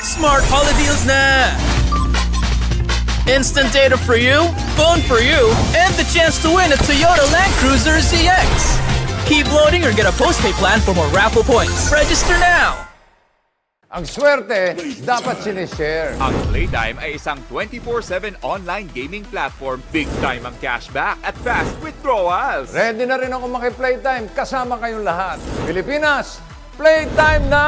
Smart holidays na! Instant data for you, phone for you, and the chance to win a Toyota Land Cruiser ZX. Keep loading or get a postpaid plan for more raffle points. Register now! Ang swerte, dapat sinishare. Ang Playtime ay isang 24/7 online gaming platform. Big time ang cashback at fast withdrawals. Ready na rin ako maki-playtime kasama kayong lahat. Pilipinas, playtime na!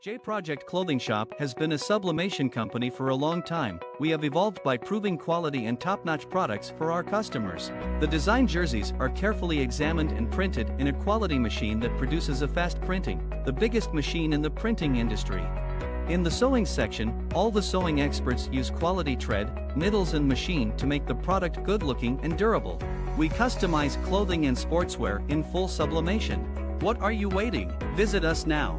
J-Project Clothing Shop has been a sublimation company for a long time. We have evolved by proving quality and top-notch products for our customers. The design jerseys are carefully examined and printed in a quality machine that produces a fast printing, the biggest machine in the printing industry. In the sewing section, all the sewing experts use quality thread, needles and machine to make the product good-looking and durable. We customize clothing and sportswear in full sublimation. What are you waiting? Visit us now.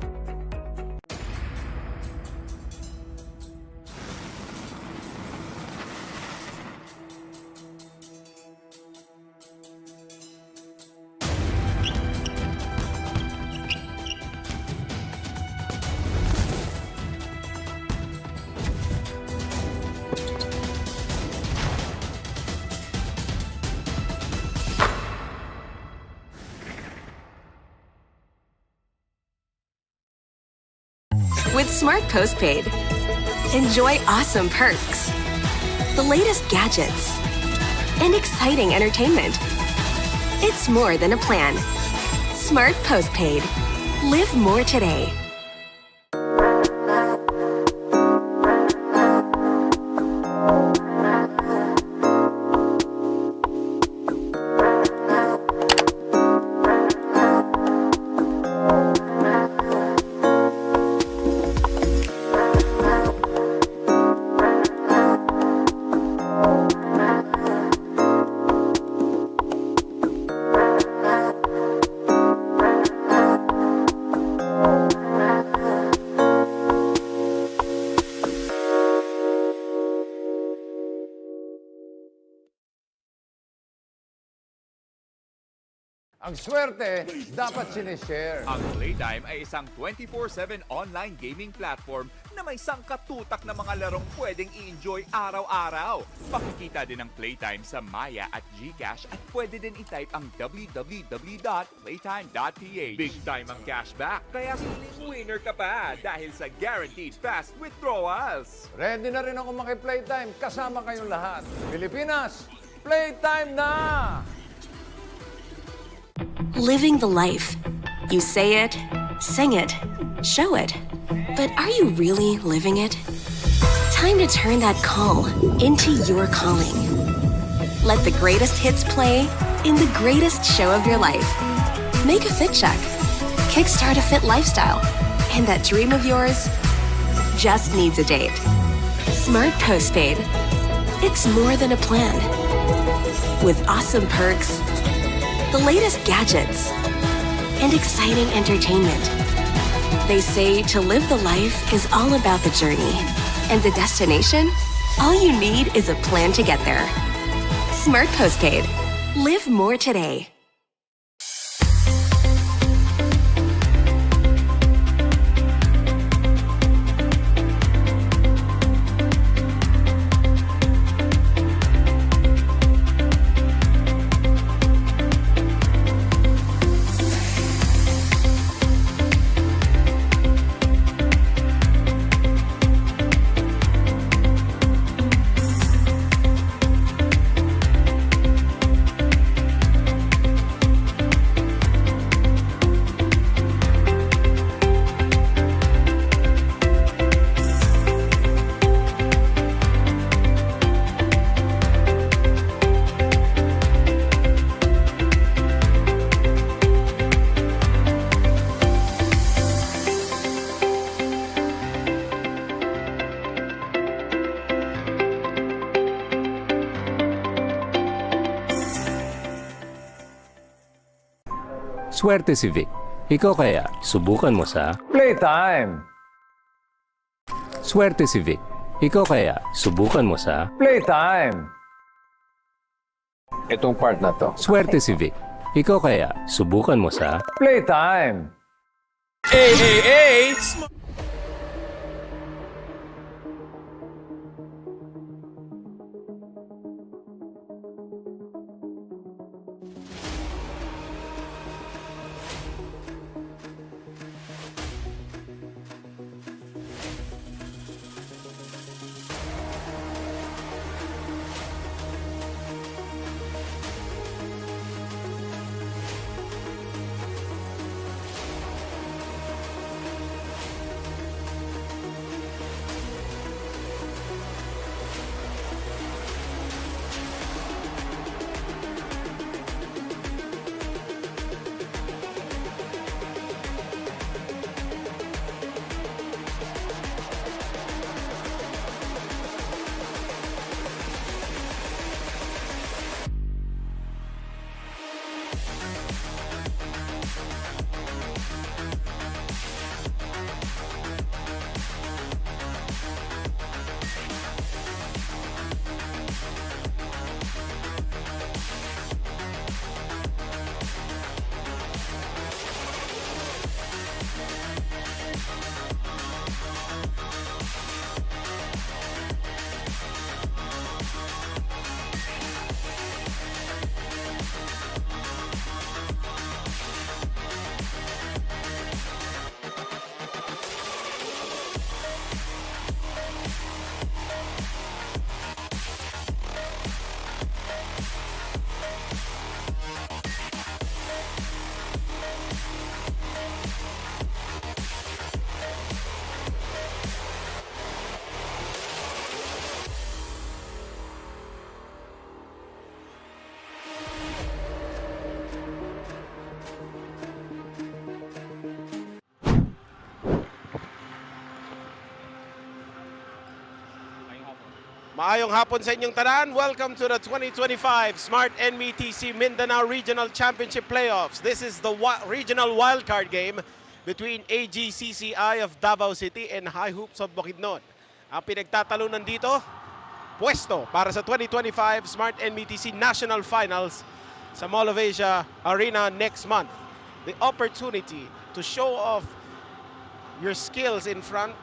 With Smart Postpaid, enjoy awesome perks, the latest gadgets, and exciting entertainment. It's more than a plan. Smart Postpaid. Live more today. Ang swerte, dapat sinishare. Ang Playtime ay isang 24/7 online gaming platform na may sangkatutak na mga larong pwedeng i-enjoy araw-araw. Makikita din ang Playtime sa Maya at GCash at pwede din i-type ang www.playtime.ph. Big time ang cashback, kaya siling winner ka pa dahil sa guaranteed fast withdrawals. Ready na rin ako maki-playtime kasama kayong lahat. Pilipinas, playtime na! Living the life. You say it, sing it, show it. But are you really living it? Time to turn that call into your calling. Let the greatest hits play in the greatest show of your life. Make a fit check. Kickstart a fit lifestyle. And that dream of yours just needs a date. Smart Postpaid. It's more than a plan. With awesome perks, the latest gadgets, and exciting entertainment. They say to live the life is all about the journey, and the destination, all you need is a plan to get there. Smart Postpaid. Live more today. Swerte si Vic. Ikaw kaya, subukan mo sa... Playtime! Swerte si Vic. Ikaw kaya, subukan mo sa... Playtime! Itong part na to. Swerte si Vic. Ikaw kaya, subukan mo sa... Playtime! Hey. Maayong hapon sa inyong tanan. Welcome to the 2025 Smart Nbtc Mindanao Regional Championship Playoffs. This is the regional wildcard game between AGCCI of Davao City and High Hoops of Bukidnon. Ang pinagtatalunan dito, pwesto para sa 2025 Smart Nbtc National Finals sa Mall of Asia Arena next month. The opportunity to show off your skills in front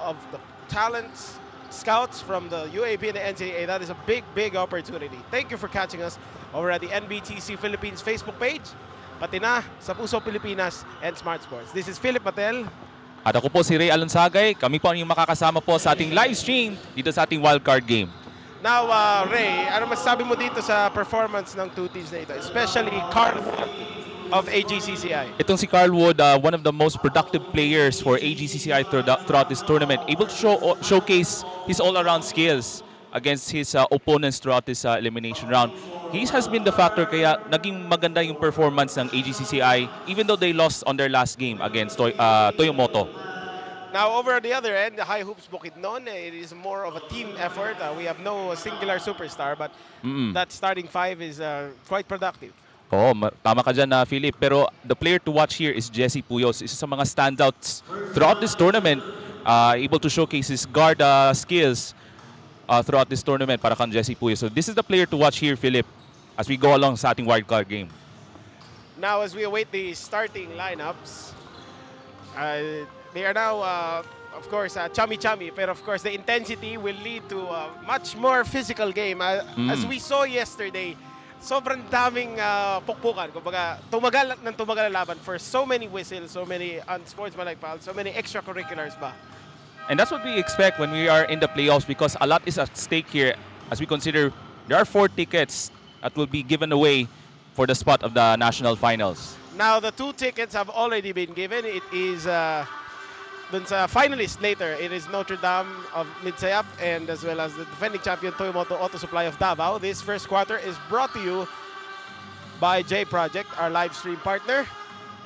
of the talents, scouts from the UAP and the NCAA. That is a big opportunity. Thank you for catching us over at the NBTC Philippines Facebook page, pati na sa Puso Pilipinas and Smart Sports. This is Philip Matel. At ako po si Ray Alonsagay. Kami po ang inyong makakasama po sa ating live stream dito sa ating wildcard game. Now, Ray, ano masasabi mo dito sa performance ng two teams na ito? Especially Carl of AGCCI. Itong si Carl Wood, one of the most productive players for AGCCI throughout this tournament, able to showcase his all-around skills against his opponents throughout this elimination round. He has been the factor kaya naging maganda yung performance ng AGCCI even though they lost on their last game against Toyomoto. Now, over at the other end, the High Hoops Bukidnon, it is more of a team effort. We have no singular superstar, but that starting five is quite productive. Oo, tama ka dyan, Philip. Pero the player to watch here is Jesse Puyos. Isa sa mga standouts throughout this tournament. Able to showcase his guard skills throughout this tournament para kang Jesse Puyos. So this is the player to watch here, Philip, as we go along sa ating wildcard game. Now, as we await the starting lineups, they are now, of course, chummy-chummy. But of course, the intensity will lead to a much more physical game. As we saw yesterday, sobrang daming pukpukan. Kumbaga, tumagal ang laban for so many whistles, so many unsportsmanlike fouls, so many extracurriculars ba. And that's what we expect when we are in the playoffs because a lot is at stake here as we consider there are 4 tickets that will be given away for the spot of the national finals. Now, the 2 tickets have already been given. It is dun sa finalist later, it is Notre Dame of Midsayap and as well as the defending champion Toyomoto Auto Supply of Davao. This first quarter is brought to you by J Project, our live stream partner.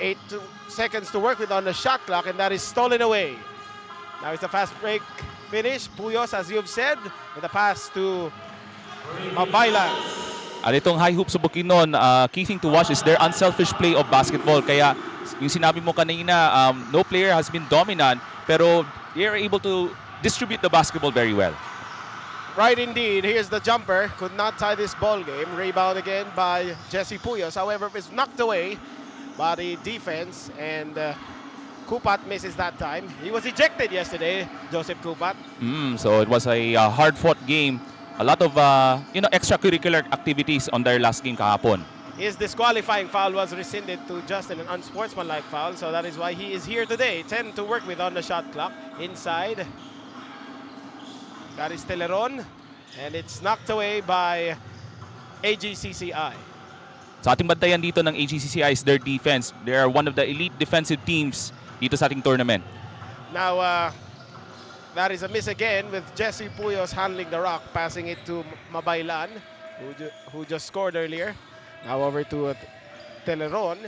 8 seconds to work with on the shot clock and that is stolen away. Now it's a fast break finish. Puyos, as you've said, with a pass to Bailan. At itong High Hoops sa Bukidnon, key thing to watch is their unselfish play of basketball. Kaya yung sinabi mo kanina, no player has been dominant, pero they are able to distribute the basketball very well. Right indeed. Here's the jumper. Could not tie this ball game. Rebound again by Jesse Puyos. However, it's knocked away by the defense and Kupat misses that time. He was ejected yesterday, Joseph Kupat. So it was a hard-fought game. A lot of extracurricular activities on their last game kahapon. His disqualifying foul was rescinded to Justin, an unsportsmanlike foul, so that is why he is here today. 10 to work with on the shot clock. Inside, that is Teleron, and it's knocked away by AGCCI. Sa ating bantayan dito ng AGCCI is their defense. They are one of the elite defensive teams dito sa ating tournament. Now, that is a miss again with Jesse Puyos handling the rock, passing it to Mabaylan, who just scored earlier. Now over to Teleron.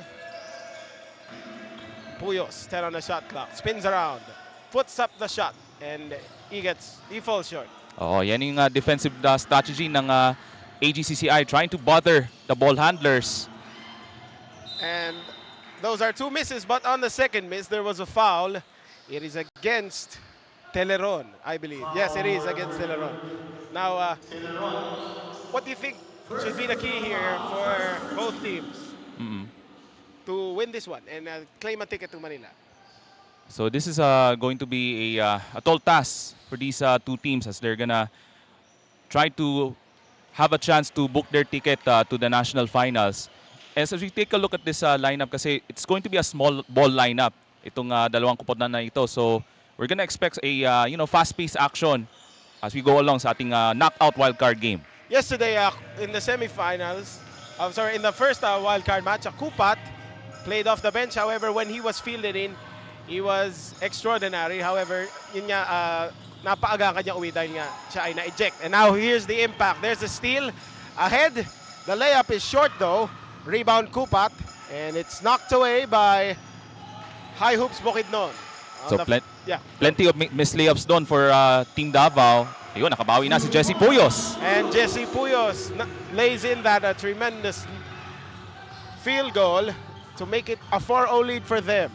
Puyos, 10 on the shot clock. Spins around, puts up the shot, and he falls short. Oh, yan yung defensive strategy ng AGCCI, trying to bother the ball handlers. And those are two misses, but on the second miss, there was a foul. It is against Teleron, I believe. Yes, it is against Teleron. Now, what do you think should be the key here for both teams to win this one and claim a ticket to Manila? So this is going to be a tall task for these two teams, as they're gonna try to have a chance to book their ticket to the national finals. As we take a look at this lineup, kasi it's going to be a small ball lineup, itong dalawang kuponan na ito. So we're gonna expect a fast-paced action as we go along sa ating knockout wildcard game. Yesterday, in the semifinals, in the first wildcard match, Kupat played off the bench. However, when he was fielded in, he was extraordinary. However, yun nga, napaaga kanya uwi dahil nga siya ay na-eject. And now here's the impact. There's a steal ahead. The layup is short though. Rebound Kupat, and it's knocked away by High Hoops Bukidnon. So plenty of missed layups doon for Team Davao. Ayun, nakabawi na si Jesse Puyos. And Jesse Puyos lays in that tremendous field goal to make it a 4-0 lead for them.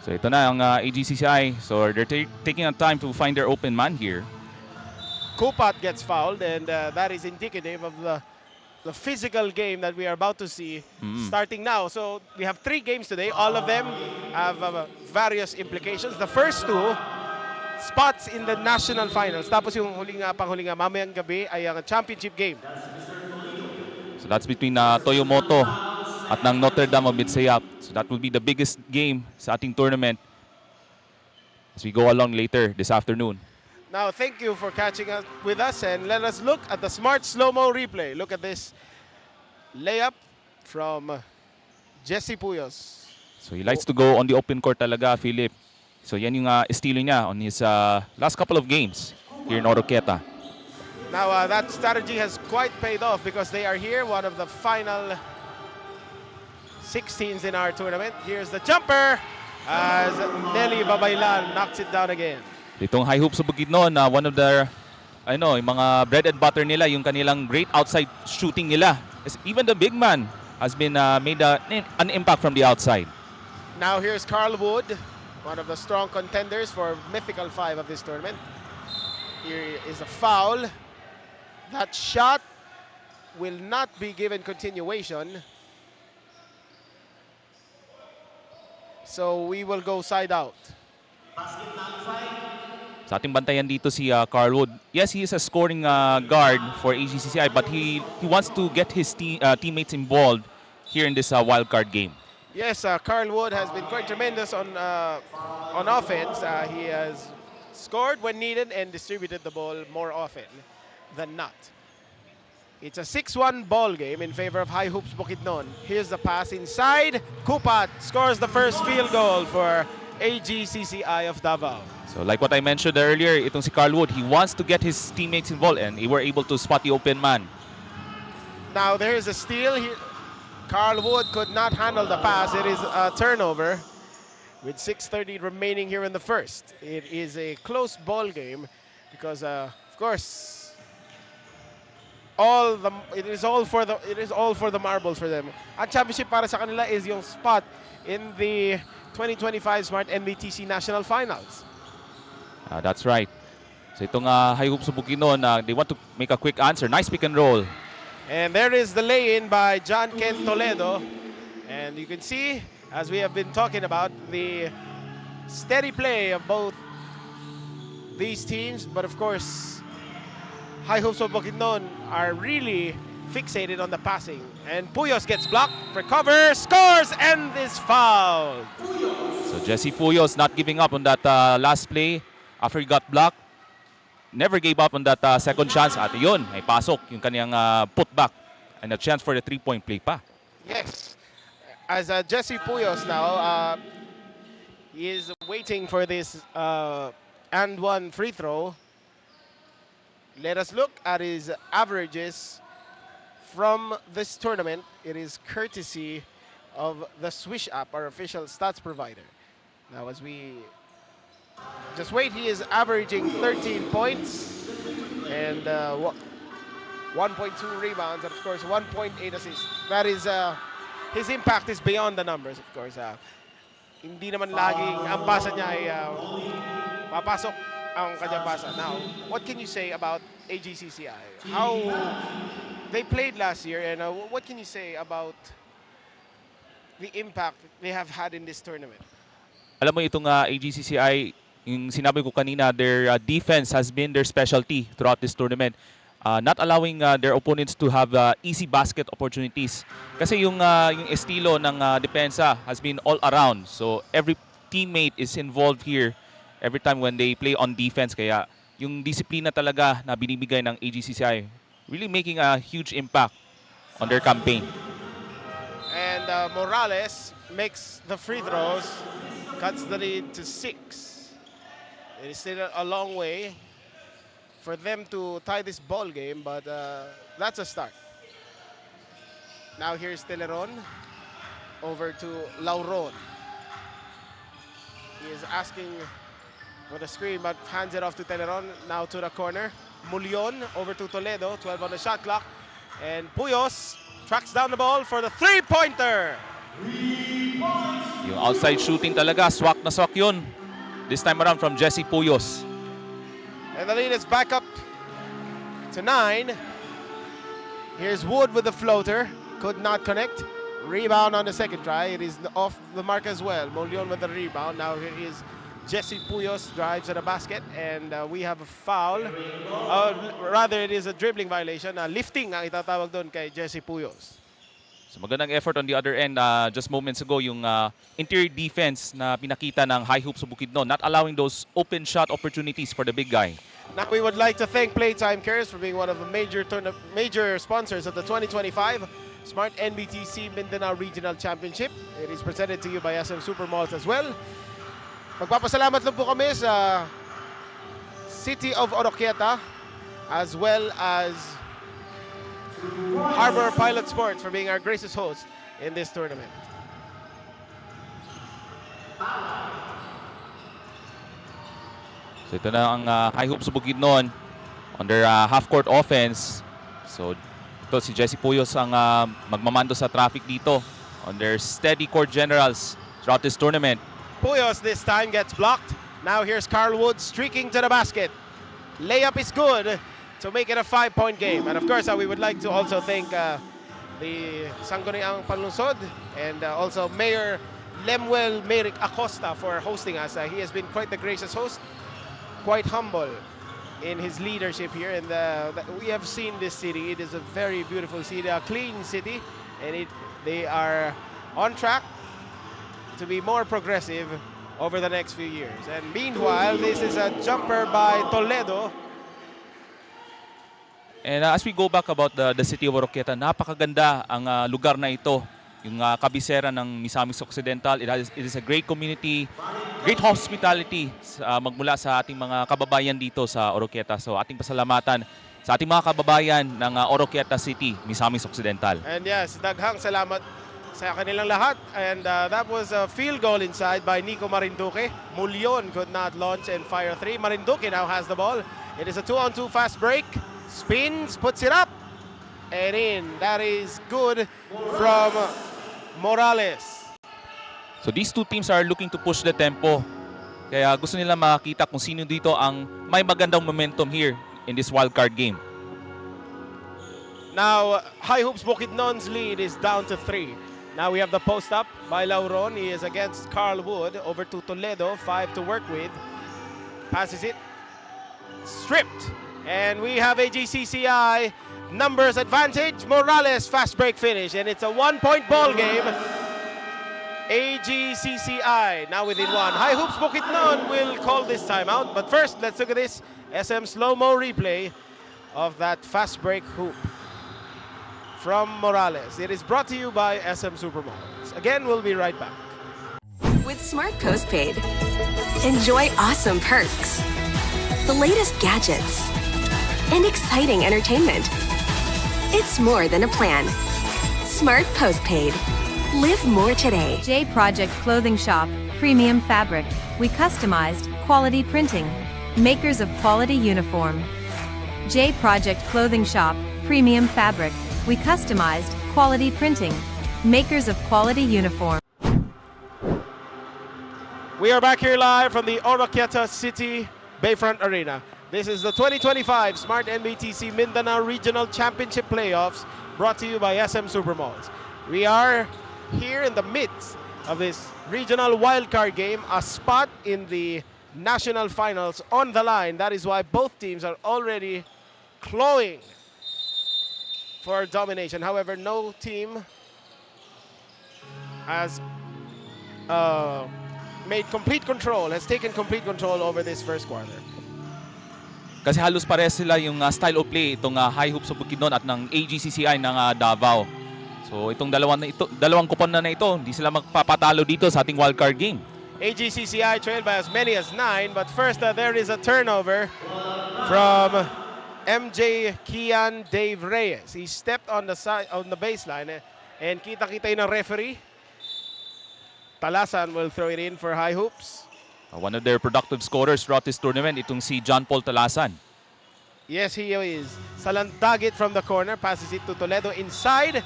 So ito na ang AGCCI. So they're taking a time to find their open man here. Kupat gets fouled, and that is indicative of the physical game that we are about to see starting now. So we have 3 games today. All of them have various implications. The first 2 spots in the national finals. Tapos yung panghuling mamayang gabi ay ang championship game. So that's between Toyomoto at ng Notre Dame of Midsayap. So that will be the biggest game sa ating tournament as we go along later this afternoon. Now, thank you for catching up with us, and let us look at the smart slow-mo replay. Look at this layup from Jesse Puyos. So he likes to go on the open court talaga, Philip. So yan yung estilo niya on his last couple of games here in Oroqueta. Now, that strategy has quite paid off because they are here, one of the final 16s in our tournament. Here's the jumper as Nelly Babaylan knocks it down again. Itong High Hoops sa Bukidnon, one of their yung mga bread and butter nila, yung kanilang great outside shooting nila. Even the big man has been made an impact from the outside. Now here's Carl Wood, one of the strong contenders for Mythical 5 of this tournament. Here is a foul. That shot will not be given continuation. So we will go side out. Sa ating bantayan dito si Carl Wood. Yes, he is a scoring guard for AGCCI, but he wants to get his teammates involved here in this wildcard game. Yes, Carl Wood has been quite tremendous on offense. He has scored when needed and distributed the ball more often than not. It's a 6-1 ball game in favor of High Hoops Bukidnon. Here's the pass inside. Kupat scores the first field goal for AGCCI of Davao. So like what I mentioned earlier, itong si Carl Wood, he wants to get his teammates involved, and they were able to spot the open man. Now there is a steal. Carl Wood could not handle the pass. It is a turnover with 6:30 remaining here in the first. It is a close ball game because, of course, it is all for the marbles for them. Ang championship para sa kanila is yung spot in the 2025 Smart Nbtc National Finals. That's right. So itong High Hoops sa Bukidnon, they want to make a quick answer. Nice pick and roll. And there is the lay-in by John Ken Toledo. And you can see as we have been talking about, the steady play of both these teams, but of course, High Hopes of Bukidnon are really fixated on the passing. And Puyos gets blocked, recovers, scores, and is fouled. So Jesse Puyos not giving up on that last play after he got blocked. Never gave up on that second chance. At yun, may pasok yung kanyang putback and a chance for the 3-point play pa. Yes, as Jesse Puyos now, he is waiting for this and one free throw. Let us look at his averages from this tournament. It is courtesy of the Swish app, our official stats provider. Now, as we just wait, he is averaging 13 points and 1.2 rebounds, and of course 1.8 assists. That is his impact is beyond the numbers, of course. Hindi naman laging ang pasa niya ay papasok ang kanyang pasa. Now, what can you say about AGCCI? How they played last year, and what can you say about the impact they have had in this tournament? Alam mo itong AGCCI, yung sinabi ko kanina, their defense has been their specialty throughout this tournament. Not allowing their opponents to have easy basket opportunities. Kasi yung estilo ng depensa has been all around. So every teammate is involved here every time when they play on defense. Kaya yung disiplina talaga na binibigay ng AGCCI really making a huge impact on their campaign. And Morales makes the free throws, cuts the lead to 6. It is still a long way for them to tie this ball game, but that's a start. Now here's Teleron over to Lauron. He is asking for the screen, but hands it off to Teleron. Now to the corner. Mulion over to Toledo, 12 on the shot clock. And Puyos tracks down the ball for the three-pointer. Yung outside shooting talaga, swak na swak yun. This time around from Jesse Puyos. And the lead is back up to 9. Here's Wood with the floater. Could not connect. Rebound on the second try. It is off the mark as well. Molion with the rebound. Now here is Jesse Puyos, drives at the basket, and we have a foul. Rather, it is a dribbling violation. Lifting ang itatawag doon kay Jesse Puyos. So magandang effort on the other end. Just moments ago, yung interior defense na pinakita ng High Hopes of Bukidnon, not allowing those open shot opportunities for the big guy. Now we would like to thank Playtime Cares for being one of the major sponsors of the 2025 Smart Nbtc Mindanao Regional Championship. It is presented to you by SM Supermalls as well. Magpapasalamat lang po kami sa City of Oroquieta as well as Harbor Pilot Sports for being our gracious host in this tournament. So ito na ang High Hopes of Bukidnon on their half-court offense. So ito si Jesse Puyos ang magmamando sa traffic dito on their steady court generals throughout this tournament. Puyos this time gets blocked. Now here's Carl Wood streaking to the basket. Layup is good to make it a 5-point game. And of course, we would like to also thank the Sangguniang Panlungsod and also Mayor Lemuel Merrick Acosta for hosting us. He has been quite the gracious host, quite humble in his leadership here. And we have seen this city. It is a very beautiful city, a clean city, and they are on track to be more progressive over the next few years. And meanwhile, this is a jumper by Toledo. And as we go back about the city of Oroquieta, napakaganda ang lugar na ito. Yung kabisera ng Misamis Occidental. It is a great community, great hospitality magmula sa ating mga kababayan dito sa Oroquieta. So ating pasalamatan sa ating mga kababayan ng Oroquieta City, Misamis Occidental. And yes, daghang salamat sa kanilang lahat. And that was a field goal inside by Nico Marinduque. Mulion could not launch and fire 3. Marinduque now has the ball. It is a 2-on-2 fast break. Spins, puts it up, and in. That is good from Morales. So these two teams are looking to push the tempo. Kaya gusto nila makita kung sino dito ang may magandang momentum here in this wildcard game. Now, High Hopes Bukidnon's lead is down to 3. Now we have the post up by Lauron. He is against Carl Wood. Over to Toledo, 5 to work with. Passes it. Stripped. And we have a GCCI numbers advantage. Morales fast break finish. And it's a 1-point ball game. AGCCI now within one. High Hoops Bukidnon will call this timeout. But first, let's look at this SM slow-mo replay of that fast break hoop from Morales. It is brought to you by SM Supermalls. Again, we'll be right back. With Smart Postpaid, enjoy awesome perks, the latest gadgets, and exciting entertainment. It's more than a plan. Smart Postpaid. Live more today. J Project Clothing Shop, premium fabric. We customized, quality printing. Makers of quality uniform. J Project Clothing Shop, premium fabric. We customized, quality printing. Makers of quality uniform. We are back here live from the Oroquieta City Bayfront Arena. This is the 2025 Smart Nbtc Mindanao Regional Championship Playoffs, brought to you by SM Supermalls. We are here in the midst of this regional wildcard game, a spot in the national finals on the line. That is why both teams are already clawing for domination. However, no team has made complete control, has taken complete control over this first quarter. Kasi halos pares sila yung style of play itong High Hoops of Bukidnon at ng AGCCI ng Davao. So itong dalawang kupon na ito, hindi sila magpapatalo dito sa ating wildcard game. AGCCI trailed by as many as 9, but first there is a turnover from MJ Kian Dave Reyes. He stepped on the side on the baseline and kita-kita yung referee. Talasan will throw it in for High Hoops. One of their productive scorers throughout this tournament, itong si John Paul Talasan. Yes, he is. Salandagit from the corner, passes it to Toledo inside,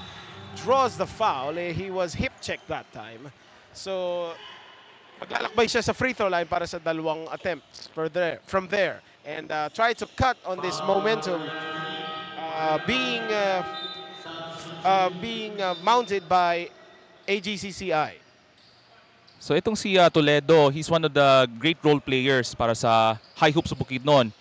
draws the foul. He was hip checked that time. So, maglalakbay siya sa free throw line para sa dalawang attempts from there. And try to cut on this momentum being mounted by AGCCI. So itong si Toledo, he's one of the great role players para sa High Hoops of Bukidnon.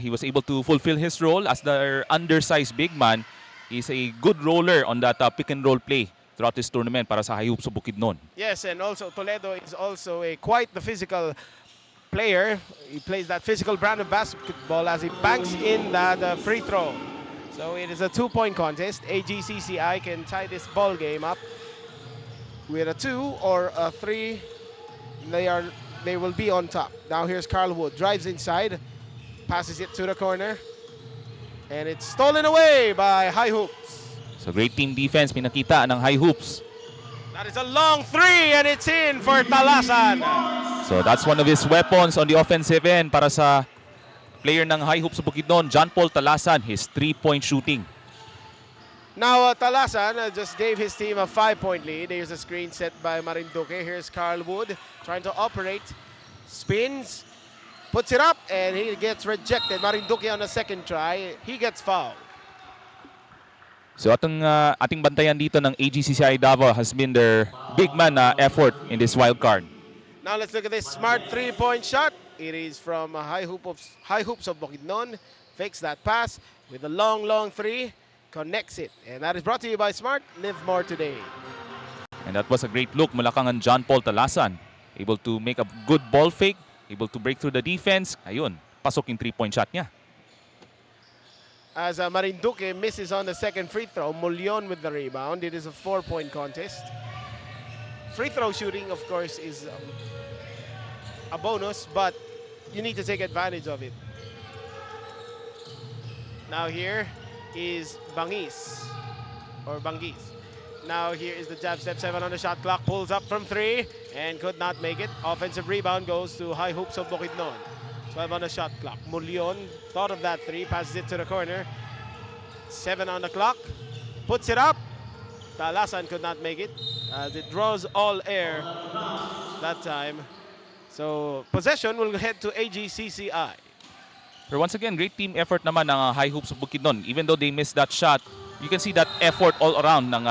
He was able to fulfill his role as their undersized big man. He's a good roller on that pick and roll play throughout this tournament para sa High Hoops of Bukidnon. Yes, and also Toledo is also quite the physical player. He plays that physical brand of basketball as he banks in that free throw. So it is a 2-point contest. AGCCI can tie this ball game up with a 2 or a 3. They will be on top. Now here's Carl Wood, drives inside, passes it to the corner, and it's stolen away by High Hoops. So great team defense pinakita ng High Hoops. That is a long 3 and it's in for Talasan. So that's one of his weapons on the offensive end para sa player ng High Hoops of Bukidnon, John Paul Talasan, his 3-point shooting. Now Talasan just gave his team a 5-point lead. Here's a screen set by Marinduque. Here's Carl Wood trying to operate, spins, puts it up, and he gets rejected. Marinduque on the second try, he gets fouled. So ating bantayan dito ng AGCCI Davao has been their big man effort in this wild card. Now let's look at this smart 3-point shot. It is from High Hoops of Bukidnon. Fakes that pass with a long 3. Connects it. And that is brought to you by Smart. Live more today. And that was a great look mula kang John Paul Talasan. Able to make a good ball fake. Able to break through the defense. Ayun, pasok yung 3-point shot niya. As Marinduque misses on the second free throw, Mulion with the rebound. It is a 4-point contest. Free throw shooting, of course, is a bonus, but you need to take advantage of it. Now here is Bangis. Now here is the jab step, 7 on the shot clock, pulls up from 3 and could not make it. Offensive rebound goes to High Hoops of Bukidnon. 12 on the shot clock. Mulion thought of that 3, passes it to the corner. 7 on the clock, puts it up. Talasan could not make it as it draws all air that time. So possession will head to AGCCI. But once again, great team effort naman ng High Hoops of Bukidnon. Even though they missed that shot, you can see that effort all around ng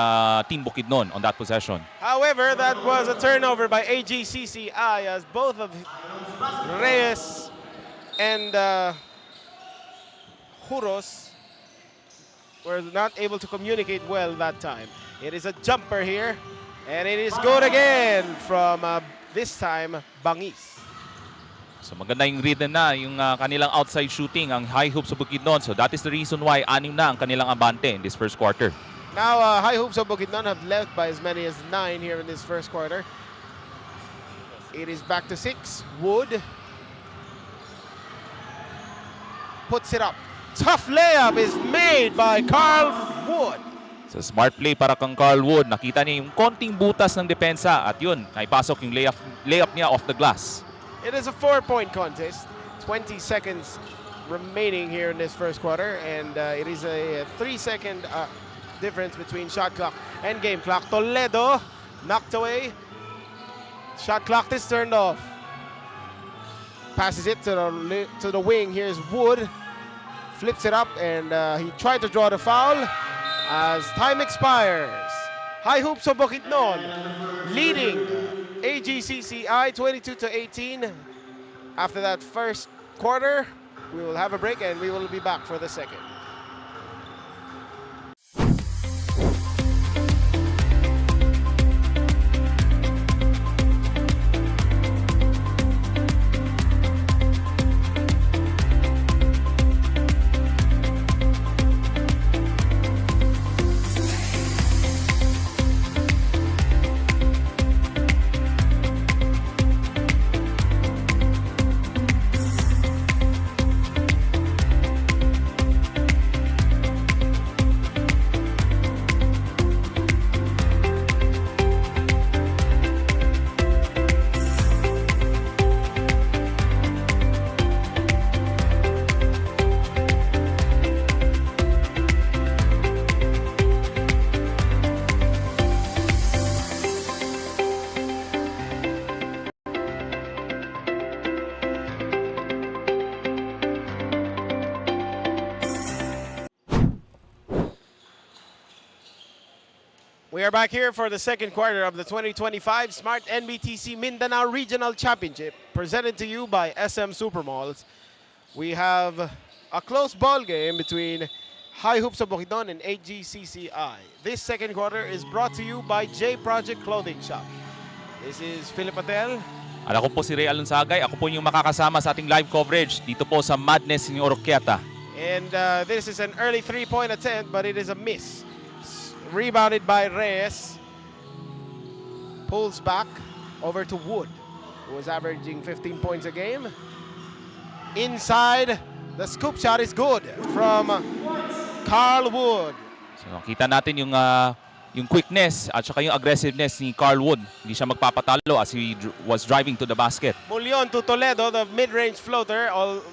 Team Bukidnon on that possession. However, that was a turnover by AGCCI as both of Reyes and Juros were not able to communicate well that time. It is a jumper here, and it is good again from this time Bangis. So maganda yung rhythm na, yung kanilang outside shooting, ang High Hoops of Bukidnon. So that is the reason why 6 na ang kanilang abante in this first quarter. Now, High Hoops of Bukidnon have left by as many as 9 here in this first quarter. It is back to 6. Wood puts it up. Tough layup is made by Carl Wood. So smart play para kang Carl Wood. Nakita niya yung konting butas ng depensa at yun, naipasok yung layup niya off the glass. It is a 4-point contest. 20 seconds remaining here in this first quarter, and it is a 3-second difference between shot clock and game clock. Toledo knocked away. Shot clock is turned off. Passes it to the wing. Here's Wood. Flips it up, and he tried to draw the foul as time expires. High Hoops of Bukidnon leading AGCCI 22-18. After that first quarter, we will have a break and we will be back for the second. We are back here for the second quarter of the 2025 Smart Nbtc Mindanao Regional Championship, presented to you by SM Supermalls. We have a close ball game between High Hoops of Bukidnon and AGCCI. This second quarter is brought to you by J Project Clothing Shop. This is Philip Patel. Ako po si Ray Alonsagay. Ako po yung makakasama sa ating live coverage dito po sa Madness ni Oroquieta. And this is an early three-point attempt, but it is a miss. Rebounded by Reyes. Pulls back over to Wood, who was averaging 15 points a game. Inside, the scoop shot is good from Carl Wood. So nakita natin yung quickness at saka yung aggressiveness ni Carl Wood. Hindi siya magpapatalo as he was driving to the basket. Mullion to Toledo, the mid-range floater. All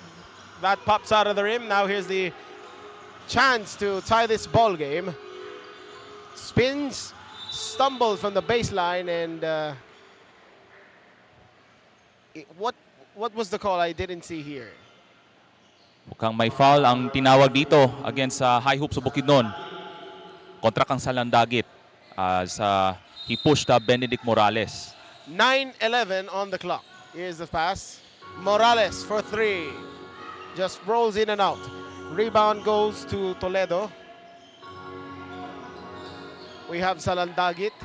that pops out of the rim. Now here's the chance to tie this ball game. Spins, stumbles from the baseline, and what was the call? I didn't see here. Mukhang may foul ang tinawag dito against High Hoops of Bukidnon. Kontra kang Salandagit as he pushed Benedict Morales. 9:11 on the clock. Here's the pass. Morales for three. Just rolls in and out. Rebound goes to Toledo. We have Salandagit.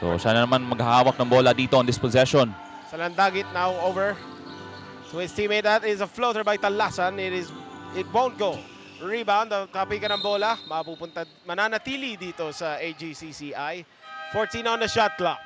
So siya na naman maghahawak ng bola dito on this possession. Salandagit now over to his teammate. That is a floater by Talasan. It won't go. Rebound, kapikan ng bola. Mananatili dito sa AGCCI. 14 on the shot clock.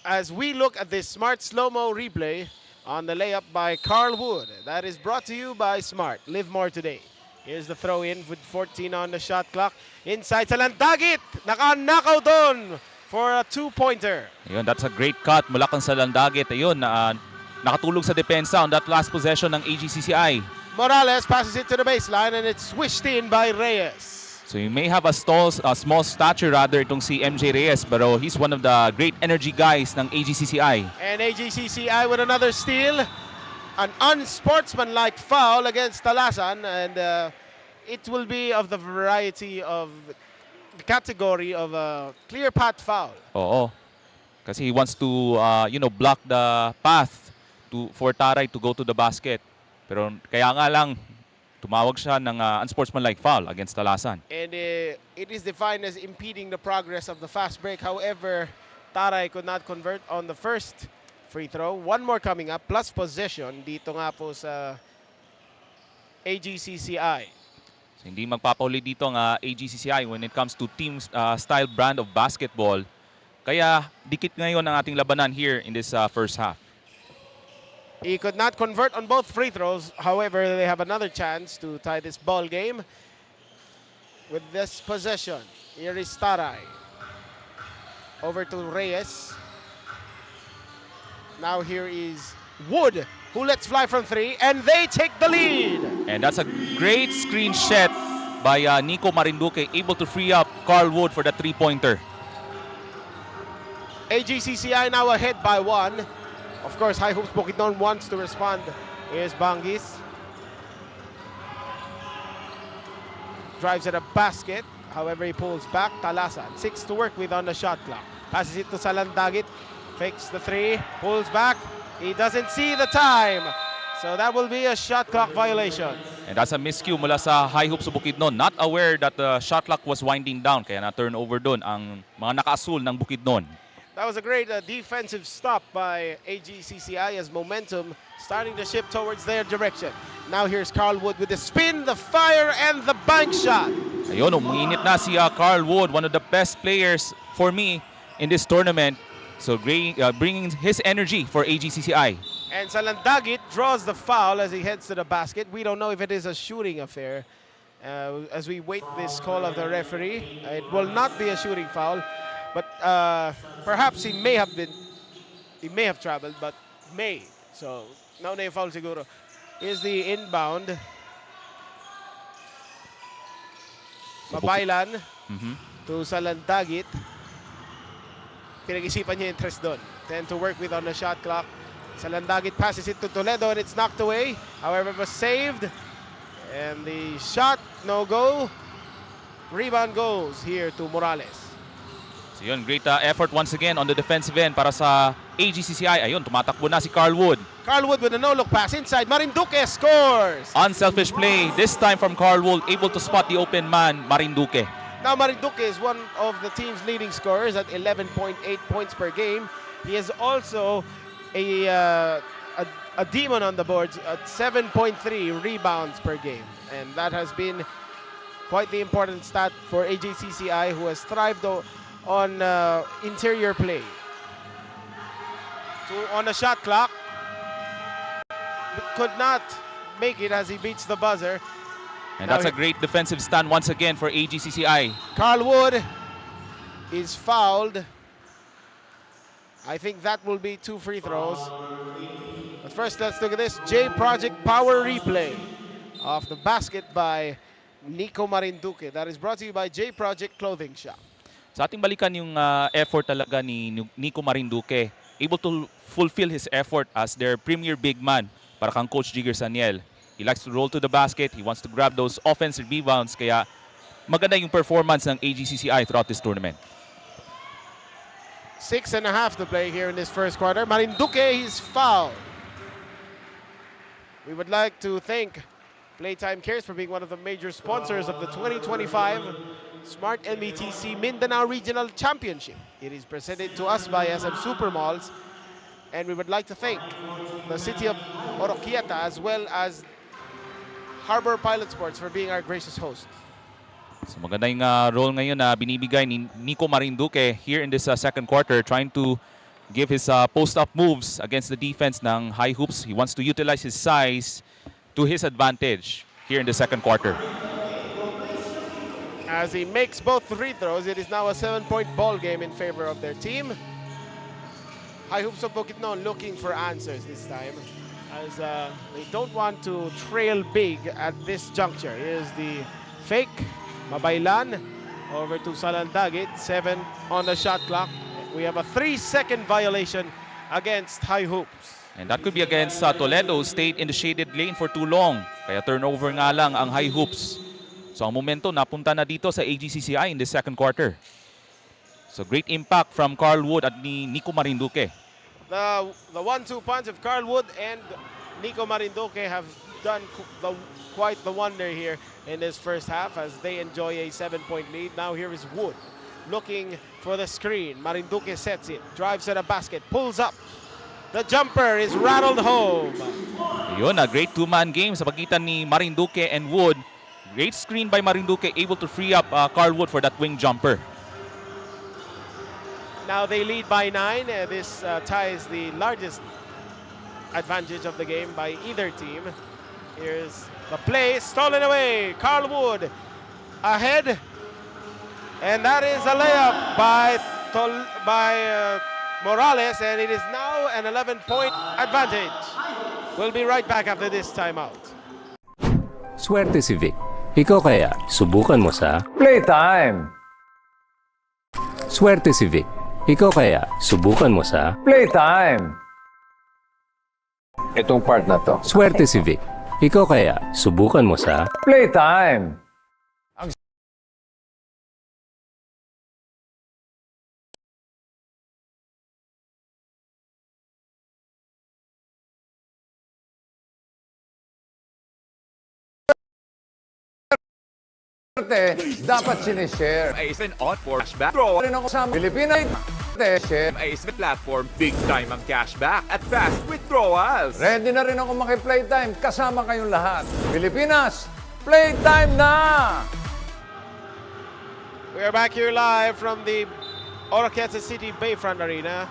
As we look at this Smart slow-mo replay on the layup by Carl Wood. That is brought to you by Smart. Live more today. Here's the throw-in with 14 on the shot clock. Inside Salandagit. Naka-knockout doon for a two-pointer. Ayun, that's a great cut mula kang Salandagit. Ayun, nakatulog sa depensa on that last possession ng AGCCI. Morales passes it to the baseline and it's swished in by Reyes. So you may have a small stature rather itong si MJ Reyes, pero he's one of the great energy guys ng AGCCI. And AGCCI with another steal. an unsportsmanlike foul against Talasan, and it will be of the variety of the category of a clear path foul. Oo. Kasi he wants to, block the path for Taray to go to the basket. Pero kaya nga lang, tumawag siya ng unsportsmanlike foul against Talasan. And it is defined as impeding the progress of the fast break. However, Taray could not convert on the first free throw. One more coming up, plus possession dito nga po sa AGCCI. So, hindi magpapauli dito ang AGCCI when it comes to team style brand of basketball. Kaya dikit ngayon ang ating labanan here in this first half. He could not convert on both free throws. However, they have another chance to tie this ball game with this possession. Here is Taray. Over to Reyes. Now here is Wood, who lets fly from three, and they take the lead. And that's a great screen shot by Nico Marinduque, able to free up Carl Wood for the three-pointer. AGCCI now ahead by one. Of course, High Hoops Bukidnon wants to respond. Here's Bangis. Drives at a basket. However, he pulls back. Talasan, 6 to work with on the shot clock. Passes it to Salandagit. Fakes the three. Pulls back. He doesn't see the time. So that will be a shot clock violation. And that's a miscue mula sa High Hoops Bukidnon. Not aware that the shot clock was winding down. Kaya na-turnover doon ang mga naka-asul ng Bukidnon. That was a great defensive stop by AGCCI as momentum starting to shift towards their direction. Now here's Carl Wood with the spin, the fire, and the bank shot. Ayun, umiinit na si Carl Wood, one of the best players for me in this tournament. So bringing his energy for AGCCI. And Salandagit draws the foul as he heads to the basket. We don't know if it is a shooting affair. As we wait this call of the referee, it will not be a shooting foul. But perhaps he may have traveled, but may. So, now na yung foul siguro. Is the inbound. Mabaylan to Salandagit. Pinag-isipan niya yung tres doon. 10 to work with on the shot clock. Salandagit passes it to Toledo and it's knocked away. However, it was saved. And the shot, no go. Rebound goes here to Morales. So yun, great effort once again on the defensive end para sa AGCCI. Ayun, tumatakbo na si Carl Wood. Carl Wood with a no-look pass inside. Marinduque scores! Unselfish play, this time from Carl Wood, able to spot the open man, Marinduque. Now Marinduque is one of the team's leading scorers at 11.8 points per game. He is also a demon on the boards at 7.3 rebounds per game. And that has been quite the important stat for AGCCI, who has thrived on interior play. So on the shot clock, could not make it as he beats the buzzer. And that's a great defensive stand once again for AGCCI. Carl Wood is fouled. I think that will be 2 free throws. But first, let's look at this J Project Power Replay of the basket by Nico Marinduque. That is brought to you by J Project Clothing Shop. Sa ating balikan yung effort talaga ni Nico Marinduque. Able to fulfill his effort as their premier big man para kang Coach Jigger Saniel. He likes to roll to the basket. He wants to grab those offensive rebounds. Kaya maganda yung performance ng AGCCI throughout this tournament. 6.5 to play here in this first quarter. Marinduque is fouled. We would like to thank Playtime Cares for being one of the major sponsors of the 2025 Smart Nbtc Mindanao Regional Championship. It is presented to us by SM Supermalls. And we would like to thank the city of Oroquieta as well as Harbor Pilot Sports for being our gracious host. So maganda yung role ngayon na binibigay ni Nico Marinduque here in this second quarter, trying to give his post-up moves against the defense ng High Hoops. He wants to utilize his size to his advantage here in the second quarter. As he makes both free throws, it is now a 7-point ball game in favor of their team. High Hoops of Bukidnon looking for answers this time, as they don't want to trail big at this juncture. Here's the fake. Mabaylan over to Salandagit. 7 on the shot clock. We have a 3-second violation against High Hoops. And that could be against Toledo, stayed in the shaded lane for too long. Kaya turnover nga lang ang High Hoops. So ang momento napunta na dito sa AGCCI in the second quarter. So great impact from Carl Wood at ni Nico Marinduque. The 1-2 punch of Carl Wood and Nico Marinduque have done quite the wonder here in this first half as they enjoy a 7-point lead. Now here is Wood looking for the screen. Marinduque sets it, drives to the basket, pulls up. The jumper is rattled home. Yun, a great two-man game sa pagitan ni Marinduque and Wood. Great screen by Marinduque, able to free up Carl Wood for that wing jumper. Now they lead by 9. This ties the largest advantage of the game by either team. Here's the play, stolen away. Carl Wood ahead. And that is a layup by Morales, and it is now an 11-point advantage. We'll be right back after this timeout. Swerte si Vic. Ikaw kaya, subukan mo sa... Playtime! Swerte si Vic. Ikaw kaya, subukan mo sa... Playtime! Itong part na to. Swerte si Vic. Ikaw kaya, subukan mo sa... Playtime! Dapat sinishare. Ace on for cashback. Draw Rin ako sa Pilipinas. Share. Ace platform. Big time ang cashback at fast withdrawals. Ready na rin ako maki-playtime. Kasama kayong lahat. Pilipinas, playtime na! We are back here live from the Oroquieta City Bayfront Arena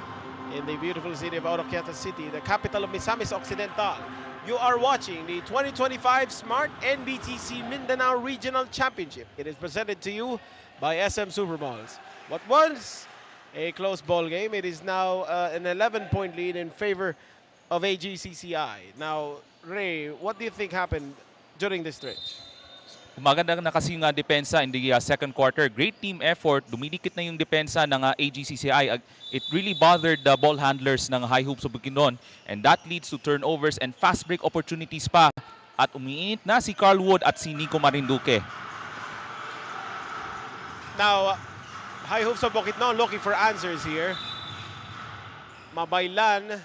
in the beautiful city of Oroquieta City, the capital of Misamis Occidental. You are watching the 2025 Smart Nbtc Mindanao Regional Championship. It is presented to you by SM Supermalls. What was a close ball game, it is now an 11-point lead in favor of AGCCI. Now, Ray, what do you think happened during this stretch? Maganda na kasi yung depensa in the second quarter. Great team effort. Dumidikit na yung depensa ng AGCCI. It really bothered the ball handlers ng High Hoops of Bukidnon. And that leads to turnovers and fast break opportunities pa. At umiinit na si Carl Wood at si Nico Marinduque. Now, High Hoops of Bukidnon looking for answers here. Mabaylan,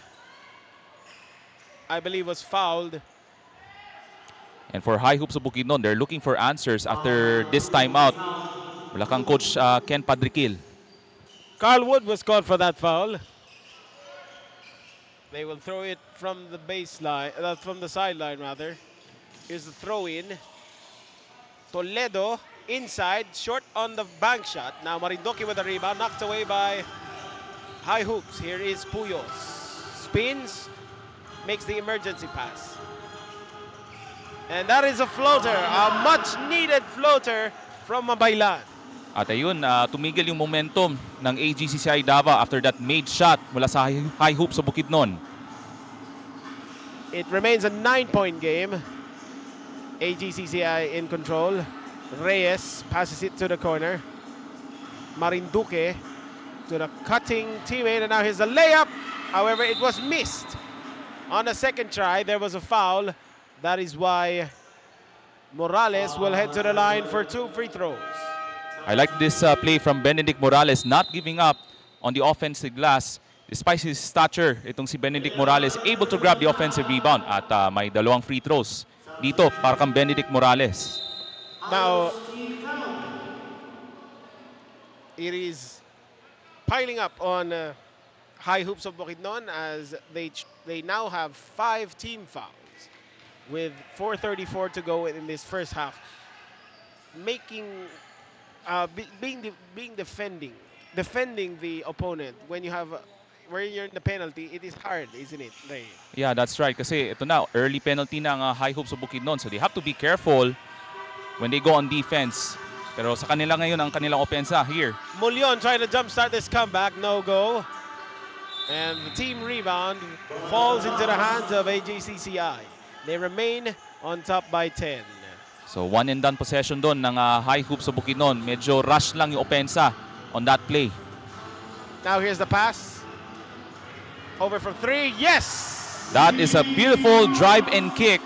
I believe, was fouled. And for High Hoops of Bukidnon, they're looking for answers after this timeout. Wala kang coach Ken Padrikil. Carl Wood was called for that foul. They will throw it from the baseline, from the sideline rather. Here's the throw-in. Toledo inside, short on the bank shot. Now Marinduque with the rebound, knocked away by High Hoops. Here is Puyos. Spins, makes the emergency pass. And that is a floater, a much-needed floater from Mabaylan. At ayun, tumigil yung momentum ng AGCCI Davao after that made shot mula sa High Hoops sa Bukidnon. It remains a 9-point game. AGCCI in control. Reyes passes it to the corner. Marinduque to the cutting teammate, and now here's the layup. However, it was missed. On the second try, there was a foul. That is why Morales will head to the line for 2 free throws. I like this play from Benedict Morales, not giving up on the offensive glass. Despite his stature, itong si Benedict Morales able to grab the offensive rebound at may 2 free throws dito para kang Benedict Morales. Now, it is piling up on High Hoops of Bukidnon as they now have 5 team fouls with 4:34 to go in this first half, making defending the opponent when you're in the penalty. It is hard, isn't it, Ray? Yeah, that's right. Kasi ito na, early penalty ng High Hoops of Bukidnon, so they have to be careful when they go on defense. Pero sa kanila ngayon ang kanilang opensa here. Mulyon trying to jumpstart this comeback, no go. And the team rebound falls into the hands of AGCCI. They remain on top by 10. So one and done possession doon ng High Hoops sa Bukidnon. Medyo rush lang yung opensa on that play. Now here's the pass. Over from 3. Yes! That is a beautiful drive and kick.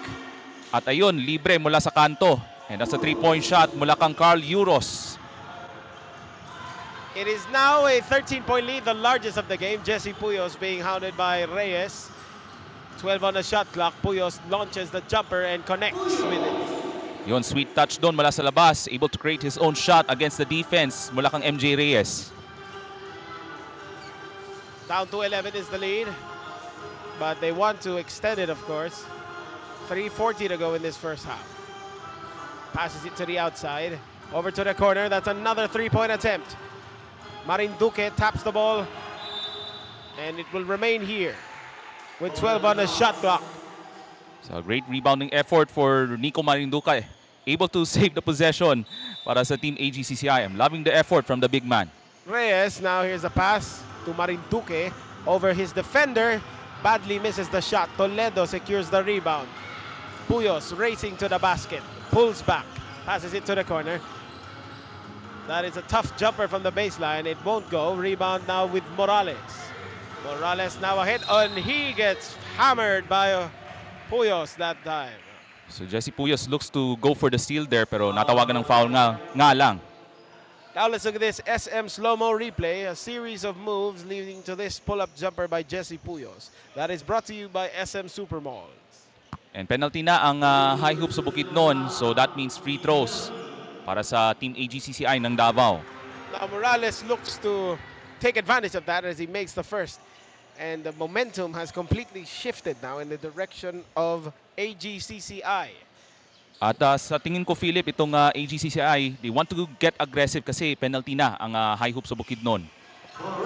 At ayun, libre mula sa kanto. And that's a 3-point shot mula kang Carl Euros. It is now a 13-point lead, the largest of the game. Jesse Puyos being hounded by Reyes. 12 on the shot clock. Puyos launches the jumper and connects with it. Yun, sweet touch doon mula sa labas. Able to create his own shot against the defense mula kang MJ Reyes. Down to 11 is the lead. But they want to extend it, of course. 3:40 to go in this first half. Passes it to the outside. Over to the corner. That's another 3-point attempt. Marinduque taps the ball. And it will remain here with 12 on the shot clock. So a great rebounding effort for Nico Marinduque. Able to save the possession para sa Team AGCCI. I'm loving the effort from the big man. Reyes, now here's a pass to Marinduque over his defender. Badly misses the shot. Toledo secures the rebound. Puyos racing to the basket. Pulls back. Passes it to the corner. That is a tough jumper from the baseline. It won't go. Rebound now with Morales. Morales now ahead, and he gets hammered by Puyos that time. So Jesse Puyos looks to go for the steal there pero natawagan ng foul nga lang. Now let's look at this SM slow-mo replay. A series of moves leading to this pull-up jumper by Jesse Puyos. That is brought to you by SM Supermalls. And penalty na ang high hoop sa Bukidnon. So that means free throws para sa Team AGCCI ng Davao. Now Morales looks to take advantage of that as he makes the first. And the momentum has completely shifted now in the direction of AGCCI. At sa tingin ko, Philip, itong AGCCI, they want to get aggressive kasi penalty na ang high hoop sa Bukidnon.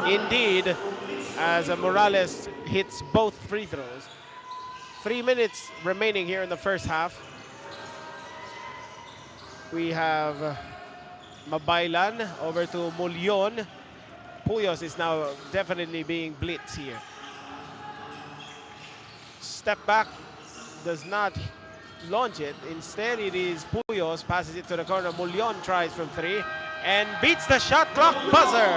Indeed, as Morales hits both free throws. 3 minutes remaining here in the first half. We have Mabaylan over to Mulyon. Puyos is now definitely being blitzed here. Step back, does not launch it. Instead, it is Puyos, passes it to the corner. Mulyon tries from 3 and beats the shot clock buzzer.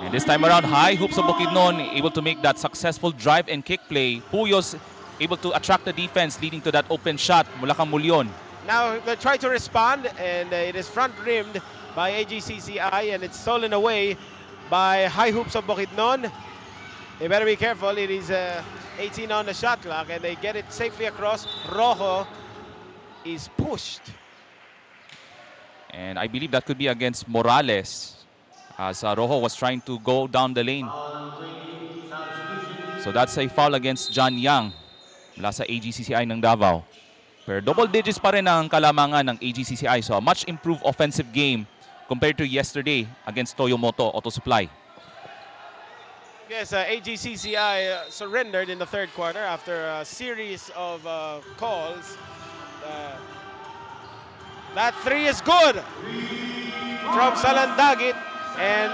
And this time around, high hoops of Bukidnon able to make that successful drive and kick play. Puyos able to attract the defense leading to that open shot mula kang Mulyon. Now they try to respond and it is front-rimmed by AGCCI and it's stolen away by high hoops of Bukidnon. They better be careful. It is 18 on the shot clock and they get it safely across. Rojo is pushed. And I believe that could be against Morales as Rojo was trying to go down the lane. So that's a foul against John Yang mula sa AGCCI ng Davao. Pero double digits pa rin ang kalamangan ng AGCCI. So a much improved offensive game compared to yesterday against Toyomoto Auto Supply. Yes, AGCCI surrendered in the third quarter after a series of calls. That 3 is good from Salandagit, and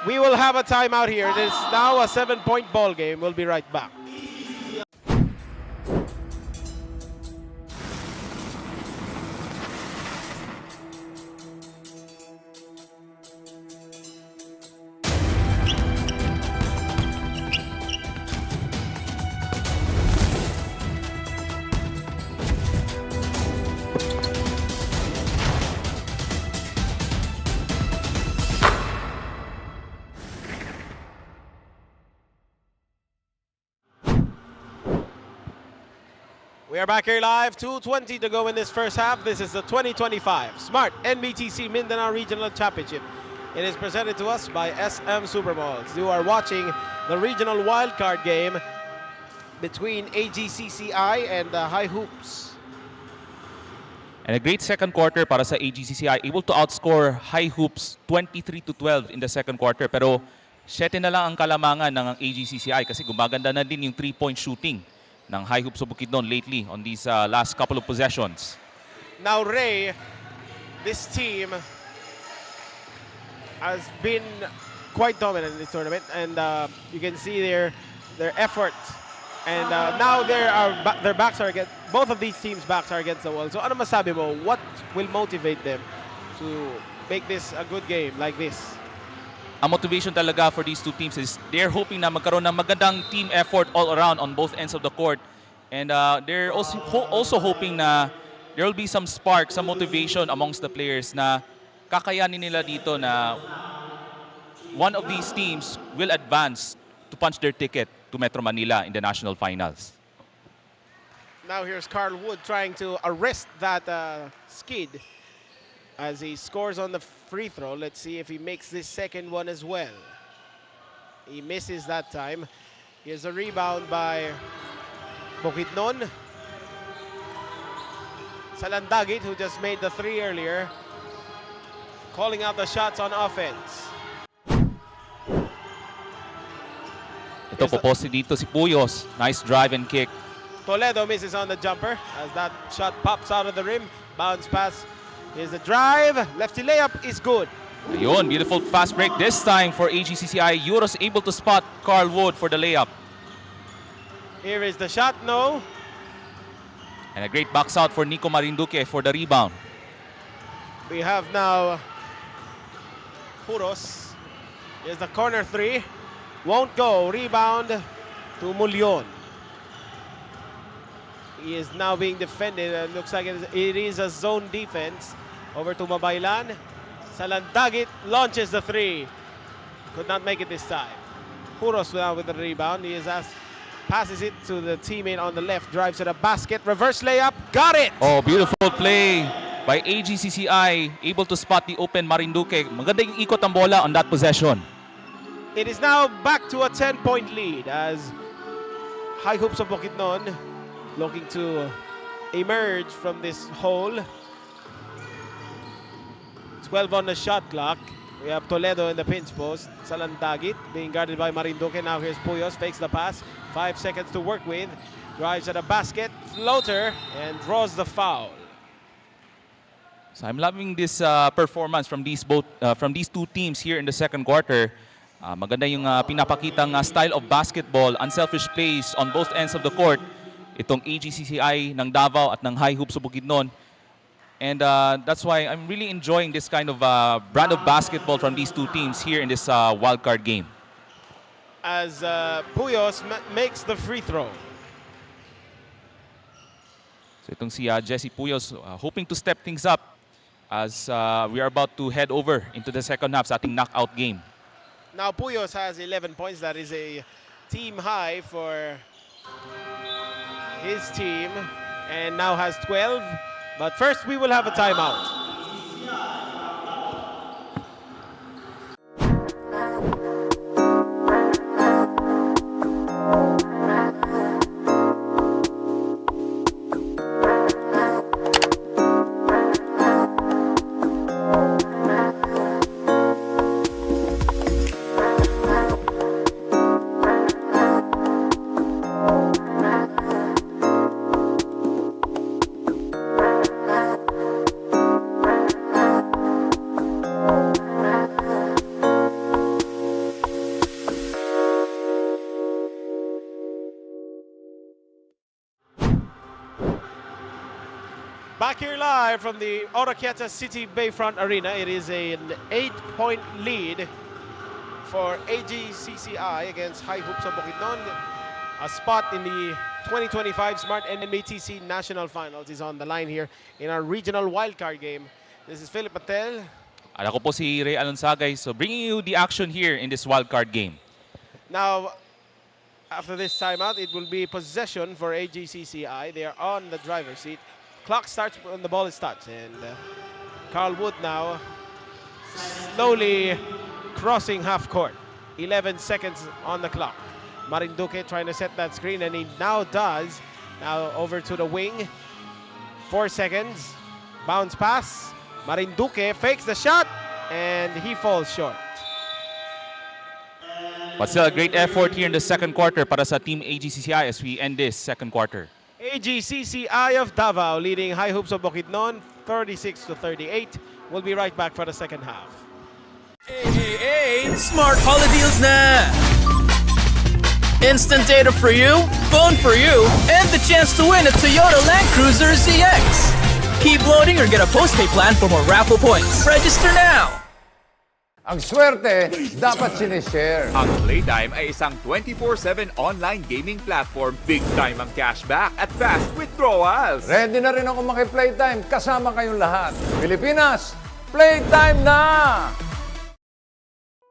we will have a timeout here. It is now a 7-point ball game. We'll be right back. We are back here live, 2:20 to go in this first half. This is the 2025 Smart Nbtc Mindanao Regional Championship. It is presented to us by SM Supermalls. You are watching the regional wildcard game between AGCCI and High Hoops. And a great second quarter para sa AGCCI, able to outscore High Hoops 23-12 in the second quarter. Pero 7 na lang ang kalamangan ng AGCCI kasi gumaganda na din yung 3-point shooting ng High Hoops of Bukidnon lately on these last couple of possessions. Now, Ray, this team has been quite dominant in this tournament, and you can see their effort. And now their backs are against, both of these teams' backs are against the wall. So, ano masabi mo? What will motivate them to make this a good game like this? ang motivation talaga for these two teams is they're hoping na magkaroon ng magandang team effort all around on both ends of the court. And they're also hoping na there will be some spark, some motivation amongst the players na kakayanin nila dito na one of these teams will advance to punch their ticket to Metro Manila in the national finals. Now here's Carl Wood trying to arrest that skid as he scores on the free throw. Let's see if he makes this second one as well. He misses that time. Here's a rebound by Bukidnon. Salandagit, who just made the three earlier, calling out the shots on offense. Ito po poste dito si Puyos. Nice drive and kick. Toledo misses on the jumper as that shot pops out of the rim. Bounce pass. Here's the drive. Lefty layup is good. Ayun, beautiful fast break this time for AGCCI. Euros able to spot Carl Wood for the layup. Here is the shot. No. And a great box out for Nico Marinduque for the rebound. We have now Puros. Here's the corner three. Won't go. Rebound to Mulyon. He is now being defended. It looks like it is a zone defense. Over to Mabaylan. Salandagit launches the three. Could not make it this time. Puros now with the rebound. He is passes it to the teammate on the left. Drives to the basket. Reverse layup. Got it! Oh, beautiful play by AGCCI. Able to spot the open Marinduque. Maganda yung ikot ang bola on that possession. It is now back to a 10-point lead as High Hoops of Bukidnon looking to emerge from this hole. 12 on the shot clock. We have Toledo in the pinch post. Salandagit being guarded by Marinduque. Now here's Puyos, fakes the pass. 5 seconds to work with. Drives at a basket, floater, and draws the foul. So I'm loving this performance from these two teams here in the second quarter. Maganda yung pinapakitang style of basketball, unselfish plays on both ends of the court. Itong AGCCI ng Davao at ng High Hoops of Bukidnon. And that's why I'm really enjoying this kind of brand of basketball from these two teams here in this wildcard game. As Puyos makes the free throw. So itong si Jesse Puyos hoping to step things up as we are about to head over into the second half sa ating knockout game. Now Puyos has 11 points. That is a team high for his team, and now has 12. But first, we will have a timeout. Back here live from the Oroquieta City Bayfront Arena. It is an 8-point lead for AGCCI against High Hoops of Bukidnon. A spot in the 2025 Smart Nbtc National Finals is on the line here in our regional wildcard game. This is Philip Patel. Ako po si Ray Alonsagay. So bringing you the action here in this wildcard game. Now, after this timeout, it will be possession for AGCCI. They are on the driver's seat. Clock starts when the ball is touched, and Carl Wood now slowly crossing half court. 11 seconds on the clock. Marinduque trying to set that screen, and he now does. Now over to the wing. 4 seconds. Bounce pass. Marinduque fakes the shot, and he falls short. But still a great effort here in the second quarter para sa Team AGCCI as we end this second quarter. AGCCI of Davao leading High Hoops of Bukidnon 36-38. We'll be right back for the second half. Hey, Smart Holiday Deals na! Instant data for you, phone for you, and the chance to win a Toyota Land Cruiser ZX. Keep loading or get a postpaid plan for more raffle points. Register now! Ang swerte, dapat sinishare. Ang Playtime ay isang 24/7 online gaming platform. Big time ang cashback at fast withdrawals. Ready na rin ako maki-playtime kasama kayong lahat. Pilipinas, playtime na!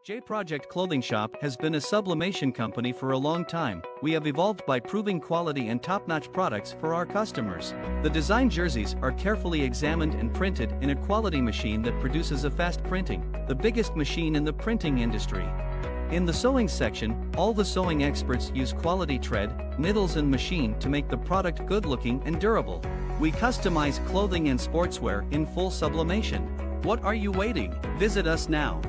J Project Clothing Shop has been a sublimation company for a long time. We have evolved by proving quality and top-notch products for our customers. The design jerseys are carefully examined and printed in a quality machine that produces a fast printing, the biggest machine in the printing industry. In the sewing section, all the sewing experts use quality thread, needles and machine to make the product good-looking and durable. We customize clothing and sportswear in full sublimation. What are you waiting? Visit us now.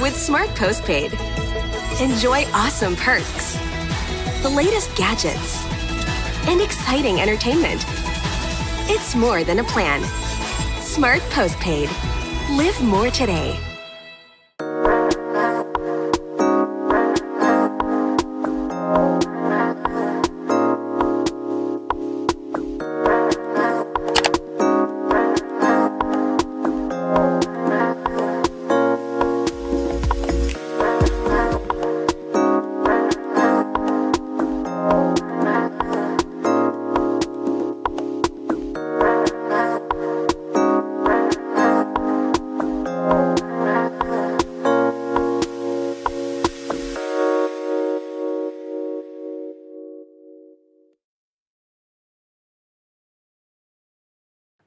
With Smart Postpaid, enjoy awesome perks, the latest gadgets, and exciting entertainment. It's more than a plan. Smart Postpaid. Live more today.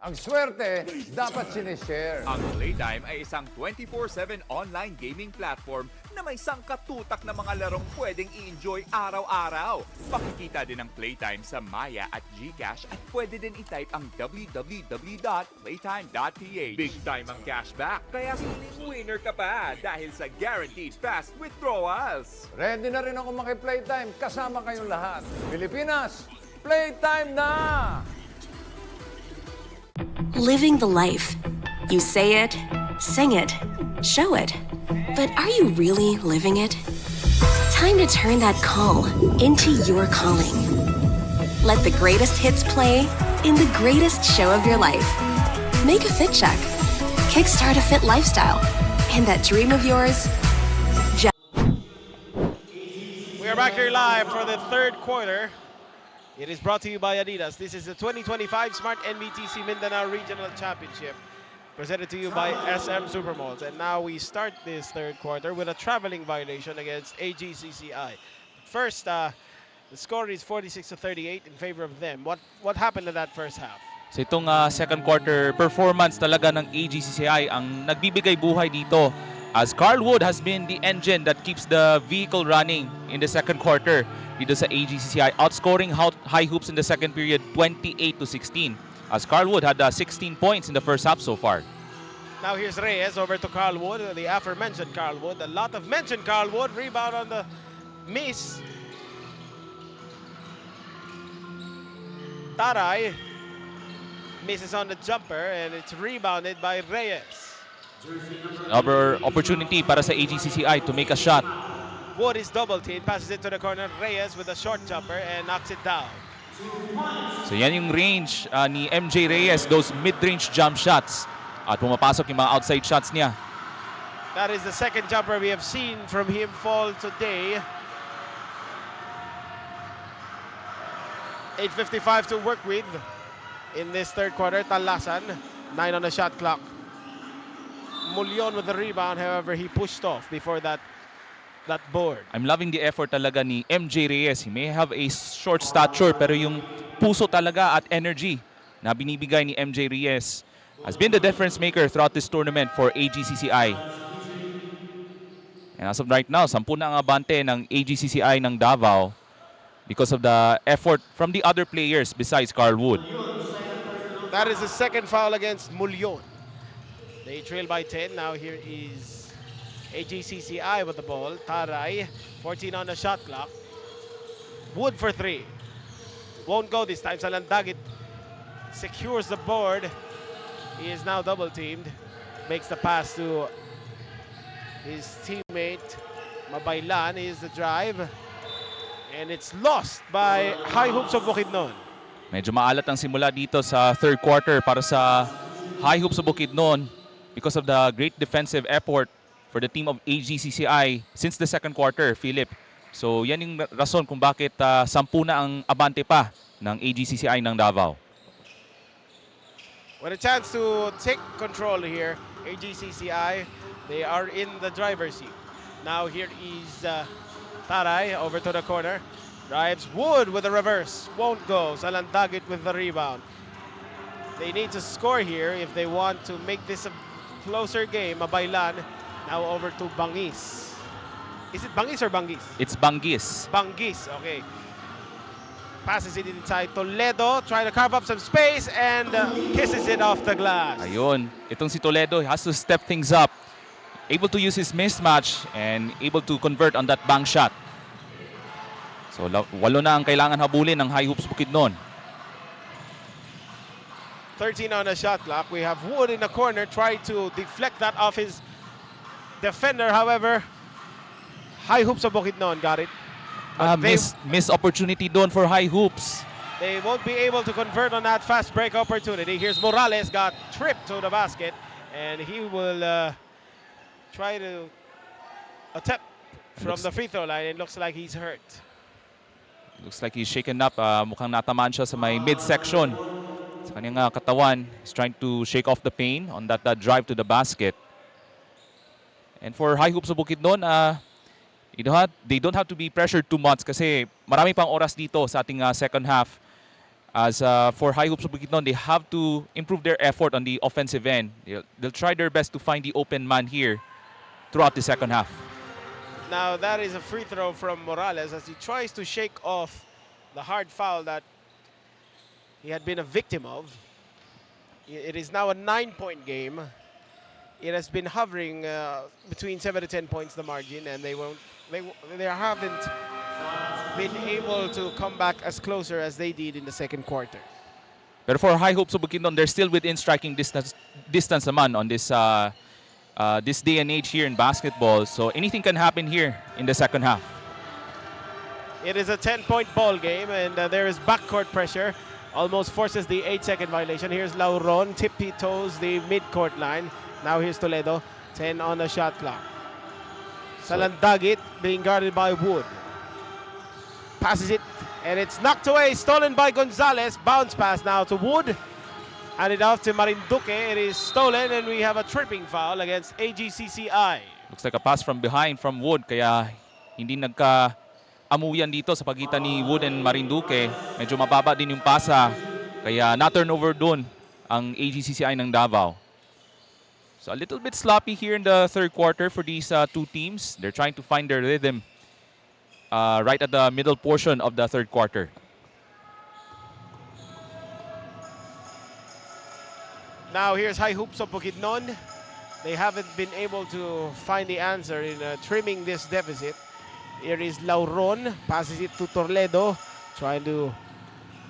Ang swerte, dapat sinishare. Ang Playtime ay isang 24/7 online gaming platform na may sangkatutak na mga larong pwedeng i-enjoy araw-araw. Pakikita din ang Playtime sa Maya at GCash at pwede din i-type ang www.playtime.ph. Big time ang cashback, kaya siling winner ka pa dahil sa guaranteed fast withdrawals. Ready na rin ako maki-playtime kasama kayong lahat. Pilipinas, playtime na! Living the life. You say it, sing it, show it. But are you really living it? Time to turn that call into your calling. Let the greatest hits play in the greatest show of your life. Make a fit check. Kickstart a fit lifestyle. And that dream of yours, We are back here live for the third quarter. It is brought to you by Adidas. This is the 2025 Smart Nbtc Mindanao Regional Championship, presented to you by SM Supermalls. And now we start this third quarter with a traveling violation against AGCCI. First, the score is 46-38 in favor of them. What happened in that first half? So itong second quarter performance talaga ng AGCCI ang nagbibigay buhay dito, as Carl Wood has been the engine that keeps the vehicle running in the second quarter dito sa AGCCI, outscoring high hoops in the second period 28-16, as Carl Wood had 16 points in the first half so far. Now here's Reyes over to Carl Wood, the aforementioned Carl Wood. A lot of mentioned Carl Wood. Rebound on the miss. Taray misses on the jumper, and it's rebounded by Reyes. Another opportunity para sa AGCCI to make a shot. Wood is double teamed, passes it to the corner. Reyes with a short jumper and knocks it down. So yan yung range ni MJ Reyes, those mid-range jump shots. At pumapasok yung mga outside shots niya. That is the second jumper we have seen from him fall today. 8:55 to work with in this third quarter. Talasan, 9 on the shot clock. Mulyon with the rebound, however, he pushed off before that board. I'm loving the effort talaga ni MJ Reyes. He may have a short stature, pero yung puso talaga at energy na binibigay ni MJ Reyes has been the difference maker throughout this tournament for AGCCI. And as of right now, 10 na ang abante ng AGCCI ng Davao because of the effort from the other players besides Carl Wood. That is the second foul against Mulyon. They trail by 10. Now here is AGCCI with the ball. Taray, 14 on the shot clock. Wood for 3. Won't go this time. Salandagit secures the board. He is now double teamed. Makes the pass to his teammate Mabaylan. Is the drive. And it's lost by High Hoops of Bukidnon. Medyo maalat ang simula dito sa third quarter para sa High Hoops of Bukidnon because of the great defensive effort for the team of AGCCI since the second quarter, Philip. So yan yung rason kung bakit 10 na ang abante pa ng AGCCI ng Davao. With a chance to take control here, AGCCI, they are in the driver's seat. Now here is Taray over to the corner. Drives Wood with a reverse. Won't go. Salandagit with the rebound. They need to score here if they want to make this a closer game. Mabaylan now over to Bangis. Is it Bangis or Bangis? It's Bangis. Bangis, okay. Passes it inside Toledo, trying to carve up some space and kisses it off the glass. Ayun, itong si Toledo has to step things up. Able to use his mismatch and able to convert on that bank shot. So 8 na ang kailangan habulin ng High Hoops Bukidnon. 13 on the shot clock. We have Wood in the corner, try to deflect that off his defender. However, High Hoops of Bukidnon got it. Miss opportunity doon for High Hoops. They won't be able to convert on that fast break opportunity. Here's Morales, got tripped to the basket, and he will try to attempt from the free throw line. It looks like he's hurt. Looks like he's shaken up. Mukhang natamaan siya sa may midsection. Sa kanyang katawan, he's trying to shake off the pain on that drive to the basket. And for High Hoops of Bukidnon, they don't have to be pressured too much kasi marami pang oras dito sa ating second half. As for High Hoops of Bukidnon, they have to improve their effort on the offensive end. They'll try their best to find the open man here throughout the second half. Now that is a free throw from Morales as he tries to shake off the hard foul that he had been a victim of. It is now a 9-point game. It has been hovering between 7 to 10 points the margin, and they haven't been able to come back as closer as they did in the second quarter. But for High Hoops of Bukidnon, they're still within striking distance naman on this this day and age here in basketball. So anything can happen here in the second half. It is a 10-point ball game, and there is backcourt pressure. Almost forces the 8-second violation. Here's Lauron, tippy-toes the mid-court line. Now here's Toledo, 10 on the shot clock. Salandagit being guarded by Wood. Passes it, and it's knocked away, stolen by Gonzalez. Bounce pass now to Wood. Handed off to Marinduque. It is stolen, and we have a tripping foul against AGCCI. Looks like a pass from behind from Wood, kaya hindi nagka-amuyan dito sa pagitan ni Wood and Marinduque. Medyo mababa din yung pasa, kaya na-turnover doon ang AGCCI ng Davao. So a little bit sloppy here in the third quarter for these two teams. They're trying to find their rhythm right at the middle portion of the third quarter. Now here's High Hoops of Bukidnon. They haven't been able to find the answer in trimming this deficit. Here is Lauron, passes it to Toledo, trying to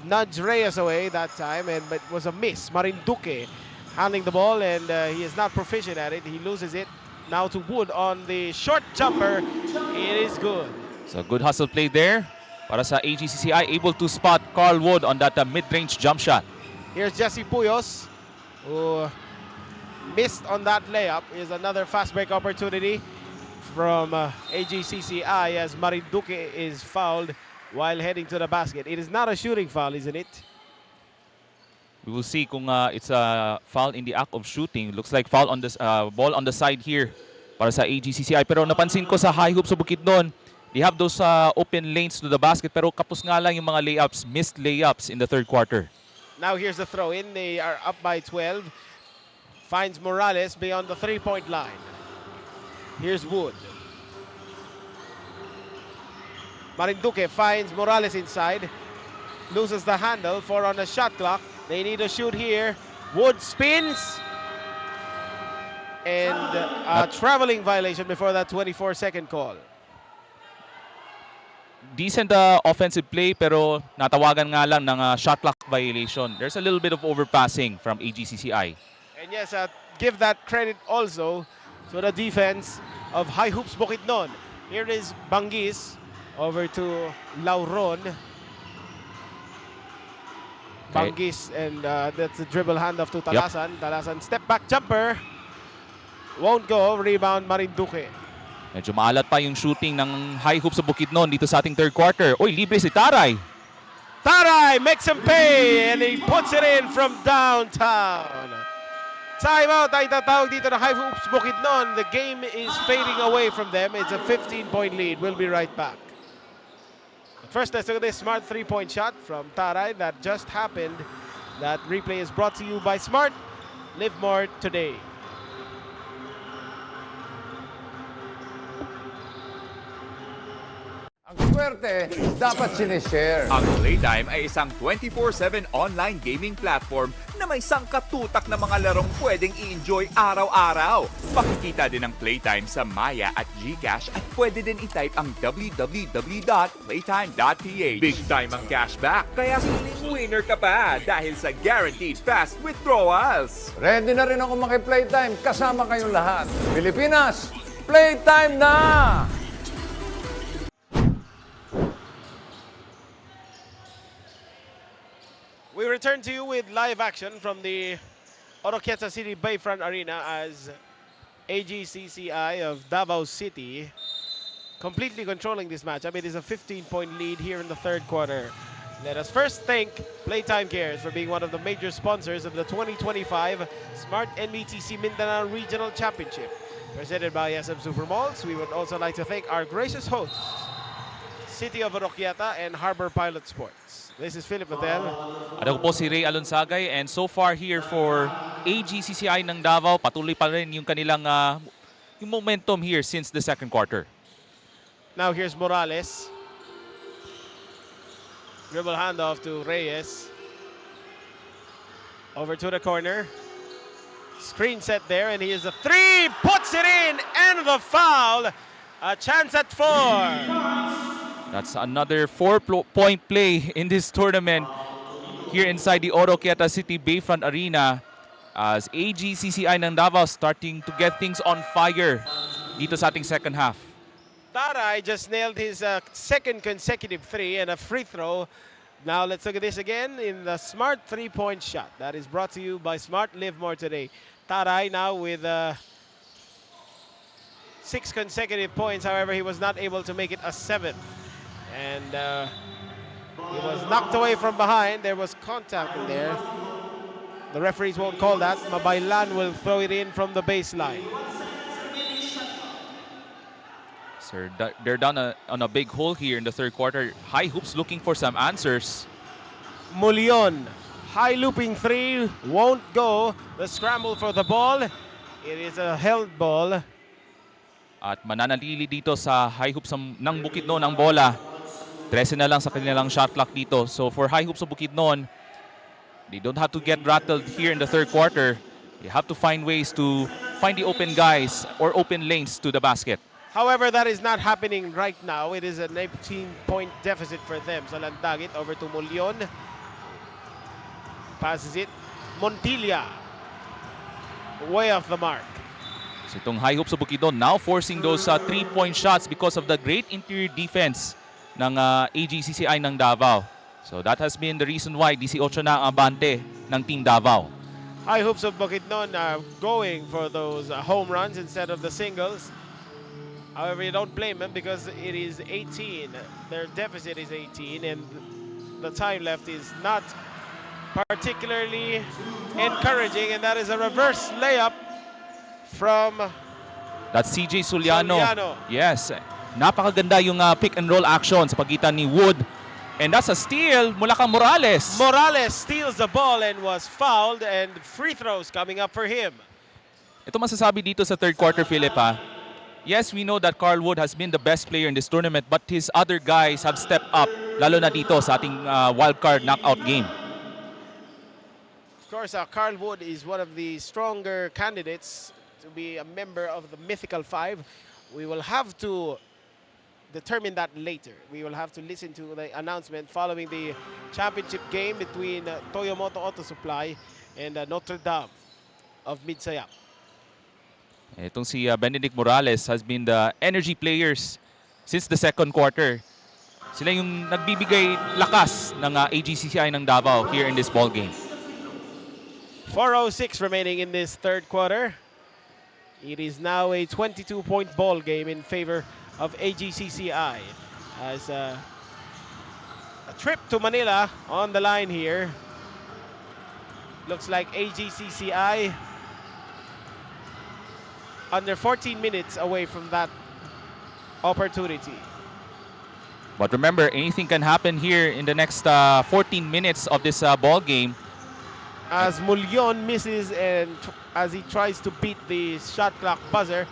nudge Reyes away that time, but it was a miss. Marinduque handling the ball, and he is not proficient at it. He loses it. Now to Wood on the short jumper. It is good. So good hustle play there para sa AGCCI, able to spot Carl Wood on that mid-range jump shot. Here's Jesse Puyos, who missed on that layup. Is another fast break opportunity from AGCCI as Marinduque is fouled while heading to the basket. It is not a shooting foul, isn't it? We will see kung it's a foul in the act of shooting. Looks like foul on this ball on the side here para sa AGCCI. Pero napansin ko sa High Hoops sa Bukidnon, they have those open lanes to the basket, pero kapos nga lang yung mga layups, missed layups in the third quarter. Now here's the throw in. They are up by 12. Finds Morales beyond the three-point line. Here's Wood. Marinduque finds Morales inside. Loses the handle. 4 on the shot clock. They need to shoot here. Wood spins. and a traveling violation before that 24-second call. Decent offensive play pero natawagan nga lang ng shot clock violation. There's a little bit of overpassing from AGCCI. And yes, give that credit also to the defense of High Hoops Bukidnon. Here is Bangis over to Lauron. Bangis, and that's a dribble handoff to Talasan. Talasan step back jumper. Won't go. Rebound Marinduque. Medyo maalat pa yung shooting ng High Hoops sa Bukidnon dito sa ating third quarter. Oy, libre si Taray. Taray makes him pay and he puts it in from downtown. Timeout ay tatawag dito ng High Hoops Bukidnon. The game is fading away from them. It's a 15-point lead. We'll be right back. First, let's look at this smart three-point shot from Taray that just happened. That replay is brought to you by Smart. Live more today. Ang swerte, dapat sinishare. Ang Playtime ay isang 24/7 online gaming platform na may sangkatutak na mga larong pwedeng i-enjoy araw-araw. Makikita din ang Playtime sa Maya at GCash at pwede din i-type ang www.playtime.ph. Big time ang cashback, kaya feeling winner ka pa dahil sa guaranteed fast withdrawals. Ready na rin ako maki-playtime kasama kayong lahat. Pilipinas, playtime na! We return to you with live action from the Oroquieta City Bayfront Arena as AGCCI of Davao City completely controlling this matchup. It is a 15-point lead here in the third quarter. Let us first thank Playtime Cares for being one of the major sponsors of the 2025 Smart Nbtc Mindanao Regional Championship. Presented by SM Supermalls, we would also like to thank our gracious hosts, City of Oroquieta and Harbor Pilot Sports. This is Philip Natel. Ako po si Ray Alonsagay, and so far here for AGCCI ng Davao, patuloy pa rin yung kanilang yung momentum here since the second quarter. Now here's Morales. Dribble handoff to Reyes. Over to the corner. Screen set there, and he is a three. Puts it in, and the foul. A chance at 4. That's another 4-point play in this tournament here inside the Oroquieta City Bayfront Arena as AGCCI ng Davao starting to get things on fire dito sa ating second half. Taray just nailed his second consecutive three and a free throw. Now let's look at this again in the Smart three-point shot. That is brought to you by Smart. Live more today. Taray now with 6 consecutive points. However, he was not able to make it a 7th. And he was knocked away from behind. There was contact in there. The referees won't call that. Mabaylan will throw it in from the baseline. Sir, they're down on a big hole here in the third quarter. High Hoops looking for some answers. Mulion, high looping three, won't go. The scramble for the ball. It is a held ball. At mananatili dito sa High Hoops ng Bukidnon ang bola. 13 na lang sa kanilang shot clock dito. So for High Hoops of Bukidnon, they don't have to get rattled here in the third quarter. They have to find ways to find the open guys or open lanes to the basket. However, that is not happening right now. It is an 18-point deficit for them. So Landagit over to Mulion. Passes it. Montilla. Way off the mark. So itong High Hoops of Bukidnon now forcing those 3-point shots because of the great interior defense ng AGCCI ng Davao. So that has been the reason why 18 na ang abante ng Team Davao. High Hoops of Bukidnon are going for those home runs instead of the singles. However, you don't blame them because it is 18. Their deficit is 18 and the time left is not particularly encouraging, and that is a reverse layup from That's CJ Suliano. Suliano. Yes. Napakaganda yung pick and roll action sa pagitan ni Wood. And that's a steal mula kang Morales. Morales steals the ball and was fouled, and free throws coming up for him. Ito masasabi dito sa third quarter, Philip, ha? Yes, we know that Carl Wood has been the best player in this tournament, but his other guys have stepped up, lalo na dito sa ating wildcard knockout game. Of course, Carl Wood is one of the stronger candidates to be a member of the Mythical Five. We will have to determine that later. We will have to listen to the announcement following the championship game between Toyomoto Auto Supply and Notre Dame of Midsayap. Itong si Benedict Morales has been the energy players since the second quarter. Sila yung nagbibigay lakas ng AGCCI ng Davao here in this ball game. 4:06 remaining in this third quarter. It is now a 22-point ball game in favor of AGCCI as a trip to Manila on the line here. Looks like AGCCI under 14 minutes away from that opportunity. But remember, anything can happen here in the next 14 minutes of this ball game. As Mulyon misses and as he tries to beat the shot clock buzzer.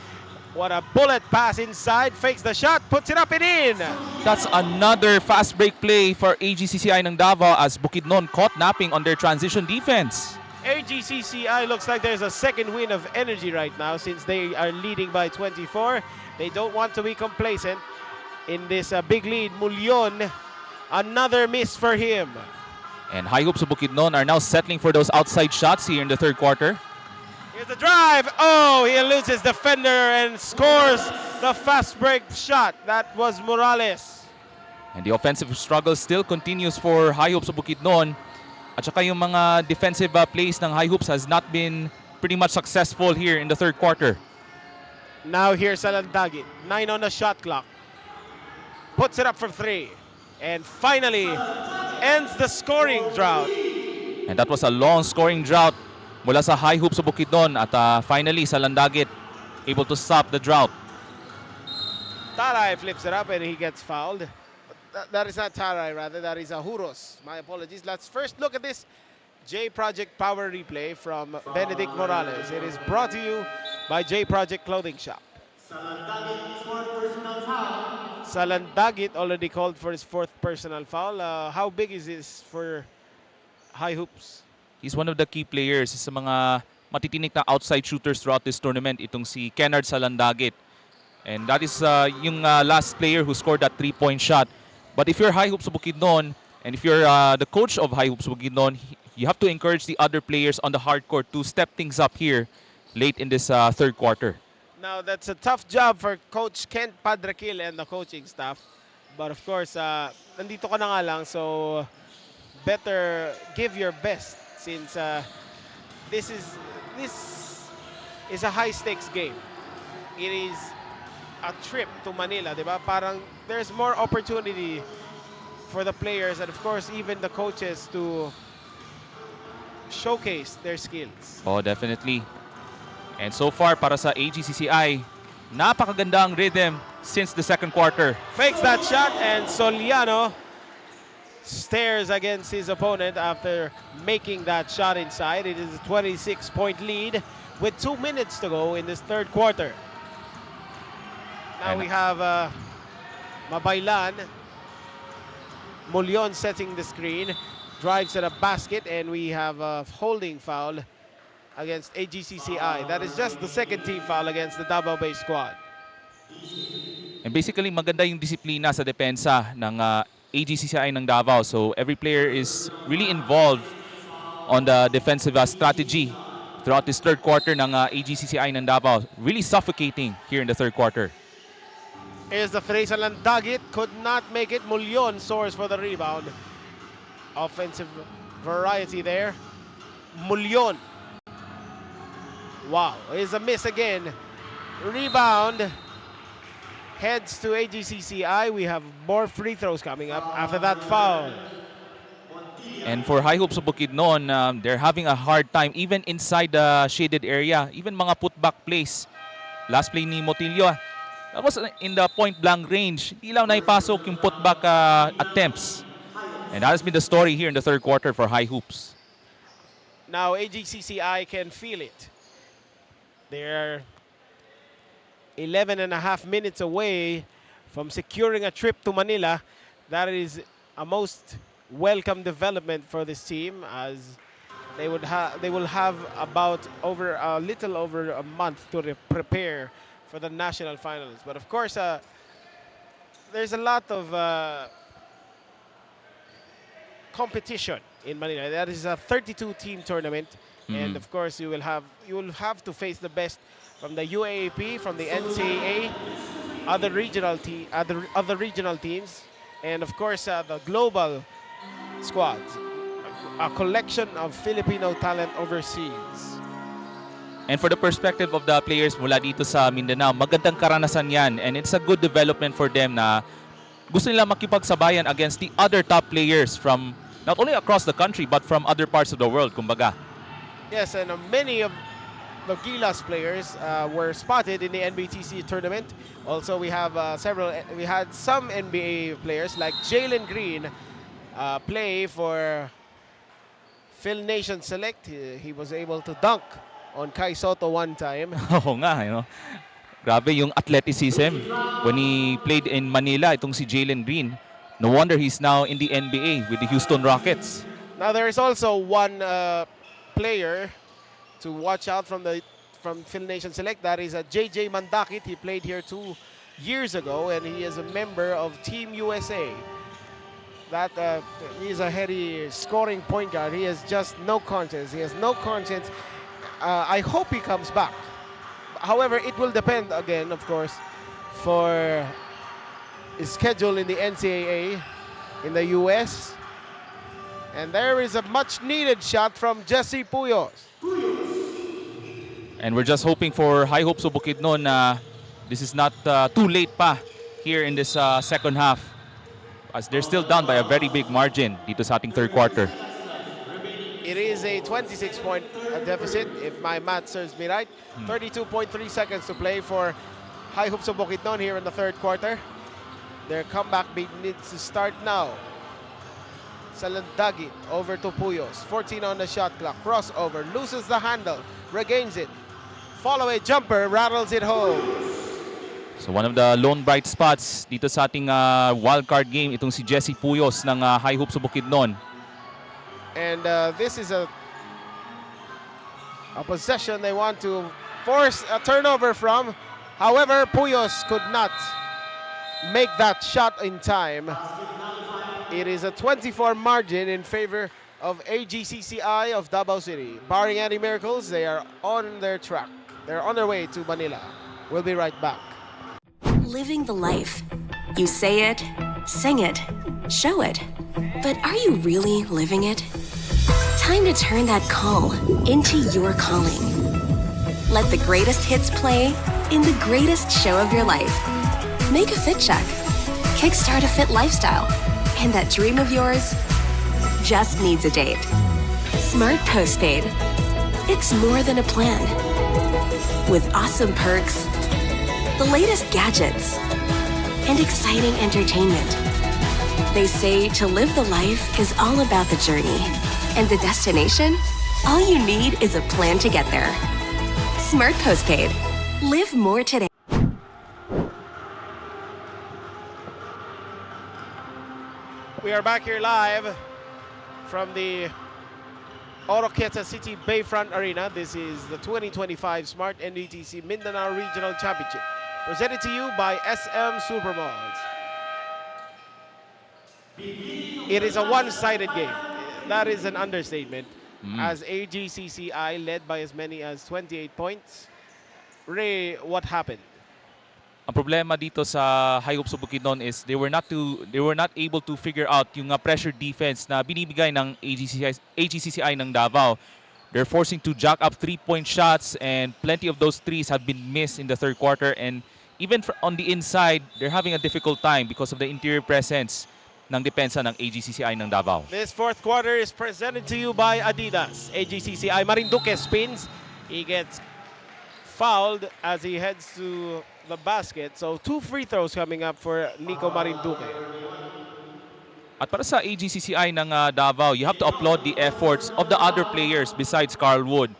What a bullet pass inside, fakes the shot, puts it up and in. That's another fast break play for AGCCI ng Davao as Bukidnon caught napping on their transition defense. AGCCI looks like there's a second win of energy right now since they are leading by 24. They don't want to be complacent in this big lead. Mulyon, another miss for him. And High Hopes of Bukidnon are now settling for those outside shots here in the third quarter. Here's the drive. Oh, he eludes his defender and scores the fast break shot. That was Morales. And the offensive struggle still continues for High Hopes of Bukidnon. At saka yung mga defensive plays ng High Hopes has not been pretty much successful here in the third quarter. Now here's Salandagit. 9 on the shot clock. Puts it up for 3. And finally ends the scoring drought. And that was a long scoring drought mula sa High Hopes of Bukidnon. At finally, Salandagit able to stop the drought. Taray flips it up and he gets fouled. That is not Taray, rather. That is Ahuros. My apologies. Let's first look at this J Project Power Replay from Benedict Morales. It is brought to you by J Project Clothing Shop. Salandagit already called for his 4th personal foul. How big is this for High Hoops? He's one of the key players sa mga matitinik na outside shooters throughout this tournament, itong si Kennard Salandagit. And that is yung last player who scored that 3-point shot. But if you're High Hopes of Bukidnon, and if you're the coach of High Hopes of Bukidnon, you have to encourage the other players on the hard court to step things up here late in this third quarter. Now, that's a tough job for Coach Kent Padrakil and the coaching staff. But of course, nandito ka na nga lang, so better give your best since this is a high-stakes game. It is a trip to Manila, di ba? Parang there's more opportunity for the players and of course even the coaches to showcase their skills. Oh, definitely. And so far, para sa AGCCI, napakaganda ang rhythm since the second quarter. Fakes that shot and Soliano stares against his opponent after making that shot inside. It is a 26-point lead with 2 minutes to go in this third quarter. Now we have Mabaylan. Mulyon setting the screen, drives at a basket, and we have a holding foul against AGCCI. That is just the second team foul against the Davao-based squad. And basically, maganda yung disiplina sa depensa ng AGCCI ng Davao. So every player is really involved on the defensive strategy throughout this third quarter ng AGCCI ng Davao. Really suffocating here in the third quarter. Here's the Frey Salandagit, could not make it. Mulyon soars for the rebound. Offensive variety there. Mulyon. Wow, here's a miss again. Rebound heads to AGCCI. We have more free throws coming up after that foul. And for High Hopes of Bukidnon, they're having a hard time even inside the shaded area. Even mga putback plays. Last play ni Motillo, that was in the point-blank range. Hindi lang naipasok yung putback attempts. And that has been the story here in the third quarter for High Hoops. Now AGCCI can feel it. They're 11 and a half minutes away from securing a trip to Manila. That is a most welcome development for this team as They will have about over a little over a month to prepare for the national finals. But of course, there's a lot of competition in Manila. That is a 32-team tournament, and of course you will have to face the best from the UAAP, from the NCAA, other regional teams, and of course the global squads, a collection of Filipino talent overseas. And for the perspective of the players mula dito sa Mindanao, magandang karanasan yan. And it's a good development for them na gusto nila makipagsabayan against the other top players from not only across the country but from other parts of the world, kumbaga. Yes, and many of the Gilas players were spotted in the NBTC tournament. Also, we had some NBA players like Jalen Green play for Phil Nation Select. He was able to dunk on Kai Soto one time. Oo nga, grabe yung athleticism when he played in Manila, itong si Jalen Green. No wonder he's now in the NBA with the Houston Rockets. Now there is also one player to watch out from Phil Nation Select. That is JJ Mandakit. He played here 2 years ago, and he is a member of Team USA. He is a heady scoring point guard. He has just no conscience. He has no conscience. I hope he comes back. However, it will depend again, of course, for his schedule in the NCAA in the US. And there is a much-needed shot from Jesse Puyos. And we're just hoping for high hopes of Bukidnon na this is not too late pa here in this second half, as they're still down by a very big margin dito sa ating third quarter. It is a 26-point deficit, if my math serves me right. 32.3 seconds to play for High Hoops of Bukidnon here in the third quarter. Their comeback beat needs to start now. Salandagit over to Puyos. 14 on the shot clock. Crossover. Loses the handle. Regains it. Follow-away jumper. Rattles it home. So one of the lone bright spots dito sa ating wildcard game, itong si Jesse Puyos ng High Hoops of Bukidnon. And this is a possession they want to force a turnover from. However, Puyos could not make that shot in time. It is a 24 margin in favor of AGCCI of Davao City. Barring any miracles, they are on their track. They're on their way to Manila. We'll be right back. Living the life. You say it, sing it, show it. But are you really living it? Time to turn that call into your calling. Let the greatest hits play in the greatest show of your life. Make a fit check. Kickstart a fit lifestyle. And that dream of yours just needs a date. Smart Postpaid. It's more than a plan. With awesome perks, the latest gadgets, and exciting entertainment. They say to live the life is all about the journey. And the destination? All you need is a plan to get there. Smart Postpaid. Live more today. We are back here live from the Oroquieta City Bayfront Arena. This is the 2025 Smart Nbtc Mindanao Regional Championship, presented to you by SM Supermalls. It is a one-sided game. That is an understatement, as AGCCI led by as many as 28 points. Ray, what happened? Ang problema dito sa High Hoops of Bukidnon is they were not able to figure out yung pressure defense na binibigay ng AGCCI ng Davao. They're forcing to jack up three-point shots, and plenty of those threes have been missed in the third quarter. And even on the inside, they're having a difficult time because of the interior presence ng depensa ng AGCCI ng Davao. This fourth quarter is presented to you by Adidas. AGCCI Marinduque spins. He gets fouled as he heads to the basket. So 2 free throws coming up for Nico Marinduque. At para sa AGCCI ng Davao, you have to applaud the efforts of the other players besides Carl Wood.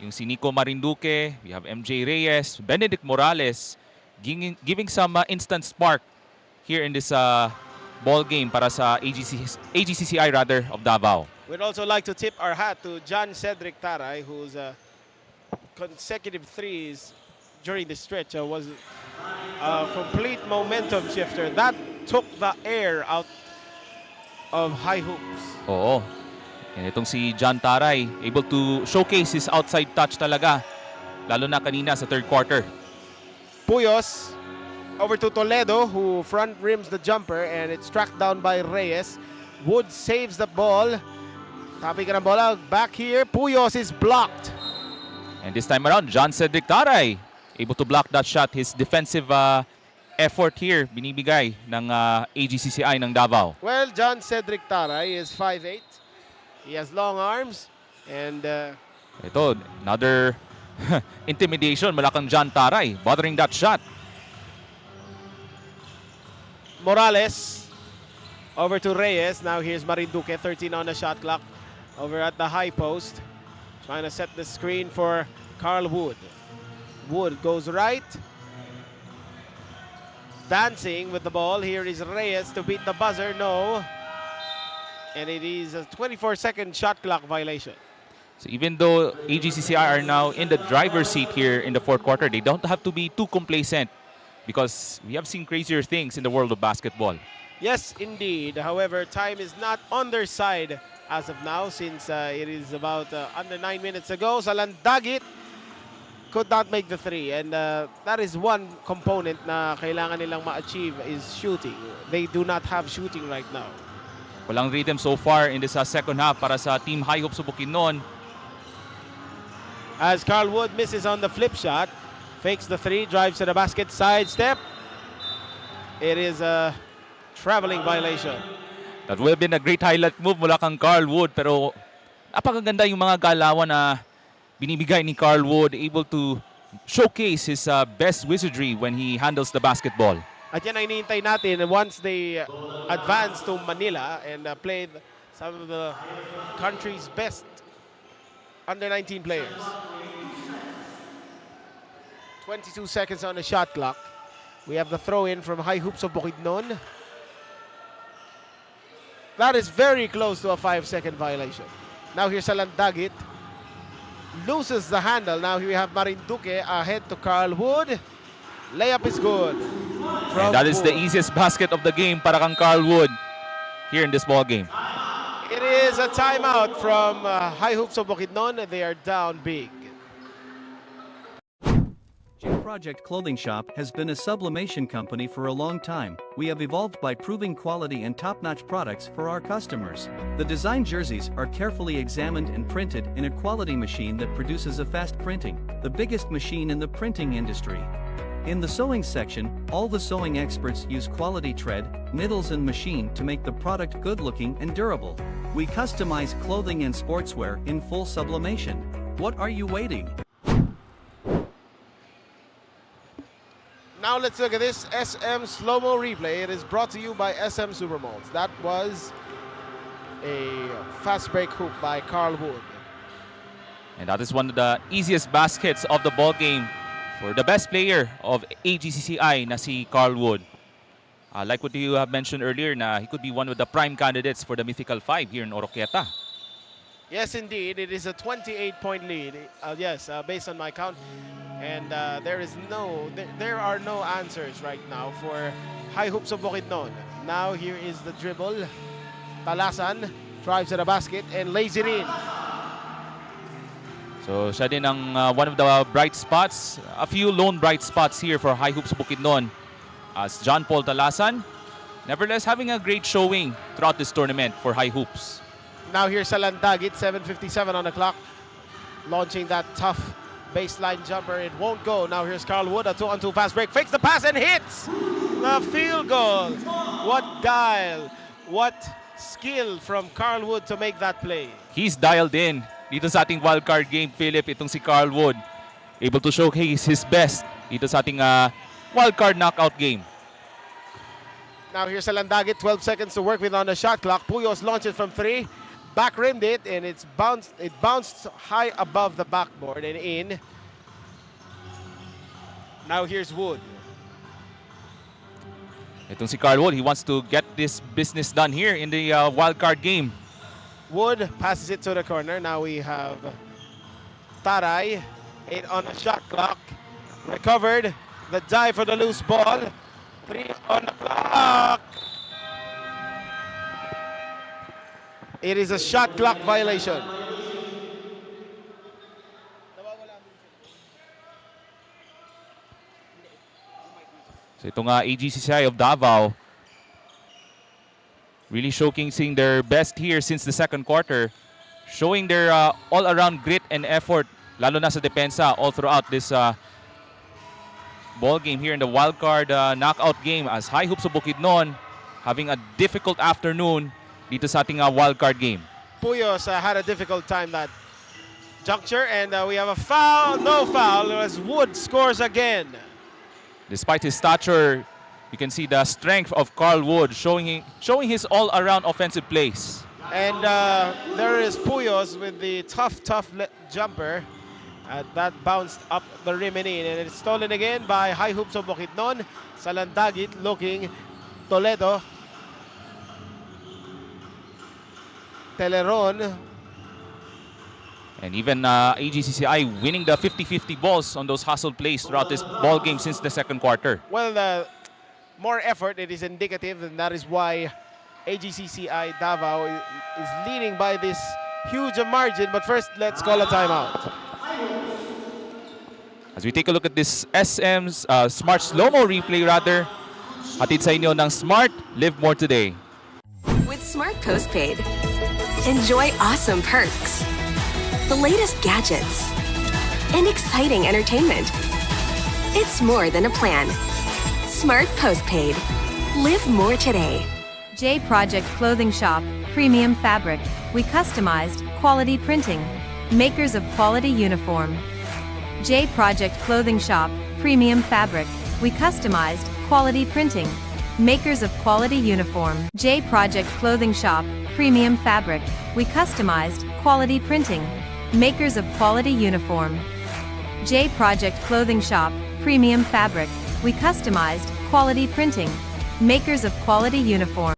Yung si Nico Marinduque, we have MJ Reyes, Benedict Morales, giving some instant spark here in this ball game para sa AGCCI rather of Davao. We'd also like to tip our hat to John Cedric Taray, whose consecutive threes during the stretch was a complete momentum shifter. That took the air out of High Hoops. Oo. And itong si John Taray, able to showcase his outside touch talaga. Lalo na kanina sa third quarter. Puyos over to Toledo, who front rims the jumper, and it's tracked down by Reyes. Wood saves the ball. Tapi ka ng bola, back here, Puyos is blocked. And this time around, John Cedric Taray able to block that shot. His defensive effort here, binibigay ng AGCCI ng Davao. Well, John Cedric Taray is 5'8". He has long arms, and Ito, another intimidation mula kang John Taray, bothering that shot. Morales over to Reyes. Now here's Marinduque, 13 on the shot clock. Over at the high post, trying to set the screen for Carl Wood. Wood goes right. Dancing with the ball. Here is Reyes to beat the buzzer. No. And it is a 24-second shot clock violation. So even though AGCCI are now in the driver's seat here in the fourth quarter, they don't have to be too complacent because we have seen crazier things in the world of basketball. Yes, indeed. However, time is not on their side as of now, since it is about under 9 minutes ago. Salandagit could not make the three, and that is one component na kailangan nilang ma-achieve is shooting. They do not have shooting right now. Walang rhythm so far in this second half para sa Team High Hoops of Bukidnon. As Carl Wood misses on the flip shot, fakes the three, drives to the basket, sidestep. It is a traveling violation. That would have been a great highlight move mula kang Carl Wood, pero napakaganda yung mga galawan na binibigay ni Carl Wood, able to showcase his best wizardry when he handles the basketball. At yan ay hinihintay natin once they advance to Manila and play some of the country's best under-19 players. 22 seconds on the shot clock. We have the throw-in from High Hoops of Bukidnon. That is very close to a 5-second violation. Now here's Salandagit. Loses the handle. Now here we have Marinduque ahead to Carl Wood. Layup is good. And that is the easiest basket of the game para kang Carl Wood here in this ball game. It is a timeout from High Hoops of Bukidnon. They are down big. Project Clothing Shop has been a sublimation company for a long time. We have evolved by proving quality and top-notch products for our customers. The design jerseys are carefully examined and printed in a quality machine that produces a fast printing, the biggest machine in the printing industry. In the sewing section, all the sewing experts use quality thread, needles and machine to make the product good-looking and durable. We customize clothing and sportswear in full sublimation. What are you waiting? Now let's look at this SM slow-mo replay. It is brought to you by SM Supermalls. That was a fast break hoop by Carl Wood. And that is one of the easiest baskets of the ball game for the best player of AGCCI na si Carl Wood. Like what you have mentioned earlier, na he could be one of the prime candidates for the Mythical Five here in Oroquieta. Yes, indeed. It is a 28-point lead. Based on my count. And there are no answers right now for High Hoops of Bukidnon. Now here is the dribble. Talasan drives to the basket and lays it in. So siya din ang one of the bright spots, a few lone bright spots here for High Hoops Bukidnon. As John Paul Talasan, nevertheless having a great showing throughout this tournament for High Hoops. Now here's Salandagit, 7:57 on the clock. Launching that tough baseline jumper, it won't go. Now here's Carl Wood, a 2-on-2 fast break, fakes the pass and hits the field goal. What guile, what skill from Carl Wood to make that play. He's dialed in dito sa ating wildcard game, Philip. Itong si Carl Wood, able to showcase his best dito sa ating wildcard knockout game. Now here's Salandagit, 12 seconds to work with on the shot clock. Puyos launches from 3. Back rimmed it, and it bounced high above the backboard and in. Now here's Wood. Itong si Carl Wood, he wants to get this business done here in the wildcard game. Wood passes it to the corner. Now we have Taray. 8 on the shot clock. Recovered. The dive for the loose ball. 3 on the clock. It is a shot clock violation. So itong AGCCI of Davao really showcasing their best here since the second quarter. Showing their all-around grit and effort, lalo na sa depensa all throughout this ball game here in the wild card knockout game as High Hoops of Bukidnon having a difficult afternoon dito sa ating wild card game. Puyos had a difficult time that juncture, and we have a foul. No foul as Wood scores again. Despite his stature, you can see the strength of Carl Wood showing his all-around offensive plays. And there is Puyos with the tough jumper. That bounced up the rim and in, and it's stolen again by High Hoops of Bukidnon. Salandagit looking. Toledo. Teleron. And even AGCCI winning the 50-50 balls on those hustle plays throughout this ball game since the second quarter. Well, more effort, it is indicative, and that is why AGCCI Davao is leading by this huge margin. But first, let's call a timeout. As we take a look at this SM's Smart Slow-Mo replay rather, hatid sa inyo ng Smart, Live More Today. With Smart Postpaid, enjoy awesome perks, the latest gadgets, and exciting entertainment. It's more than a plan. Smart Postpaid. Live more today. J Project Clothing Shop, Premium Fabric. We customized, quality printing. Makers of quality uniform. J Project Clothing Shop, Premium Fabric. We customized, quality printing. Makers of quality uniform. J Project Clothing Shop, Premium Fabric. We customized, quality printing. Makers of quality uniform. J Project Clothing Shop, Premium Fabric. We customized, quality printing. Makers of quality uniform.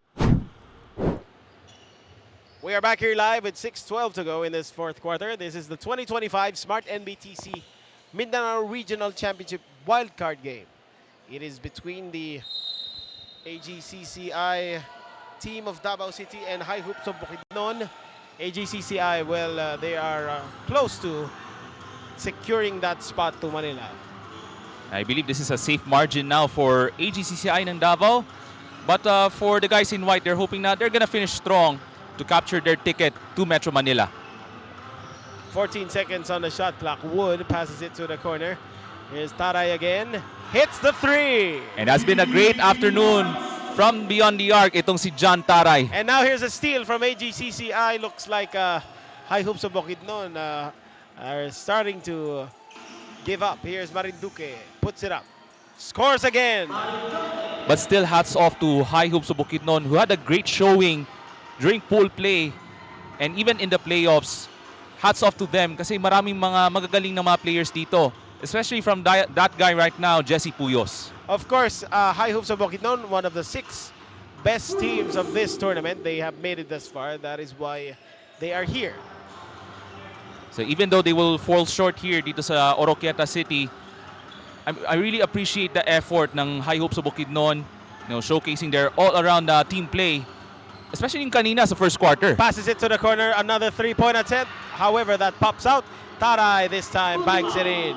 We are back here live with 6:12 to go in this fourth quarter. This is the 2025 Smart Nbtc Mindanao Regional Championship wildcard game. It is between the AGCCI team of Davao City and High Hoops of Bukidnon. AGCCI, well, they are close to securing that spot to Manila. I believe this is a safe margin now for AGCCI ng Davao. But for the guys in white, they're hoping that they're gonna finish strong to capture their ticket to Metro Manila. 14 seconds on the shot clock. Wood passes it to the corner. Here's Taray again. Hits the three. And has been a great afternoon from beyond the arc, itong si John Taray. And now here's a steal from AGCCI. Looks like High Hoops of Bukidnon are starting to give up. Here's Marinduque. Puts it up. Scores again. But still hats off to High Hoops of Bukidnon who had a great showing during pool play and even in the playoffs. Hats off to them kasi maraming mga magagaling na mga players dito. Especially from that guy right now, Jesse Puyos. Of course, High Hoops of Bukidnon, one of the 6 best teams of this tournament. They have made it thus far. That is why they are here. So even though they will fall short here dito sa Oroquieta City, I really appreciate the effort ng High Hoops of Bukidnon, showcasing their all-around team play. Especially yung kanina sa first quarter. Passes it to the corner, another three-point attempt. However, that pops out. Taray this time banks it in.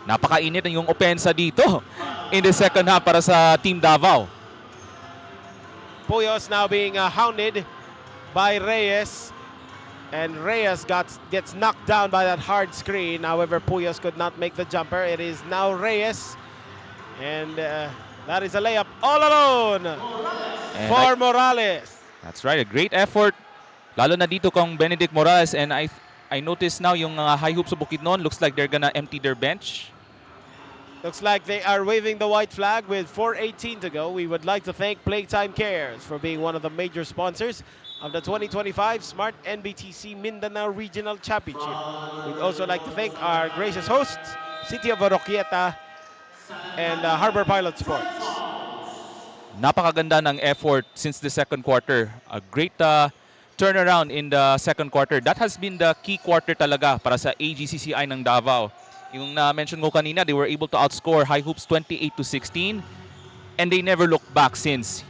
Napakainit yung opensa dito in the second half para sa Team Davao. Puyos now being hounded by Reyes. And Reyes gets knocked down by that hard screen. However, Puyos could not make the jumper. It is now Reyes. And that is a layup all alone for Morales. That's right, a great effort. Lalo na dito kung Benedict Morales. And I noticed now yung High Hoops of Bukidnon, looks like they're gonna empty their bench. Looks like they are waving the white flag with 4:18 to go. We would like to thank Playtime Cares for being one of the major sponsors of the 2025 Smart Nbtc Mindanao Regional Championship. We'd also like to thank our gracious hosts, City of Oroquieta and Harbor Pilot Sports. Napakaganda ng effort since the second quarter. A great turnaround in the second quarter. That has been the key quarter talaga para sa AGCCI ng Davao. Yung na-mention ko kanina, they were able to outscore High Hoops 28-16, and they never looked back since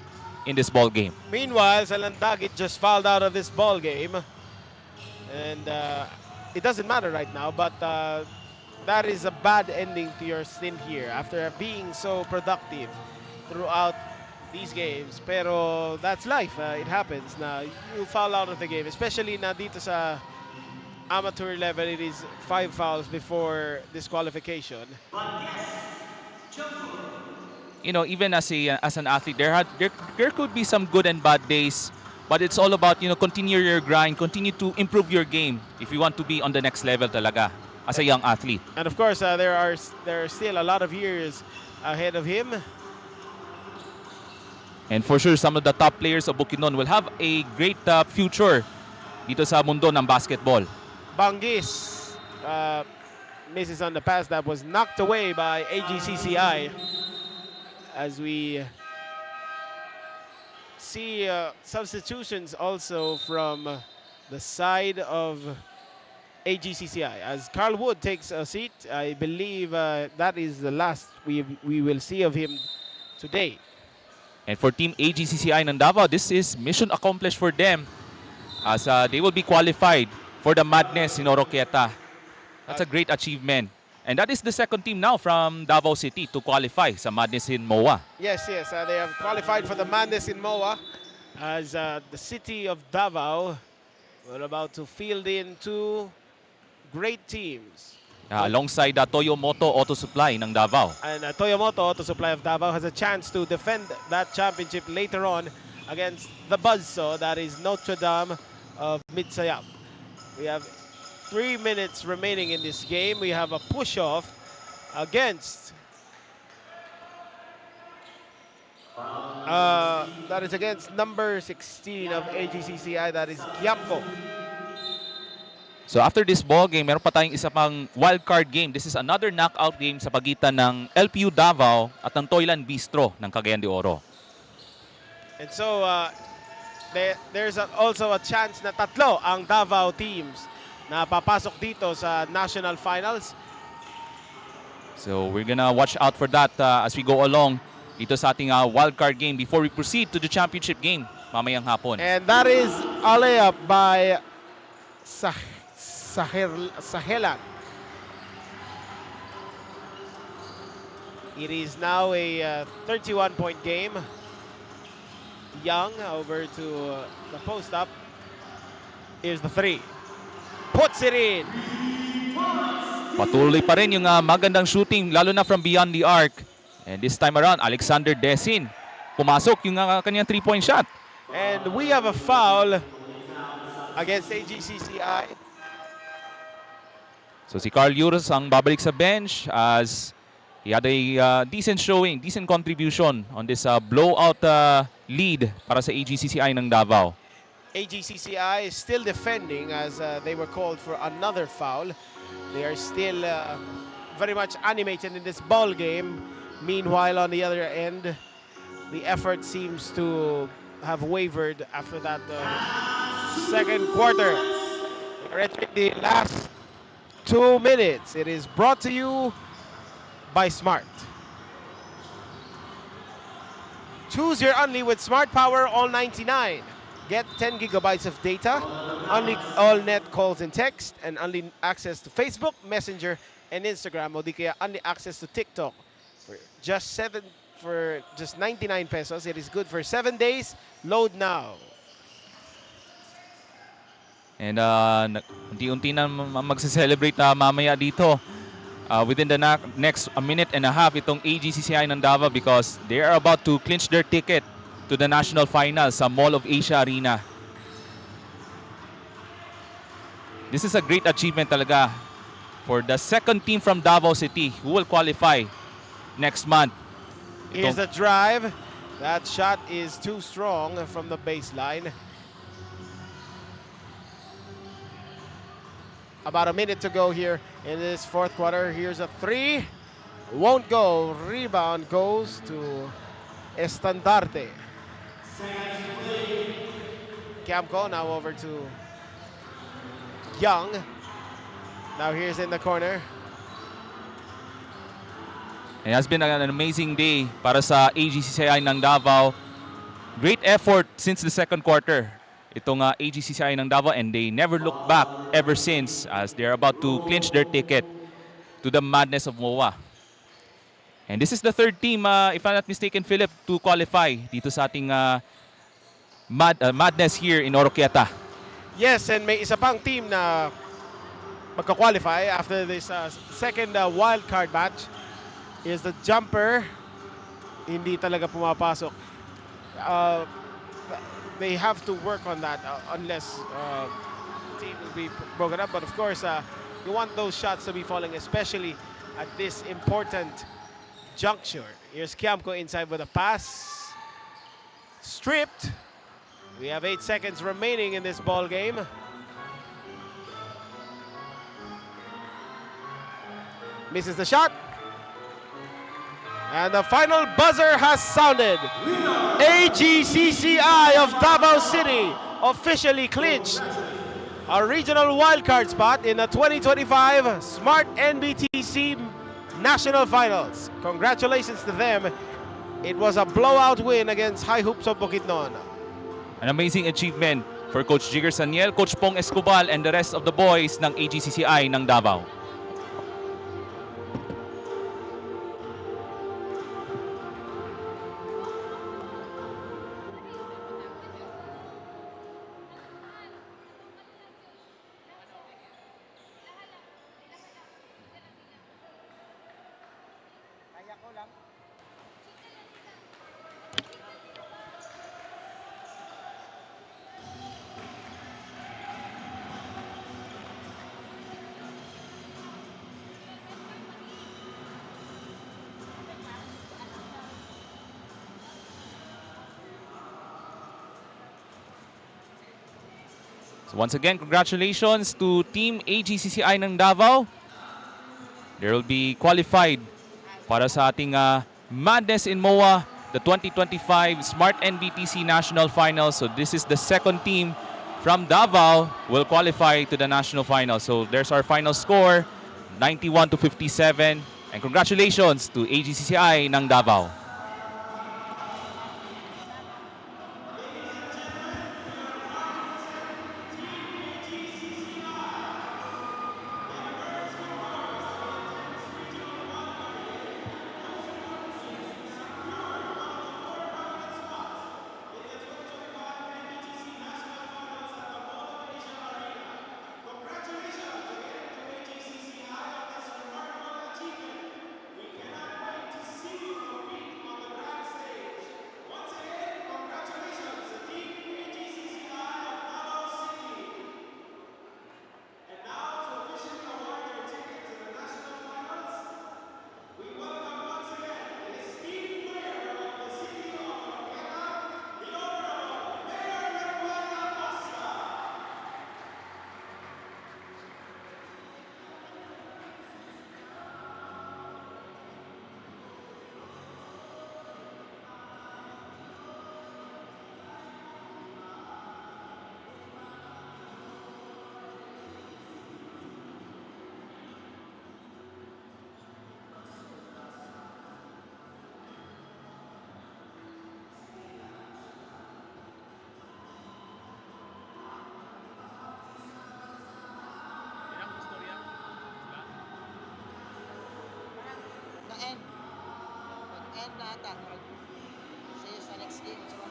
in this ball game. Meanwhile, Salandagit just fouled out of this ball game. And it doesn't matter right now, but that is a bad ending to your stint here after being so productive throughout these games. Pero that's life. It happens na you foul out of the game, especially na dito sa amateur level. It is 5 fouls before disqualification. You know, even as an athlete, there could be some good and bad days, but it's all about, you know, continue your grind, continue to improve your game if you want to be on the next level talaga as a young athlete. And of course, there are still a lot of years ahead of him. And for sure, some of the top players of Bukidnon will have a great future dito sa mundo ng basketball. Bangis misses on the pass that was knocked away by AGCCI. As we see substitutions also from the side of AGCCI. As Carl Wood takes a seat, I believe that is the last we will see of him today. And for Team AGCCI ng Davao, this is mission accomplished for them as they will be qualified for the Madness in Oroquieta. That's a great achievement. And that is the second team now from Davao City to qualify sa Madness in MOA. Yes, they have qualified for the Madness in MOA as the city of Davao were about to field in 2 great teams. Alongside Toyomoto Auto Supply ng Davao. And Toyomoto Auto Supply of Davao has a chance to defend that championship later on against the Buzzsaw, that is Notre Dame of Midsayap. We have 3 minutes remaining in this game. We have a push-off against that is against number 16 of AGCCI, that is Quiamco. So after this ball game, meron pa tayong isa pang wild card game. This is another knockout game sa pagitan ng LPU Davao at ng Toylan Bistro ng Cagayan de Oro. And so there's also a chance na tatlo ang Davao teams na papasok dito sa national finals. So we're gonna watch out for that as we go along dito sa ating wild card game before we proceed to the championship game mamayang hapon. And that is a layup by Sahelan. It is now a 31-point game. Young over to the post-up. Here's the 3. Puts it in. Patuloy pa rin yung magandang shooting lalo na from beyond the arc. And this time around, Alexander Desin. Pumasok yung kanyang 3-point shot. And we have a foul against AGCCI. So si Carl Uros ang babalik sa bench as he had a decent showing, decent contribution on this blowout lead para sa AGCCI ng Davao. AGCCI is still defending as they were called for another foul. They are still very much animated in this ball game. Meanwhile, on the other end, the effort seems to have wavered after that second quarter. We're entering the last 2 minutes. It is brought to you by Smart. Choose your Unli with Smart Power All 99. Get 10 gigabytes of data, Unli all net calls and text, and Unli access to Facebook, Messenger, and Instagram. O di kaya Unli access to TikTok for just 99 pesos. It is good for 7 days. Load now. And unti-unti na magse-celebrate mamaya dito within the next minute and a half itong AGCCI ng Davao because they are about to clinch their ticket to the national finals sa Mall of Asia Arena. This is a great achievement talaga for the second team from Davao City who will qualify next month. Here's the drive. That shot is too strong from the baseline. About a minute to go here in this fourth quarter. Here's a 3. Won't go. Rebound goes to Estandarte. Camco now over to Young. Now here's in the corner. It has been an amazing day para sa AGCCI ng Davao. Great effort since the second quarter. Itong AGCCI ng Davao, and they never looked back ever since as they're about to clinch their ticket to the madness of MOA. And this is the third team, if I'm not mistaken, Philip, to qualify dito sa ating madness here in Oroquieta. Yes, and may isa pang team na magka-qualify after this second wild card match is the Jumper. Hindi talaga pumapasok. They have to work on that unless the team will be broken up. But of course, you want those shots to be falling, especially at this important juncture. Here's Kiamco inside with a pass. Stripped. We have 8 seconds remaining in this ball game. Misses the shot. And the final buzzer has sounded. AGCCI of Davao City officially clinched a regional wildcard spot in the 2025 Smart NBTC National Finals. Congratulations to them. It was a blowout win against High Hoops of Bukidnon. An amazing achievement for Coach Jigger Saniel, Coach Pong Escobal, and the rest of the boys ng AGCCI ng Davao. So once again, congratulations to Team AGCCI ng Davao. They will be qualified para sa ating Madness in MOA, the 2025 Smart NBTC National Finals. So this is the second team from Davao will qualify to the national final. So there's our final score, 91-57. And congratulations to AGCCI ng Davao. Mag-end na ata. Say sa next game. So,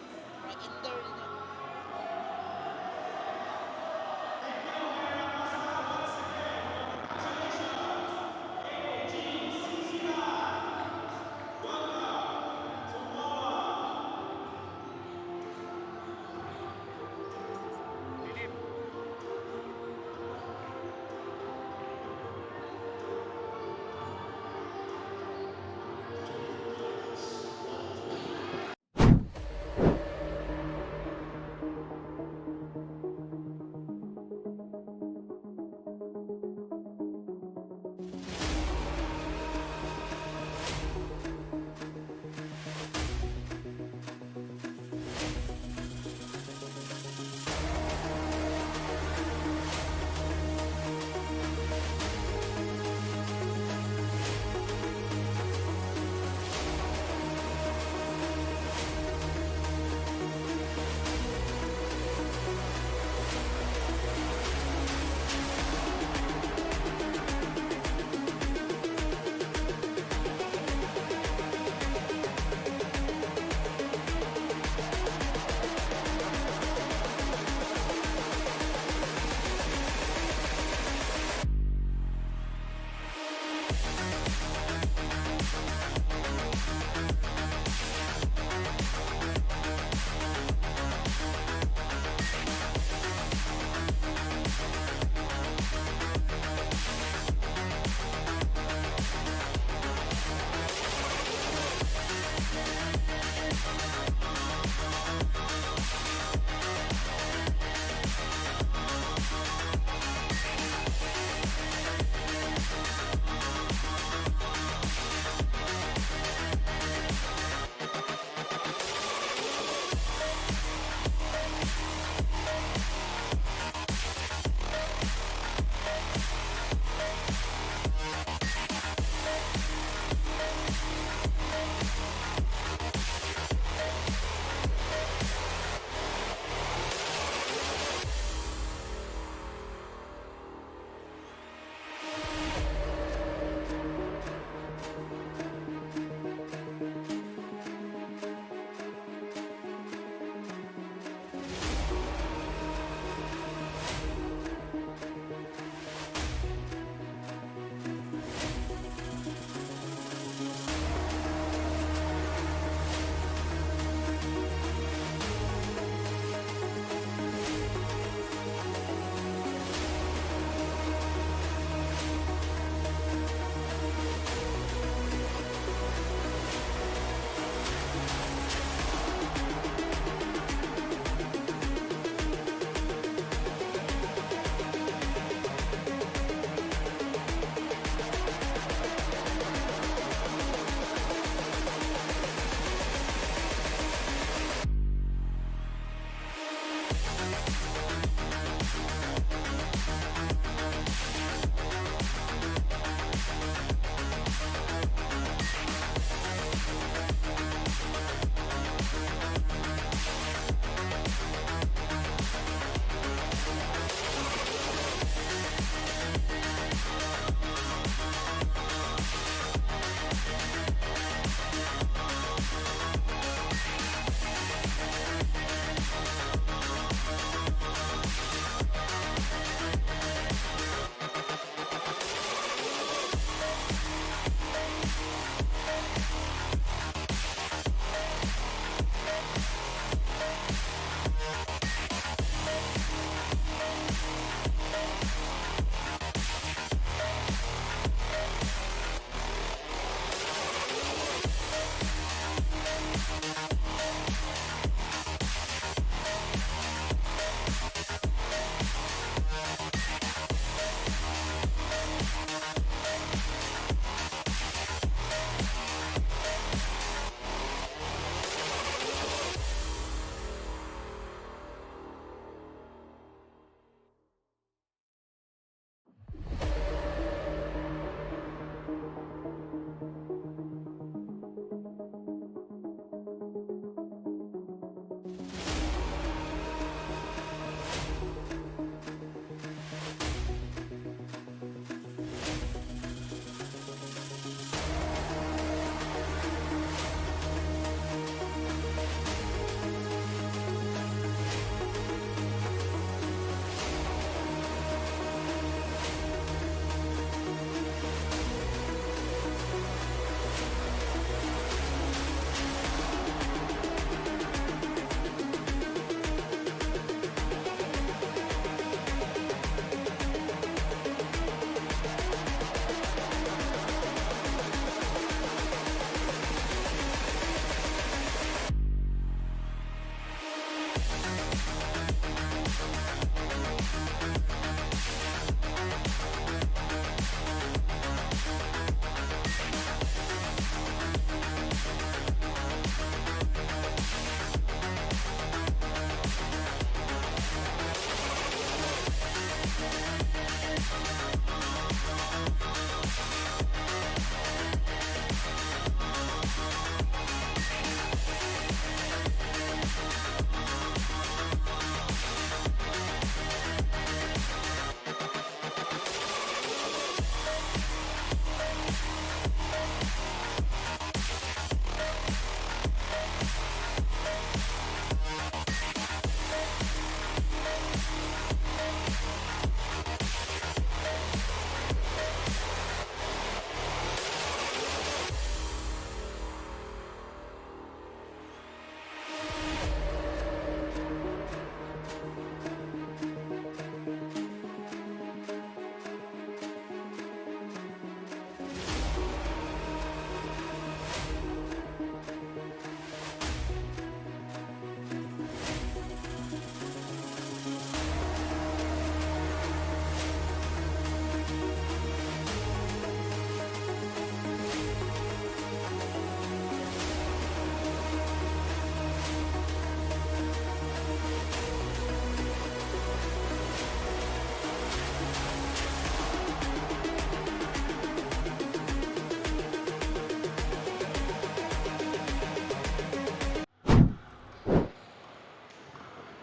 mag-ender ninyo.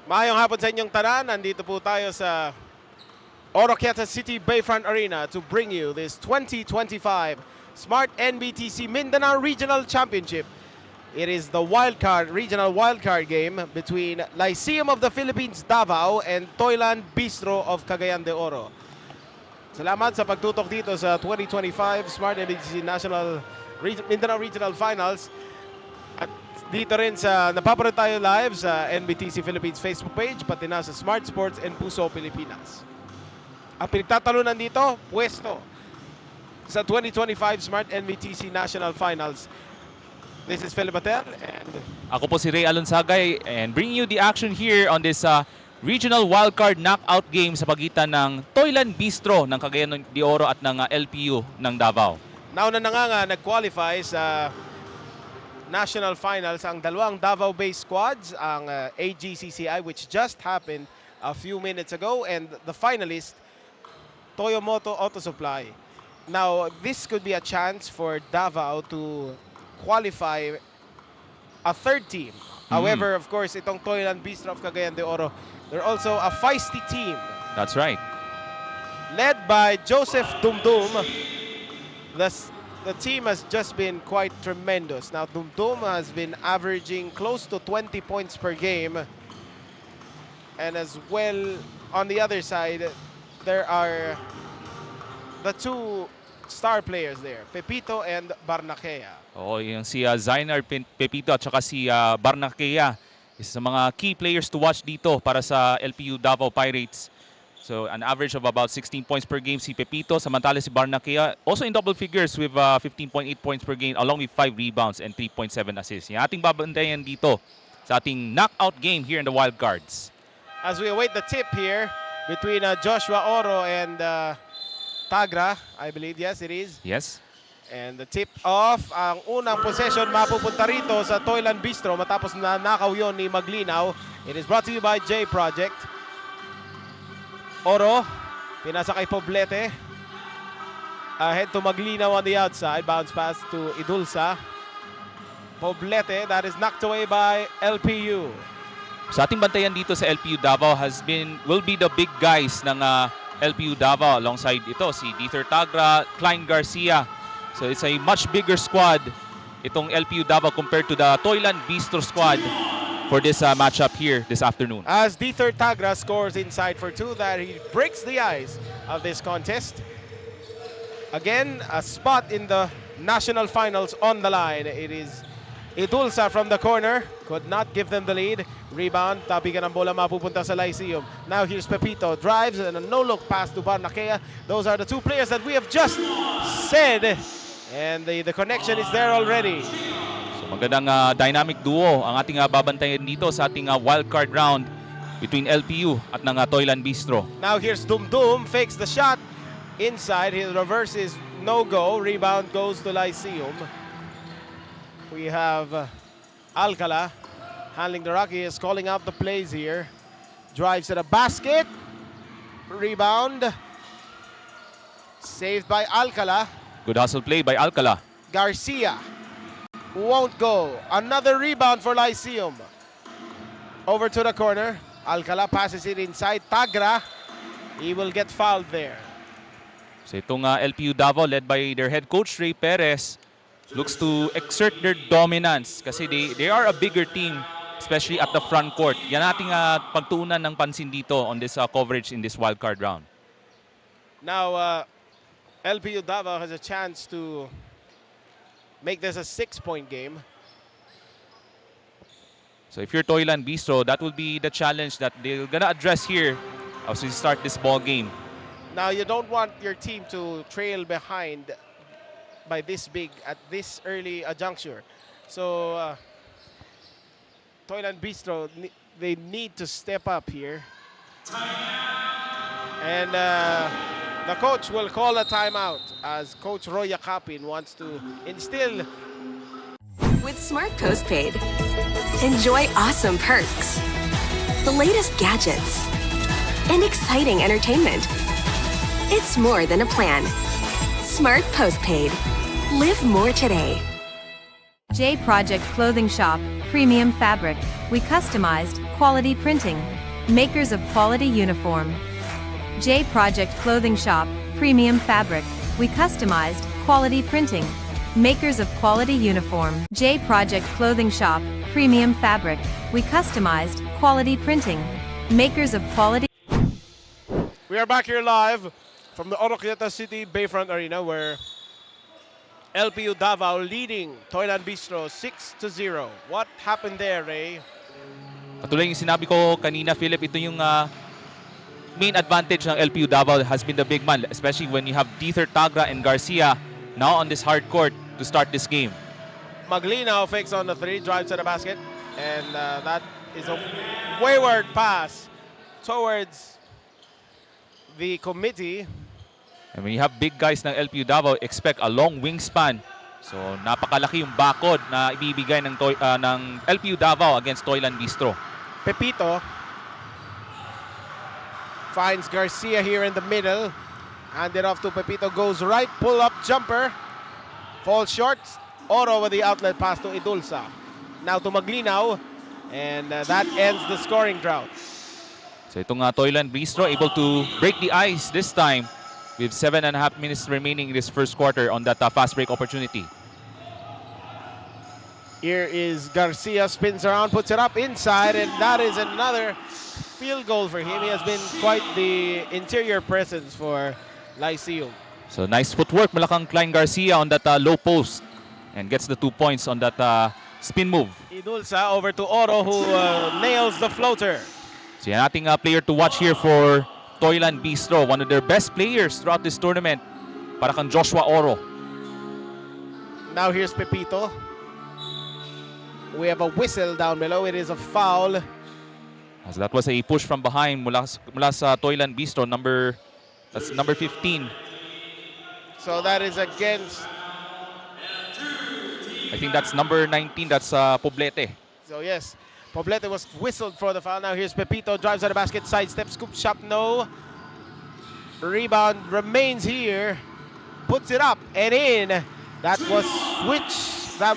Maayong hapon sa inyong tanan. Nandito po tayo sa Oroquieta City Bayfront Arena to bring you this 2025 Smart Nbtc Mindanao Regional Championship. It is the regional wildcard game between Lyceum of the Philippines Davao and Toyland Bistro of Cagayan de Oro. Salamat sa pagtutok dito sa 2025 Smart Nbtc Mindanao Regional Finals. At dito rin sa napapanood tayo live sa NBTC Philippines Facebook page, pati na sa Smart Sports and Puso Pilipinas. Ang pinagtatalunan dito, pwesto sa 2025 Smart NBTC National Finals. This is Philip Patel and Ako po si Ray Alonsagay and bringing you the action here on this regional wildcard knockout game sa pagitan ng Toyland Bistro ng Cagayan de Oro at ng LPU ng Davao. nauna na nga nag-qualify sa National Finals ang dalawang Davao-based squads, ang AGCCI which just happened a few minutes ago, and the finalist, Toyomoto Auto Supply. Now, this could be a chance for Davao to qualify a third team. However, of course, itong Toyland Bistro of Cagayan de Oro, they're also a feisty team. That's right. Led by Joseph Dumdum. The team has just been quite tremendous. Now, Dumdum has been averaging close to 20 points per game. And as well, on the other side, there are the two star players there, Pepito and Barnaquea. Oo, yung si Zainar Pepito at saka si Barnaquea. Isa sa mga key players to watch dito para sa LPU Davao Pirates. So an average of about 16 points per game si Pepito, samantala si Barnaquea also in double figures with 15.8 points per game along with 5 rebounds and 3.7 assists. Yung ating babantayan dito sa ating knockout game here in the Wild Cards. As we await the tip here between Joshua Oro and Tagra, I believe, yes it is. Yes. And the tip off, ang unang possession mapupunta rito sa Toyland Bistro matapos na nakaw yun ni Maglinaw. It is brought to you by J Project. Oro, pinasa kay Poblete. Ahead to Maglinaw on the outside. Bounce pass to Idulsa. Poblete, that is knocked away by LPU. Sa ating bantayan dito sa LPU Davao will be the big guys ng LPU Davao alongside ito si Dieter Tagra, Klein Garcia. So it's a much bigger squad itong LPU Davao compared to the Toyland Bistro squad for this matchup here this afternoon. As Dieter Tagra scores inside for two, that he breaks the ice of this contest. Again, a spot in the national finals on the line. It is Idulsa from the corner, could not give them the lead. Rebound, tabigan ng bola mapupunta sa Lyceum. Now here's Pepito, drives and a no-look pass to Barnaquea. Those are the two players that we have just said. And the connection is there already. So magandang dynamic duo ang ating babantayan dito sa ating wildcard round between LPU at ng Toyland Bistro. Now here's Dumdum, fakes the shot inside. His reverse is no-go. Rebound goes to Lyceum. We have Alcala handling the rock. He is calling out the plays here. Drives to the basket. Rebound. Saved by Alcala. Good hustle play by Alcala. Garcia won't go. Another rebound for Lyceum. Over to the corner. Alcala passes it inside. Tagra. He will get fouled there. So itong LPU Davao led by their head coach Ray Perez looks to exert their dominance kasi they are a bigger team, especially at the front court. Yan ating pagtuunan ng pansin dito on this coverage in this wildcard round. Now, LPU Davao has a chance to make this a 6-point game. So if you're Toyland Bistro, that will be the challenge that they're gonna address here as we start this ball game. Now, you don't want your team to trail behind by this big at this early juncture. So, Toyland Bistro, they need to step up here. And the coach will call a timeout as Coach Roy Yakapin wants to instill. With Smart Postpaid, enjoy awesome perks, the latest gadgets, and exciting entertainment. It's more than a plan. Smart Postpaid. Live more today. J Project Clothing Shop, Premium Fabric. We customized, quality printing. makers of quality uniform. J Project Clothing Shop, premium fabric. We customized quality printing. Makers of quality uniform. J Project Clothing Shop, premium fabric. We customized quality printing. Makers of quality. We are back here live from the Oroquieta City Bayfront Arena where LPU Davao leading Toyland Bistro 6-0. What happened there, Ray? Patuloy yung sinabi ko kanina, Philip, ito yung main advantage ng LPU Davao has been the big man, especially when you have Dieter Tagra and Garcia now on this hard court to start this game. Maglinaw fakes on the three, drives to the basket, and that is a wayward pass towards the committee. And when you have big guys ng LPU Davao, expect a long wingspan. So napakalaki yung bakod na ibibigay ng LPU Davao against Toyland Bistro. Pepito finds Garcia here in the middle. Handed off to Pepito, goes right, pull-up jumper. Falls short. Oro with the outlet pass to Idulsa. Now to Maglinaw. And that ends the scoring drought. So itong Toyland Bistro able to break the ice this time with 7.5 minutes remaining in this first quarter on that fast break opportunity. Here is Garcia, spins around, puts it up inside, and that is another field goal for him. He has been quite the interior presence for Lyceum. So nice footwork, malakang Klein Garcia on that low post and gets the 2 points on that spin move. Idulsa over to Oro who nails the floater. So yan ating player to watch here for Toyland Bistro, one of their best players throughout this tournament, para kang Joshua Oro. Now here's Pepito. We have a whistle down below. It is a foul. So that was a push from behind mula sa Toyland Bistro, that's number 15. So that is against, I think that's number 19, that's Poblete. so yes, Poblete was whistled for the foul. Now here's Pepito, drives at the basket, sidestep, scoop shot, no. Rebound remains here, puts it up and in. That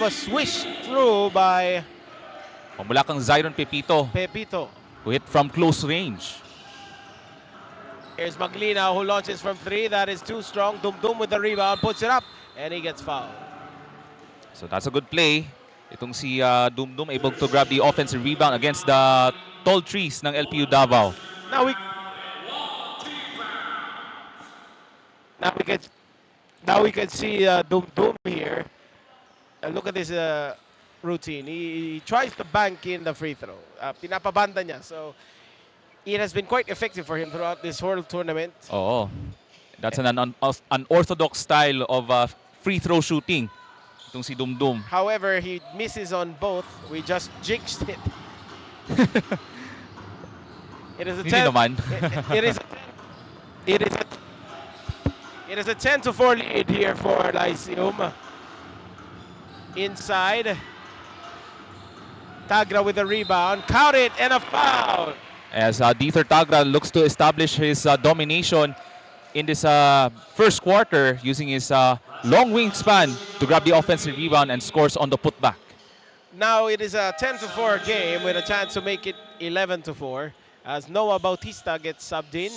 was swished through by Mula kang Zyron Pepito, who hit from close range. Here's Maglinaw who launches from three. That is too strong. Dumdum with the rebound, puts it up, and he gets fouled. So that's a good play. Itong si Dumdum able to grab the offensive rebound against the tall trees ng LPU Davao. Now we can see Dumdum here. Look at this routine. He tries to bank in the free throw. Pinapabanda niya. So it has been quite effective for him throughout this whole tournament. Oo. That's an unorthodox style of free throw shooting. Itong si Dumdum. However, he misses on both. We just jinxed it. It is a 10. It is a 10-4 lead here for Lyceum. Inside. Tagra with the rebound. Count it and a foul. As Dieter Tagra looks to establish his domination in this first quarter using his long wingspan to grab the offensive rebound and scores on the putback. Now it is a 10-4 game with a chance to make it 11-4 as Noah Bautista gets subbed in.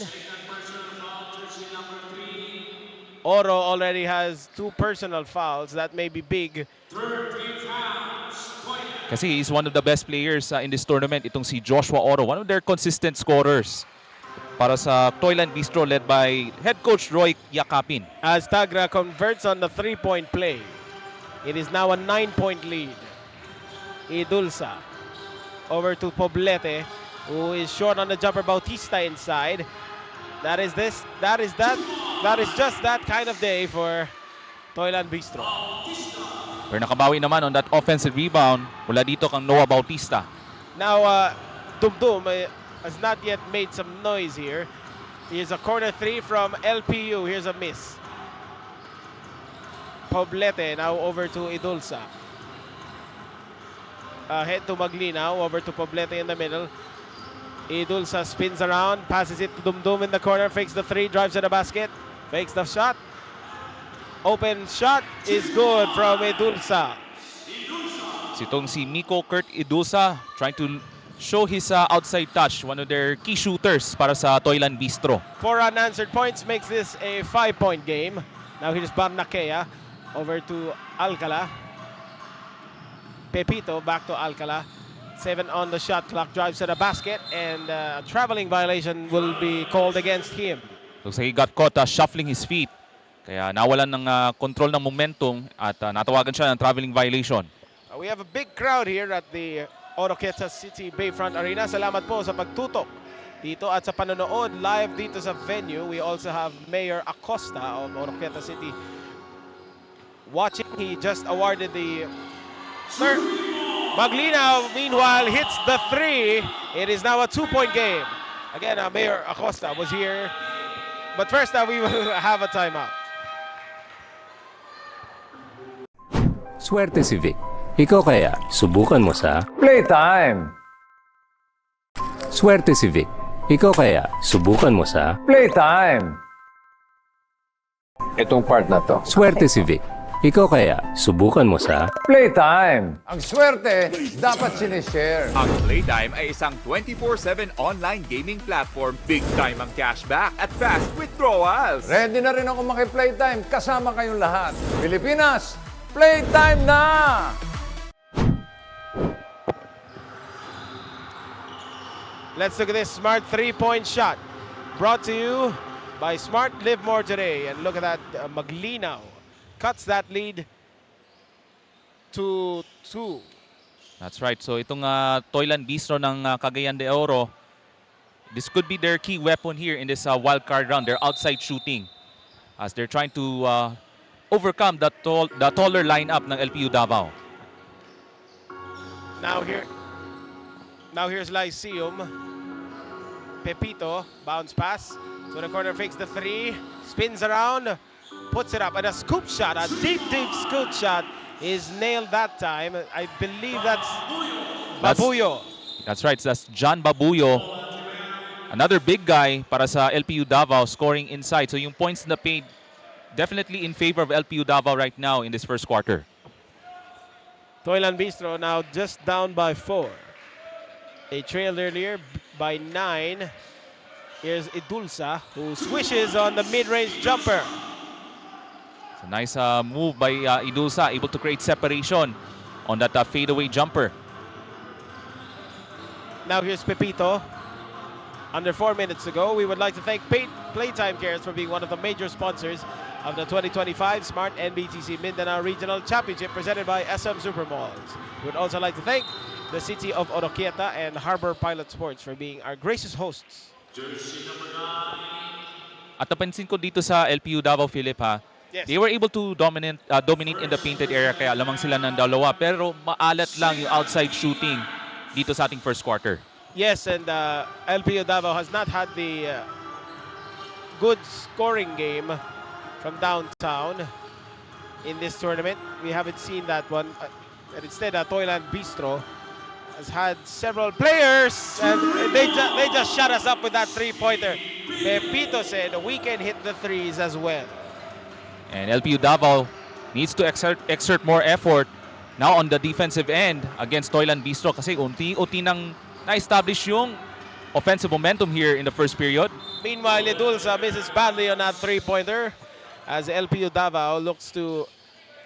Oro already has 2 personal fouls. That may be big. Kasi he's one of the best players in this tournament. Itong si Joshua Oro, one of their consistent scorers para sa Toyland Bistro led by head coach Roy Yakapin. As Tagra converts on the 3-point play, it is now a 9-point lead. Idulsa over to Poblete, who is short on the jumper. Bautista inside. That is just that kind of day for Toyland Bistro. Pero nakabawi naman on that offensive rebound mula dito kang Noah Bautista. Now, Dumdum has not yet made some noise here. Here's a corner 3 from LPU. Here's a miss. Poblete now over to Idulsa. Head to Maglinaw, over to Poblete in the middle. Idulsa spins around, passes it to Dumdum in the corner, fakes the 3, drives to the basket, fakes the shot. Open shot is good from Idulsa. Itong si Miko Kurt Idulsa trying to show his outside touch, one of their key shooters para sa Toylan Bistro. 4 unanswered points makes this a 5-point game. Now here's Barnakea over to Alcala. Pepito back to Alcala. 7 on the shot clock, drives to the basket, and a traveling violation will be called against him. Looks like he got caught shuffling his feet. Kaya nawalan ng control ng momentum at natawagan siya ng traveling violation. We have a big crowd here at the Oroquieta City Bayfront Arena. Salamat po sa pagtutok dito at sa panonood live dito sa venue. We also have Mayor Acosta of Oroquieta City watching. He just awarded the third. Maglinaw, meanwhile, hits the 3. It is now a 2-point game. Again, Mayor Acosta was here. But first, we will have a timeout. Swerte si Vic. Ikaw kaya, subukan mo sa Playtime! Swerte si Vic. Ikaw kaya, subukan mo sa Playtime! Itong part na to. Swerte si Vic. Ikaw kaya, subukan mo sa Playtime! Ang swerte, dapat sinishare. Ang Playtime ay isang 24/7 online gaming platform. Big time ang cashback at fast withdrawals. Ready na rin ako maki-playtime kasama kayong lahat. Pilipinas, playtime na! Let's look at this smart 3-point shot. Brought to you by Smart Live More Today. And look at that, Maglinaw cuts that lead to 2. That's right. So itong Toylan Bistro ng Cagayan de Oro, this could be their key weapon here in this wild card round. They're outside shooting as they're trying to overcome the taller lineup ng LPU Davao. Now here's Lyceum. Pepito, bounce pass. To the corner, fakes the 3. Spins around, puts it up. And a scoop shot, a deep scoop shot is nailed that time. I believe that's Babuyo. That's right. That's John Babuyo. Another big guy para sa LPU Davao scoring inside. So yung points in the paint definitely in favor of LPU Davao right now in this first quarter. Toylan Bistro now just down by 4. They trailed earlier by 9. Here's Idulsa, who swishes on the mid-range jumper. It's a nice move by Idulsa, able to create separation on that fadeaway jumper. Now here's Pepito. Under 4 minutes to go, we would like to thank Playtime Cares for being one of the major sponsors of the 2025 Smart Nbtc Mindanao Regional Championship presented by SM Supermalls. We would also like to thank the city of Oroquieta and Harbor Pilot Sports for being our gracious hosts. At napansin ko dito sa LPU Davao, Philip, Yes. they were able to dominate in the painted area, kaya lamang sila ng dalawa. Pero maalat lang yung outside shooting dito sa ating first quarter. Yes, and LPU Davao has not had the good scoring game from downtown in this tournament. We haven't seen that one. And instead, Toylan Bistro has had several players, and they just shut us up with that 3-pointer. Pepito said we can hit the 3s as well. And LPU Davao needs to exert more effort now on the defensive end against Toylan Bistro kasi unti-unti nang na-establish yung offensive momentum here in the first period. Meanwhile, Idulsa misses badly on that 3-pointer as LPU Davao looks to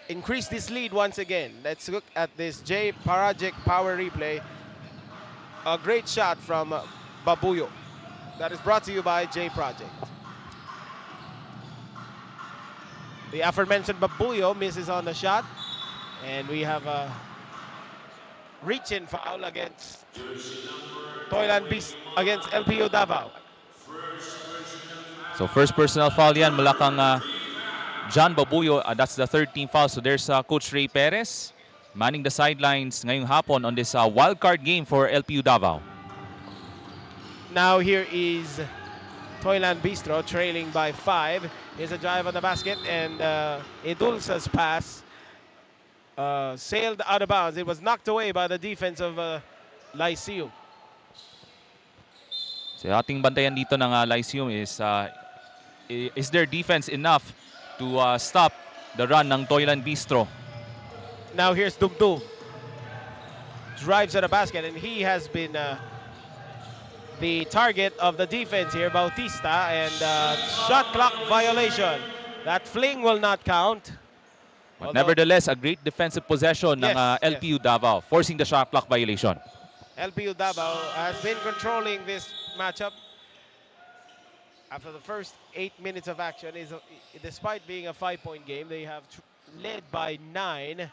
increase this lead once again. Let's look at this J Project power replay. A great shot from Babuyo. That is brought to you by J Project. The aforementioned Babuyo misses on the shot. And we have a reach-in foul against Toylan Beast against LPU Davao. So first personal foul yan mula kang John Babuyo. That's the third team foul. So there's Coach Ray Perez manning the sidelines ngayong hapon on this wild card game for LPU Davao. Now here is Toylan Bistro trailing by 5. Here's a drive on the basket, and Edulsa's pass sailed out of bounds. It was knocked away by the defense of Lyceum. So ating bantayan dito ng Lyceum is their defense enough to stop the run ng Toylan Bistro? Now here's Dugdug. drives at a basket, and he has been the target of the defense here, Bautista, and shot clock violation. That fling will not count. But nevertheless, a great defensive possession ng LPU Davao, forcing the shot clock violation. LPU Davao has been controlling this matchup. After the first 8 minutes of action, despite being a 5-point game, they have led by 9.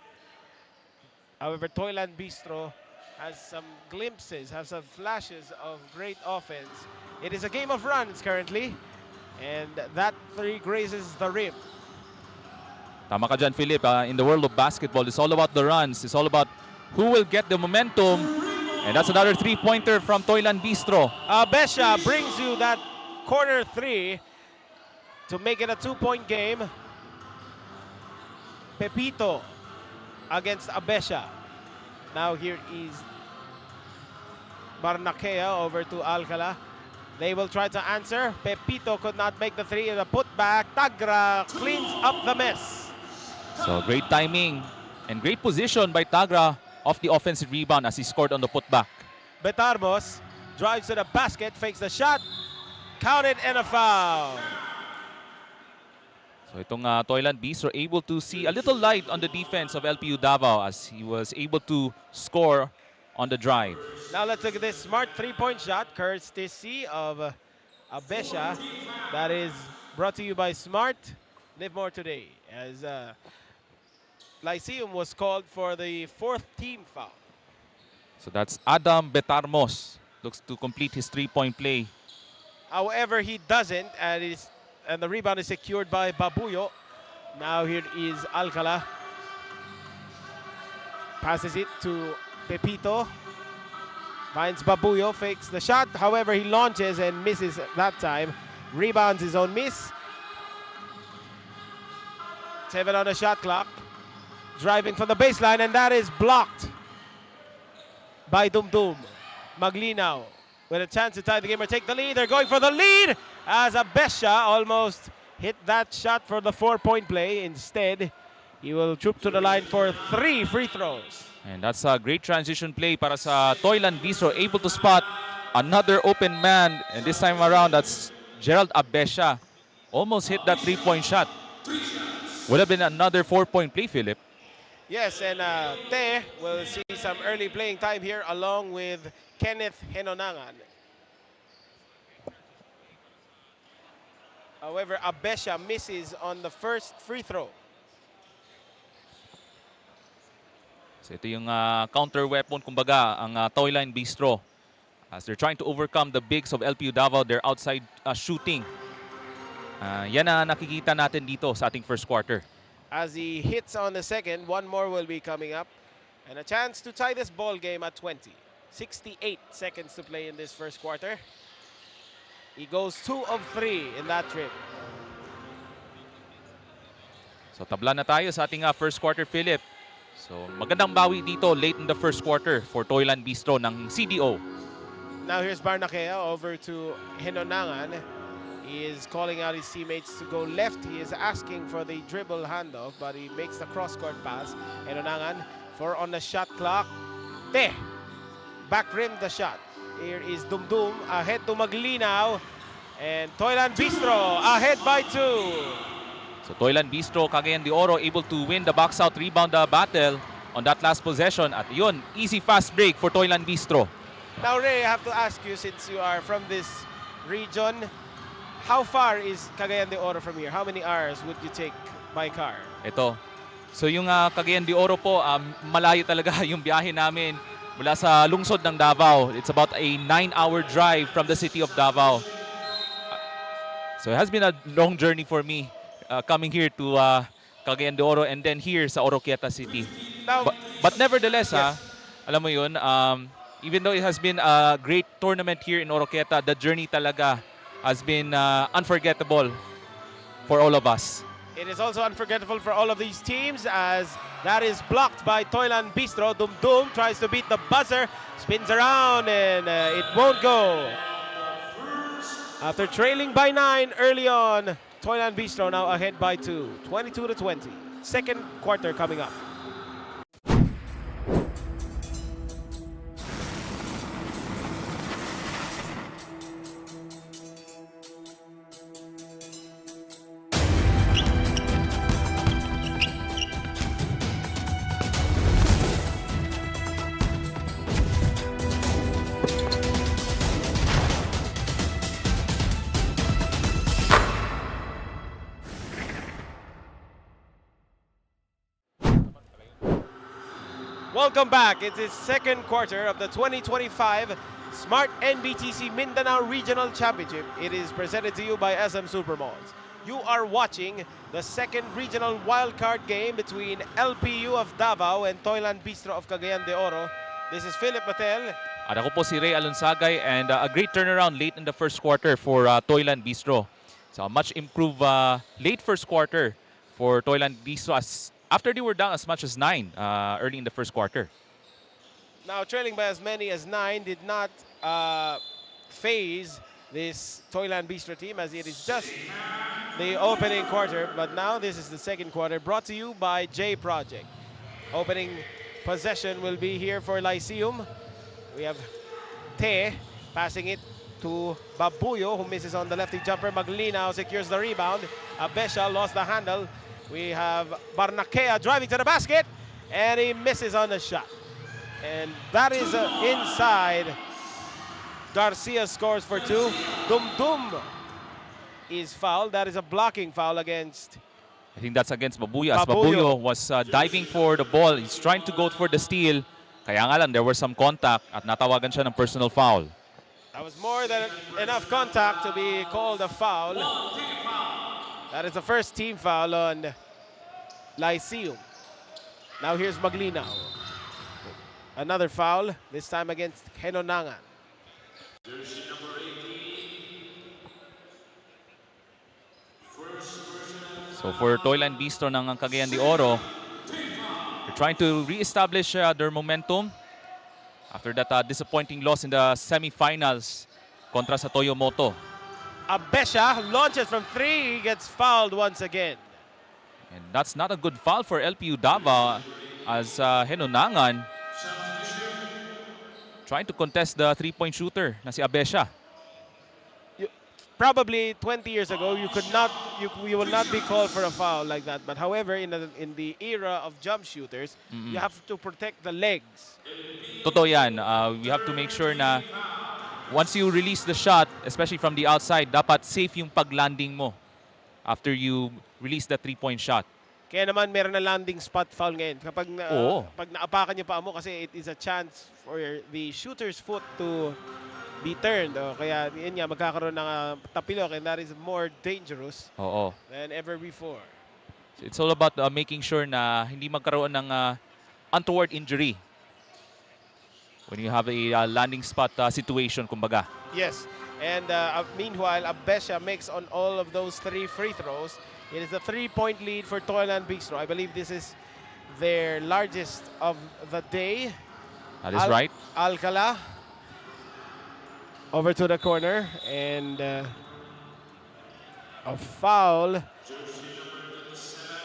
However, Toyland Bistro has some glimpses, has some flashes of great offense. It is a game of runs currently, and that three grazes the rim. Tama ka dyan, Philip. In the world of basketball, it's all about the runs. It's all about who will get the momentum. And that's another three-pointer from Toyland Bistro. Besha brings you that corner three to make it a 2-point game. Pepito against Abesha. Now here is Barnaquea over to Alcala. They will try to answer. Pepito could not make the three. The putback. Tagra cleans up the mess. So great timing and great position by Tagra off the offensive rebound as he scored on the putback. Betarbos drives to the basket, fakes the shot. Counted and a foul. So itong Toyland Bistro able to see a little light on the defense of LPU Davao as he was able to score on the drive. Now let's look at this smart three-point shot, courtesy of Abesha. That is brought to you by Smart. Live more today. As Lyceum was called for the 4th team foul. So that's Adam Betarmos. Looks to complete his three-point play. However, he doesn't, and the rebound is secured by Babuyo. Now here is Alcala. Passes it to Pepito. Finds Babuyo, fakes the shot. However, he launches and misses that time. Rebounds his own miss. 7 on the shot clock. Driving from the baseline, and that is blocked by Dumdum. Maglinaw with a chance to tie the game or take the lead. They're going for the lead as Abesha almost hit that shot for the 4-point play. Instead, he will troop to the line for 3 free throws. And that's a great transition play para sa Toyland Bistro, able to spot another open man. And this time around, that's Gerald Abesha. Almost hit that 3-point shot. Would have been another 4-point play, Philip. Yes, and Te will see some early playing time here along with Kenneth Henonangan. However, Abesha misses on the first free throw. So ito yung counter weapon, kumbaga, ang Toyland Bistro. As they're trying to overcome the bigs of LPU Davao, their outside shooting. Yan ang nakikita natin dito sa ating first quarter. As he hits on the second, one more will be coming up. And a chance to tie this ball game at 20. 68 seconds to play in this first quarter. He goes 2 of 3 in that trip. So tabla na tayo sa ating first quarter, Philip. So magandang bawi dito late in the first quarter for Toyland Bistro ng CDO. Now here's Barnaquea over to Henonangan. He is calling out his teammates to go left. He is asking for the dribble handoff, but he makes the cross-court pass. Henonangan on the shot clock. Back rim the shot. Here is Dumdum ahead to Maglinaw. And Toyland Bistro ahead by 2. So Toyland Bistro, Cagayan de Oro able to win the box-out rebound battle on that last possession. At yun, easy fast break for Toyland Bistro. Now Ray, I have to ask you, since you are from this region, how far is Cagayan de Oro from here? How many hours would you take by car? Ito. So yung Cagayan de Oro po, malayo talaga yung biyahe namin mula sa lungsod ng Davao. It's about a 9-hour drive from the city of Davao. So it has been a long journey for me coming here to Cagayan de Oro and then here sa Oroquieta City. Now, but nevertheless, alam mo yun, even though it has been a great tournament here in Oroquieta, the journey talaga has been unforgettable for all of us. It is also unforgettable for all of these teams as that is blocked by Toyland Bistro. Dumdum tries to beat the buzzer, spins around, and it won't go. After trailing by 9 early on, Toyland Bistro now ahead by 2, 22-20. Second quarter coming up. Welcome back. It is second quarter of the 2025 Smart Nbtc Mindanao Regional Championship. It is presented to you by SM Supermalls. You are watching the second regional wildcard game between LPU of Davao and Toyland Bistro of Cagayan de Oro. This is Philip Matel. At ako po si Ray Alonsagay, and a great turnaround late in the first quarter for Toyland Bistro. So a much improved late first quarter for Toyland Bistro after they were down as much as 9 early in the first quarter. Now trailing by as many as 9 did not phase this Toyland Bistro team, as it is just the opening quarter. But now this is the second quarter, brought to you by J Project. Opening possession will be here for Lyceum. We have Te passing it to Babuyo, who misses on the lefty jumper. Maglinaw secures the rebound. Abesha lost the handle. We have Barnakea driving to the basket, and he misses on the shot. And that is inside. Garcia scores for 2. Dumdum is fouled. That is a blocking foul against... I think that's against Babuyo. As Babuyo was diving for the ball, he's trying to go for the steal. Kaya nga lang, there was some contact at natawagan siya ng personal foul. That was more than enough contact to be called a foul. That is the first team foul on Lyceum. Now here's Maglinaw. Another foul, this time against Henonangan. So for Toyland Bistro ng Cagayan de Oro, they're trying to re-establish their momentum after that disappointing loss in the semifinals kontra sa Toyomoto. Abesha launches from 3, gets fouled once again. And that's not a good foul for LPU Davao, as Henonangan trying to contest the three-point shooter na si Abesha. Probably 20 years ago, you will not be called for a foul like that. But however, in the era of jump shooters, you have to protect the legs. Totoo yan. We have to make sure na once you release the shot, especially from the outside, dapat safe yung pag-landing mo after you release the three-point shot. Kaya naman meron na landing spot foul ngayon. Kapag pag naapakan yung paa mo, kasi it is a chance for the shooter's foot to be turned. Kaya yun nga, magkakaroon ng tapilok, and that is more dangerous than ever before. So it's all about making sure na hindi magkaroon ng untoward injury when you have a landing spot situation, kumbaga. Yes, and meanwhile, Abesha makes on all of those 3 free throws. It is a 3-point lead for Toyland Bistro. I believe this is their largest of the day. That is right. Alcala over to the corner, and a foul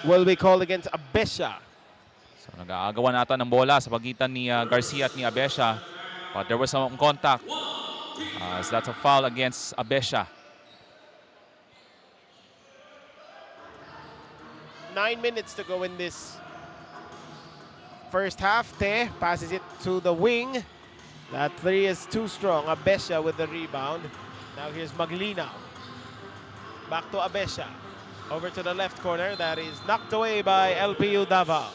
will be called against Abesha. So nag-aagawan ata ng bola sa pagitan ni Garcia at ni Abesha, but there was some contact. So that's a foul against Abesha. 9 minutes to go in this first half. Te passes it to the wing. That 3 is too strong. Abesha with the rebound. Now here's Maglinaw. Back to Abesha. Over to the left corner. That is knocked away by LPU Davao.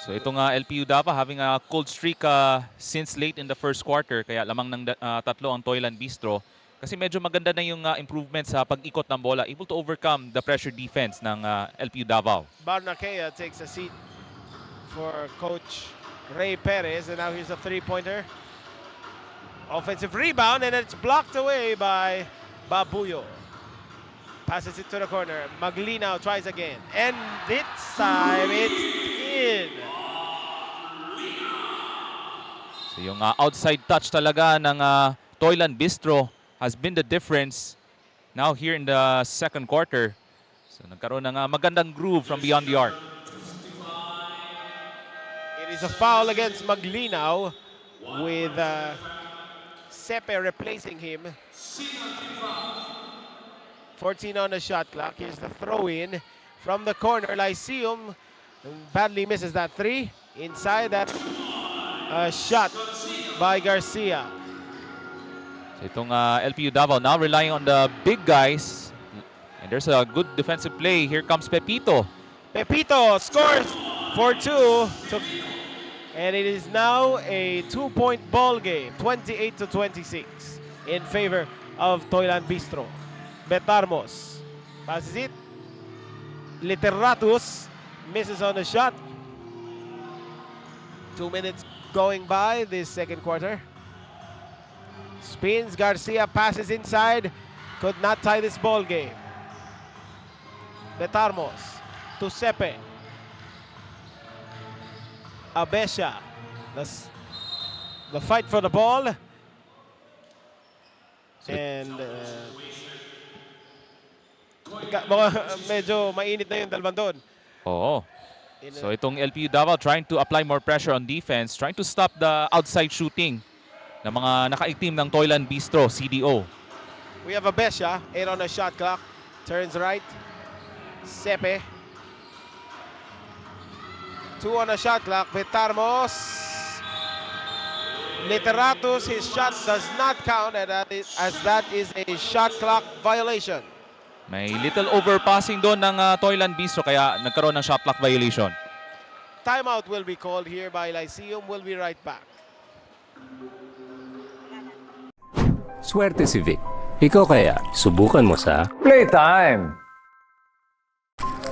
So itong LPU Davao having a cold streak since late in the first quarter. Kaya lamang ng 3 ang Toyland Bistro. Kasi medyo maganda na yung improvement sa pag-ikot ng bola. Able to overcome the pressure defense ng LPU Davao. Barnakea takes a seat for Coach Ray Perez, and now here's a 3-pointer. Offensive rebound, and it's blocked away by Babuyo. Passes it to the corner. Maglinaw tries again, and this time it's in. So yung outside touch talaga ng Toyland Bistro has been the difference now here in the second quarter. So nagkaroon ng magandang groove from beyond the arc. It is a foul against Maglinaw with Sepe replacing him. 14 on the shot clock. Here's the throw-in from the corner. Lyceum badly misses that 3. Inside that shot by Garcia. So itong LPU Davao now relying on the big guys. And there's a good defensive play. Here comes Pepito. Pepito scores 4-2 and it is now a 2-point ball game, 28-26 in favor of Toyland Bistro. Betarmos passes it. Literatus misses on the shot. 2 minutes going by this second quarter. Spins, Garcia passes inside, could not tie this ball game. Betarmos to Sepe. Abesha, the fight for the ball. And medyo mainit na yung dalawang doon. Oo. So itong LPU Davao trying to apply more pressure on defense, trying to stop the outside shooting ng mga nakaitim ng Toyland Bistro, CDO. We have Abesha, 8 on the shot clock. Turns right. Sepe. 2 on the shot clock. Betarmos. Literatus, his shot does not count as that is a shot clock violation. May little overpassing doon ng Toyland Bistro kaya nagkaroon ng shot clock violation. Timeout will be called here by Lyceum. We'll be right back. Swerte si Vic. Ikaw kaya, subukan mo sa Playtime!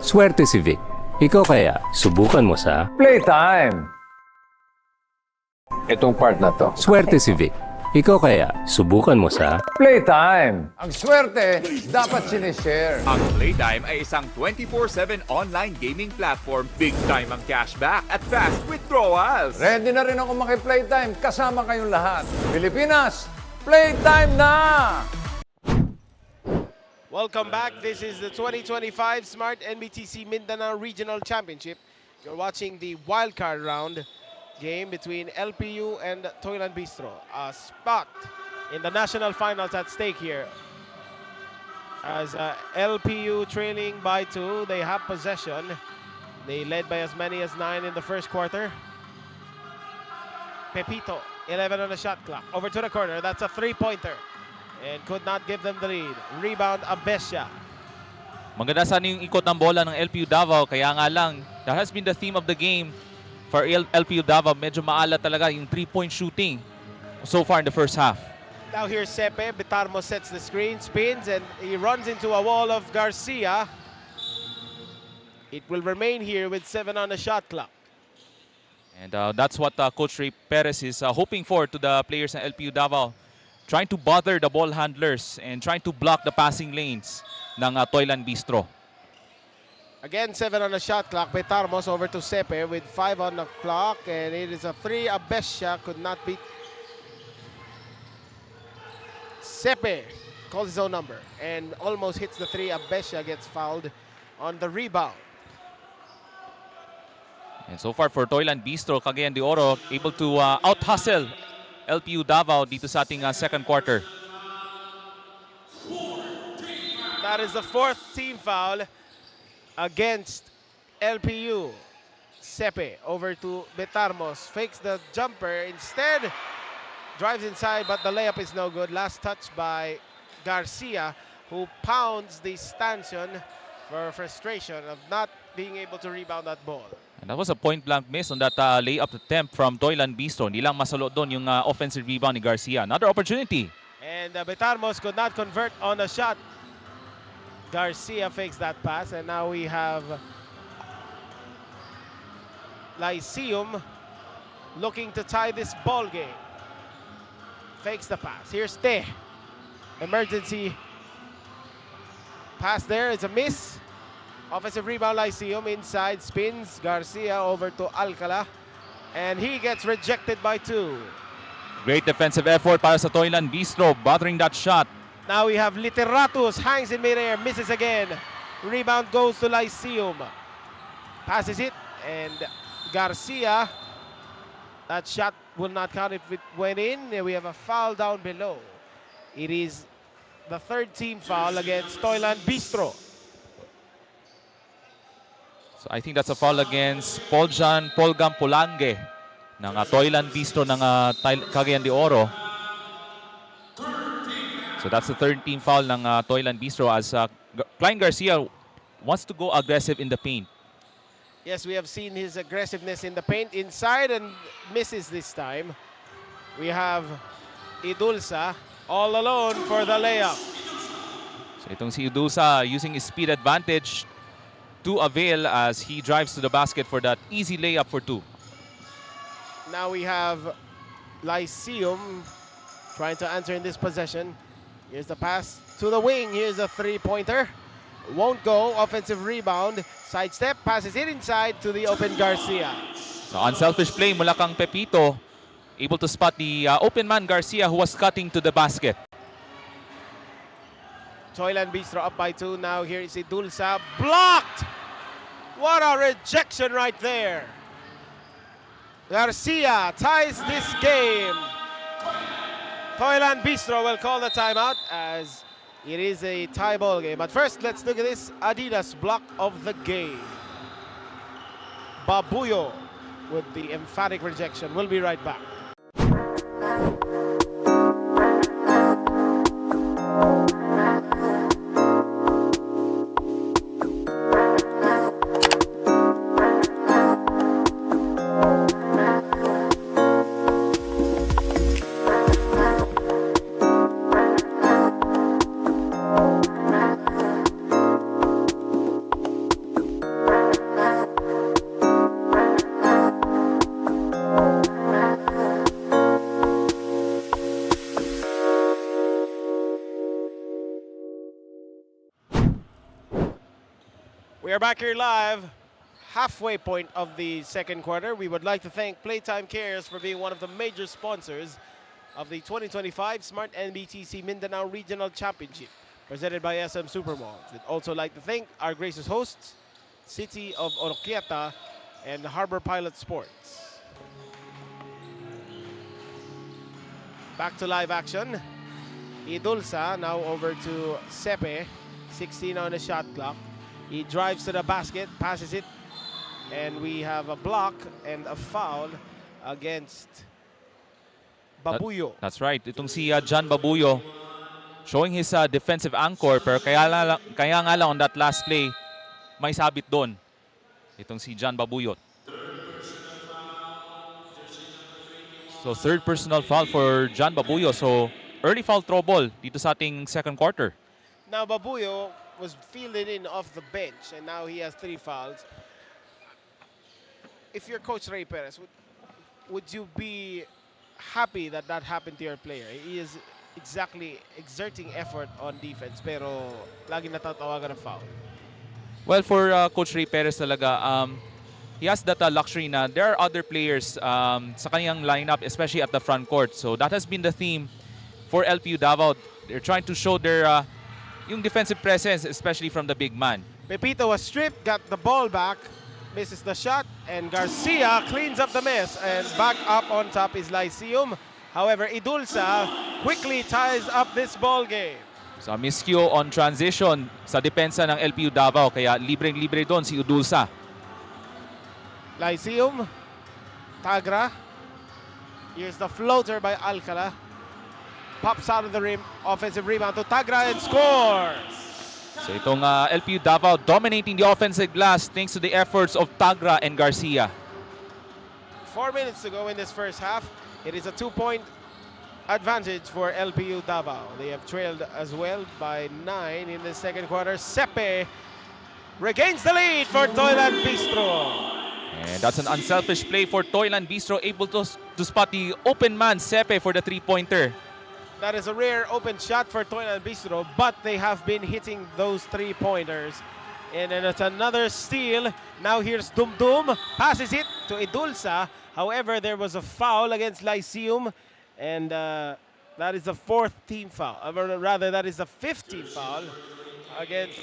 Swerte si Vic. Ikaw kaya, subukan mo sa Playtime! Itong part na to. Swerte si Vic. Ikaw kaya, subukan mo sa Playtime! Ang swerte, dapat sinishare. Ang Playtime ay isang 24/7 online gaming platform. Big time ang cashback at fast withdrawals. Ready na rin ako maki-playtime kasama kayong lahat. Pilipinas, playtime na! Welcome back. This is the 2025 Smart Nbtc Mindanao Regional Championship. You're watching the wildcard round game between LPU and Toyland Bistro. A spot in the national finals at stake here. As LPU trailing by 2, they have possession. They led by as many as 9 in the first quarter. Pepito, 11 on the shot clock. Over to the corner. That's a three-pointer. And could not give them the lead. Rebound, Abesha. Maganda sana yung ikot ng bola ng LPU Davao kaya nga lang, that has been the theme of the game for LPU Davao. Medyo maala talaga yung 3-point shooting so far in the first half. Now here's Sepe. Betarmo sets the screen, spins, and he runs into a wall of Garcia. It will remain here with 7 on the shot clock. And that's what Coach Ray Perez is hoping for to the players ng LPU Davao. Trying to bother the ball handlers and trying to block the passing lanes ng Toyland Bistro. Again, 7 on the shot clock. Betarmos over to Sepe with 5 on the clock. And it is a 3. Abesha could not beat. Sepe calls his own number and almost hits the 3. Abesha gets fouled on the rebound. And so far for Toyland Bistro, Cagayan de Oro able to out-hustle LPU Davao dito sa ating second quarter. That is the 4th team foul against LPU. Sepe over to Betarmos. Fakes the jumper. Instead, drives inside, but the layup is no good. Last touch by Garcia, who pounds the stanchion for frustration of not being able to rebound that ball. And that was a point-blank miss on that layup attempt from Toyland Bistro. Hindi lang masalo doon yung offensive rebound ni Garcia. Another opportunity. And Betarmos could not convert on a shot. Garcia fakes that pass, and now we have Lyceum looking to tie this ball game. Fakes the pass. Here's Te. Emergency pass there. It's a miss. Offensive rebound, Lyceum inside, spins. Garcia over to Alcala. And he gets rejected by 2. Great defensive effort para sa Toyland Bistro, bothering that shot. Now we have Literatus, hangs in midair, misses again. Rebound goes to Lyceum. Passes it, and Garcia, that shot will not count if it went in. We have a foul down below. It is the 3rd team foul against Toyland Bistro. So I think that's a foul against Polgam Polange ng Toyland Bistro ng Cagayan de Oro. So that's the 3rd team foul ng Toyland Bistro as Klein Garcia wants to go aggressive in the paint. Yes, we have seen his aggressiveness in the paint inside and misses this time. We have Idulsa all alone for the layup. So itong si Udusa using his speed advantage to avail as he drives to the basket for that easy layup for 2. Now we have Lyceum trying to answer in this possession. Here's the pass to the wing. Here's a three-pointer. Won't go. Offensive rebound. Sidestep. Passes it inside to the open Garcia. So unselfish play mula kang Pepito. Able to spot the open man Garcia who was cutting to the basket. Toylan Bistro up by 2. Now here is Idulsa. Blocked! What a rejection right there. Garcia ties this game. Toylan Bistro will call the timeout as it is a tie ball game. But first, let's look at this Adidas block of the game. Babuyo with the emphatic rejection. We'll be right back. We are back here live, halfway point of the second quarter. We would like to thank Playtime Cares for being one of the major sponsors of the 2025 Smart Nbtc Mindanao Regional Championship, presented by SM Supermalls. We'd also like to thank our gracious hosts, City of Oroquieta and Harbor Pilot Sports. Back to live action. Idulsa now over to Sepe, 16 on the shot clock. He drives to the basket, passes it, and we have a block and a foul against Babuyo. That's right. Itong si John Babuyo showing his defensive anchor, pero kaya nga lang on that last play, may sabit doon. Itong si John Babuyo. So third personal foul for John Babuyo. So early foul trouble dito sa ating second quarter. Now Babuyo was fielded in off the bench, and now he has 3 fouls. If you're Coach Ray Perez, would you be happy that that happened to your player? He is exactly exerting effort on defense, pero lagi natatawagan ng foul. Well, for Coach Ray Perez talaga, he has that luxury na there are other players sa kanyang lineup, especially at the front court. So that has been the theme for LPU Davao. They're trying to show their yung defensive presence, especially from the big man. Pepito was stripped, got the ball back, misses the shot, and Garcia cleans up the mess, and back up on top is Lyceum. However, Idulsa quickly ties up this ball game. So miscue on transition sa depensa ng LPU Davao, kaya libreng-libre doon si Idulsa. Lyceum, Tagra. Here's the floater by Alcala. Pops out of the rim, offensive rebound to Tagra and scores! So itong LPU Davao dominating the offensive glass thanks to the efforts of Tagra and Garcia. 4 minutes to go in this first half. It is a 2-point advantage for LPU Davao. They have trailed as well by 9 in the second quarter. Sepe regains the lead for Toylan Bistro. And that's an unselfish play for Toylan Bistro, able to spot the open man Sepe for the three-pointer. That is a rare open shot for Toylan Bistro, but they have been hitting those three-pointers. And then it's another steal. Now here's Dumdum, passes it to Idulsa. However, there was a foul against Lyceum, and that is the 4th team foul. Rather, that is the 5th team foul against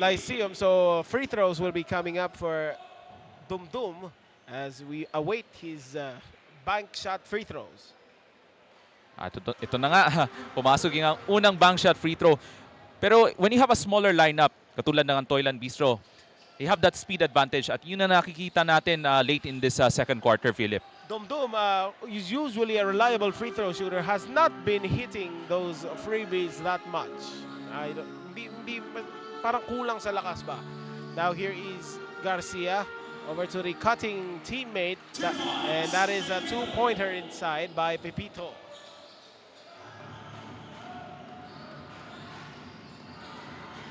Lyceum. So free throws will be coming up for Dumdum as we await his bank shot free throws. Ito na nga, pumasok yung unang bank shot free throw. Pero when you have a smaller lineup, katulad ng Toylan Bistro, they have that speed advantage at yun na nakikita natin late in this second quarter, Philip. Dumdum is usually a reliable free throw shooter, has not been hitting those freebies that much. Parang kulang sa lakas ba? Now here is Garcia over to the cutting teammate, and that is a two-pointer inside by Pepito.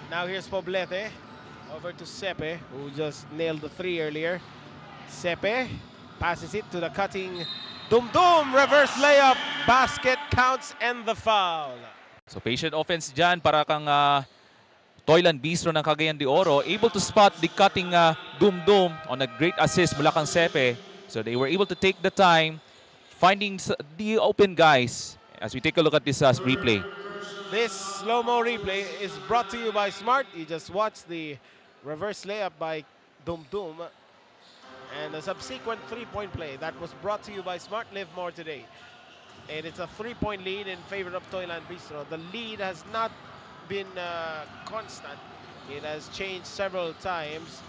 Now here's Poblete over to Sepe, who just nailed the three earlier. Sepe passes it to the cutting Dum reverse layup, basket counts and the foul. So patient offense dyan para kang Toylan Bistro ng Cagayan de Oro, able to spot the cutting Dum on a great assist mula kang Sepe. So they were able to take the time, finding the open guys as we take a look at this replay. This slow-mo replay is brought to you by Smart. You just watch the reverse layup by Dum and a subsequent three-point play that was brought to you by Smart. Live more today. And it's a three-point lead in favor of Toylan Bistro. The lead has not been constant. It has changed several times.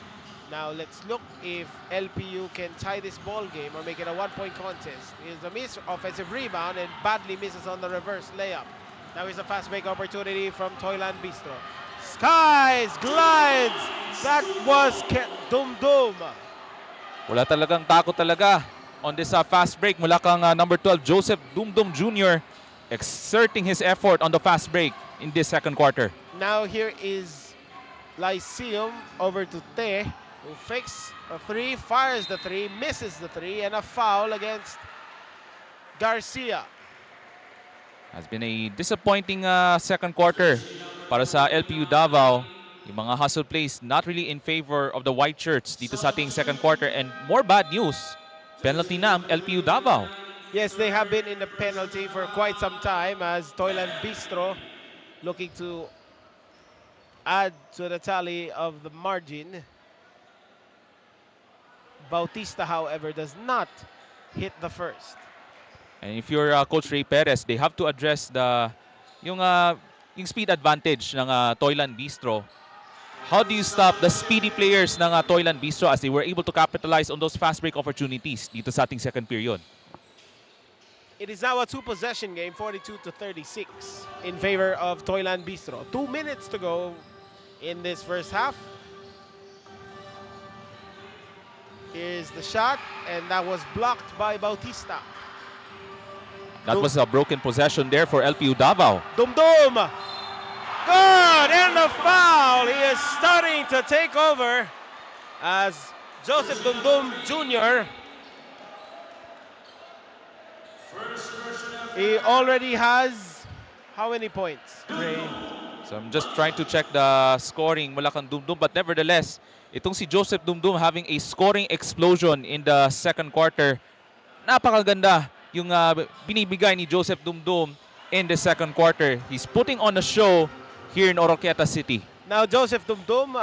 Now let's look if LPU can tie this ball game or make it a one-point contest. Here's a missed offensive rebound and badly misses on the reverse layup. Now here's a fast break opportunity from Toylan Bistro. Skies glides. That was Dum. Wala talagang takot talaga on this fast break mula kang number 12 Joseph Dum Jr. exerting his effort on the fast break in this second quarter. Now here is Lyceum over to Te, who fakes a three, fires the three, misses the three, and a foul against Garcia. Has been a disappointing second quarter para sa LPU Davao. Yung mga hustle plays not really in favor of the white shirts dito sa ating second quarter, and more bad news. Penalty na ang LPU Davao. Yes, they have been in the penalty for quite some time as Toylan Bistro looking to add to the tally of the margin. Bautista, however, does not hit the first. And if you're Coach Ray Perez, they have to address yung speed advantage ng Toylan Bistro. How do you stop the speedy players ng Toylan Bistro as they were able to capitalize on those fast break opportunities dito sa ating second period? It is now a two-possession game, 42-36 in favor of Toylan Bistro. 2 minutes to go in this first half. Here's the shot, and that was blocked by Bautista. That was a broken possession there for LPU Davao. Dum. Good, and the foul. He is starting to take over as Joseph Dum Jr. He already has how many points, Ray? So I'm just trying to check the scoring mula kang Dum, but nevertheless, itong si Joseph Dum having a scoring explosion in the second quarter. Napakaganda yung binibigay ni Joseph Dum in the second quarter. He's putting on a show here in Oroquieta City. Now Joseph Dum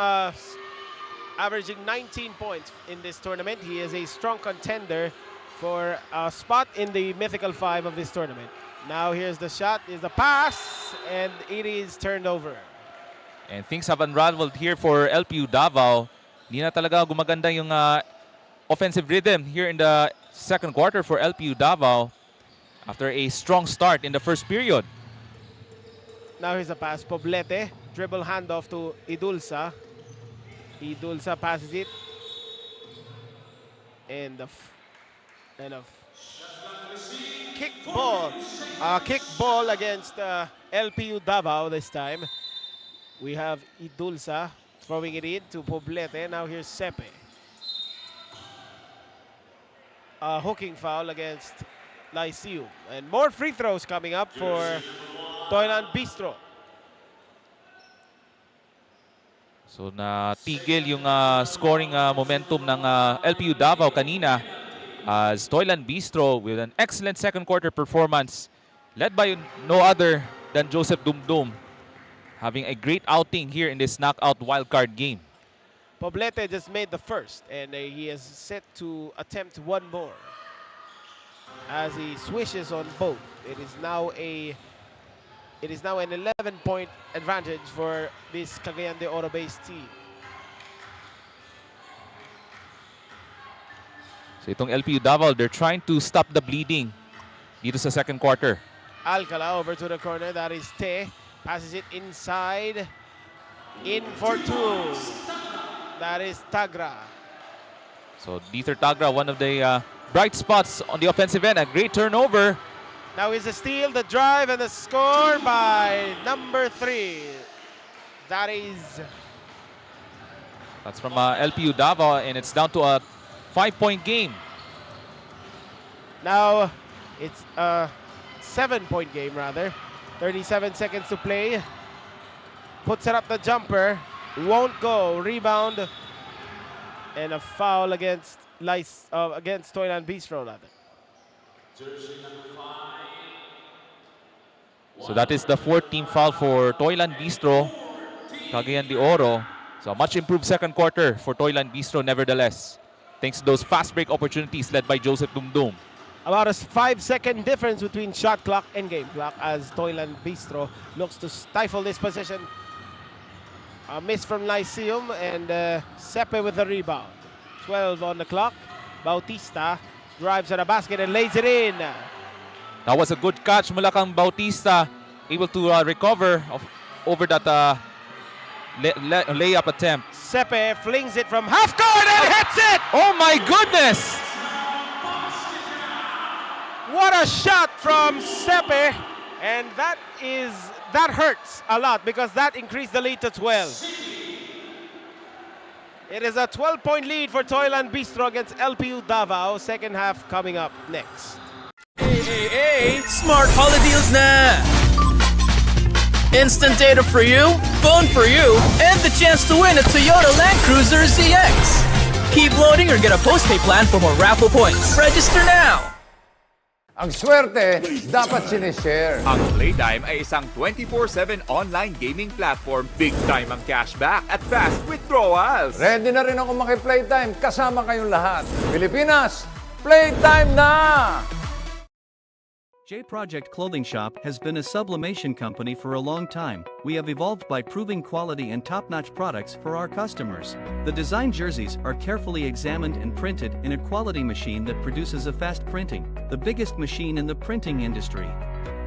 averaging 19 points in this tournament. He is a strong contender for a spot in the mythical five of this tournament. Now here's the shot, is the pass, and it is turned over. And things have unraveled here for LPU Davao. Hindi na talaga gumaganda yung offensive rhythm here in the second quarter for LPU Davao after a strong start in the first period. Now here's a pass, Poblete, dribble handoff to Idulsa. Idulsa passes it. And a kick ball against LPU Davao this time. We have Idulsa throwing it in to Poblete. Now here's Sepe. A hooking foul against Lyceum. And more free throws coming up for Toylan Bistro. So natigil yung scoring momentum ng LPU Davao kanina as Toylan Bistro with an excellent second quarter performance led by no other than Joseph Dum having a great outing here in this knockout wildcard game. Poblete just made the first, and he is set to attempt one more as he swishes on both. It is now an 11-point advantage for this Cagayan de Oro-based team. So itong LPU Davao, they're trying to stop the bleeding dito sa second quarter. Alcala over to the corner. That is Te. Passes it inside. In for two. That is Tagra. So Dieter Tagra, one of the bright spots on the offensive end. A great turnover. Now is the steal, the drive, and the score by number 3. That's from LPU Davao, and it's down to a 5-point game. Now it's a 7-point game rather. 37 seconds to play. Puts it up the jumper. Won't go. Rebound. And a foul against Toyland Bistro rather. So that is the 14th foul for Toyland Bistro, Cagayan de Oro. So a much improved second quarter for Toyland Bistro nevertheless, thanks to those fast break opportunities led by Joseph Dumdum. About a 5-second difference between shot clock and game clock as Toyland Bistro looks to stifle this possession. A miss from Lyceum and Sepe with the rebound. 12 on the clock. Bautista drives at a basket and lays it in. That was a good catch mula kang Bautista, able to recover over that layup attempt. Sepe flings it from half court and hits it! Oh my goodness! What a shot from Sepe, and that hurts a lot because that increased the lead to 12. It is a 12-point lead for Toyland Bistro against LPU Davao. Second half coming up next. Hey, Smart Holiday Deals na! Instant data for you, phone for you, and the chance to win a Toyota Land Cruiser ZX. Keep loading or get a postpaid plan for more raffle points. Register now! Ang swerte, dapat sinishare. Ang Playtime ay isang 24/7 online gaming platform. Big time ang cashback at fast withdrawals. Ready na rin ako maki-playtime kasama kayong lahat. Pilipinas, playtime na! J-Project Clothing Shop has been a sublimation company for a long time. We have evolved by proving quality and top-notch products for our customers. The design jerseys are carefully examined and printed in a quality machine that produces a fast printing, the biggest machine in the printing industry.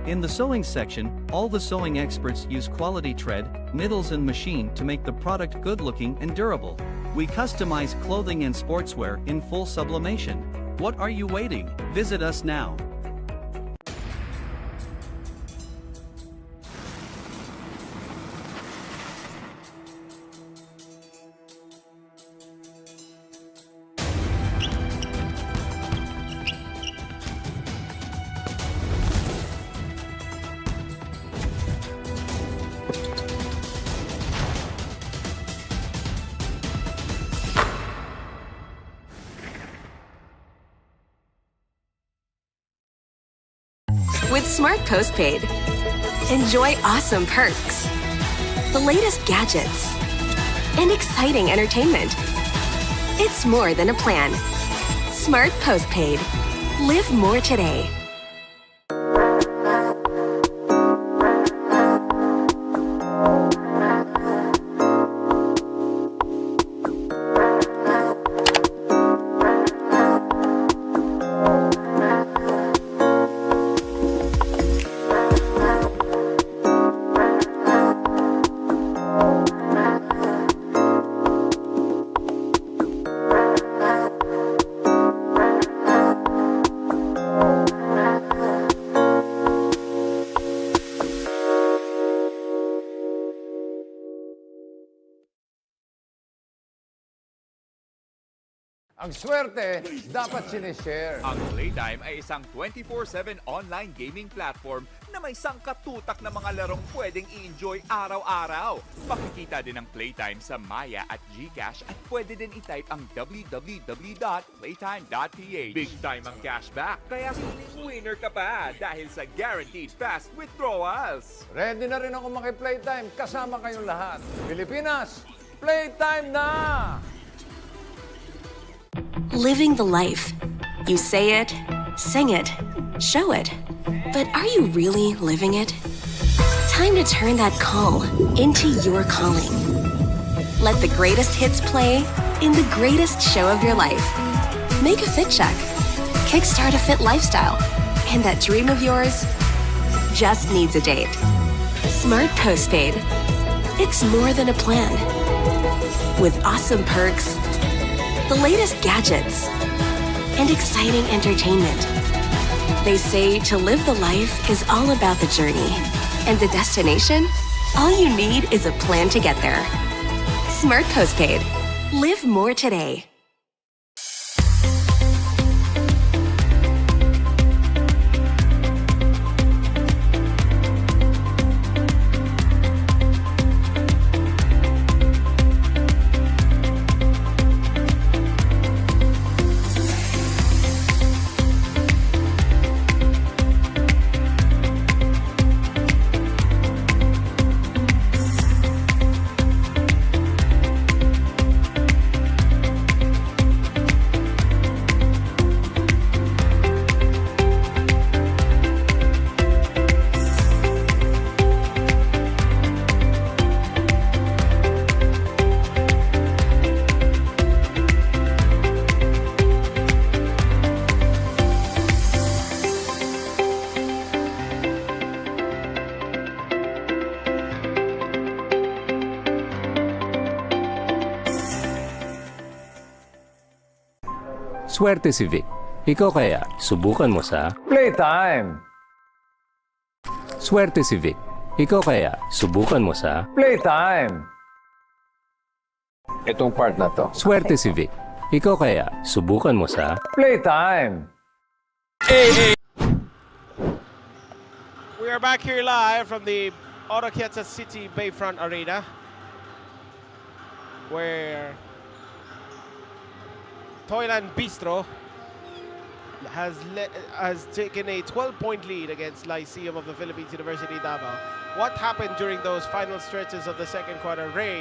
In the sewing section, all the sewing experts use quality thread, needles and machine to make the product good-looking and durable. We customize clothing and sportswear in full sublimation. What are you waiting? Visit us now. With Smart Postpaid, enjoy awesome perks, the latest gadgets, and exciting entertainment. It's more than a plan. Smart Postpaid. Live more today. Ang swerte, dapat sinishare. Ang Playtime ay isang 24/7 online gaming platform na may sangkatutak na mga larong pwedeng i-enjoy araw-araw. Makikita din ang Playtime sa Maya at GCash at pwede din i-type ang www.playtime.ph. Big time ang cashback, kaya feeling winner ka pa dahil sa guaranteed fast withdrawals. Ready na rin ako maki-playtime kasama kayong lahat. Pilipinas, playtime na! Living the life. You say it, sing it, show it. But are you really living it? Time to turn that call into your calling. Let the greatest hits play in the greatest show of your life. Make a fit check. Kickstart a fit lifestyle. And that dream of yours just needs a date. Smart Postpaid. It's more than a plan. With awesome perks, the latest gadgets, and exciting entertainment. They say to live the life is all about the journey, and the destination, all you need is a plan to get there. Smart Postpaid. Live more today. Swerte si Vic. Ikaw kaya, subukan mo sa... Playtime! Swerte si Vic. Ikaw kaya, subukan mo sa... Playtime! Itong part na to. Swerte si Vic. Ikaw kaya, subukan mo sa... Playtime! We are back here live from the Oroquieta City Bayfront Arena, where Toyland Bistro has taken a 12-point lead against Lyceum of the Philippines University Davao. What happened during those final stretches of the second quarter, Ray?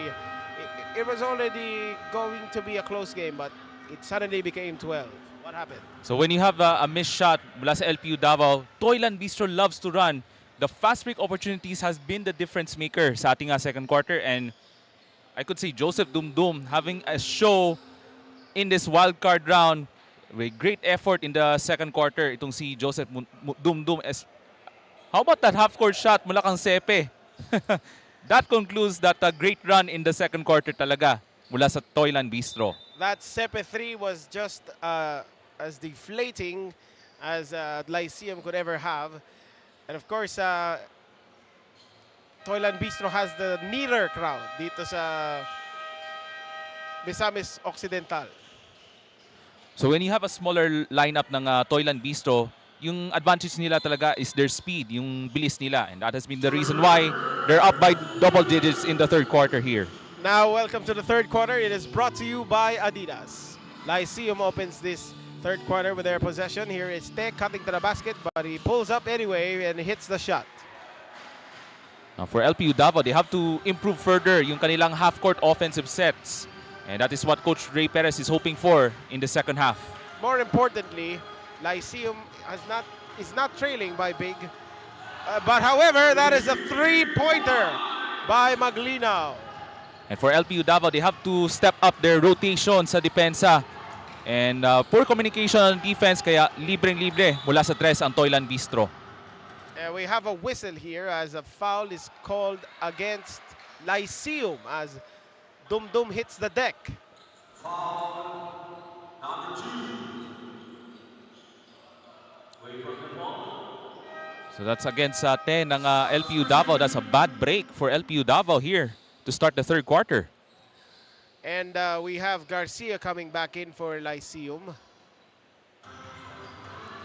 It was already going to be a close game, but it suddenly became 12. What happened? So when you have a missed shot mula sa LPU Davao, Toyland Bistro loves to run. The fast break opportunities has been the difference maker sa ating second quarter, and I could say Joseph Dumdum having a show in this wild card round with great effort in the second quarter. Itong si Joseph Dumdum. How about that half-court shot mula kang Sepe? That concludes that great run in the second quarter talaga mula sa Toyland Bistro. That Sepe 3 was just as deflating as Lyceum could ever have. And of course, Toyland Bistro has the nearer crowd dito sa Misamis Occidental. So when you have a smaller lineup ng Toyland Bistro, yung advantage nila talaga is their speed, yung bilis nila. And that has been the reason why they're up by double digits in the third quarter here. Now, welcome to the third quarter. It is brought to you by Adidas. Lyceum opens this third quarter with their possession. Here is Tech cutting to the basket, but he pulls up anyway and hits the shot. Now for LPU Davao, they have to improve further yung kanilang half-court offensive sets. And that is what Coach Ray Perez is hoping for in the second half. More importantly, Lyceum is not trailing by big. But however, that is a three-pointer by Maglinaw. And for LPU Davao, they have to step up their rotation sa depensa. And poor communication on defense, kaya libreng-libre mula sa tres ang Toyland Bistro. We have a whistle here as a foul is called against Lyceum as Dumdum hits the deck. So that's against 10 ng LPU Davao. That's a bad break for LPU Davao here to start the third quarter. And we have Garcia coming back in for Lyceum.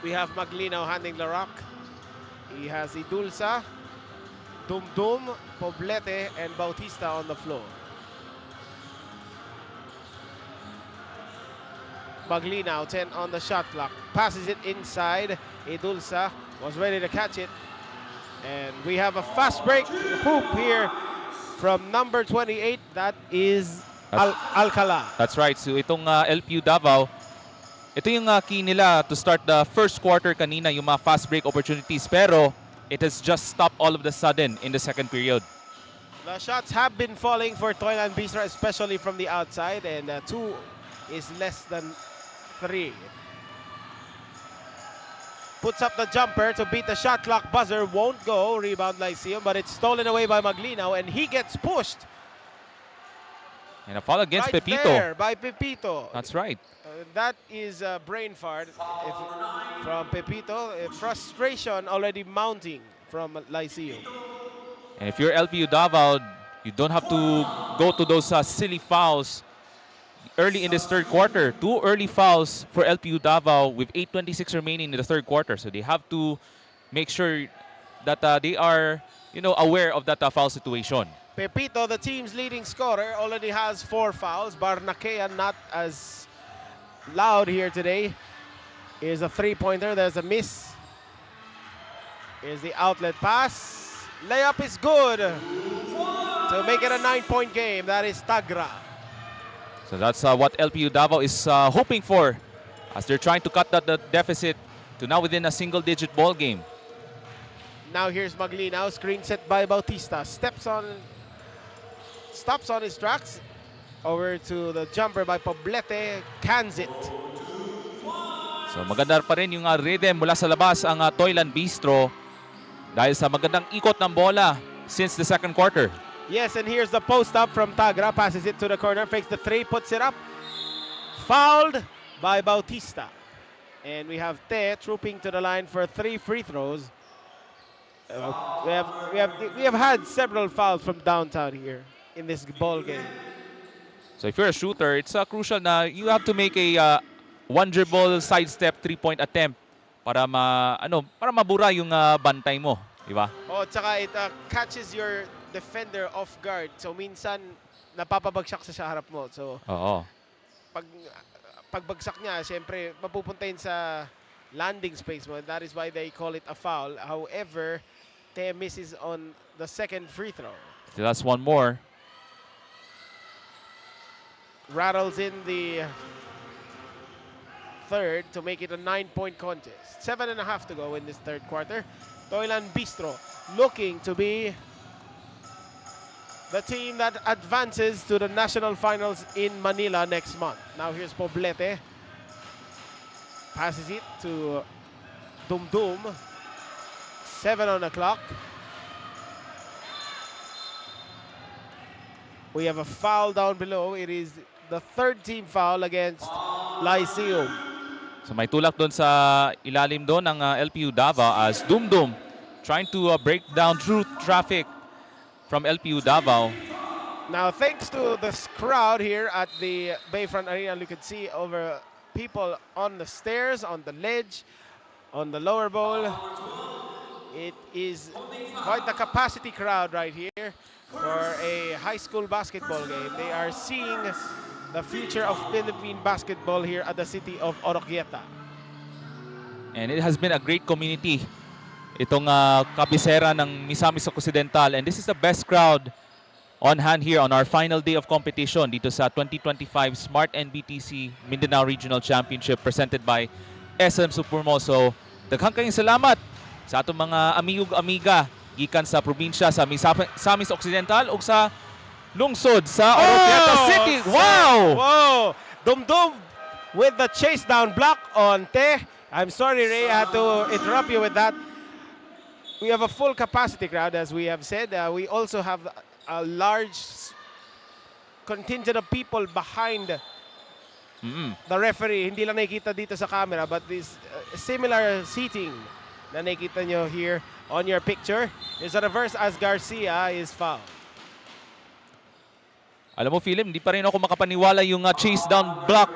We have Maglinaw handing the rock. He has Idulsa, Dumdum, Poblete, and Bautista on the floor. Maglinaw, 10 on the shot clock. Passes it inside. Idulsa was ready to catch it. And we have a fast break hoop here from number 28. That is Alcala. That's right. So itong LPU Davao, ito yung key nila to start the first quarter kanina, yung mga fast break opportunities. Pero it has just stopped all of the sudden in the second period. The shots have been falling for Toyland Bistro, especially from the outside. And 2 is less than 3. Puts up the jumper to beat the shot clock buzzer. Won't go. Rebound Lyceum, but it's stolen away by Maglinaw, and he gets pushed. And a foul against Right Pepito. there by Pepito. That's right. That is a brain fart from Pepito. Frustration already mounting from Lyceum. And if you're LPU Davao, you don't have to go to those silly fouls early in this third quarter. 2 early fouls for LPU Davao with 8:26 remaining in the third quarter. So they have to make sure that they are, aware of that foul situation. Pepito, the team's leading scorer, already has 4 fouls. Barnakea not as loud here today. Here's a three-pointer. There's a miss. Here's the outlet pass. Layup is good to make it a 9-point game. That is Tagra. So that's what LPU Davao is hoping for as they're trying to cut that deficit to now within a single-digit ball game. Now here's Maglinaw, screen set by Bautista. Stops on his tracks. Over to the jumper by Poblete, cans it. So maganda pa rin yung rhythm mula sa labas ang Toylan Bistro dahil sa magandang ikot ng bola since the second quarter. Yes, and here's the post up from Tagra. Passes it to the corner, fakes the three, puts it up. Fouled by Bautista. And we have Te trooping to the line for 3 free throws. We have had several fouls from downtown here in this ball game. So if you're a shooter, it's crucial na you have to make a one dribble sidestep 3-point attempt para mabura yung bantay mo, di ba? Oh, tsaka it catches your defender off guard. So minsan napapabagsak sa harap mo. So Oo. pagbagsak niya, syempre mapupunta yun sa landing space mo. That is why they call it a foul. However, Te misses on the second free throw. So that's one more. Rattles in the third to make it a 9-point contest. 7.5 to go in this third quarter. Toylan Bistro looking to be the team that advances to the national finals in Manila next month. Now here's Poblete. Passes it to Dumdum. 7 on the clock. We have a foul down below. It is the third team foul against Lyceum. So may tulak doon sa ilalim doon ng LPU Davao as Dumdum trying to break down through traffic from LPU Davao. Now thanks to this crowd here at the Bayfront Arena, you can see over people on the stairs, on the ledge, on the lower bowl. It is quite the capacity crowd right here for a high school basketball game. They are seeing the future of Philippine basketball here at the city of Oroquieta. And it has been a great community. Itong kabisera ng Misamis Occidental. And this is the best crowd on hand here on our final day of competition dito sa 2025 Smart Nbtc Mindanao Regional Championship presented by SM Supermoso. Daghang kayong salamat sa atong mga amigo-amiga gikan sa probinsya sa Misamis Occidental o sa lungsod sa Oroquieta City. Wow! Wow! Dumdum with the chase down block on Te. I'm sorry, Ray, I had to interrupt you with that. We have a full capacity crowd, as we have said. We also have a large contingent of people behind the referee. Hindi lang nakikita dito sa camera, but this similar seating na nakikita nyo here on your picture is a reverse as Garcia is fouled. Alam mo, Philip, hindi pa rin ako makapaniwala yung chase down block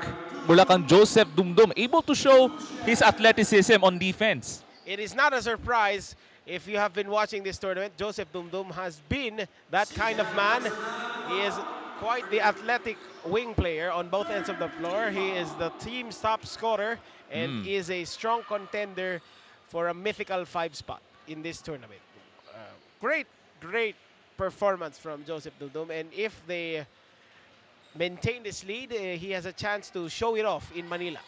mula kang Joseph Dumdum. Able to show his athleticism on defense. It is not a surprise if you have been watching this tournament. Joseph Dumdum has been that kind of man. He is quite the athletic wing player on both ends of the floor. He is the team's top scorer and is a strong contender for a mythical 5 spot in this tournament. Great performance from Joseph Dumdum, and if they maintain this lead, he has a chance to show it off in Manila.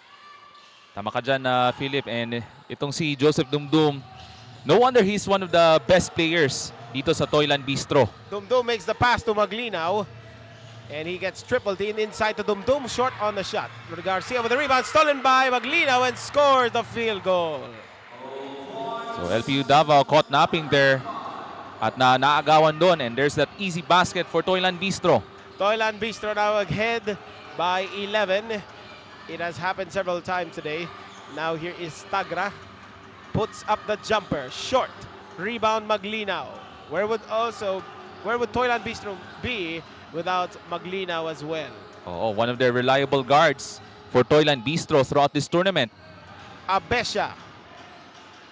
Tama ka dyan, Philip, and itong si Joseph Dumdum, no wonder he's one of the best players dito sa Toylan Bistro. Dumdum makes the pass to Maglinaw, and he gets tripled inside to Dumdum, short on the shot. Garcia with the rebound, stolen by Maglinaw, and scores the field goal. So LPU Davao caught napping there at naagawan doon, and there's that easy basket for Toylan Bistro. Toyland Bistro now ahead by 11. It has happened several times today. Now here is Tagra. Puts up the jumper. Short. Rebound Maglinaw. Where would Toyland Bistro be without Maglinaw as well? Oh, one of their reliable guards for Toyland Bistro throughout this tournament. Abesha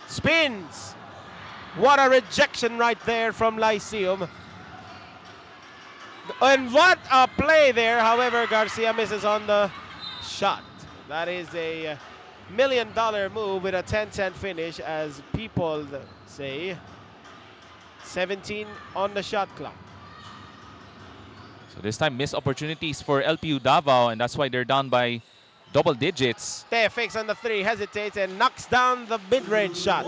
spins. What a rejection right there from Lyceum. And what a play there. However, Garcia misses on the shot. That is a $1 million move with a 10-10 finish, as people say. 17 on the shot clock. So this time, missed opportunities for LPU Davao, and that's why they're down by double digits. Te fakes on the three, hesitates, and knocks down the mid-range shot.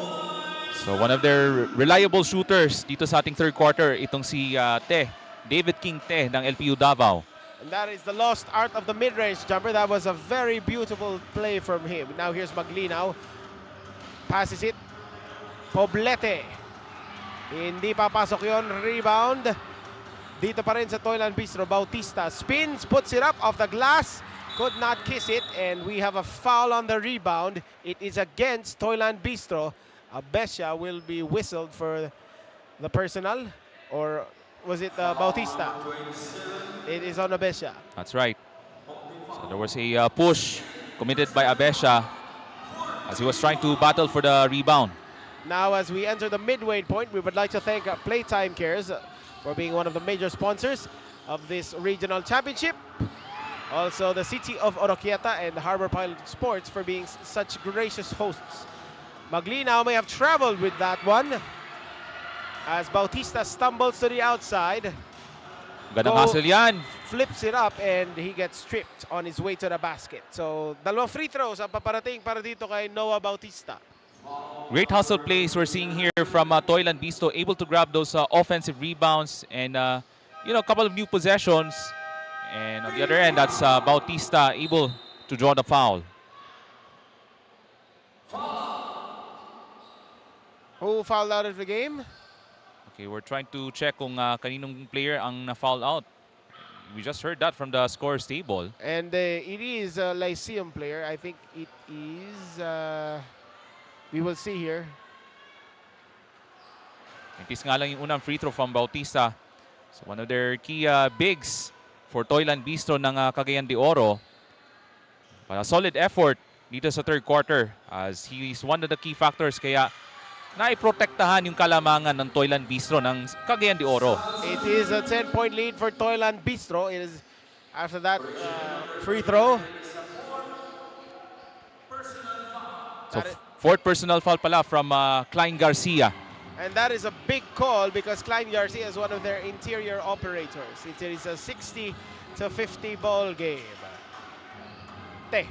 So one of their reliable shooters dito sa ating third quarter, itong si Te, David King Te ng LPU Davao. And that is the lost art of the mid-range jumper. That was a very beautiful play from him. Now here's Maglinaw. Passes it. Poblete. Hindi papasok yon. Rebound. Dito pa rin sa Toyland Bistro. Bautista spins, puts it up off the glass. Could not kiss it, and we have a foul on the rebound. It is against Toyland Bistro. Abesha will be whistled for the personal, or was it Bautista? It is on Abesha. That's right. So there was a push committed by Abesha as he was trying to battle for the rebound. Now, as we enter the midway point, we would like to thank Playtime Cares for being one of the major sponsors of this regional championship. Also, the City of Oroquieta and Harbor Pilot Sports for being such gracious hosts. Maglinaw may have traveled with that one, as Bautista stumbles to the outside. Gandang hustle yan. Flips it up, and he gets stripped on his way to the basket. So, dalawang free throws ang paparating para dito kay Noah Bautista. Great hustle plays we're seeing here from Toyland Bistro, able to grab those offensive rebounds and a couple of new possessions. And on the other end, that's Bautista able to draw the foul. Who fouled out of the game? Okay, we're trying to check kung kaninong player ang na-foul out. We just heard that from the scores table. And it is a Lyceum player. I think it is... we will see here. Impis nga lang yung unang free throw from Bautista. So one of their key bigs for Toyland Bistro ng Cagayan de Oro. But a solid effort dito sa third quarter, as he is one of the key factors kaya naiprotektahan yung kalamangan ng Toyland Bistro ng Cagayan de Oro. It is a 10-point lead for Toyland Bistro. It is after that free throw. So fourth personal foul pala from Klein Garcia. And that is a big call because Klein Garcia is one of their interior operators. It is a 60-50 ball game. Te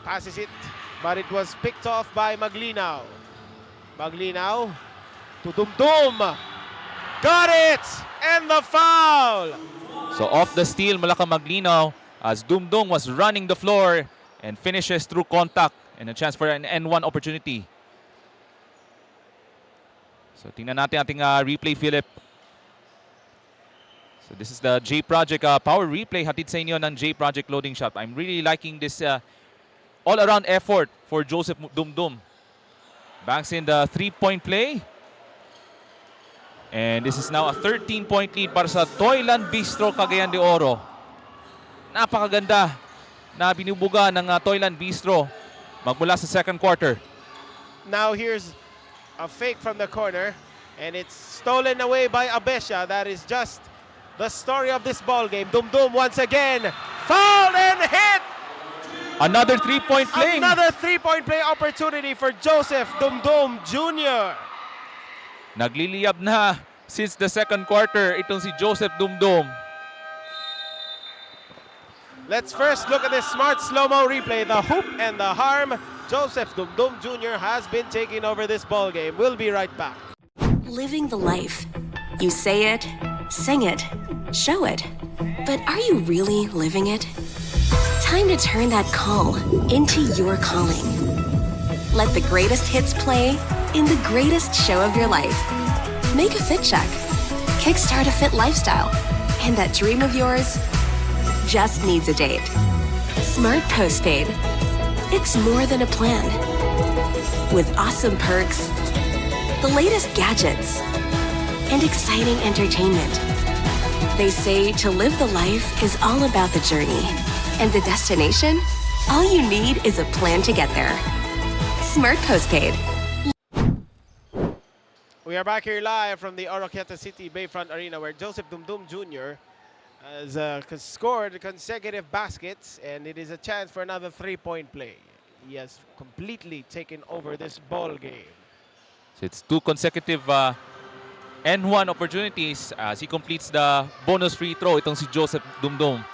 passes it, but it was picked off by Maglinaw. Maglinaw to Dumdum. Got it! And the foul! So off the steal mula kay Maglinaw as Dumdum was running the floor and finishes through contact and a chance for an N1 opportunity. So tingnan natin ating replay, Philip. So this is the J Project power replay hatid sa inyo ng J Project Clothing Shop. I'm really liking this all-around effort for Joseph Dumdum. Banks in the three-point play. And this is now a 13-point lead para sa Toyland Bistro Cagayan de Oro. Napakaganda na binubuga ng Toyland Bistro magmula sa second quarter. Now here's a fake from the corner, and it's stolen away by Abesha. That is just the story of this ball game. Dumdum once again fouled and hit. Another three-point play. Another three-point play opportunity for Joseph Dumdum Jr. Nagliliyab na since the second quarter itong si Joseph Dumdum. Let's first look at this smart slow-mo replay. The hoop and the harm. Joseph Dumdum Jr. has been taking over this ball game. We'll be right back. Living the life. You say it, sing it, show it. But are you really living it? Time to turn that call into your calling. Let the greatest hits play in the greatest show of your life. Make a fit check. Kickstart a fit lifestyle. And that dream of yours just needs a date. Smart Postpaid. It's more than a plan. With awesome perks, the latest gadgets, and exciting entertainment. They say to live the life is all about the journey. And the destination? All you need is a plan to get there. Smart Postpaid. We are back here live from the Oroquieta City Bayfront Arena where Joseph Dumdum Jr. has scored consecutive baskets, and it is a chance for another three-point play. He has completely taken over this ball game. So it's 2 consecutive N1 opportunities as he completes the bonus free throw. Itong si Joseph Dumdum.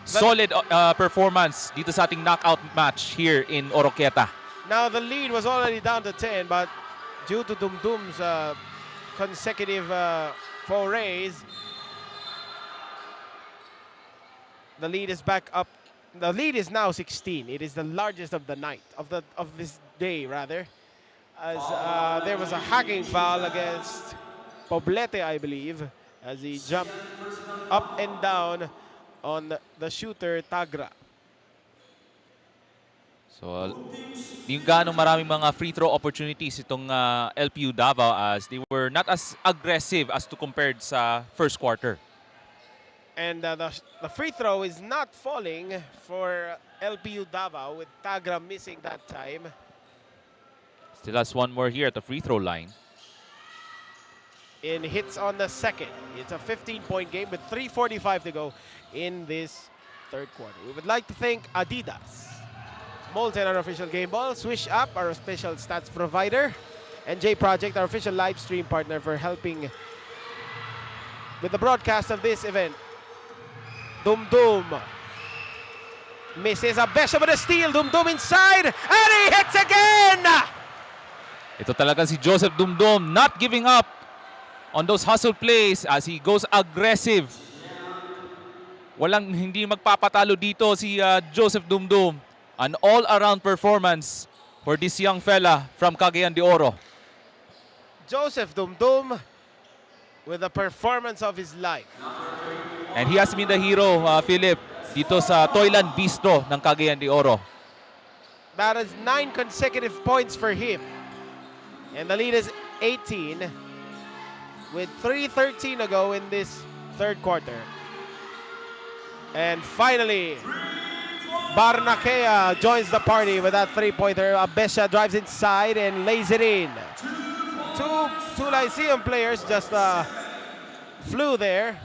Solid performance dito sa ating knockout match here in Oroquieta. Now the lead was already down to 10, but due to Dumdum's consecutive forays, the lead is back up. The lead is now 16. It is the largest of the night, of this day rather, as there was a hacking foul against Poblete, I believe, as he jumped up and down on the shooter Tagra. So, di ganong maraming mga free throw opportunities itong LPU Davao as they were not as aggressive as to compared sa first quarter. And the free throw is not falling for LPU Davao with Tagra missing that time. Still has one more here at the free throw line. In hits on the second. It's a 15-point game with 3:45 to go in this third quarter. We would like to thank Adidas, Molten, our official game ball, Swish App, our special stats provider, and J Project, our official live stream partner, for helping with the broadcast of this event. Dumdum misses a best with a steal. Dumdum inside, and he hits again! Ito talaga si Joseph Dumdum not giving up on those hustle plays as he goes aggressive. Walang hindi magpapatalo dito si Joseph Dumdum. An all-around performance for this young fella from Cagayan de Oro. Joseph Dumdum with the performance of his life. And he has been the hero, Philip, dito sa Toyland Bistro ng Cagayan de Oro. That is 9 consecutive points for him. And the lead is 18 with 3:13 to go in this third quarter. And finally, Barnakea joins the party with that three-pointer. Abesha drives inside and lays it in. Two Lyceum players just flew there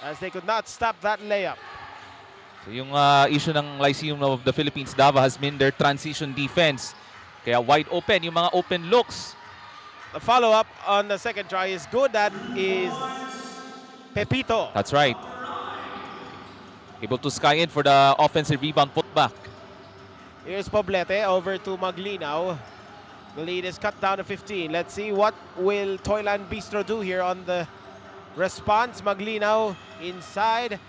as they could not stop that layup. So yung issue ng Lyceum of the Philippines Davao has been their transition defense. Kaya wide open, yung mga open looks. The follow-up on the second try is good. That is Pepito. That's right. Able to sky in for the offensive rebound putback. Here's Poblete over to Maglinaw. The lead is cut down to 15. Let's see what will Toyland Bistro do here on the response. Maglinaw inside.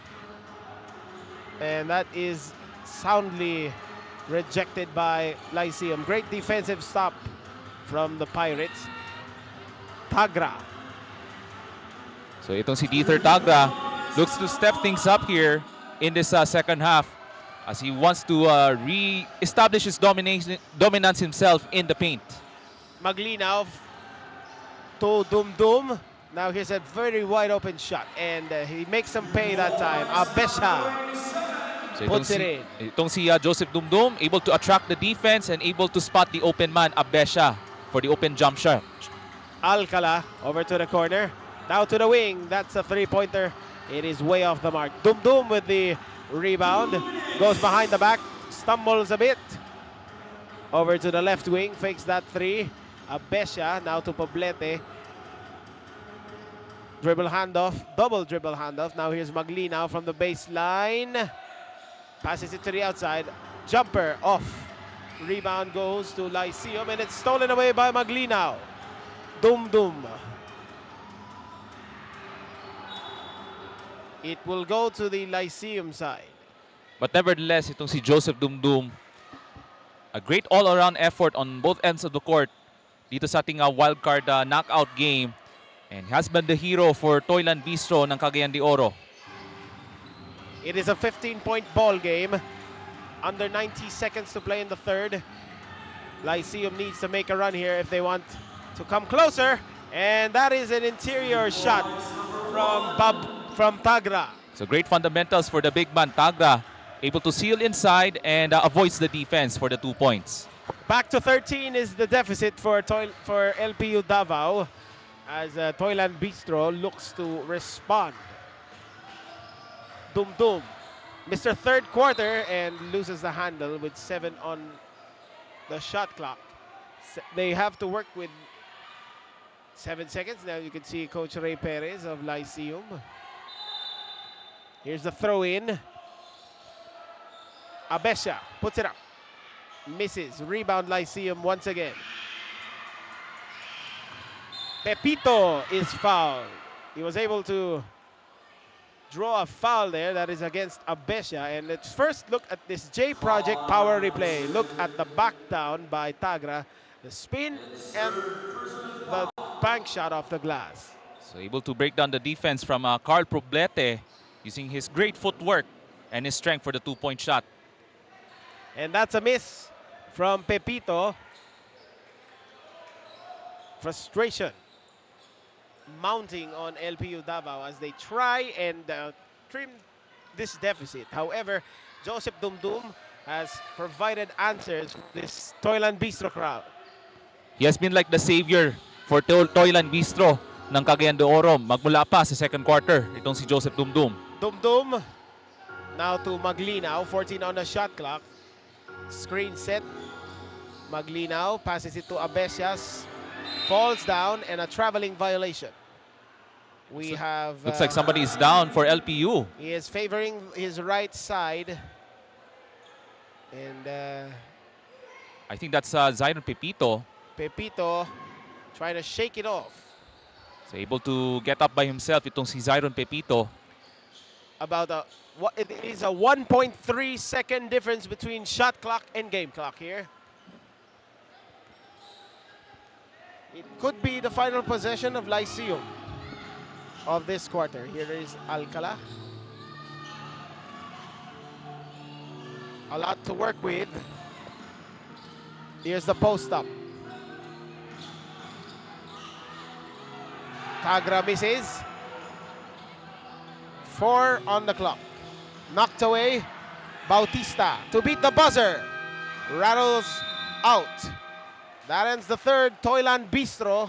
And that is soundly rejected by Lyceum. Great defensive stop from the Pirates. Tagra. So itong si Dieter Tagra looks to step things up here in this second half as he wants to re-establish his dominance himself in the paint. Maglinaw to Dumdum. Now here's a very wide open shot and he makes some pay that time. Abesha so puts it in. Itong si Joseph Dumdum able to attract the defense and able to spot the open man, Abesha, for the open jump shot. Alcala over to the corner. Now to the wing. That's a three-pointer. It is way off the mark. Dumdum with the rebound. Goes behind the back. Stumbles a bit. Over to the left wing. Fakes that three. Abesha now to Poblete. Dribble handoff. Double dribble handoff. Now here's Maglinaw from the baseline. Passes it to the outside. Jumper off. Rebound goes to Lyceum and it's stolen away by Maglinaw. Dumdum. It will go to the Lyceum side. But nevertheless, itong si Joseph Dumdum, a great all-around effort on both ends of the court dito sa ating wildcard knockout game. And has been the hero for Toyland Bistro ng Cagayan de Oro. It is a 15-point ball game. Under 90 seconds to play in the third. Lyceum needs to make a run here if they want to come closer. And that is an interior shot from Tagra. So great fundamentals for the big man, Tagra. Able to seal inside and avoids the defense for the 2 points. Back to 13 is the deficit for LPU Davao as Toyland Bistro looks to respond. Dum Dum, Mr. Third Quarter, and loses the handle with 7 on the shot clock. They have to work with 7 seconds. Now you can see Coach Ray Perez of Lyceum. Here's the throw in. Abesha puts it up. Misses. Rebound Lyceum once again. Pepito is fouled. He was able to draw a foul there that is against Abesha. And let's first look at this J Project power replay. Look at the back down by Tagra, the spin and the bank shot off the glass. So able to break down the defense from Carl Problete using his great footwork and his strength for the 2-point shot. And that's a miss from Pepito. Frustration mounting on LPU Davao as they try and trim this deficit. However, Joseph Dumdum has provided answers for this Toyland Bistro crowd. He has been like the savior for Toyland Bistro ng Cagayan de Oro magmula pa sa second quarter. Itong si Joseph Dumdum. Dumdum now to Maglinaw, 14 on the shot clock. Screen set. Maglinaw passes it to Abesias. Falls down and a traveling violation. We have... Looks like somebody is down for LPU. He is favoring his right side. And... I think that's Zyron Pepito. Pepito trying to shake it off. So able to get up by himself itong si Zyron Pepito. About it is a 1.3 second difference between shot clock and game clock here. It could be the final possession of Lyceum of this quarter. Here is Alcala. A lot to work with. Here's the post up. Tagra misses. 4 on the clock. Knocked away. Bautista to beat the buzzer. Rattles out. That ends the third. Toyland Bistro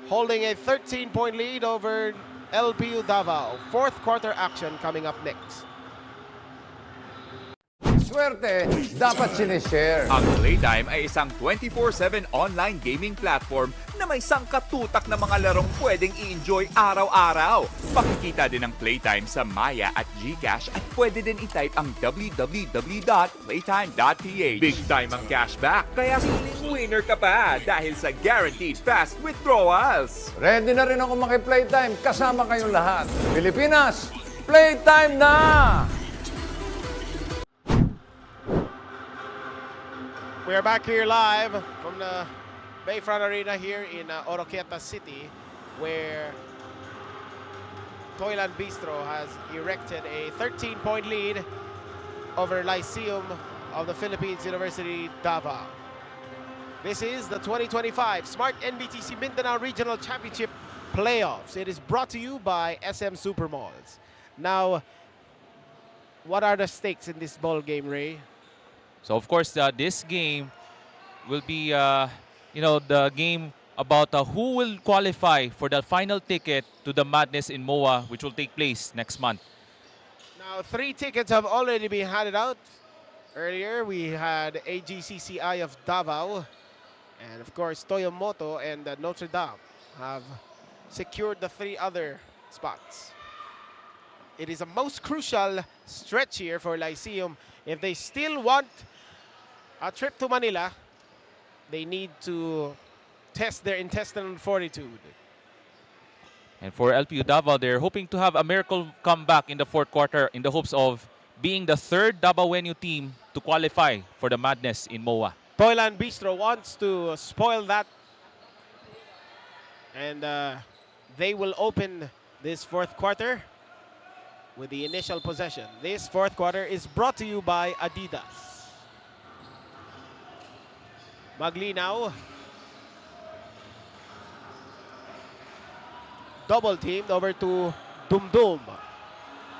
holding a 13-point lead over LPU Davao. Fourth quarter action coming up next. Swerte, dapat sinishare. Ang Playtime ay isang 24/7 online gaming platform na may sangkatutak na mga larong pwedeng i-enjoy araw-araw. Pakikita din ang Playtime sa Maya at GCash at pwede din i-type ang www.playtime.ph. Big time ang cashback, kaya siling winner ka pa dahil sa guaranteed fast withdrawals. Ready na rin ako maki-playtime kasama kayong lahat. Pilipinas, playtime na! We are back here live from the Bayfront Arena here in Oroquieta City, where Toyland Bistro has erected a 13-point lead over Lyceum of the Philippines University Davao. This is the 2025 Smart Nbtc Mindanao Regional Championship Playoffs. It is brought to you by SM Supermalls. Now, what are the stakes in this ball game, Ray? So of course, this game will be, the game about who will qualify for the final ticket to the Madness in MOA, which will take place next month. Now, 3 tickets have already been handed out. Earlier, we had AGCCI of Davao, and of course, Toyomoto and Notre Dame have secured the 3 other spots. It is a most crucial stretch here for Lyceum. If they still want a trip to Manila, they need to test their intestinal fortitude. And for LPU Davao, they're hoping to have a miracle comeback in the fourth quarter in the hopes of being the 3rd Davaoenyo team to qualify for the Madness in MOA. Toyland Bistro wants to spoil that, and they will open this fourth quarter. with the initial possession. This fourth quarter is brought to you by Adidas. Maglinaw. Double teamed over to Dumdum.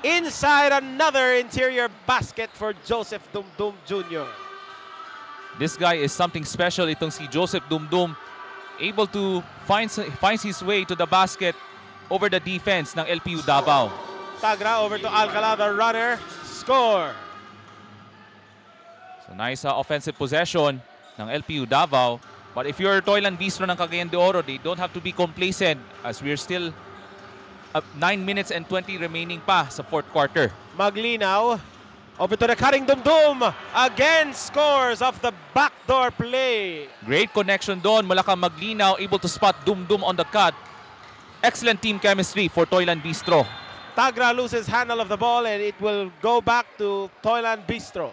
Inside, another interior basket for Joseph Dumdum Jr. This guy is something special. Itong si Joseph Dumdum, able to finds his way to the basket over the defense ng LPU Davao. Tagra over to Alcala, the runner. Score! So nice offensive possession ng LPU Davao. But if you're Toilan Bistro ng Cagayan de Oro, they don't have to be complacent as we're still 9 minutes and 20 remaining pa sa fourth quarter. Maglinaw over to the cutting Dumdum. Again scores off the backdoor play. Great connection doon mula kang Maglinaw, able to spot Dumdum on the cut. Excellent team chemistry for Toilan Bistro. Tagra loses handle of the ball and it will go back to Toilan Bistro.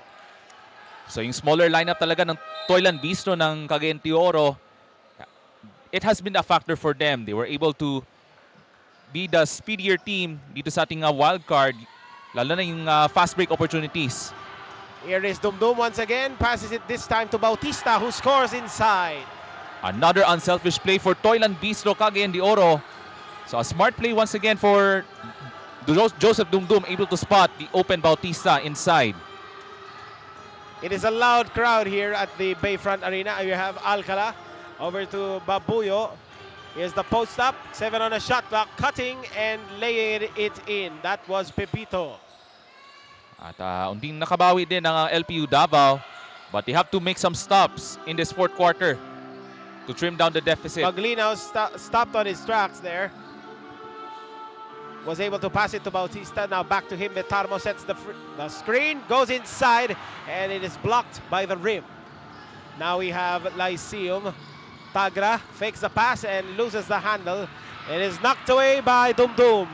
So yung smaller lineup talaga ng Toilan Bistro ng Cagayan de Oro, it has been a factor for them. They were able to be the speedier team dito sa ating wild card, lalo na yung fast break opportunities. Here is Dumdum once again, passes it this time to Bautista who scores inside. Another unselfish play for Toilan Bistro, Cagayan de Oro. So a smart play once again for Joseph Dumdum, able to spot the open Bautista inside. It is a loud crowd here at the Bayfront Arena. You have Alcala over to Babuyo. Here's the post up, 7 on a shot clock, cutting and laying it in. That was Pepito. At unding nakabawi din ng LPU Davao, but they have to make some stops in this fourth quarter to trim down the deficit. Maglinaw stopped on his tracks there. Was able to pass it to Bautista. Now back to him. Betarmo sets the screen, goes inside, and it is blocked by the rim. Now we have Lyceum. Tagra fakes the pass and loses the handle. It is knocked away by Dumdum.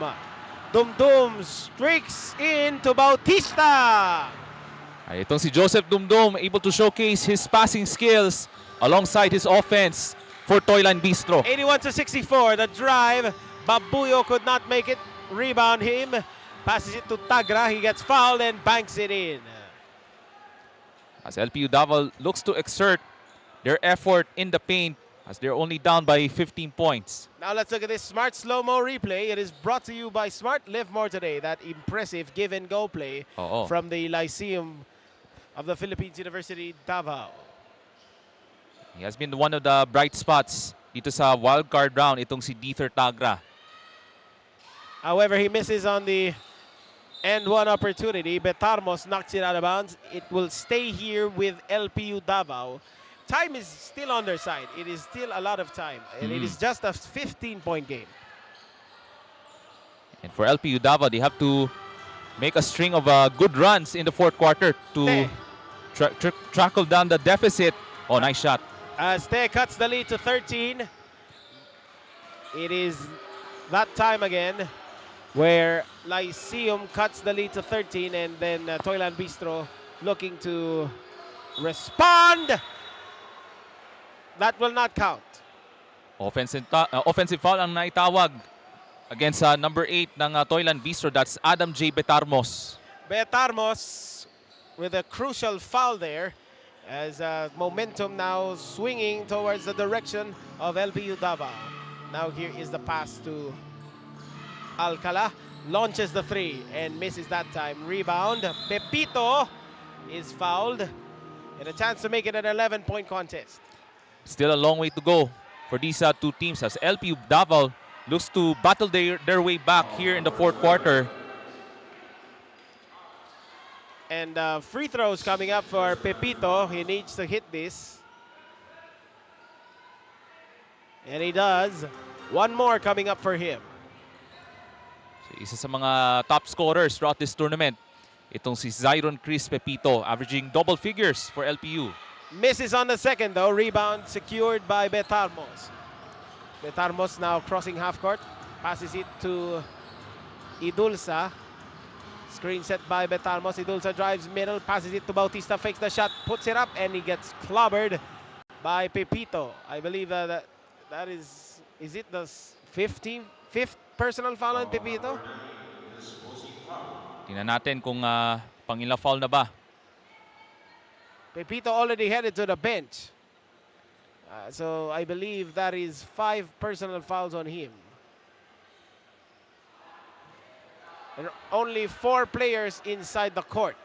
Dumdum streaks into Bautista. Ay, itong si Joseph Dumdum, able to showcase his passing skills alongside his offense for Toilan Bistro. 81-64, the drive. Babuyo could not make it. Rebound him, passes it to Tagra. He gets fouled and banks it in. As LPU Davao looks to exert their effort in the paint as they're only down by 15 points. Now let's look at this Smart slow-mo replay. It is brought to you by Smart. Live more today. That impressive give-and-go play from the Lyceum of the Philippines University Davao. He has been one of the bright spots dito sa wild card round, itong si Dieter Tagra. However, he misses on the end one opportunity. Betarmos knocks it out of bounds. It will stay here with LPU Davao. Time is still on their side. It is still a lot of time. And it is just a 15-point game. And for LPU Davao, they have to make a string of good runs in the fourth quarter to trackle down the deficit. Oh, nice shot. As Te cuts the lead to 13. It is that time again where Lyceum cuts the lead to 13, and then Toilan Bistro looking to respond. That will not count. Offensive foul ang naitawag against number 8 ng Toilan Bistro. That's Adam J. Betarmos. Betarmos with a crucial foul there, as momentum now swinging towards the direction of LPU Davao. Now here is the pass to Alcala, launches the three and misses that time. Rebound. Pepito is fouled, and a chance to make it an 11-point contest. Still a long way to go for these two teams as LPU Davao looks to battle their way back here in the fourth quarter. And free throws coming up for Pepito. He needs to hit this. And he does. One more coming up for him. So, isa sa mga top scorers throughout this tournament, itong si Zyron Chris Pepito, averaging double figures for LPU. Misses on the second though. Rebound secured by Betarmos. Betarmos now crossing half court. Passes it to Idulsa. Screen set by Betarmos. Idulsa drives middle, passes it to Bautista, fakes the shot, puts it up, and he gets clobbered by Pepito. I believe that is it the fifth personal foul on Pepito? Tingnan natin kung pang-ilang foul na ba. Pepito already headed to the bench. So I believe that is 5 personal fouls on him. And only 4 players inside the court.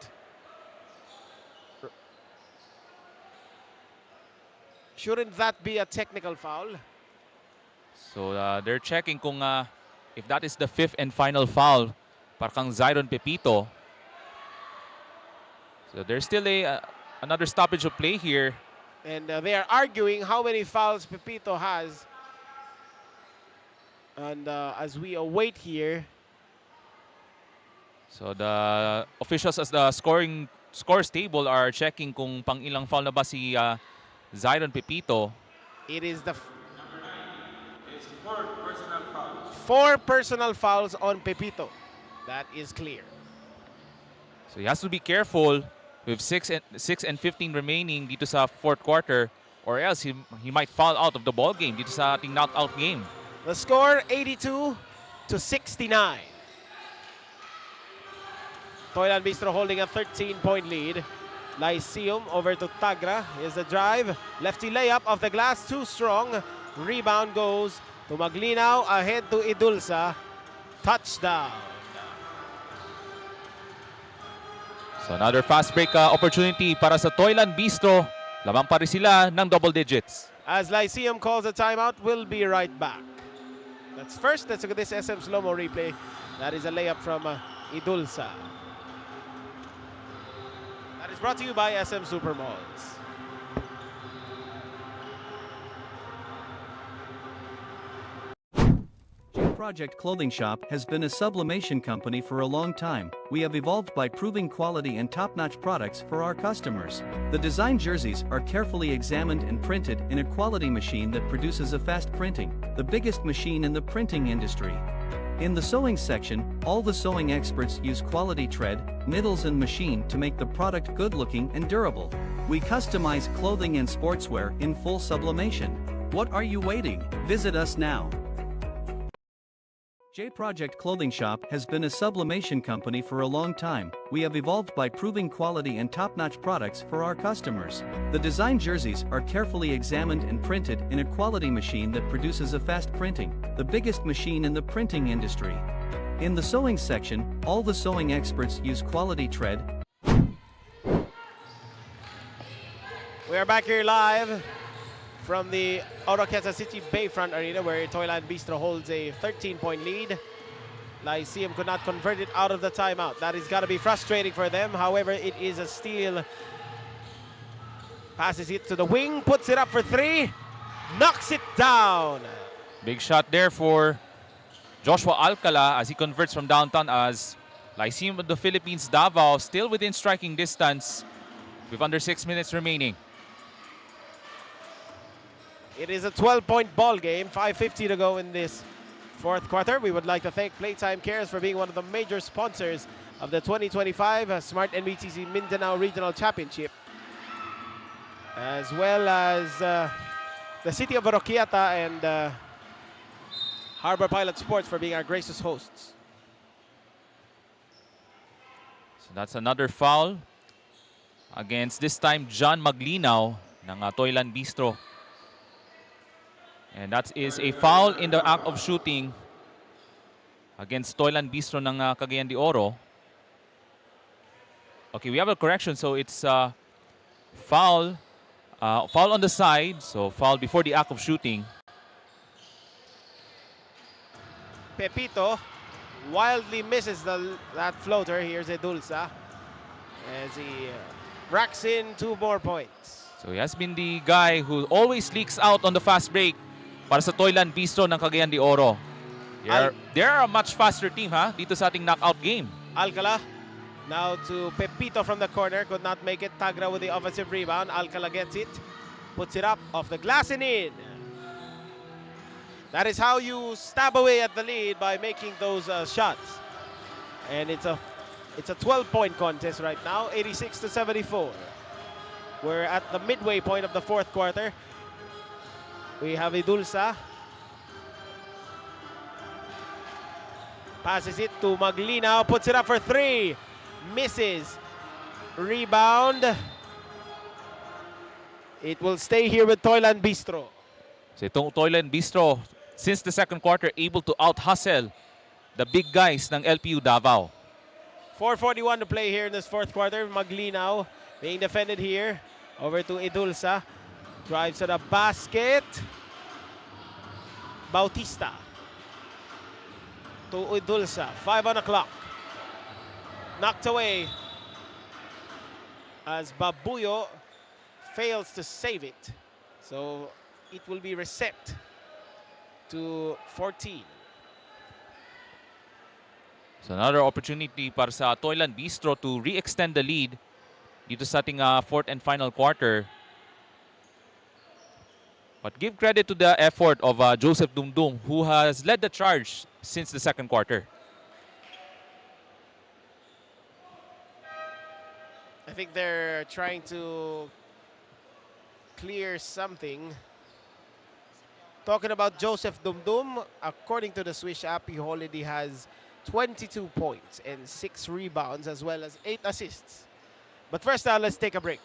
Shouldn't that be a technical foul? So they're checking kung if that is the 5th and final foul para kang Zyron Pepito. So there's still another stoppage of play here. And they are arguing how many fouls Pepito has. And as we await here, so the officials as the scores table are checking kung pang ilang foul na ba si Zyron Pepito. it is the 4 personal fouls on Pepito. That is clear. So he has to be careful with 6 and 15 remaining dito sa fourth quarter, or else he might fall out of the ball game dito sa ating knockout game. The score 82-69. Toilan Bistro holding a 13-point lead. Lyceum over to Tagra. Here's the drive. Lefty layup off the glass, too strong. Rebound goes to Maglinaw, ahead to Idulsa. Touchdown. So another fast break opportunity para sa Toilan Bistro. Lamang pa rin sila ng double digits. As Lyceum calls a timeout, we'll be right back. Let's look at this SM slow-mo replay. That is a layup from Idulsa. That is brought to you by SM Supermalls. Project Clothing Shop has been a sublimation company for a long time. We have evolved by proving quality and top-notch products for our customers. The design jerseys are carefully examined and printed in a quality machine that produces a fast printing, the biggest machine in the printing industry. In the sewing section, all the sewing experts use quality thread, needles and machine to make the product good-looking and durable. We customize clothing and sportswear in full sublimation. What are you waiting? Visit us now. Project Clothing Shop has been a sublimation company for a long time. We have evolved by proving quality and top-notch products for our customers. The design jerseys are carefully examined and printed in a quality machine that produces a fast printing, the biggest machine in the printing industry. In the sewing section, all the sewing experts use quality thread. We are back here live from the Oroqueta City Bayfront Arena, where Toilan Bistro holds a 13-point lead. Lyceum could not convert it out of the timeout. That has got to be frustrating for them. However, it is a steal. Passes it to the wing, puts it up for 3, knocks it down. Big shot there for Joshua Alcala as he converts from downtown, as Lyceum of the Philippines Davao still within striking distance with under 6 minutes remaining. It is a 12-point ball game, 5:50 to go in this fourth quarter. We would like to thank Playtime Cares for being one of the major sponsors of the 2025 Smart Nbtc Mindanao Regional Championship, as well as the City of Oroquieta and Harbor Pilot Sports for being our gracious hosts. So that's another foul against, this time, John Maglinaw ng Toilan Bistro. And that is a foul in the act of shooting against Toilan Bistro ng Cagayan de Oro. Okay, we have a correction. So it's foul on the side. So foul before the act of shooting. Pepito wildly misses that floater. Here's Edulsa as he racks in 2 more points. So he has been the guy who always leaks out on the fast break para sa Toilan Bistro ng Cagayan de Oro. They are a much faster team, dito sa ating knockout game. Alcala now to Pepito from the corner, could not make it. Tagra with the offensive rebound. Alcala gets it, puts it up off the glass and in. That is how you stab away at the lead, by making those shots. And it's a 12-point contest right now, 86-74. We're at the midway point of the fourth quarter. We have Idulsa Passes it to Maglinaw, puts it up for 3. Misses. Rebound. It will stay here with Toylan Bistro. So itong Toylan Bistro, since the second quarter, able to out-hustle the big guys ng LPU Davao. 4:41 to play here in this fourth quarter. Maglinaw being defended here. Over to Edulsa. Drives to the basket. Bautista. To Edulsa. 5 on the clock. Knocked away. As Babuyo fails to save it. So it will be reset to 14. So another opportunity para sa Toylan Bistro to re-extend the lead dito sa ating fourth and final quarter. But give credit to the effort of Joseph Dumdum, who has led the charge since the second quarter. I think they're trying to clear something. Talking about Joseph Dumdum, according to the Swish app, he already has 22 points and 6 rebounds as well as 8 assists. But first, let's take a break.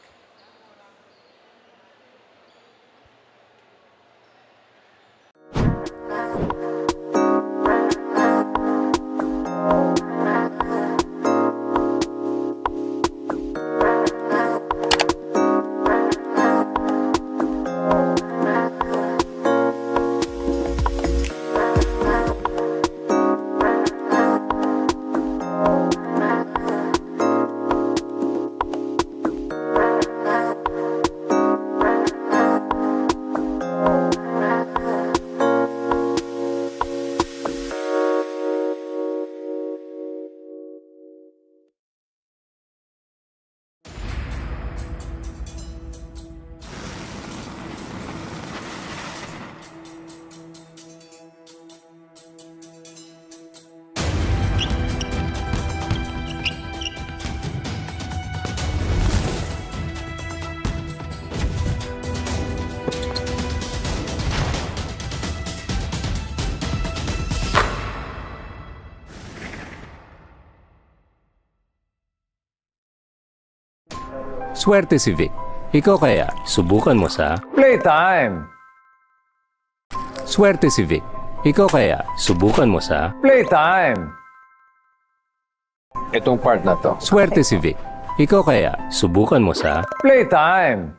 Swerte si Vic. Ikaw kaya, subukan mo sa Playtime! Swerte si Vic. Ikaw kaya, subukan mo sa Playtime! Itong part na to. Swerte si Vic. Ikaw kaya, subukan mo sa Playtime!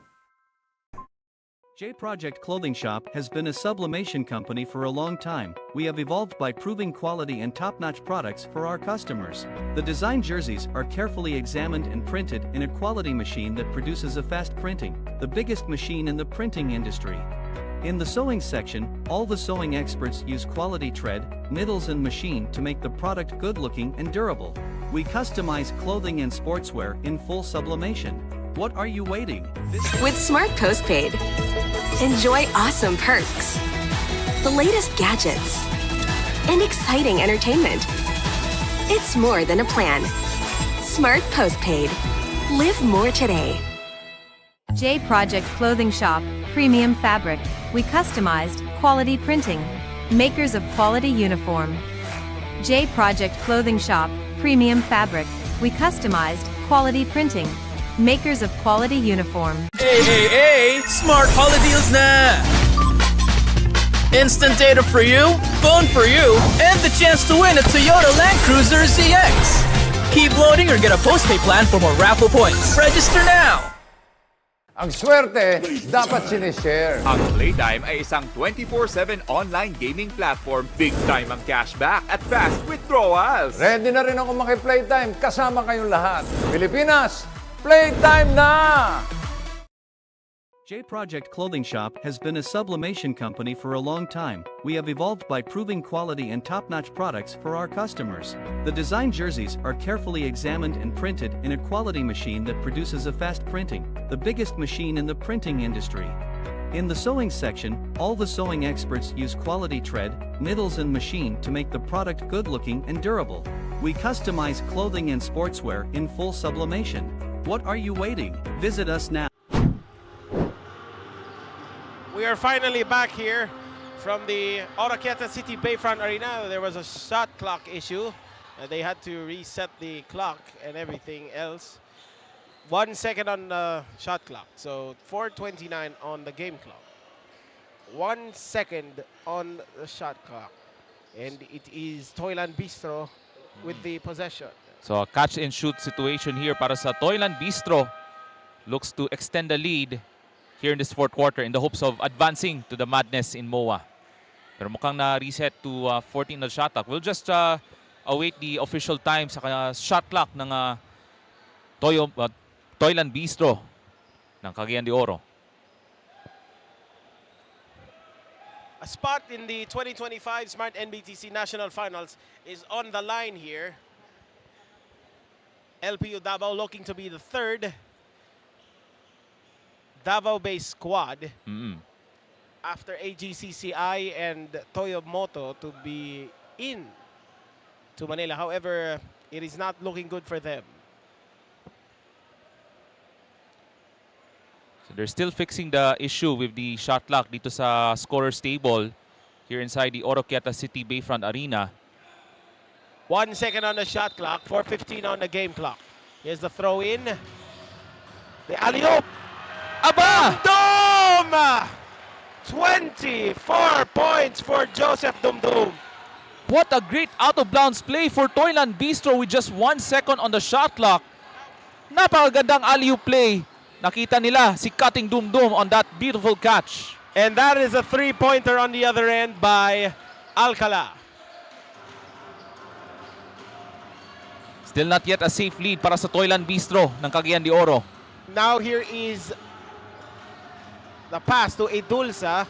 J Project Clothing Shop has been a sublimation company for a long time. We have evolved by proving quality and top-notch products for our customers. The design jerseys are carefully examined and printed in a quality machine that produces a fast printing, the biggest machine in the printing industry. In the sewing section, all the sewing experts use quality thread, needles and machine to make the product good-looking and durable. We customize clothing and sportswear in full sublimation. What are you waiting? With Smart Postpaid, enjoy awesome perks, the latest gadgets, and exciting entertainment. It's more than a plan. Smart Postpaid. Live more today. J Project Clothing Shop, Premium Fabric. We customized, quality printing. Makers of quality uniform. J Project Clothing Shop, Premium Fabric. We customized, quality printing. Makers of quality uniform. Hey! Smart holiday deals na! Instant data for you, phone for you, and the chance to win a Toyota Land Cruiser ZX. Keep loading or get a postpaid plan for more raffle points. Register now! Ang swerte, dapat sinishare. Ang Playtime ay isang 24/7 online gaming platform. Big time ang cashback at fast withdrawals. Ready na rin ako maki-Playtime, kasama kayong lahat. Pilipinas, Playtime na! J Project Clothing Shop has been a sublimation company for a long time. We have evolved by proving quality and top-notch products for our customers. The design jerseys are carefully examined and printed in a quality machine that produces a fast printing, the biggest machine in the printing industry. In the sewing section, all the sewing experts use quality thread, needles and machine to make the product good-looking and durable. We customize clothing and sportswear in full sublimation. What are you waiting? Visit us now. We are finally back here from the Oroquieta City Bayfront Arena. There was a shot clock issue. They had to reset the clock and everything else. 1 second on the shot clock, so 4:29 on the game clock. 1 second on the shot clock, and it is Toyland Bistro with the possession. So a catch and shoot situation here para sa Toyland Bistro. Looks to extend the lead here in this fourth quarter in the hopes of advancing to the madness in MOA. Pero mukhang na-reset to 14 na shot clock. We'll just await the official time sa shot clock ng Toyland Bistro ng Cagayan de Oro. A spot in the 2025 Smart NBTC National Finals is on the line here. LPU Davao looking to be the third Davao-based squad after AGCCI and Toyo Moto to be in to Manila. However, it is not looking good for them. So they're still fixing the issue with the shot clock dito sa scorer's table here inside the Oroquieta City Bayfront Arena. 1 second on the shot clock, 4:15 on the game clock. Here's the throw in. The alley-oop. Aba! Dumdum! 24 points for Joseph Dumdum. What a great out-of-bounds play for Toyland Bistro with just 1 second on the shot clock. Napakagandang alley-oop play. Nakita nila si Cutting Dumdum on that beautiful catch. And that is a three-pointer on the other end by Alcala. Still not yet a safe lead para sa Toyland Bistro ng Cagayan de Oro. Now here is the pass to Edulsa,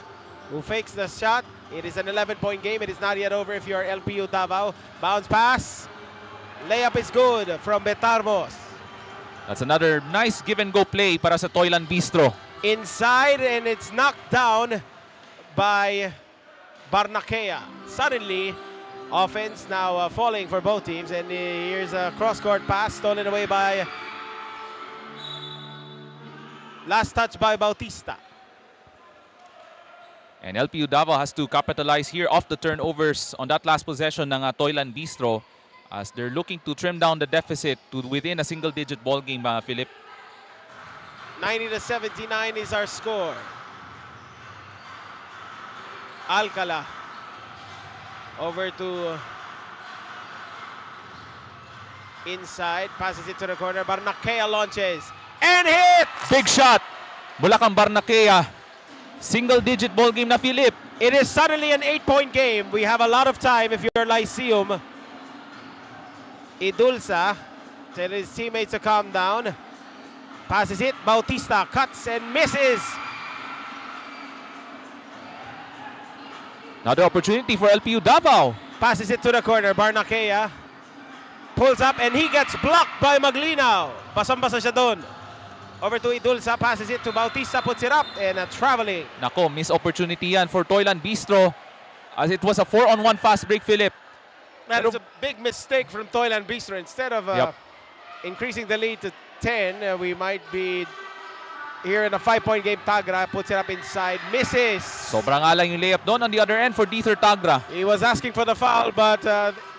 who fakes the shot. It is an 11-point game. It is not yet over if you are LPU Davao. Bounce pass. Layup is good from Betarmos. That's another nice give-and-go play para sa Toyland Bistro. Inside, and it's knocked down by Barnaquea. Suddenly, offense now falling for both teams. And here's a cross-court pass stolen away by... Last touch by Bautista. And LPU Davao has to capitalize here off the turnovers on that last possession ng Toyland Bistro as they're looking to trim down the deficit to within a single-digit ball game, Philip. 90-79 is our score. Alcala over to inside, passes it to the corner. Barnaquea launches and hits. Big shot mula kang Barnaquea. Single-digit ball game na, Philip. It is suddenly an 8-point game. We have a lot of time if you're Lyceum. Edulsa tells his teammates to calm down. Passes it. Bautista cuts and misses. Another opportunity for LPU Davao. Passes it to the corner. Barnaquea pulls up and he gets blocked by Maglinaw. Basang-basa siya doon. Over to Edulsa, passes it to Bautista, puts it up, and traveling. Nako, miss opportunity yan for Toyland Bistro as it was a 4-on-1 fast break, Philip. That is a big mistake from Toyland Bistro. Instead of increasing the lead to 10, we might be here in a 5-point game. Tagra puts it up inside, misses. Sobrang alang yung layup doon on the other end for Dieter Tagra. He was asking for the foul, but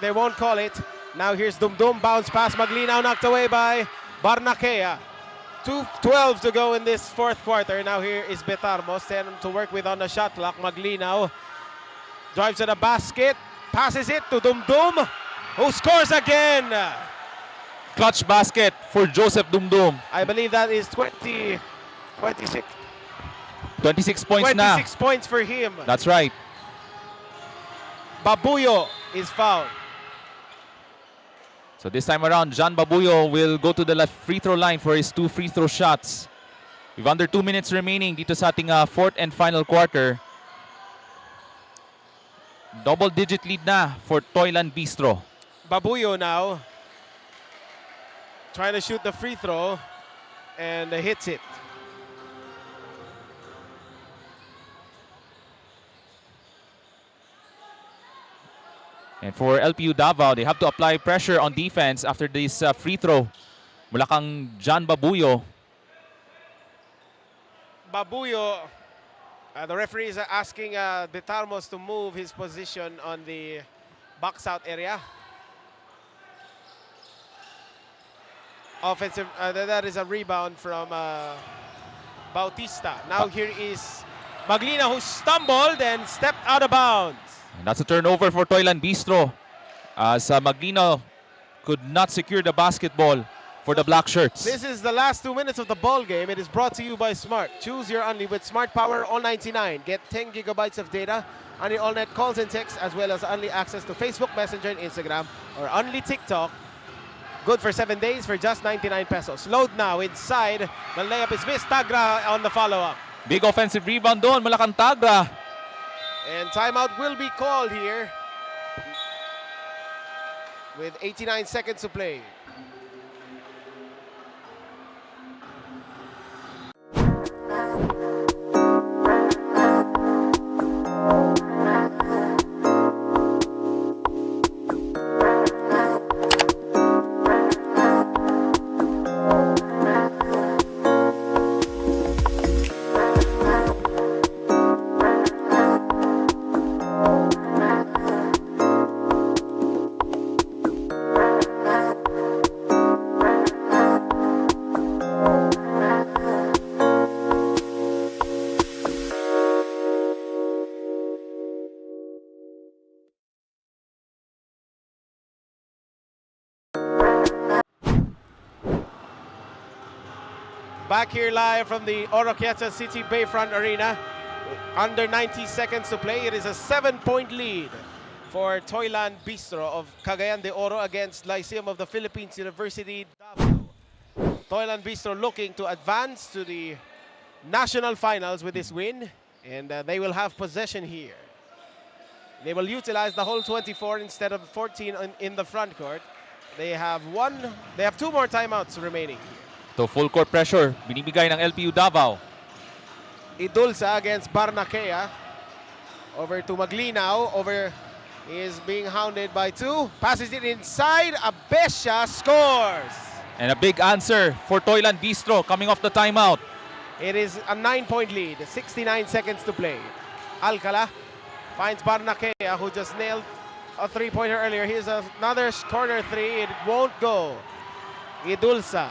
they won't call it. Now here's Dumdum, bounce pass, Maglinaw knocked away by Barnaquea. 2:12 to go in this fourth quarter. Now here is Betarmos, 10 to work with on the shot clock. Maglinaw drives to the basket, passes it to Dumdum, who scores again. Clutch basket for Joseph Dumdum. I believe that is 26 points na. 26 points for him. That's right. Babuyo is fouled. So this time around, John Babuyo will go to the left free throw line for his 2 free throw shots. With under 2 minutes remaining dito sa ating fourth and final quarter. Double-digit lead na for Toyland Bistro. Babuyo now trying to shoot the free throw and hits it. And for LPU Davao, they have to apply pressure on defense after this free throw. Mula kang John Babuyo. Babuyo The referee is asking De Tarmos to move his position on the box out area. Offensive, that is a rebound from Bautista. Now here is Maglina, who stumbled and stepped out of bounds. And that's a turnover for Toylan Bistro, as Maglino could not secure the basketball for the black shirts. This is the last 2 minutes of the ball game. It is brought to you by Smart. Choose your Unli with Smart Power All 99. Get 10 gigabytes of data, Unli All-Net calls and texts, as well as Unli access to Facebook Messenger and Instagram, or Unli TikTok. Good for 7 days for just 99 pesos. Load now inside. The layup is missed. Tagra on the follow-up. Big offensive rebound doon, Malakang Tagra. And timeout will be called here with 89 seconds to play. Back here live from the Oroquieta City Bayfront Arena. Under 90 seconds to play. It is a 7-point lead for Toylan Bistro of Cagayan de Oro against Lyceum of the Philippines University Davao. Toylan Bistro looking to advance to the national finals with this win, and they will have possession here. They will utilize the whole 24 instead of 14 in the front court. They have 2 more timeouts remaining. To full court pressure, binibigay ng LPU Davao. Idulsa against Barnaquea. Over to Maglinaw. Is being hounded by 2. Passes it inside. Abesha scores. And a big answer for Toylan Bistro coming off the timeout. It is a 9-point lead. 69 seconds to play. Alcala finds Barnaquea, who just nailed a 3-pointer earlier. Here's another corner 3. It won't go. Idulsa.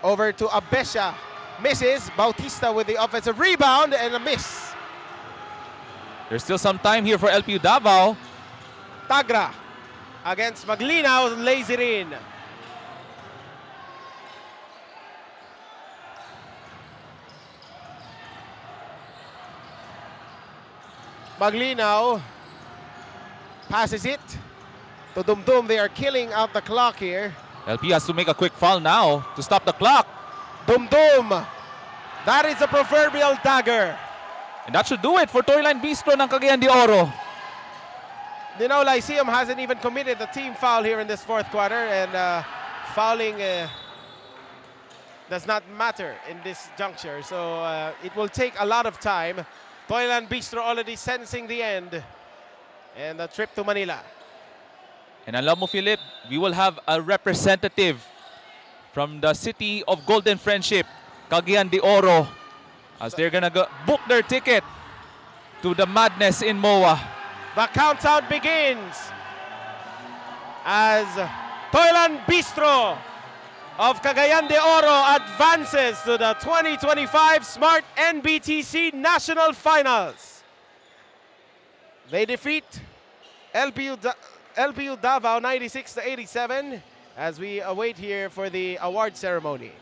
Over to Abesha. Misses. Bautista with the offensive rebound and a miss. There's still some time here for LPU Davao. Tagra against Maglinaw, lays it in. Maglinaw passes it to Dumdum. They are killing out the clock here. LP has to make a quick foul now to stop the clock. Dumdum. That is a proverbial dagger. And that should do it for Toylan Bistro ng Cagayan de Oro. You know, Lyceum hasn't even committed a team foul here in this fourth quarter, and fouling does not matter in this juncture. So it will take a lot of time. Toylan Bistro already sensing the end and a trip to Manila. And alam mo, Philip, we will have a representative from the city of Golden Friendship, Cagayan de Oro, as they're gonna book their ticket to the madness in MOA. The countdown begins as Toylan Bistro of Cagayan de Oro advances to the 2025 Smart Nbtc National Finals. They defeat LPU Davao 96-87 as we await here for the award ceremony.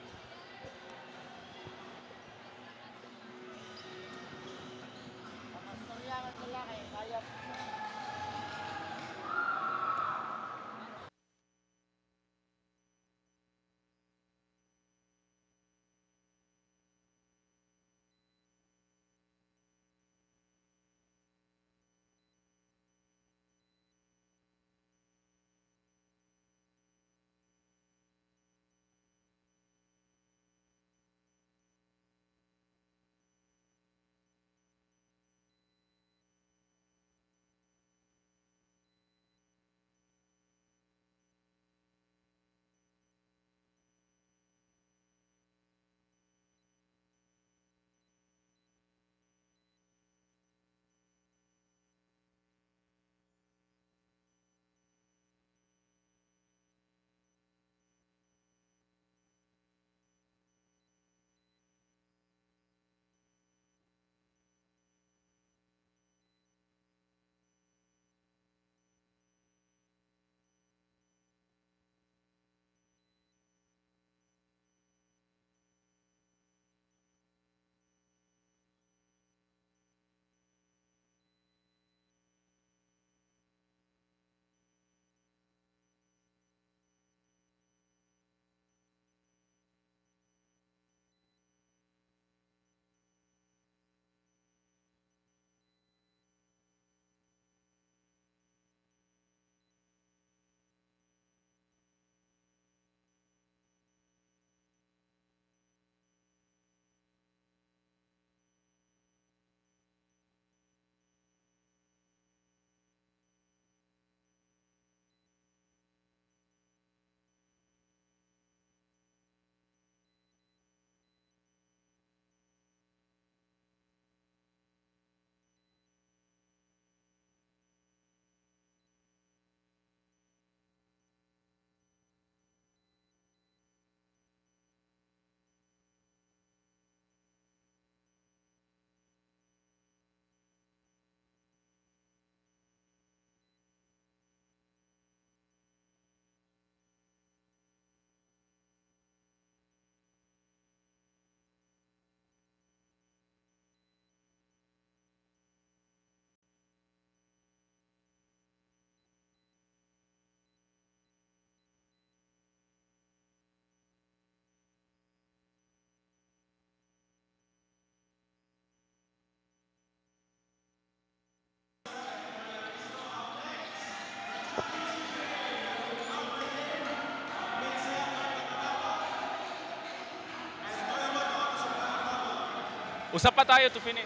Usap pa tayo to finish.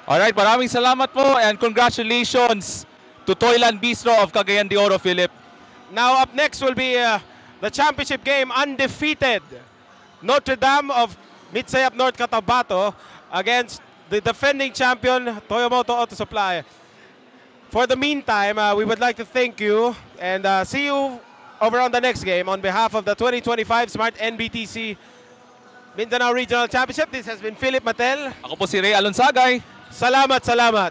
Alright, maraming salamat po and congratulations to Toyland Bistro of Cagayan de Oro, Philip. Now up next will be the championship game, undefeated Notre Dame of Mitsayap North Cotabato against the defending champion Toyomoto Auto Supply. For the meantime, we would like to thank you and see you over on the next game on behalf of the 2025 Smart NBTC Mindanao Regional Championship. This has been Philip Matel. Ako po si Ray Alonsagay. Salamat, salamat.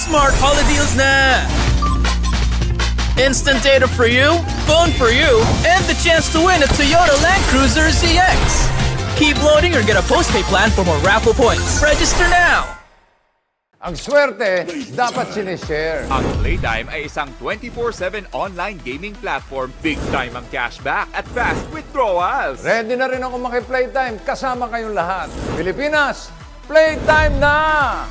Smart holiday deals na! Instant data for you, phone for you, and the chance to win a Toyota Land Cruiser ZX. Keep loading or get a postpaid plan for more raffle points. Register now! Ang swerte, dapat sinishare. Ang Playtime ay isang 24/7 online gaming platform. Big time ang cashback at fast withdrawals. Ready na rin ako maki-playtime kasama kayong lahat. Pilipinas, playtime na!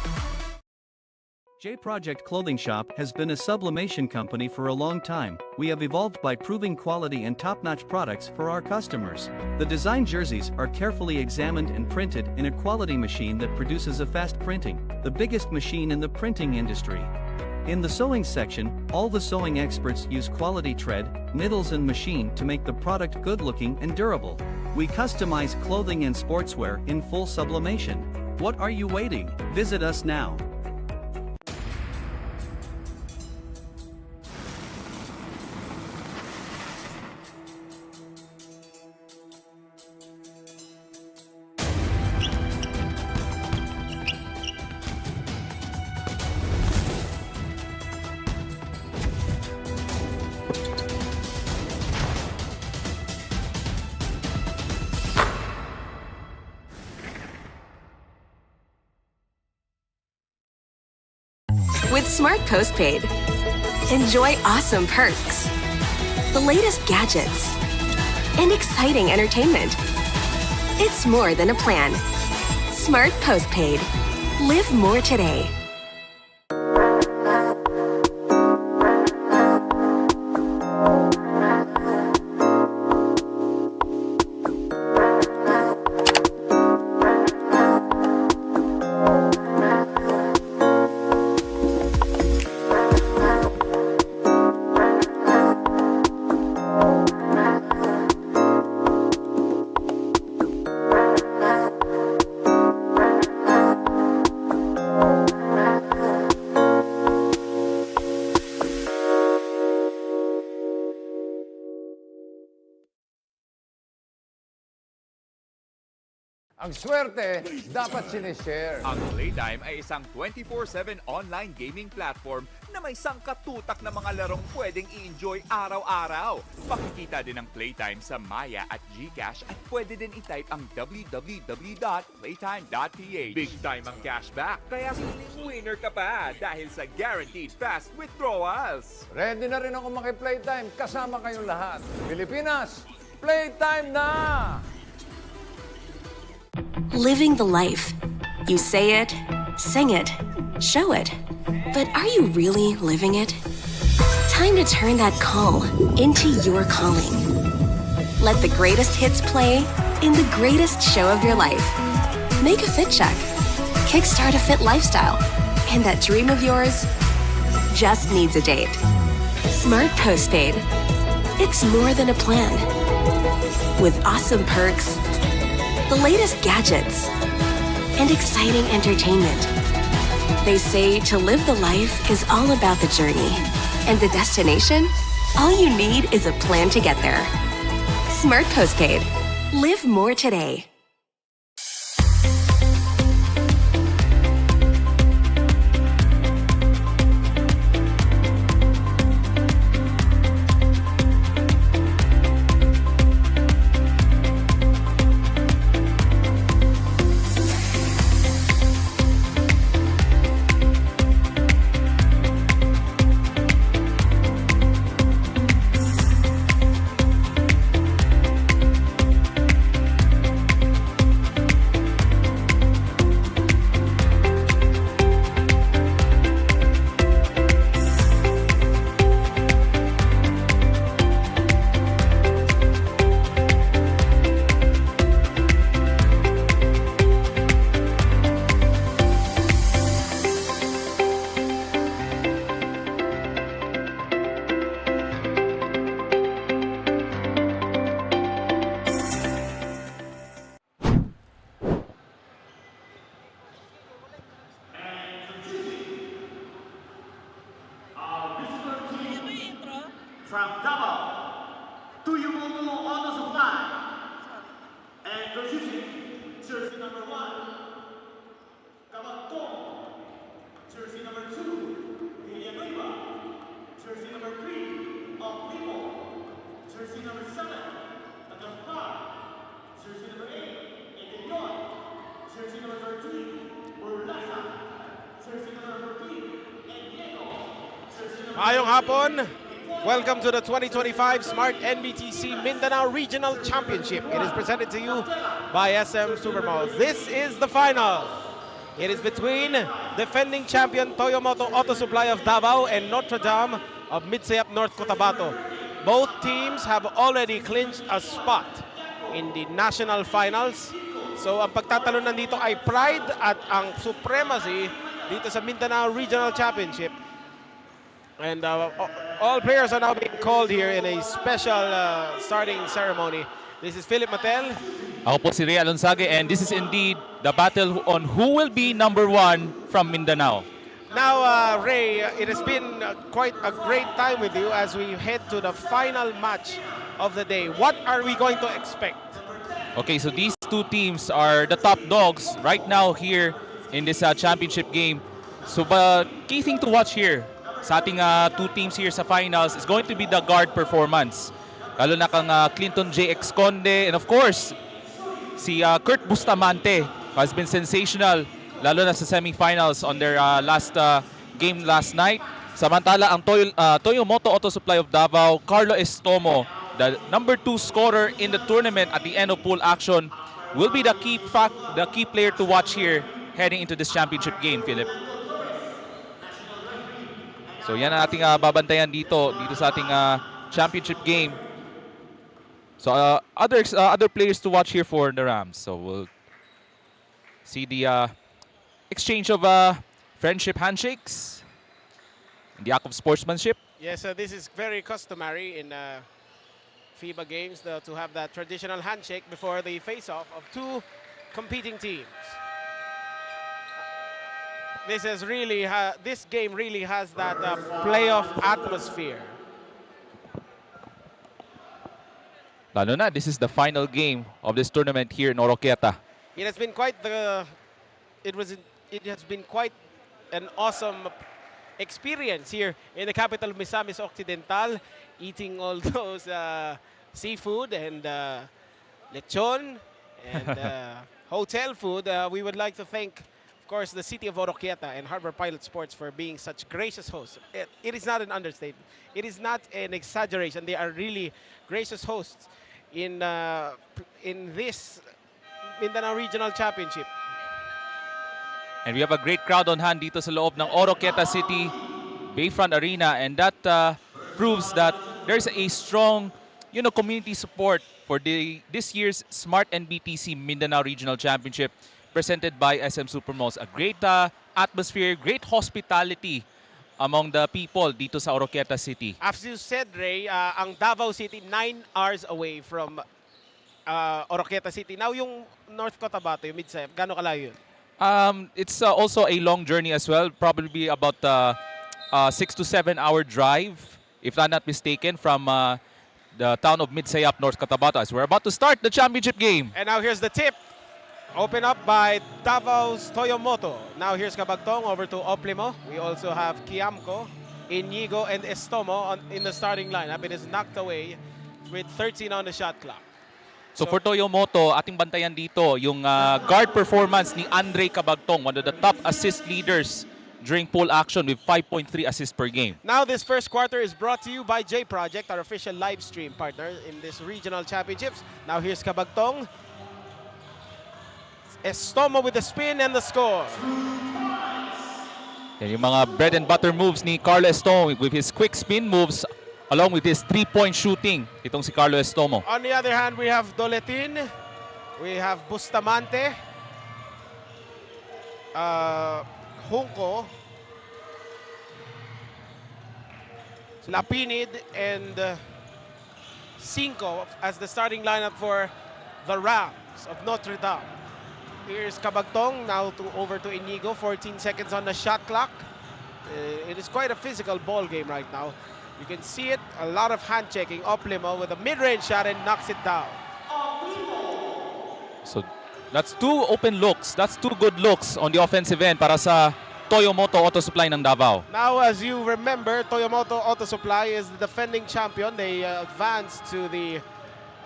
J-Project Clothing Shop has been a sublimation company for a long time. We have evolved by proving quality and top-notch products for our customers. The design jerseys are carefully examined and printed in a quality machine that produces a fast printing, the biggest machine in the printing industry. In the sewing section, all the sewing experts use quality thread, needles and machine to make the product good-looking and durable. We customize clothing and sportswear in full sublimation. What are you waiting? Visit us now. With Smart Postpaid, enjoy awesome perks, the latest gadgets, and exciting entertainment. It's more than a plan. Smart Postpaid. Live more today. Ang swerte, dapat sinishare. Ang Playtime ay isang 24/7 online gaming platform na may sangkatutak na mga larong pwedeng i-enjoy araw-araw. Makikita din ang Playtime sa Maya at GCash at pwede din i-type ang www.playtime.ph. Big time ang cashback, kaya feeling winner ka pa dahil sa guaranteed fast withdrawals. Ready na rin ako maki-playtime kasama kayong lahat. Pilipinas, playtime na! Living the life. You say it, sing it, show it. But are you really living it? Time to turn that call into your calling. Let the greatest hits play in the greatest show of your life. Make a fit check. Kickstart a fit lifestyle. And that dream of yours just needs a date. Smart Postpaid. It's more than a plan. With awesome perks, the latest gadgets, and exciting entertainment. They say to live the life is all about the journey, and the destination, all you need is a plan to get there. Smart Postpaid. Live more today. From Davao to Yumuno Auto Supply. And producing jersey number 1, Kabatong Jersey number 2, Villanueva. Jersey number 3, Oplipo. Jersey number 7, Agapar. Jersey number 8, Edeyon. Jersey number 13, Urlasa. Jersey number 14, Diego. Mayong hapon. Welcome to the 2025 Smart NBTC Mindanao Regional Championship. It is presented to you by SM Supermalls. This is the final. It is between defending champion Toyomoto Auto Supply of Davao and Notre Dame of Midsayap, North Cotabato. Both teams have already clinched a spot in the national finals. So ang pagtatalo nandito ay pride at ang supremacy dito sa Mindanao Regional Championship. And all players are now being called here in a special starting ceremony. This is Philip Matel. Ako po si Ray Alonsage, and this is indeed the battle on who will be number 1 from Mindanao. Now, Ray, it has been quite a great time with you as we head to the final match of the day. What are we going to expect? Okay, so these two teams are the top dogs right now here in this championship game. So the key thing to watch here sa ating two teams here sa finals is going to be the guard performance. Lalo na kang Clinton J. Exconde, and of course, si Kurt Bustamante has been sensational, lalo na sa semifinals on their last game last night. Samantala, ang Toyomoto Auto Supply of Davao, Carlo Estomo, the number 2 scorer in the tournament at the end of pool action, will be the key player to watch here heading into this championship game, Philip. So yan ang ating babantayan dito sa ating championship game. So other players to watch here for the Rams. So we'll see the exchange of friendship handshakes, and the act of sportsmanship. Yes, this is very customary in FIBA games to have that traditional handshake before the face-off of two competing teams. This game really has that playoff atmosphere. Lalo na, this is the final game of this tournament here in Oroquieta. It has been quite an awesome experience here in the capital of Misamis Occidental, eating all those seafood and lechon and hotel food. We would like to thank, of course, the city of Oroquieta and Harbor Pilot Sports for being such gracious hosts. It is not an understatement. It is not an exaggeration. They are really gracious hosts in this Mindanao Regional Championship. And we have a great crowd on hand dito sa loob ng Oroquieta City Bayfront Arena, and that proves that there's a strong, community support for this year's Smart NBTC Mindanao Regional Championship presented by SM Supermalls. A great atmosphere, great hospitality among the people dito sa Oroquieta City. As you said, Ray, ang Davao City 9 hours away from Oroquieta City. Now yung North Cotabato, yung Midsayap, gaano kalayo yun? It's also a long journey as well, probably about 6 to 7 hour drive, if I'm not mistaken, from the town of Midsayap, North Cotabato, as we're about to start the championship game. And now here's the tip. Open up by Davao's Toyomoto. Now here's Cabagtong over to Oplimo. We also have Kiamco, Inigo, and Estomo in the starting lineup. It is knocked away with 13 on the shot clock. So for Toyomoto, ating bantayan dito yung guard performance ni Andre Cabagtong, one of the top assist leaders during pool action with 5.3 assists per game. Now this first quarter is brought to you by J Project, our official live stream partner in this regional championships. Now here's Cabagtong. Estomo with the spin and the score. Yan yung mga bread and butter moves ni Carlo Estomo with his quick spin moves along with his 3-point shooting. Itong si Carlo Estomo. On the other hand, we have Doletin, we have Bustamante, Junco, Lapinid, and Cinco as the starting lineup for the Rams of Notre Dame. Here's Cabagtong, now over to Inigo, 14 seconds on the shot clock. It is quite a physical ball game right now. You can see it, a lot of hand checking. Oplimo with a mid-range shot and knocks it down. So that's two open looks. That's two good looks on the offensive end para sa Toyomoto Auto Supply ng Davao. Now, as you remember, Toyomoto Auto Supply is the defending champion. They advanced to the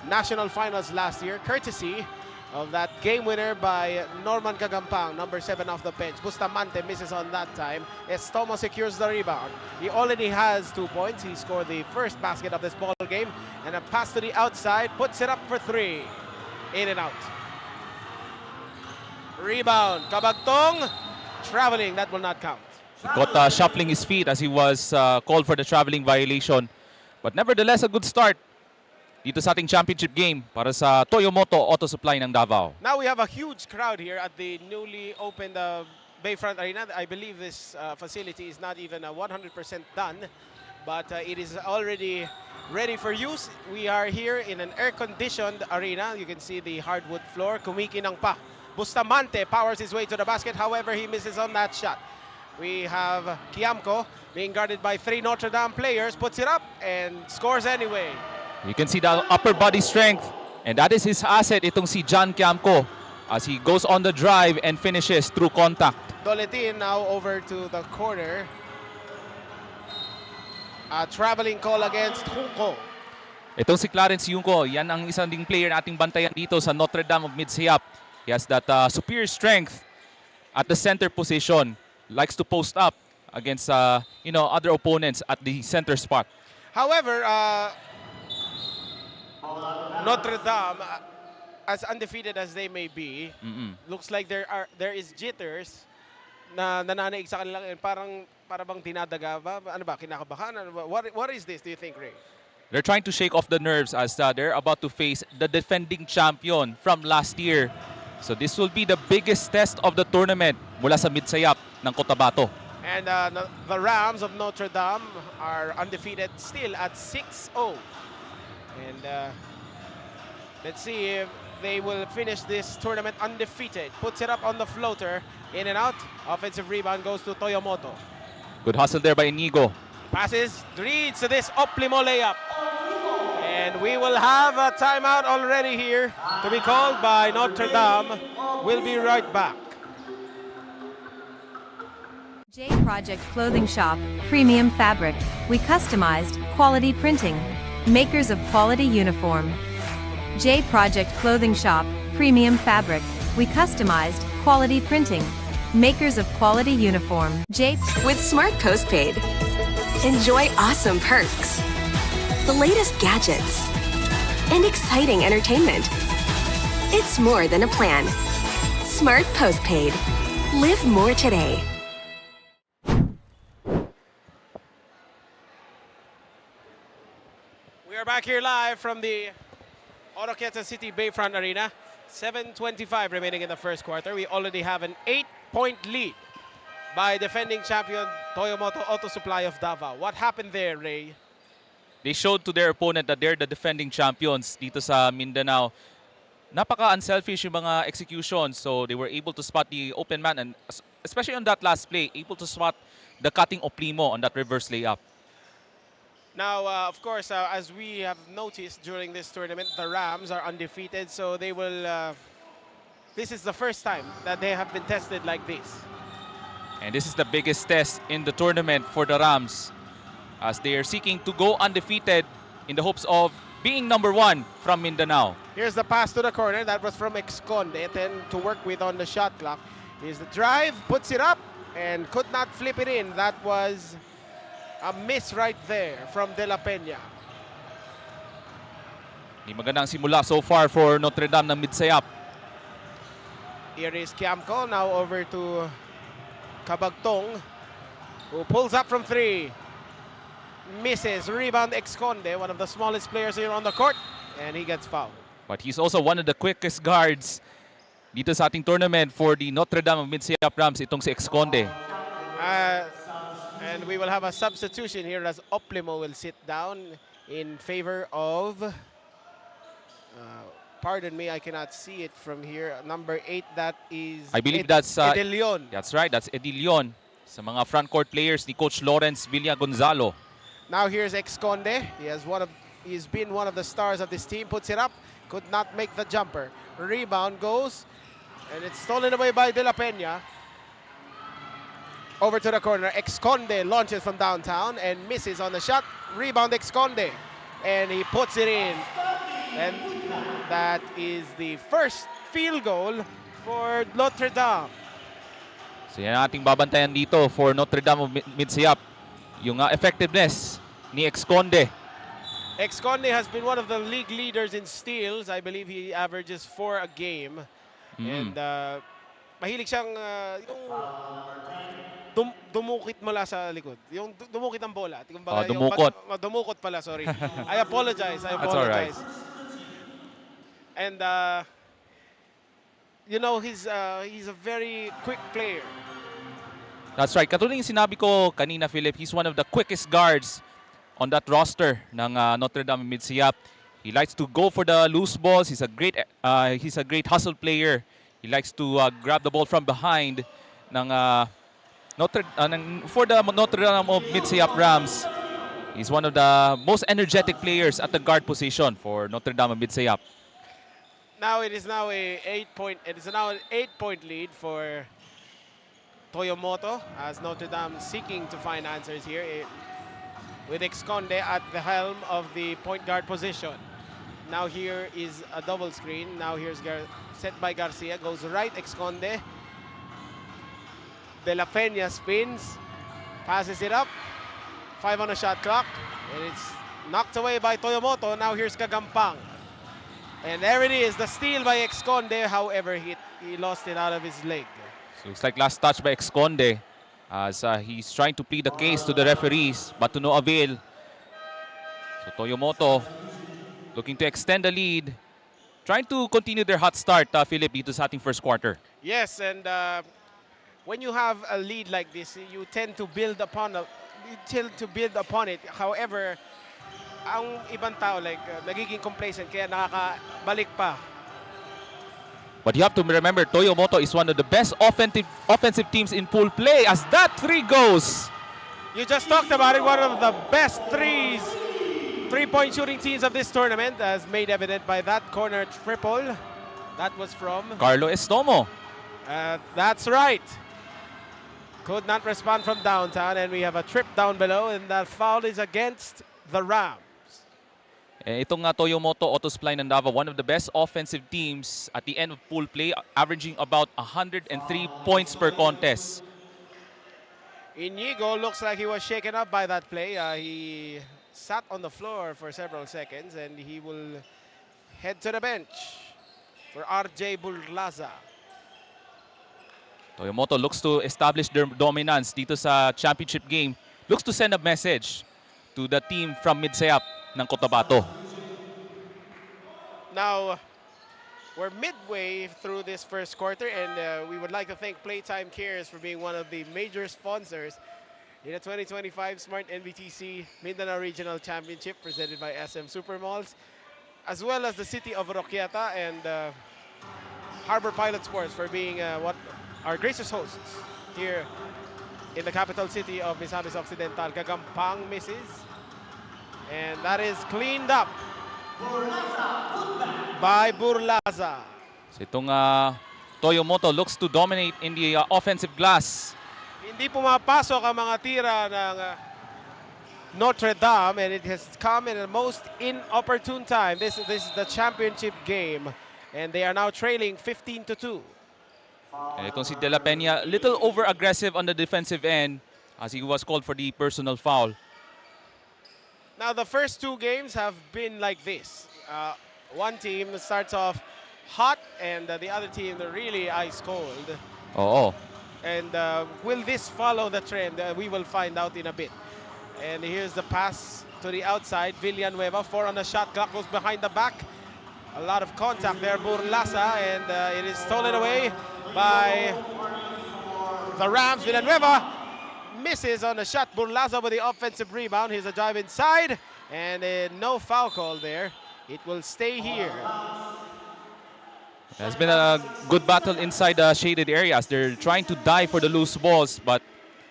national finals last year, courtesy of that game winner by Norman Gagampang, number 7 off the bench. Bustamante misses on that time. Estomo secures the rebound. He already has 2 points. He scored the first basket of this ball game, and a pass to the outside, puts it up for 3. In and out. Rebound, Kabagtong, traveling, that will not count. He caught shuffling his feet as he was called for the traveling violation. But nevertheless, a good start dito sa ating championship game para sa Toyomoto Auto Supply ng Davao. Now we have a huge crowd here at the newly opened Bayfront Arena. I believe this facility is not even 100% done, but it is already ready for use. We are here in an air-conditioned arena. You can see the hardwood floor. Kumikinang pa. Bustamante powers his way to the basket. However, he misses on that shot. We have Kiamco being guarded by 3 Notre Dame players. Puts it up and scores anyway. You can see the upper body strength, and that is his asset, itong si John Kiamco, as he goes on the drive and finishes through contact. Doletin now over to the corner. A traveling call against Junco. Itong si Clarence Junco, yan ang isang ding player na ating bantayan dito sa Notre Dame of Midsayap. He has that superior strength at the center position. Likes to post up against other opponents at the center spot. However, Notre Dame, as undefeated as they may be, looks like there is jitters na nananaig sa kanila. Para bang dinadaga ba? Ano ba? Kinakabahan? What is this, do you think, Ray? They're trying to shake off the nerves as they're about to face the defending champion from last year. So this will be the biggest test of the tournament mula sa Midsayap ng Cotabato. And the Rams of Notre Dame are undefeated still at 6-0. And let's see if they will finish this tournament undefeated. Puts it up on the floater. In and out. Offensive rebound goes to Toyomoto. Good hustle there by Inigo. Passes, leads to this Oplimo layup. And we will have a timeout already here to be called by Notre Dame. We'll be right back. J Project Clothing Shop, Premium Fabric. We customized, quality printing. Makers of quality uniform. J Project Clothing Shop, Premium Fabric. We customized, quality printing. Makers of quality uniform. With Smart Postpaid, enjoy awesome perks, the latest gadgets, and exciting entertainment. It's more than a plan. Smart Postpaid. Live more today. We are back here live from the Oroquieta City Bayfront Arena. 7:25 remaining in the first quarter. We already have an 8-point lead by defending champion Toyomoto Auto Supply of Davao. What happened there, Ray? They showed to their opponent that they're the defending champions dito sa Mindanao. Napaka-unselfish yung mga executions, so they were able to spot the open man, and especially on that last play, able to spot the cutting Oplimo on that reverse layup. Now, of course, as we have noticed during this tournament, the Rams are undefeated, so they will... this is the first time that they have been tested like this. And this is the biggest test in the tournament for the Rams, as they are seeking to go undefeated in the hopes of being number 1 from Mindanao. Here's the pass to the corner. That was from Exconde. Then to work with on the shot clock. Here's the drive, puts it up, and could not flip it in. That was a miss right there from De La Peña. Di magandang simula so far for Notre Dame ng Midsayap. Here is Kiamco, now over to Kabagtong, who pulls up from 3. Misses, rebound Exconde, one of the smallest players here on the court, and he gets fouled. But he's also one of the quickest guards dito sa ating tournament for the Notre Dame of Midsayap Rams, itong si Exconde. And we will have a substitution here as Oplimo will sit down in favor of, pardon me, I cannot see it from here, number 8, that is I believe that's Edilion. That's right, that's Edilion sa mga front court players ni Coach Lawrence Villa Gonzalo. Now here's Exconde. He's been one of the stars of this team. Puts it up, could not make the jumper. Rebound goes, and it's stolen away by De La Peña. Over to the corner, Exconde launches from downtown and misses on the shot. Rebound Exconde, and he puts it in. And that is the first field goal for Notre Dame. So yan ang ating babantayan dito for Notre Dame of Midsayap. Yung effectiveness ni Exconde. Exconde has been one of the league leaders in steals. I believe he averages 4 a game. And mahilig siyang yung dumukit mula sa likod. Yung dumukit ang bola. Dumukot. Dumukot pala, sorry. I apologize. That's all right. And you know, he's a very quick player. That's right. Katulad yung sinabi ko kanina, Philip, he's one of the quickest guards on that roster ng Notre Dame Midsayap. He likes to go for the loose balls. He's a great hustle player. He likes to grab the ball from behind for the Notre Dame of Midsayap Rams. He's one of the most energetic players at the guard position for Notre Dame of Midsayap. Now it is now an 8-point lead for Toyomoto, as Notre Dame seeking to find answers here with Exconde at the helm of the point guard position. Now here is a double screen. Now here's set by Garcia, goes right, Exconde. De La Peña spins, passes it up, 5 on the shot clock, and it's knocked away by Toyomoto. Now here's Kagampang. And there it is, the steal by Exconde. However, he lost it out of his leg. So it's like last touch by Exconde as he's trying to plead the case to the referees, but to no avail. So Toyomoto looking to extend the lead, trying to continue their hot start, Philip, dito sa ating first quarter. Yes, and when you have a lead like this, you tend to build upon it. However, ang ibang tao nagiging complacent kaya nakakabalik pa. But you have to remember, Toyomoto is one of the best offensive teams in pool play as that 3 goes. You just talked about it, one of the best three-point shooting teams of this tournament, as made evident by that corner triple. That was from Carlo Estomo. That's right. Could not respond from downtown, and we have a trip down below, and that foul is against the Rams. Itong Toyomoto Auto Supply ng Davao, one of the best offensive teams at the end of pool play, averaging about 103 points per contest. Inigo looks like he was shaken up by that play. He sat on the floor for several seconds, and he will head to the bench for RJ Burlaza. Toyomoto looks to establish their dominance dito sa championship game. Looks to send a message to the team from Midsayap ng Cotabato. Now, we're midway through this first quarter, and we would like to thank Playtime Cares for being one of the major sponsors in the 2025 Smart Nbtc Mindanao Regional Championship presented by SM Supermalls, as well as the City of Roquieta and Harbor Pilot Sports for being what our gracious hosts here in the capital city of Misamis Occidental. Kagampang misses, and that is cleaned up by Burlaza. So itong Toyomoto looks to dominate in the offensive glass. Hindi pumapasok ang mga tira ng Notre Dame, and it has come in the most inopportune time. This is the championship game, and they are now trailing 15-2. And itong si De La Peña, little over-aggressive on the defensive end as he was called for the personal foul. Now, the first 2 games have been like this. One team starts off hot, and the other team really ice cold. Oo. And will this follow the trend? We will find out in a bit. And here's the pass to the outside. Villanueva, 4 on the shot clock, goes behind the back. A lot of contact there, Burlaza, and it is stolen away by the Rams. Villanueva misses on the shot. Burlaza with the offensive rebound. Here's a drive inside, and no foul call there. It will stay here. There's been a good battle inside the shaded areas. They're trying to dive for the loose balls, but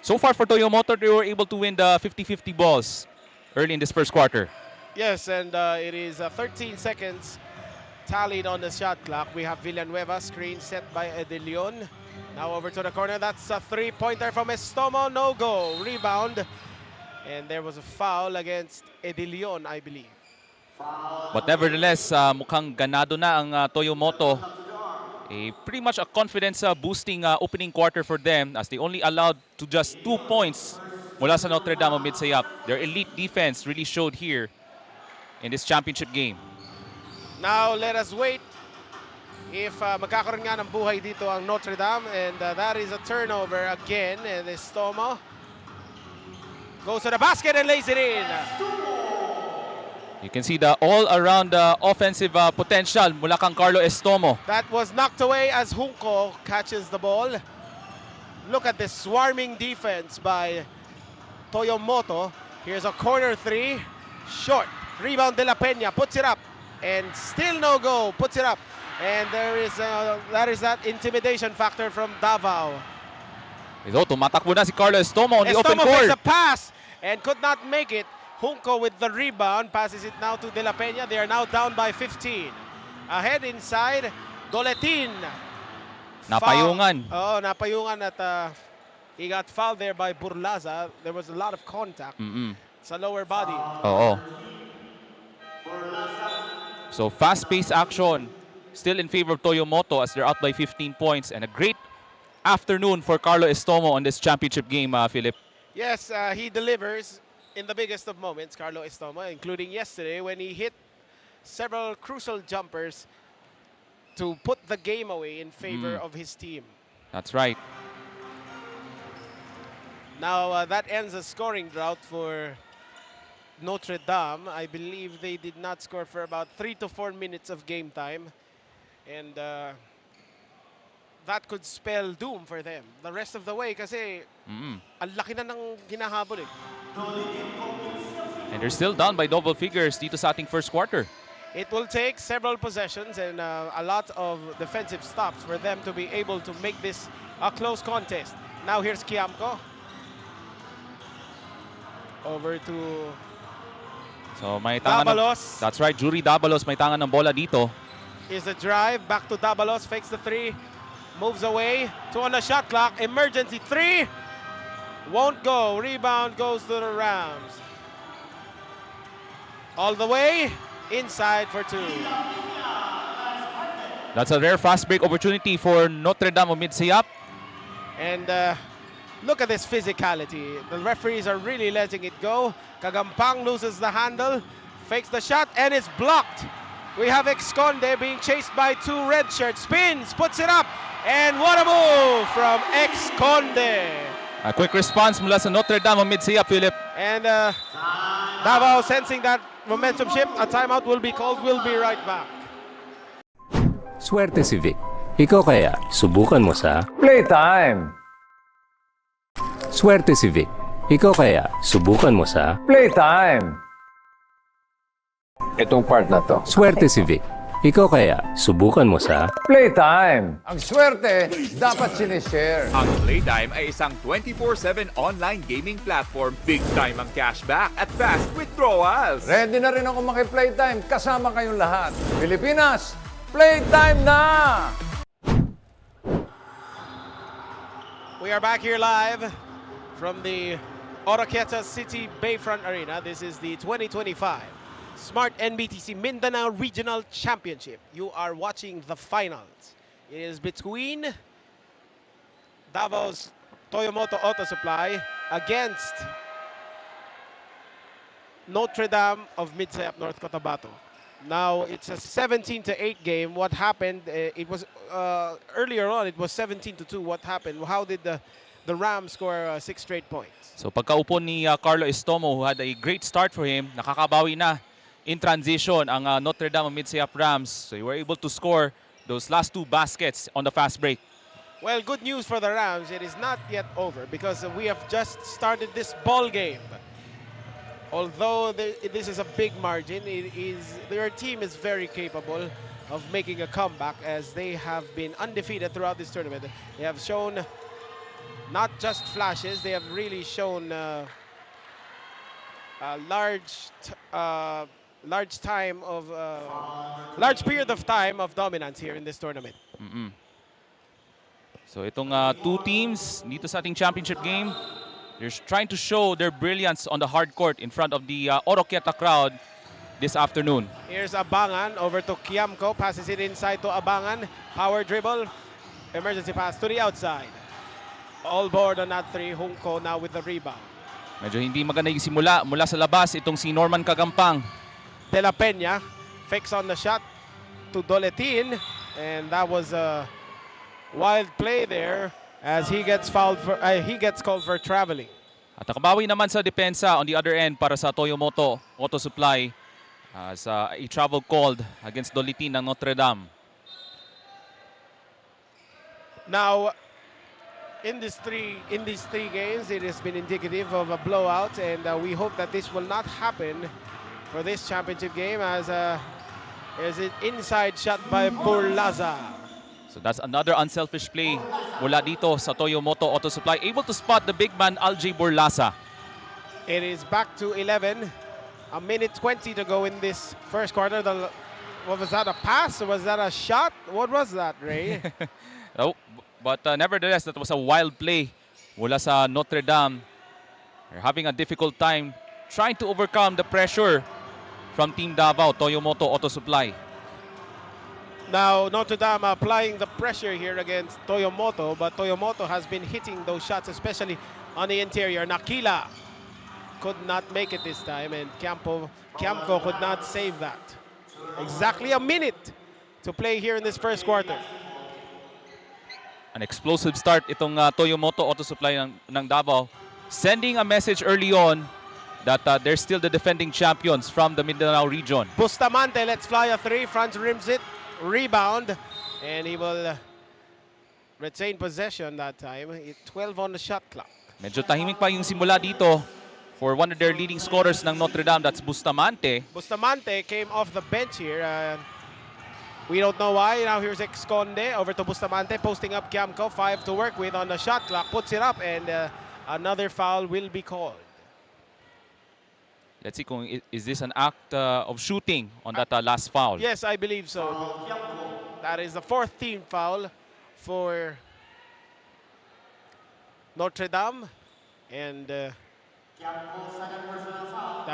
so far for Toyomoto, they were able to win the 50-50 balls early in this first quarter. Yes, and it is 13 seconds tallied on the shot clock. We have Villanueva, screen set by De Leon. Now over to the corner. That's a three-pointer from Estomo. No go. Rebound. And there was a foul against Edilion, I believe. But nevertheless, mukhang ganado na ang Toyomoto. Pretty much a confidence-boosting opening quarter for them as they only allowed to just 2 points mula sa Notre Dame Midsayap. Their elite defense really showed here in this championship game. Now let us wait if magkakaroon nga ng buhay dito ang Notre Dame, and that is a turnover again, and Estomo goes to the basket and lays it in. You can see the all-around offensive potential mula kang Carlo Estomo. That was knocked away as Junco catches the ball. Look at this swarming defense by Toyomoto. Here's a corner three, short. Rebound De La Peña, puts it up, and still no go, puts it up. And there is that intimidation factor from Davao. Ito, tumatakbo na si Carlo Estomo on the open Estomo court. makes a pass and could not make it. Junco with the rebound, passes it now to De La Peña. They are now down by 15. Ahead inside, Goletin. Napayungan. Oh, napayungan at he got fouled there by Burlaza. There was a lot of contact sa lower body. Oo. So fast-paced action still in favor of Toyomoto as they're out by 15 points, and a great afternoon for Carlo Estomo on this championship game, Philip. Yes, he delivers in the biggest of moments, Carlo Estomo, including yesterday when he hit several crucial jumpers to put the game away in favor of his team. That's right. Now that ends a scoring drought for Notre Dame. I believe they did not score for about 3 to 4 minutes of game time, and that could spell doom for them the rest of the way kasi ang laki na ng hinahabol eh. And they're still down by double figures dito sa ating first quarter. It will take several possessions and a lot of defensive stops for them to be able to make this a close contest. Now here's Kiamco. Over to may tangan Dabalos. That's right, Jury Dabalos may tangan ng bola dito. Is the drive, back to Dabalos, fakes the three, moves away, 2 on the shot clock, emergency three, won't go, rebound goes to the Rams. All the way, inside for 2. That's a rare fast break opportunity for Notre Dame Midsayap. And look at this physicality. The referees are really letting it go. Kagampang loses the handle, fakes the shot, and it's blocked. We have Exconde being chased by 2 red shirts. Spins, puts it up, and what a move from Exconde. A quick response mula sa Notre Dame Midsayap, Philip. And Davao sensing that momentum shift, a timeout will be called. We'll be right back. Swerte si Vic. Ikaw kaya, subukan mo sa Playtime! Swerte si Vic. Ikaw kaya, subukan mo sa Playtime! Itong part na to. Swerte si Vic. Ikaw kaya, subukan mo sa Playtime! Ang swerte, dapat sinishare. Ang Playtime ay isang 24/7 online gaming platform. Big time ang cashback at fast withdrawals. Ready na rin ako maki-playtime kasama kayong lahat. Pilipinas, playtime na! We are back here live from the Oroquieta City Bayfront Arena. This is the 2025 Smart Nbtc Mindanao Regional Championship. You are watching the finals. It is between Davao's Toyomoto Auto Supply against Notre Dame of Midsayap, North Cotabato. Now it's a 17-8 game. What happened? It was earlier on. It was 17-2. What happened? How did the Rams score 6 straight points? So pagkaupo ni Carlo Estomo, who had a great start for him, nakakabawi na in transition ang Notre Dame Midsayap Rams. So they were able to score those last 2 baskets on the fast break. Well, good news for the Rams. It is not yet over because we have just started this ball game. Although this is a big margin, their team is very capable of making a comeback as they have been undefeated throughout this tournament. They have shown not just flashes, they have really shown a large period of time of dominance here in this tournament. So itong two teams dito sa ating championship game, they're trying to show their brilliance on the hard court in front of the Oroquieta crowd this afternoon. Here's Abangan over to Kiamco. Passes it inside to Abangan. Power dribble. Emergency pass to the outside. All board on that three. Junco now with the rebound. Medyo hindi maganda yung simula mula sa labas itong si Norman Kagampang. De La Peña fix on the shot to Doletin, and that was a wild play there as he gets called for traveling. At nakabawi naman sa depensa on the other end para sa Toyomoto Auto Supply as a travel called against Doletin ng Notre Dame. Now, in these three games, it has been indicative of a blowout, and we hope that this will not happen for this championship game as there's an inside shot by Burlaza. So that's another unselfish play mula dito sa Toyomoto Auto Supply. Able to spot the big man Alj Burlaza. It is back to 11. A minute 20 to go in this first quarter. What was that, a pass or was that a shot? What was that, Ray? Oh, but nevertheless, that was a wild play mula sa Notre Dame. They're having a difficult time trying to overcome the pressure from Team Davao, Toyomoto Auto Supply. Now, Notre Dame applying the pressure here against Toyomoto, but Toyomoto has been hitting those shots, especially on the interior. Nakila could not make it this time, and Kiamco could not save that. Exactly a minute to play here in this first quarter. An explosive start itong Toyomoto Auto Supply ng Davao, sending a message early on that they're still the defending champions from the Mindanao region. Bustamante lets fly a three, Franz rims it, rebound, and he will retain possession that time. 12 on the shot clock. Medyo tahimik pa yung simula dito for one of their leading scorers ng Notre Dame, that's Bustamante. Bustamante came off the bench here. We don't know why. Now here's Esconde over to Bustamante, posting up Kiamco. 5 to work with on the shot clock. Puts it up, and another foul will be called. Let's see kung is this an act of shooting on that last foul. Yes, I believe so. That is the fourth team foul for Notre Dame, and that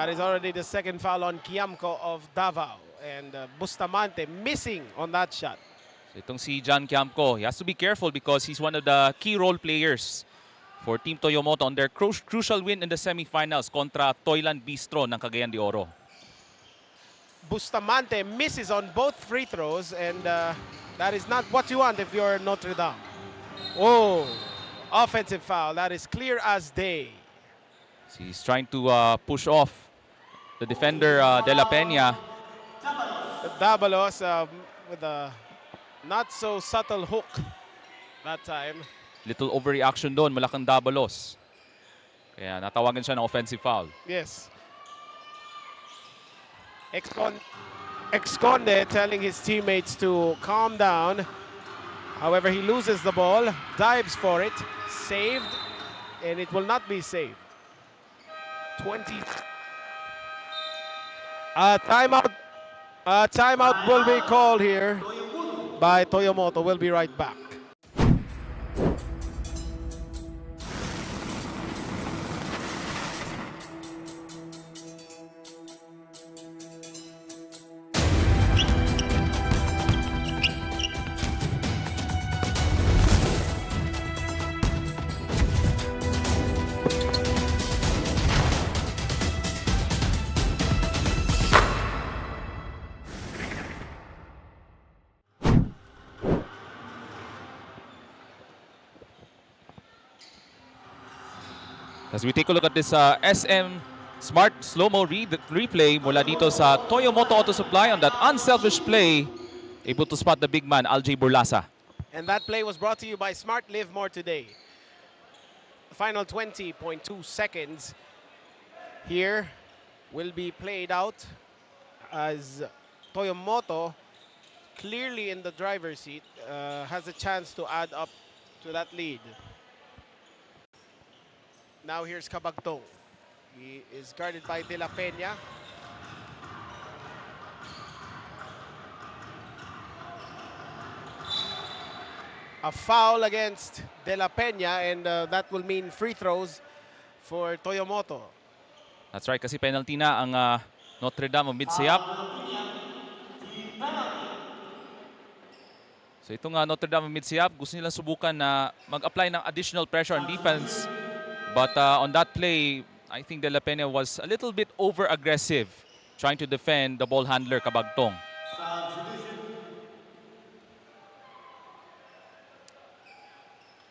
is already the second foul on Kiamco of Davao, and Bustamante missing on that shot. So itong si John Kiamco, he has to be careful because he's one of the key role players for Team Toyomoto on their crucial win in the semifinals kontra Toyland Bistro ng Cagayan de Oro. Bustamante misses on both free throws, and that is not what you want if you're Notre Dame. Oh, offensive foul. That is clear as day. So he's trying to push off the defender De La Peña. Dabalos with a not so subtle hook that time. Little overreaction doon mula kang Dabalos. Kaya natawagan siya ng offensive foul. Yes. Esconde telling his teammates to calm down. However, he loses the ball, dives for it, saved, and it will not be saved. 20. Timeout. Timeout will be called here by Toyomoto. We'll be right back. As we take a look at this SM Smart Slow-Mo replay mula dito sa Toyomoto Auto Supply on that unselfish play, able to spot the big man, Alj Burlaza. And that play was brought to you by Smart Live More Today. The final 20.2 seconds here will be played out as Toyomoto, clearly in the driver's seat, has a chance to add up to that lead. Now here's Cabagtong. He is guarded by De La Peña. a foul against De La Peña, and that will mean free throws for Toyomoto. That's right, kasi penalty na ang Notre Dame of Midsayap. So itong Notre Dame of Midsayap, gusto nilang subukan na mag-apply ng additional pressure on defense. But on that play, I think De La Peña was a little bit over-aggressive trying to defend the ball handler, Cabagtong.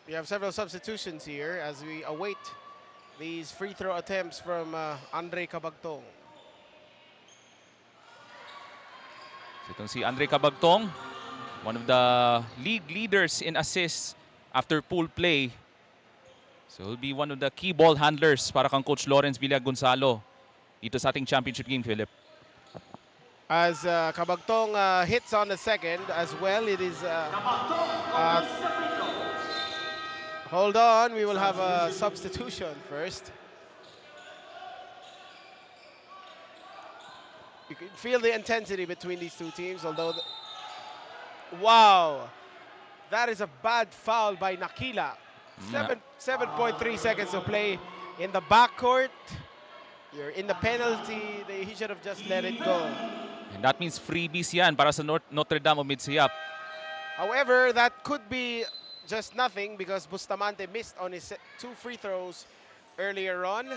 We have several substitutions here as we await these free throw attempts from Andre Cabagtong. So itong si Andre Cabagtong, one of the league leaders in assists after pool play. So he'll be one of the key ball handlers para kang Coach Lawrence Villagonzalo dito sa ating championship game, Philip. As Cabagtong hits on the second as well, it is... hold on, we will have a substitution first. You can feel the intensity between these two teams, although... wow! That is a bad foul by Nakila. 7.3 seconds to play in the backcourt. You're in the penalty. He should have just let it go. And that means freebies yan para sa Notre Dame of Midsayap. However, that could be just nothing because Bustamante missed on his 2 free throws earlier on.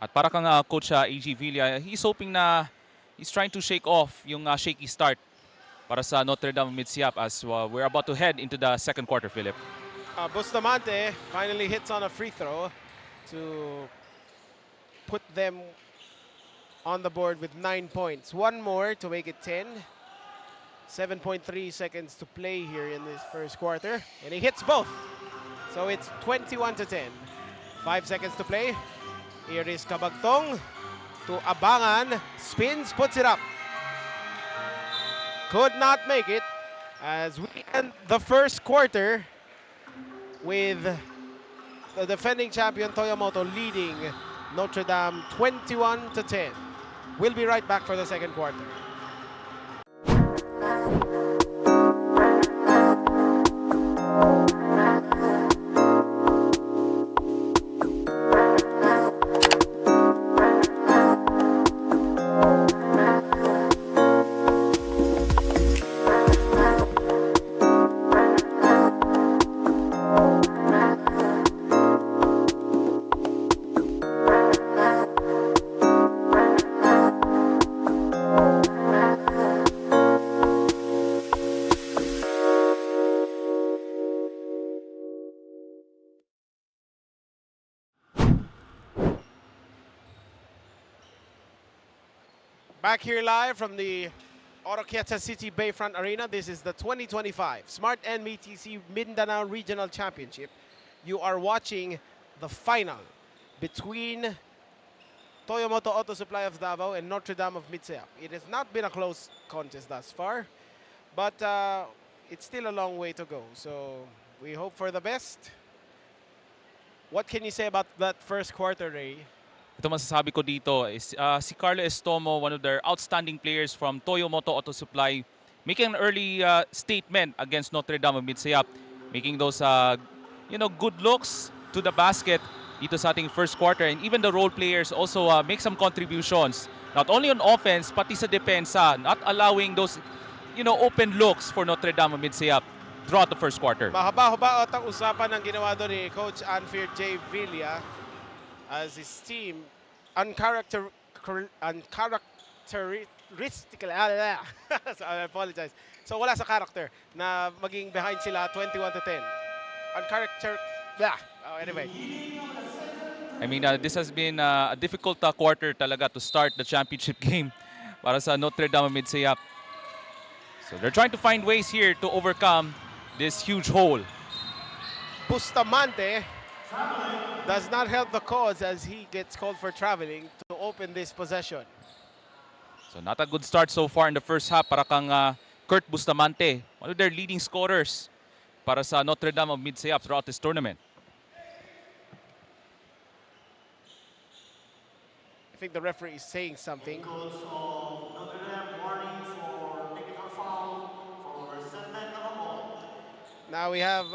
At para kang Coach AG Villa, he's hoping na he's trying to shake off yung shaky start para sa Notre Dame of Midsayap as we're about to head into the second quarter, Philip. Bustamante finally hits on a free throw to put them on the board with 9 points. One more to make it 10. 7.3 seconds to play here in this first quarter. And he hits both. So it's 21 to 10. 5 seconds to play. Here is Cabagtong to Abangan. Spins, puts it up. Could not make it as we end the first quarter with the defending champion Toyomoto leading Notre Dame 21 to 10. We'll be right back for the second quarter. Back here live from the Oroquieta City Bayfront Arena. This is the 2025 Smart Nbtc Mindanao Regional Championship. You are watching the final between Toyomoto Auto Supply of Davao and Notre Dame of Midsayap. It has not been a close contest thus far, but it's still a long way to go. So we hope for the best. What can you say about that first quarter, Ray? Ito masasabi ko dito is si Carlo Estomo, one of their outstanding players from Toyomoto Auto Supply, making an early statement against Notre Dame of Midsayap, making those good looks to the basket dito sa ating first quarter. And even the role players also make some contributions, not only on offense, pati sa depensa, not allowing those open looks for Notre Dame of Midsayap throughout the first quarter. Mahaba-haba at ang usapan ng ginawa doon ni Coach Anfield J. Villa as his team uncharacteristically so I apologize. So wala sa character na maging behind sila 21 to 10. Anyway. I mean, this has been a difficult quarter talaga to start the championship game para sa Notre Dame of Midsayap. So they're trying to find ways here to overcome this huge hole. Bustamante does not help the cause as he gets called for traveling to open this possession. So not a good start so far in the first half para kang Kurt Bustamante, one of their leading scorers para sa Notre Dame of Midsayap throughout this tournament. I think the referee is saying something. Coach of Notre Dame warning for technical foul for Now we have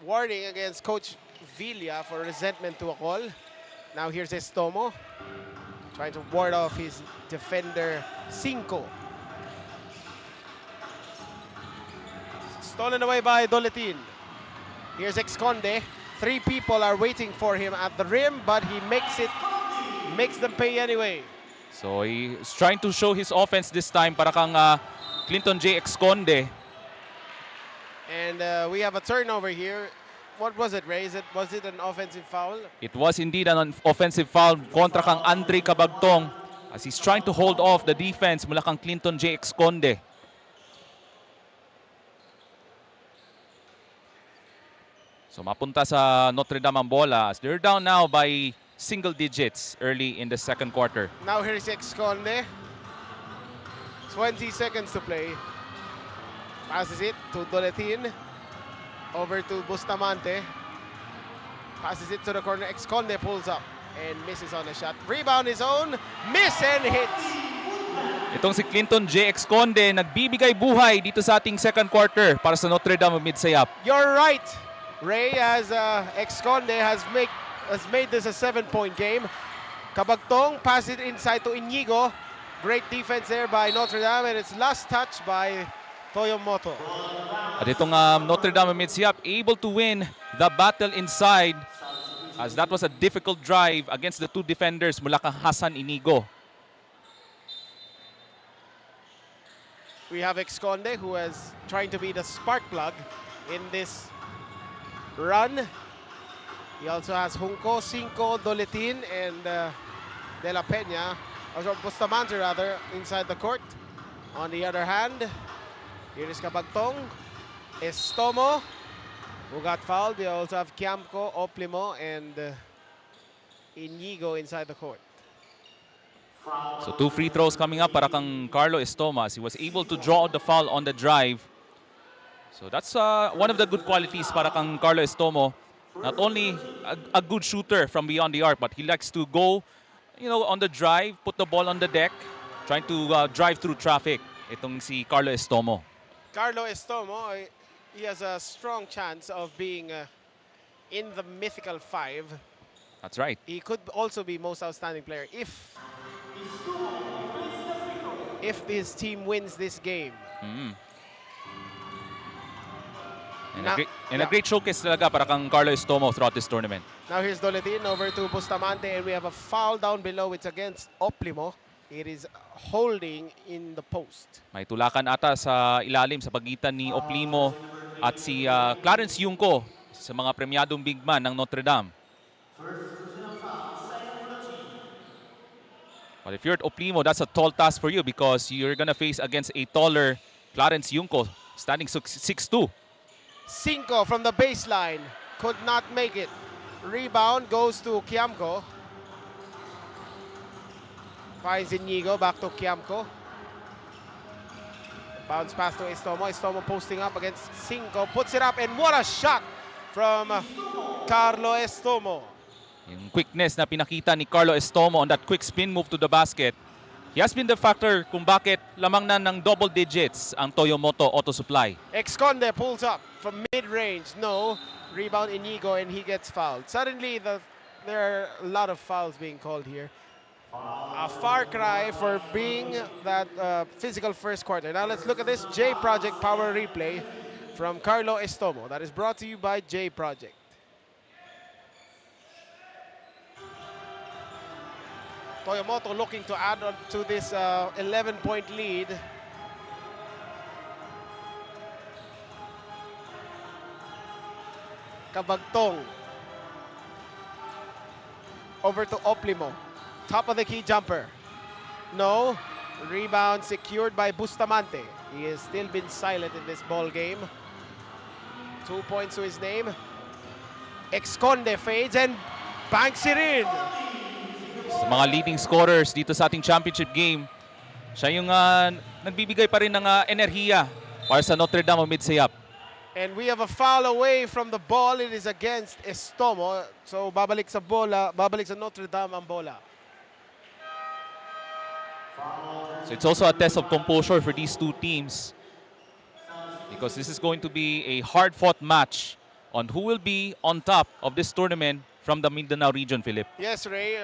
warning against Coach Villa for resentment to a call. Now here's Estomo trying to ward off his defender Cinco. Stolen away by Doletin. Here's Exconde. 3 people are waiting for him at the rim, but he makes them pay anyway. So he's trying to show his offense this time para kang Clinton J. Exconde. And we have a turnover here. What was it, Ray? Was it an offensive foul? It was indeed an offensive foul kontra kang Andre Cabagtong as he's trying to hold off the defense mula kang Clinton J. Exconde. So mapunta sa Notre Dame ang bola as they're down now by single digits early in the second quarter. Now here's Exconde. 20 seconds to play. Passes it to Doletin. Over to Bustamante. Passes it to the corner. Exconde pulls up and misses on a shot. Rebound his own. Miss and hits. Itong si Clinton J. Exconde nagbibigay buhay dito sa ating second quarter para sa Notre Dame Midsayap. You're right, Ray, as Exconde has made this a 7-point game. Cabagtong pass it inside to Inigo. Great defense there by Notre Dame, and it's last touch by Toyomoto. At itong Notre Dame Midsayap able to win the battle inside as that was a difficult drive against the 2 defenders mula kang Hassan Inigo. We have Exconde who is trying to be the spark plug in this run. He also has Junco, Cinco, Doletin, and De La Peña, or Bustamante rather, inside the court. On the other hand, here is Cabagtong, Estomo, who got fouled. They also have Kiamco, Oplimo, and Inigo inside the court. So 2 free throws coming up para kang Carlo Estomo as he was able to draw the foul on the drive. So that's one of the good qualities para kang Carlo Estomo. Not only a good shooter from beyond the arc, but he likes to go, on the drive, put the ball on the deck, trying to drive through traffic. Itong si Carlo Estomo. Carlo Estomo, he has a strong chance of being in the mythical 5. That's right. He could also be most outstanding player if this team wins this game. And a great showcase talaga para kang Carlo Estomo throughout this tournament. Now here's Doletin over to Bustamante, and we have a foul down below. It's against Oplimo. It is holding in the post. May tulakan ata sa ilalim sa pagitan ni Oplimo at si Clarence Yungko sa mga premyadong big man ng Notre Dame. But if you're at Oplimo, that's a tall task for you because you're gonna face against a taller Clarence Yungko, standing 6'2". Cinco from the baseline, could not make it. Rebound goes to Kiamco. Finds Inigo, back to Kiamco. Bounce pass to Estomo. Estomo posting up against Cinco, puts it up, and what a shot from Carlo Estomo. Yung quickness na pinakita ni Carlo Estomo on that quick spin move to the basket, he has been the factor kung bakit lamang na ng double digits ang Toyomoto Auto Supply. Exconde pulls up from mid-range. No. Rebound Inigo, and he gets fouled. Suddenly, there are a lot of fouls being called here. A far cry for being that physical first quarter. Now let's look at this J Project power replay from Carlo Estomo. That is brought to you by J Project. Toyomoto looking to add on to this 11-point lead. Cabagtong. Over to Oplimo. Top of the key jumper. No. Rebound secured by Bustamante. He has still been silent in this ball game. 2 points to his name. Exconde fades and banks it in. Sa mga leading scorers dito sa ating championship game, siya yung nagbibigay pa rin ng enerhiya para sa Notre Dame Midsayap. And we have a foul away from the ball. It is against Estomo. So babalik sa Notre Dame ang bola. So it's also a test of composure for these 2 teams. because this is going to be a hard-fought match on who will be on top of this tournament from the Mindanao region, Philip. Yes, Ray.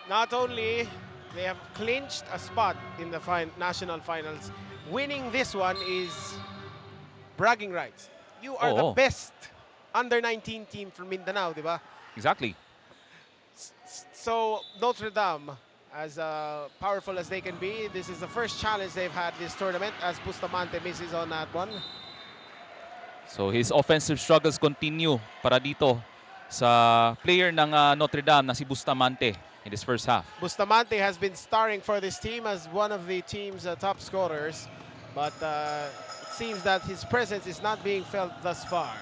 Not only they have clinched a spot in the national finals, winning this one is bragging rights. You are the best under-19 team from Mindanao, di ba? Exactly. So Notre Dame, as powerful as they can be, this is the first challenge they've had this tournament as Bustamante misses on that one. So his offensive struggles continue para dito sa player ng Notre Dame na si Bustamante in this first half. Bustamante has been starring for this team as one of the team's top scorers, but it seems that his presence is not being felt thus far.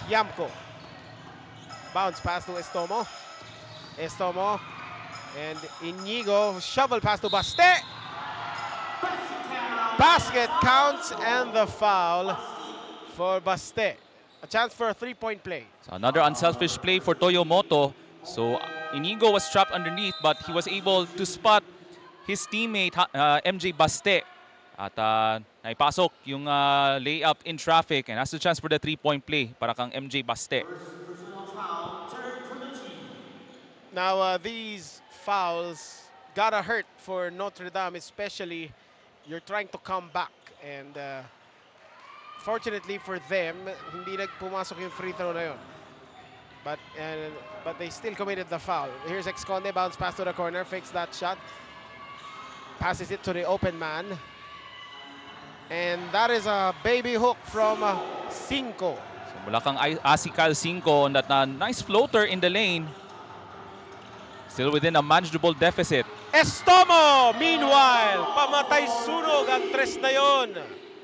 Yamko. Bounce pass to Estomo. Estomo and Inigo. Shovel pass to Baste. Basket counts and the foul for Baste. A chance for a three-point play. So another unselfish play for Toyomoto. So Inigo was trapped underneath, but he was able to spot his teammate MJ Baste. At naipasok yung layup in traffic and has the chance for the three-point play para kang MJ Baste. Now these fouls gotta hurt for Notre Dame, especially you're trying to come back, and fortunately for them, hindi nagpumasok yung free throw na yun. But they still committed the foul. Here's Exconde, bounce pass to the corner, fakes that shot, passes it to the open man, and that is a baby hook from Cinco. So mula kang Asical Cinco on that nice floater in the lane. Still within a manageable deficit. Estomo, meanwhile, pamatay sunog ang tres na yon.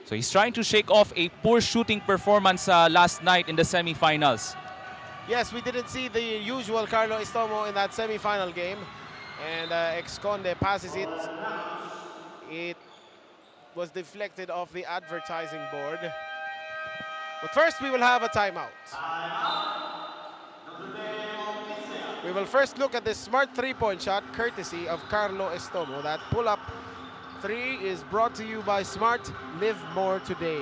So he's trying to shake off a poor shooting performance last night in the semifinals. Yes, we didn't see the usual Carlo Estomo in that semifinal game. And Exconde passes it. It was deflected off the advertising board. But first, we will have a timeout. We will first look at the smart three-point shot courtesy of Carlo Estomo. That pull-up three is brought to you by Smart. Live more today.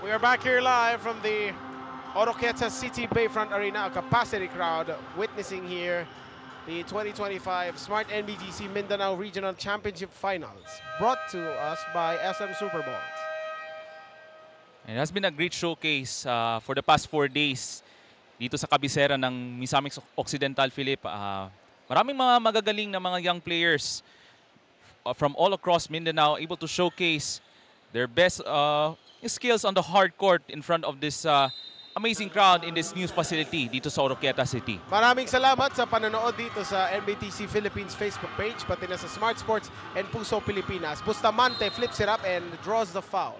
We are back here live from the Oroquieta City Bayfront Arena, a capacity crowd witnessing here the 2025 Smart Nbtc Mindanao Regional Championship Finals, brought to us by SM Supermalls. It has been a great showcase for the past 4 days dito sa kabisera ng Misamis Occidental, Philip. Maraming mga magagaling na mga young players from all across Mindanao able to showcase their best skills on the hard court in front of this amazing crowd in this new facility dito sa Oroquieta City. Maraming salamat sa panonood dito sa NBTC Philippines Facebook page, pati na sa Smart Sports and Puso Pilipinas. Bustamante flips it up and draws the foul.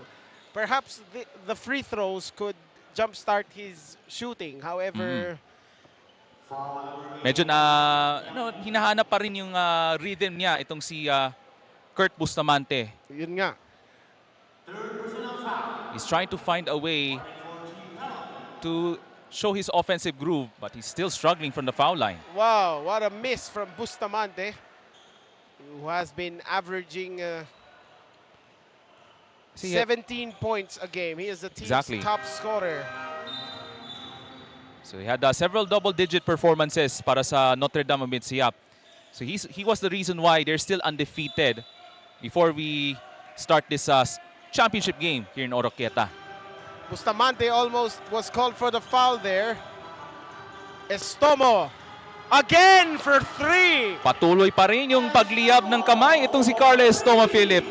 Perhaps the free throws could jumpstart his shooting. However, medyo hinahanap pa rin yung rhythm niya itong si Kurt Bustamante. Yun nga. He's trying to find a way to show his offensive groove, but he's still struggling from the foul line. Wow, what a miss from Bustamante, who has been averaging 17 points a game. He is the team's top scorer. So he had several double-digit performances para sa Notre Dame amidst Siap. So he was the reason why they're still undefeated before we start this championship game here in Oroquieta. Bustamante almost was called for the foul there. Estomo again for three. Patuloy pa rin yung pagliyab ng kamay itong si Carlo Estomo, Philip.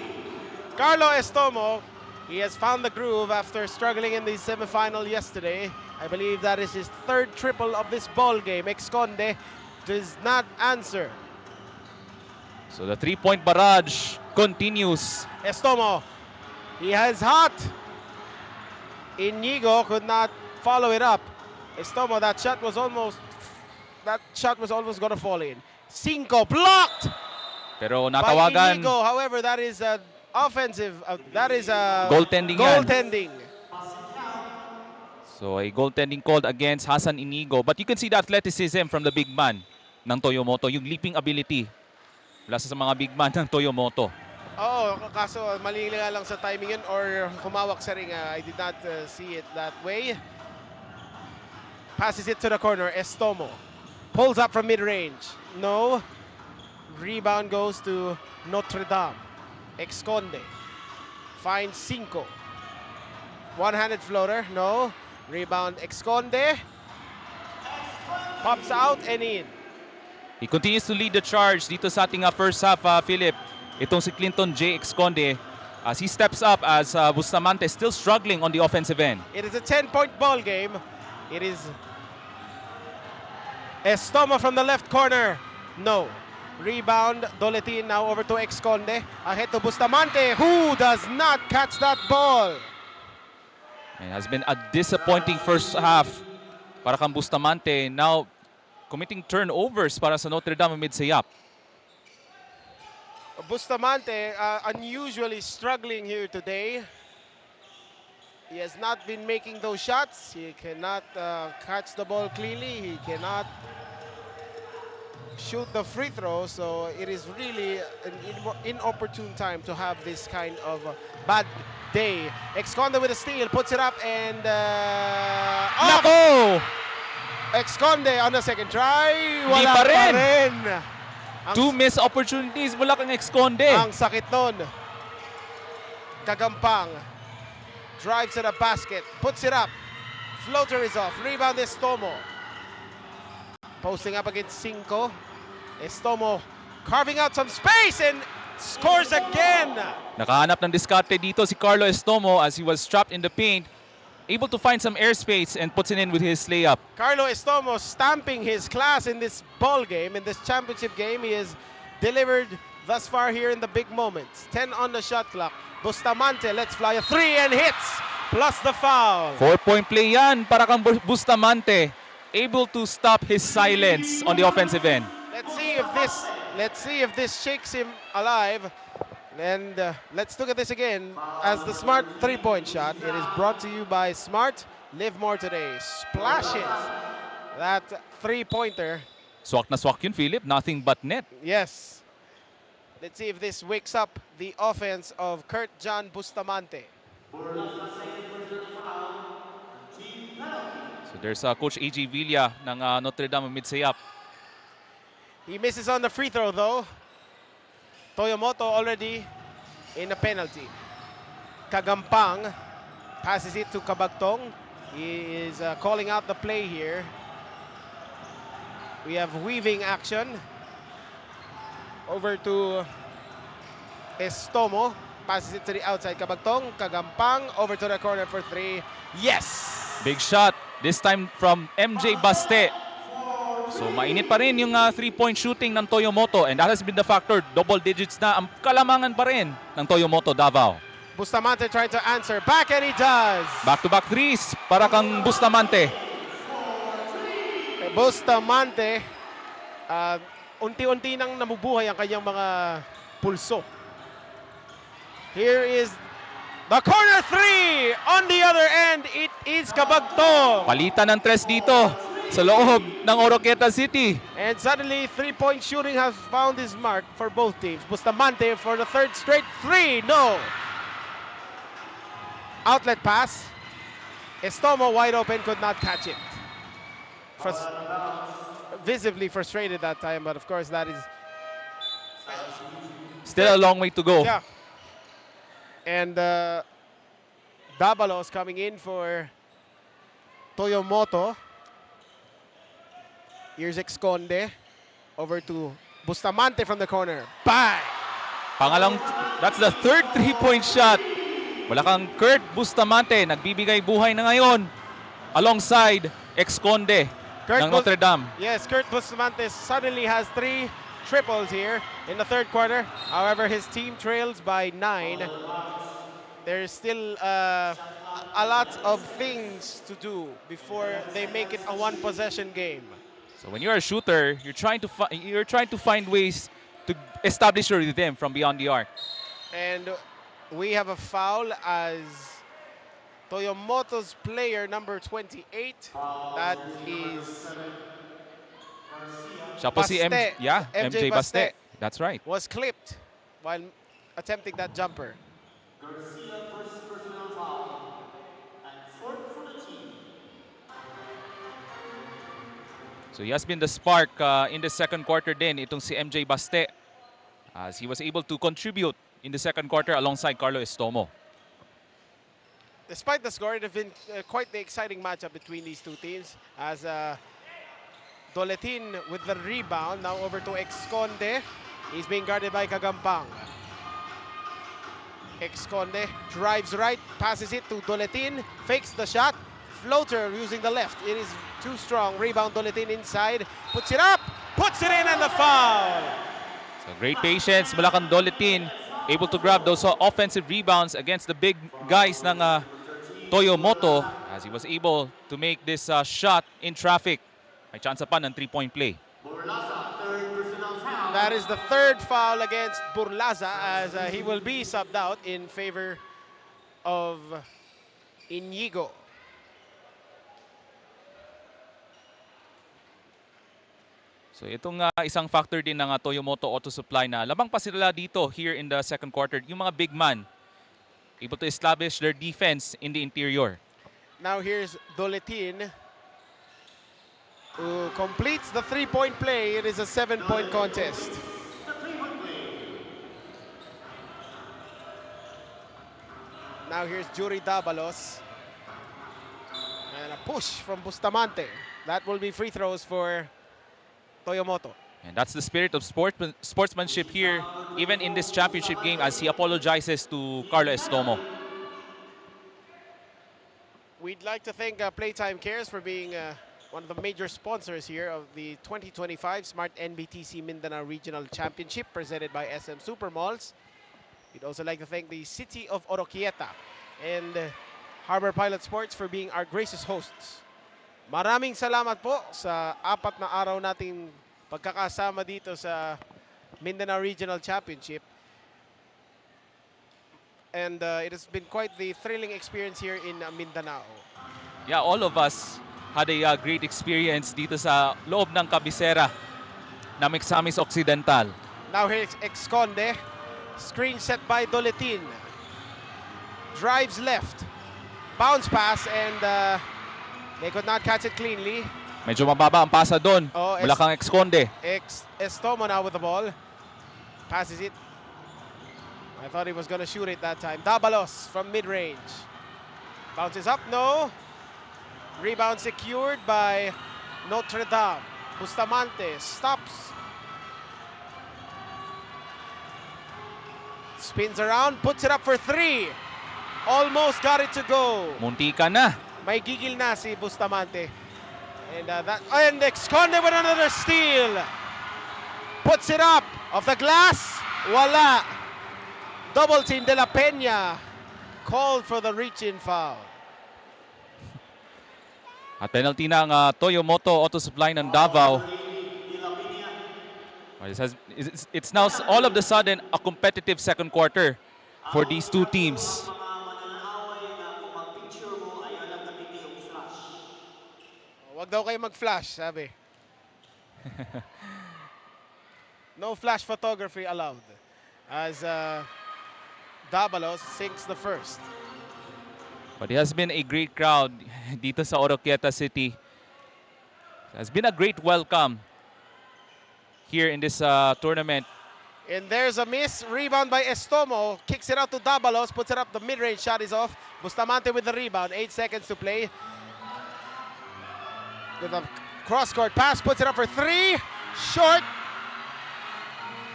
Carlo Estomo He has found the groove after struggling in the semifinal yesterday. I believe that is his third triple of this ball game. Esconde does not answer. So the 3-point barrage continues. Estomo, he has hot. Inigo could not follow it up. Estomo, that shot was almost going to fall in. Cinco blocked. Pero By natawagan. Inigo, however, that is offensive. That is Goaltending yan. goaltending. So a goaltending called against Hassan Inigo. But you can see the athleticism from the big man ng Toyomoto. Yung leaping ability mula sa mga big man ng Toyomoto. Oo, kaso mali nga lang sa timing yun or humawak sa ring. I did not see it that way. Passes it to the corner. Estomo pulls up from mid-range. No. Rebound goes to Notre Dame. Esconde finds Cinco. One-handed floater. No. Rebound Esconde. Pops out and in. He continues to lead the charge dito sa ating first half, Philip. Itong si Clinton J. Esconde as he steps up as Bustamante still struggling on the offensive end. It is a 10-point ball game. It is Estomo from the left corner. No. Rebound, Doletin now over to Esconde. Ahead to Bustamante, who does not catch that ball. It has been a disappointing first half para kang Bustamante. Now committing turnovers para sa Notre Dame mid-sayap. Bustamante unusually struggling here today. He has not been making those shots. He cannot catch the ball cleanly. He cannot shoot the free throw. So it is really an inopportune time to have this kind of bad day. Esconde with a steal, puts it up and Nako! Esconde on the second try. Hindi Wala pa rin. pa rin. Two missed opportunities mula kang Esconde. Ang sakit nun. Kagampang. Drives to the basket. Puts it up. Floater is off. Rebound Estomo. Posting up against Cinco. Estomo carving out some space and scores again. Nakahanap ng diskarte dito si Carlo Estomo as he was trapped in the paint. Able to find some airspace and puts it in with his layup. Carlo Estomo stamping his class in this ball game, in this championship game. He has delivered thus far here in the big moments. 10 on the shot clock. Bustamante lets fly a 3 and hits, plus the foul. 4-point play yan para kang Bustamante. Able to stop his silence on the offensive end. Let's see if this shakes him alive. And let's look at this again as the Smart 3-point shot. It is brought to you by Smart. Live more today. Splashes that 3-pointer. Swak na swak yun, Philip. Nothing but net. Yes. Let's see if this wakes up the offense of Kurt John Bustamante. So there's Coach A.J. Villa ng Notre Dame mid-sayap. He misses on the free throw though. Toyomoto already in a penalty. Kagampang passes it to Kabagtong. He is calling out the play here. We have weaving action. Over to Estomo. Passes it to the outside. Kabagtong. Kagampang over to the corner for 3. Yes! Big shot. This time from MJ Baste. So mainit pa rin yung 3-point shooting ng Toyomoto and that has been the factor. Double digits na ang kalamangan pa rin ng Toyomoto Davao. Bustamante trying to answer back and he does. Back-to-back threes para kang Bustamante. Bustamante, unti-unti nang namubuhay ang kanyang mga pulso. Here is the corner 3 on the other end. It is Kabagtong. Palitan ng tres dito sa loob ng Oroqueta City. And suddenly, 3-point shooting has found his mark for both teams. Bustamante for the third straight 3. No. Outlet pass. Estomo wide open, could not catch it. Visibly frustrated that time, but of course that is still a long way to go. Yeah. And Dabalos coming in for Toyomoto. Here's Esconde. Over to Bustamante from the corner. Bang! That's the third 3-point shot Wala kang Kurt Bustamante, nagbibigay buhay na ngayon alongside ex-Conde ng Notre Dame. Yes, Kurt Bustamante suddenly has 3 triples here in the third quarter. However, his team trails by 9. There's still a lot of things to do before they make it a one-possession game. So when you're a shooter, you're trying to find ways to establish your rhythm from beyond the arc. And we have a foul as Toyomoto's player number 28. That is Siya po si Baste. MJ Baste. That's right. Was clipped while attempting that jumper. Garcia first personal foul. And fourth for the team. So he has been the spark in the second quarter din, itong si MJ Baste, as he was able to contribute in the second quarter alongside Carlo Estomo. Despite the score, it has been quite the exciting matchup between these two teams as Doletin with the rebound, now over to Exconde. He's being guarded by Kagampang. Exconde drives right, passes it to Doletin, fakes the shot, floater using the left. It is too strong. Rebound Doletin inside, puts it up, puts it in, and the foul. So great patience mula kang Doletin, able to grab those offensive rebounds against the big guys ng Toyomoto as he was able to make this shot in traffic. May chance pa ng 3-point play. That is the third foul against Burlaza as he will be subbed out in favor of Inigo. So itong isang factor din ng Toyomoto Auto Supply na labang pa sila dito here in the second quarter. Yung mga big man able to establish their defense in the interior. Now here's Doletin who completes the 3-point play. It is a 7-point contest. Now here's Juri Dabalos. And a push from Bustamante. That will be free throws for Toyomoto. And that's the spirit of sportsmanship here, even in this championship game, as he apologizes to Carlo Estomo. We'd like to thank Playtime Cares for being one of the major sponsors here of the 2025 Smart Nbtc Mindanao Regional Championship presented by SM Supermalls. We'd also like to thank the City of Oroquieta and Harbor Pilot Sports for being our gracious hosts. Maraming salamat po sa 4 na araw nating pagkakasama dito sa Mindanao Regional Championship. And it has been quite the thrilling experience here in Mindanao. Yeah, all of us had a great experience dito sa loob ng kabisera ng Misamis Occidental. Now here's Exconde. Screen set by Doletin. Drives left. Bounce pass and they could not catch it cleanly. Medyo mababa ang pasa doon. Mula kang Exconde. Estomo now with the ball. Passes it. I thought he was going to shoot it that time. Dabalos from mid-range. Bounces up, no. Rebound secured by Notre Dame. Bustamante stops. Spins around, puts it up for 3. Almost got it to go. Munti ka na. May gigil na si Bustamante. And Exconde with another steal. Puts it up. Off the glass. Wala. Double team de la Peña. Called for the reach-in foul. At penalty ng Toyomoto Auto Supply ng Davao. It's now all of the sudden a competitive second quarter for these two teams. Wag daw kayo mag-flash, sabi. No flash photography allowed. As Dabalos sinks the first. But it has been a great crowd dito sa Oroquieta City. It has been a great welcome here in this tournament. And there's a miss. Rebound by Estomo. Kicks it out to Dabalos. Puts it up. The mid-range shot is off. Bustamante with the rebound. 8 seconds to play. With a cross-court pass. Puts it up for 3. Short.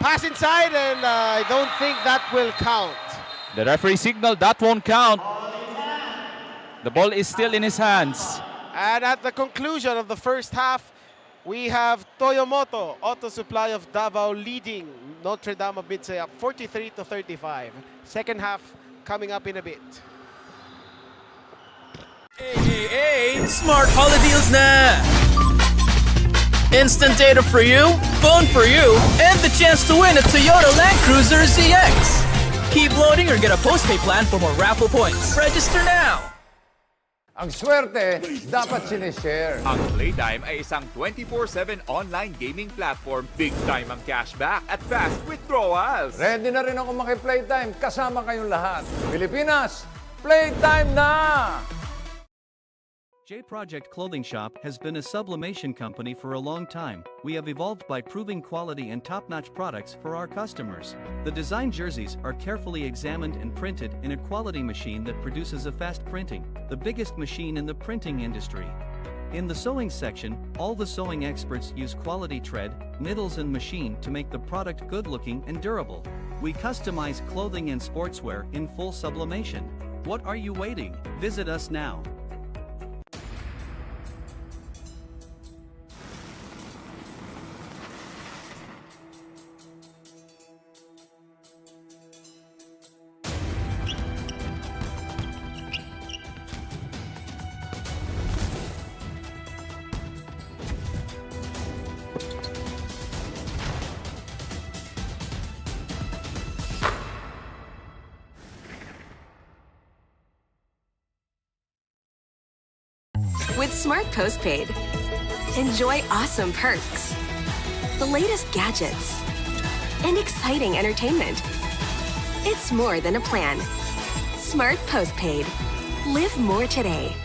Pass inside. And I don't think that will count. The referee signaled that won't count. The ball is still in his hands. And at the conclusion of the first half, we have Toyomoto Auto Supply of Davao leading Notre Dame of Midsay up 43-35. Second half coming up in a bit. Hey, smart holidays na! Instant data for you, phone for you, and the chance to win a Toyota Land Cruiser ZX. Keep loading or get a postpaid plan for more raffle points. Register now! Ang swerte, dapat sinishare. Ang Playtime ay isang 24/7 online gaming platform. Big time ang cashback at fast withdrawals. Ready na rin ako maki-playtime kasama kayong lahat. Pilipinas, playtime na! J Project Clothing Shop has been a sublimation company for a long time. We have evolved by proving quality and top-notch products for our customers. The design jerseys are carefully examined and printed in a quality machine that produces a fast printing, the biggest machine in the printing industry. In the sewing section, all the sewing experts use quality thread, needles and machine to make the product good-looking and durable. We customize clothing and sportswear in full sublimation. What are you waiting? Visit us now. With Smart Postpaid, enjoy awesome perks, the latest gadgets, and exciting entertainment. It's more than a plan. Smart Postpaid. Live more today.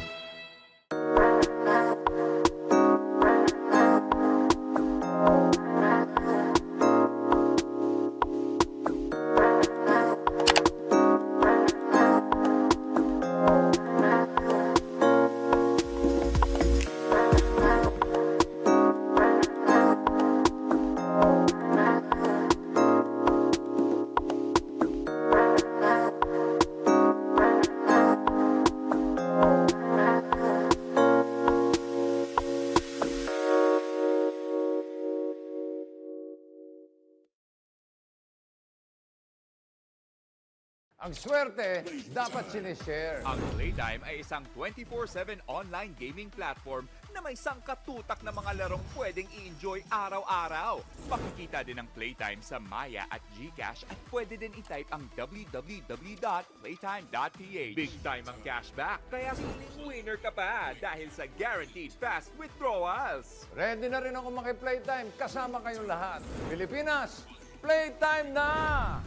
Ang swerte, dapat sinishare. Ang Playtime ay isang 24/7 online gaming platform na may sangkatutak na mga larong pwedeng i-enjoy araw-araw. Pakikita din ang Playtime sa Maya at GCash at pwede din i-type ang www.playtime.ph. Big time ang cashback, kaya siling winner ka pa dahil sa guaranteed fast withdrawals. Ready na rin ako maki-playtime kasama kayong lahat. Pilipinas, playtime na!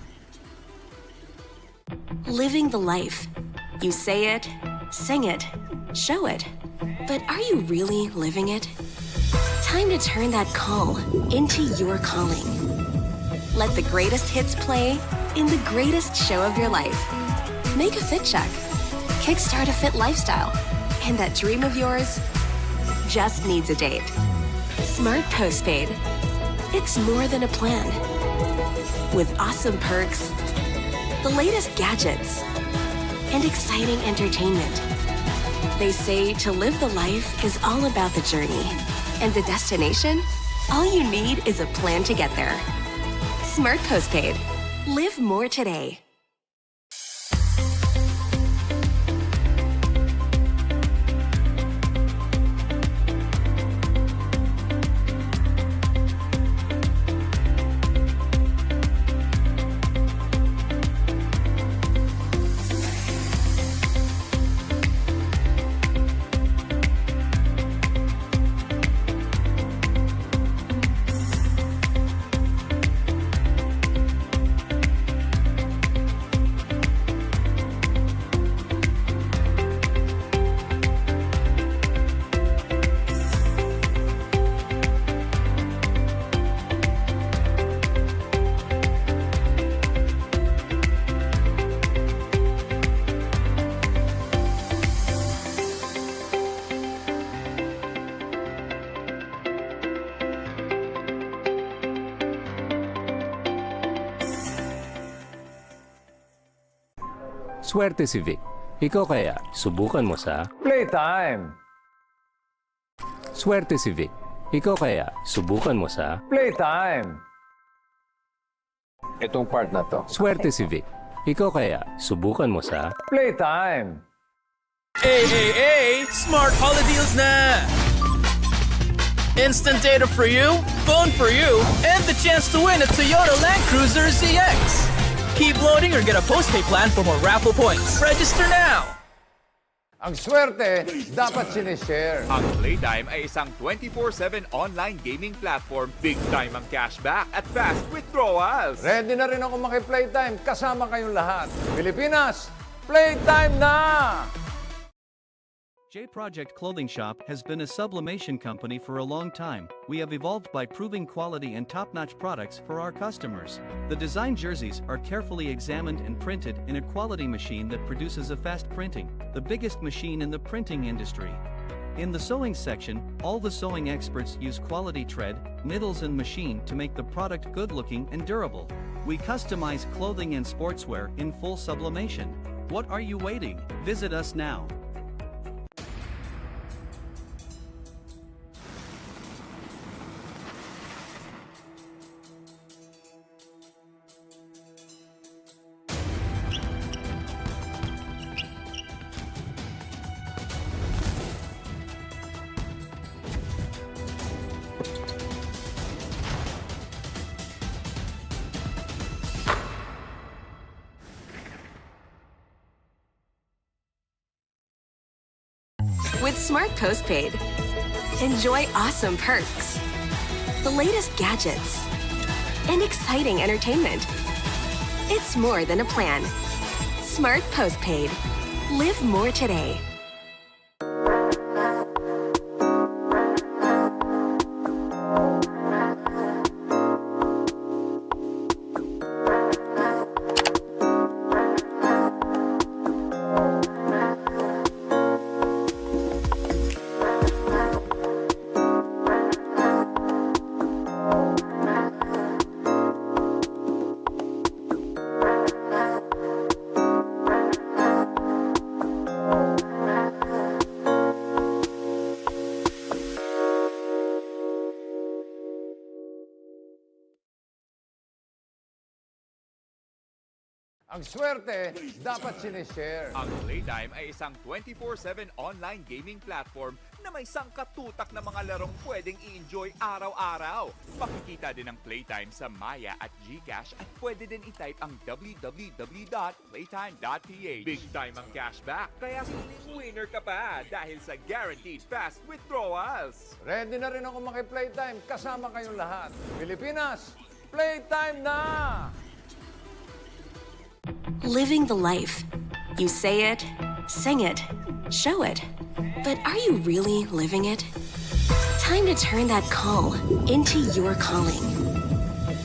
Living the life. You say it, sing it, show it. But are you really living it? Time to turn that call into your calling. Let the greatest hits play in the greatest show of your life. Make a fit check. Kickstart a fit lifestyle. And that dream of yours just needs a date. Smart Postpaid. It's more than a plan. With awesome perks, the latest gadgets, and exciting entertainment. They say to live the life is all about the journey, and the destination, all you need is a plan to get there. Smart Postpaid. Live more today. Swerte si Vic. Ikaw kaya, subukan mo sa... Playtime! Swerte si Vic. Ikaw kaya, subukan mo sa... Playtime! Itong part na to. Swerte si Vic. Ikaw kaya, subukan mo sa... Playtime! Smart holiday deals na! Instant data for you, phone for you, and the chance to win a Toyota Land Cruiser ZX. Keep loading or get a postpaid plan for more raffle points. Register now! Ang swerte, dapat sinishare. Ang Playtime ay isang 24/7 online gaming platform. Big time ang cashback at fast withdrawals. Ready na rin ako maki-playtime kasama kayong lahat. Pilipinas, playtime na! J-Project Clothing Shop has been a sublimation company for a long time. We have evolved by proving quality and top-notch products for our customers. The design jerseys are carefully examined and printed in a quality machine that produces a fast printing, the biggest machine in the printing industry. In the sewing section, all the sewing experts use quality thread, needles and machine to make the product good-looking and durable. We customize clothing and sportswear in full sublimation. What are you waiting? Visit us now. With Smart Postpaid, enjoy awesome perks, the latest gadgets, and exciting entertainment. It's more than a plan. Smart Postpaid. Live more today. Ang swerte, dapat sinishare. Ang Playtime ay isang 24/7 online gaming platform na may sangkatutak na mga larong pwedeng i-enjoy araw-araw. Makikita din ang Playtime sa Maya at GCash at pwede din i-type ang www.playtime.ph. Big time ang cashback, kaya siling winner ka pa dahil sa guaranteed fast withdrawals. Ready na rin ako maki-playtime kasama kayong lahat. Pilipinas, playtime na! Living the life. You say it, sing it, show it. But are you really living it? Time to turn that call into your calling.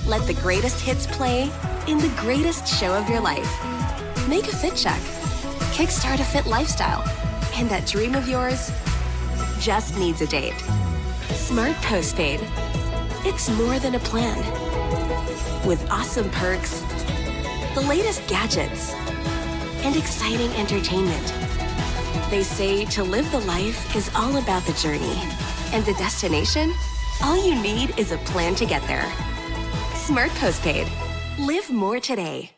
Let the greatest hits play in the greatest show of your life. Make a fit check. Kickstart a fit lifestyle. And that dream of yours just needs a date. Smart Postpaid. It's more than a plan. With awesome perks, the latest gadgets, and exciting entertainment. They say to live the life is all about the journey, and the destination, all you need is a plan to get there. Smart Postpaid. Live more today.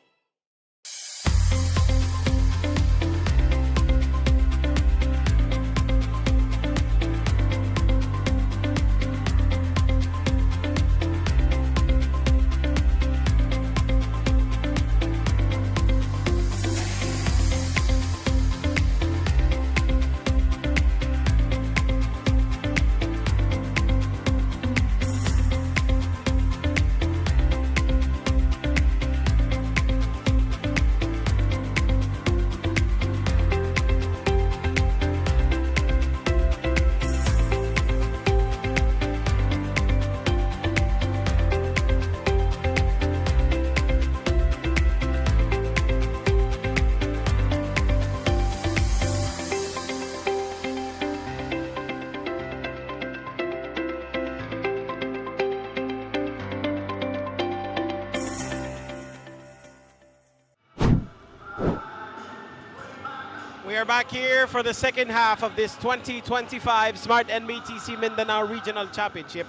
We are back here for the second half of this 2025 Smart Nbtc Mindanao Regional Championship.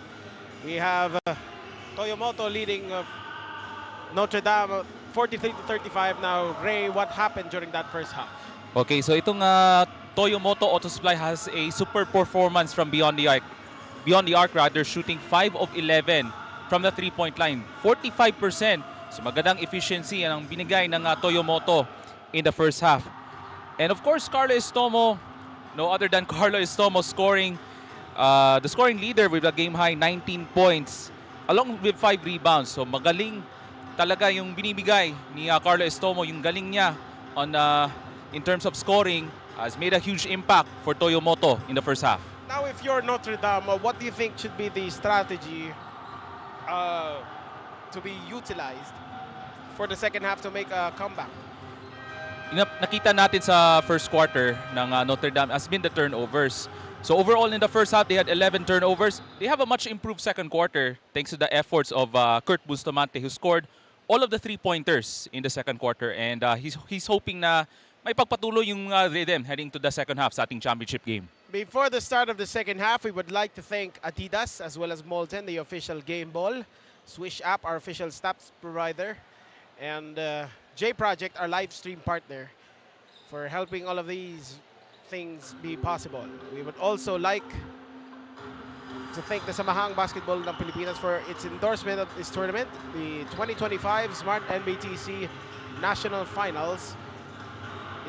We have Toyomoto leading Notre Dame 43-35 now. Ray, what happened during that first half? Okay, so itong Toyomoto Auto Supply has a super performance from beyond the arc. Beyond the arc rather, shooting 5 of 11 from the three-point line. 45%. So magandang efficiency ang binigay ng Toyomoto in the first half. And of course, Carlo Estomo, no other than Carlo Estomo scoring the scoring leader with a game-high 19 points along with 5 rebounds. So magaling talaga yung binibigay ni Carlo Estomo, yung galing niya on in terms of scoring has made a huge impact for Toyomoto in the first half. Now, if you're Notre Dame, what do you think should be the strategy to be utilized for the second half to make a comeback? Nakita natin sa first quarter ng Notre Dame has been the turnovers. So overall in the first half, they had 11 turnovers. They have a much improved second quarter thanks to the efforts of Kurt Bustamante, who scored all of the three-pointers in the second quarter. And he's hoping na may pagpatuloy yung rhythm heading to the second half sa ating championship game. Before the start of the second half, we would like to thank Adidas as well as Molten, the official game ball, Swish app, our official stats provider, and J Project, our live stream partner, for helping all of these things be possible. We would also like to thank the Samahang Basketball ng Pilipinas for its endorsement of this tournament, the 2025 Smart Nbtc National Finals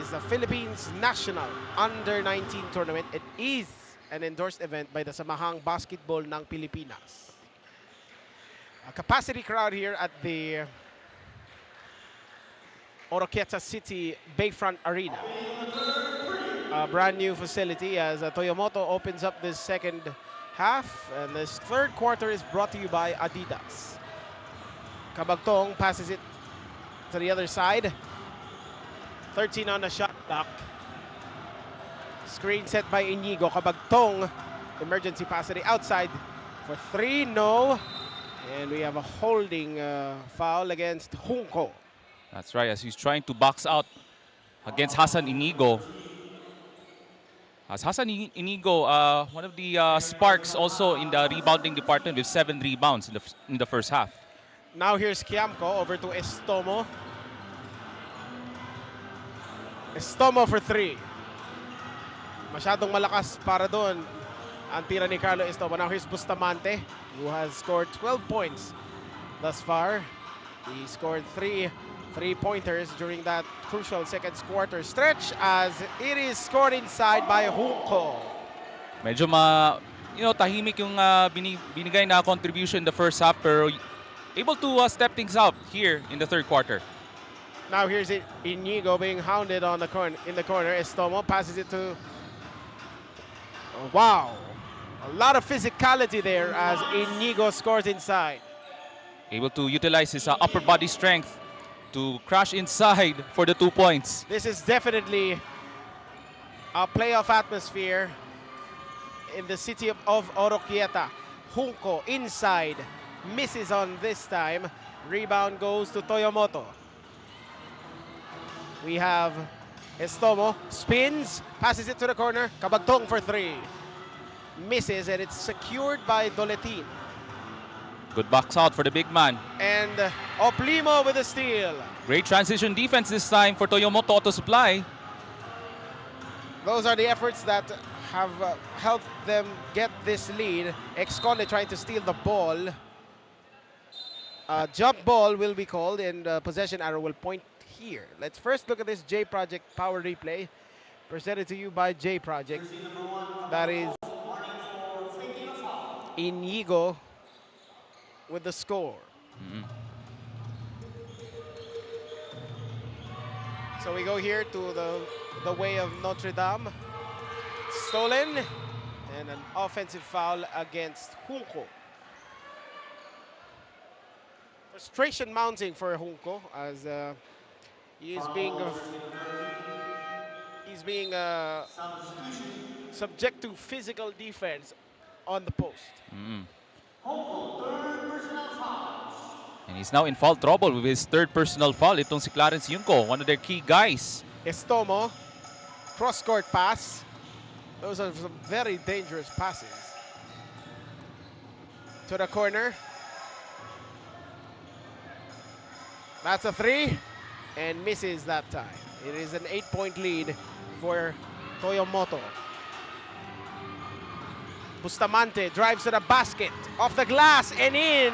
is the Philippines National Under-19 Tournament. It is an endorsed event by the Samahang Basketball ng Pilipinas. A capacity crowd here at the Oroquieta City Bayfront Arena. A brand new facility as Toyomoto opens up this second half, and this third quarter is brought to you by Adidas. Kabagtong passes it to the other side. 13 on the shot clock. Screen set by Inigo. Kabagtong, emergency pass to the outside for 3, no. And we have a holding foul against Junco. That's right, as he's trying to box out against Hassan Inigo. As Hassan Inigo, one of the sparks also in the rebounding department with 7 rebounds in the first half. Now here's Kiamco over to Estomo. Estomo for 3. Masyadong malakas para doon ang tira ni Carlo Estomo. Now here's Bustamante, who has scored 12 points thus far. He scored 3 three-pointers during that crucial second quarter stretch as it is scored inside by Junco. Medyo tahimik yung binigay na contribution in the first half, pero able to step things up here in the third quarter. Now here's it, Inigo being hounded on the in the corner. Estomo passes it to... Oh, wow. A lot of physicality there as Inigo scores inside. Able to utilize his upper body strength to crash inside for the 2 points. This is definitely a playoff atmosphere in the city of Oroquieta. Junco inside, misses on this time. Rebound goes to Toyomoto. We have Estomo, spins, passes it to the corner. Kabagtong for 3. Misses, and it's secured by Doletin. Good box out for the big man. And Oplimo with a steal. Great transition defense this time for Toyomoto Auto Supply. Those are the efforts that have helped them get this lead. Ex-Conde trying to steal the ball. Jump ball will be called, and possession arrow will point here. Let's first look at this J Project power replay presented to you by J Project. That is Inigo with the score. So we go here to the way of Notre Dame. Stolen, and an offensive foul against Junco. Frustration mounting for Junco as he is being subject to physical defense on the post. And he's now in foul trouble with his third personal foul. Itong si Clarence Junco, one of their key guys. Estomo cross-court pass. Those are some very dangerous passes. To the corner. That's a three, and misses that time. It is an 8-point lead for Toyomoto. Bustamante drives to the basket, off the glass and in.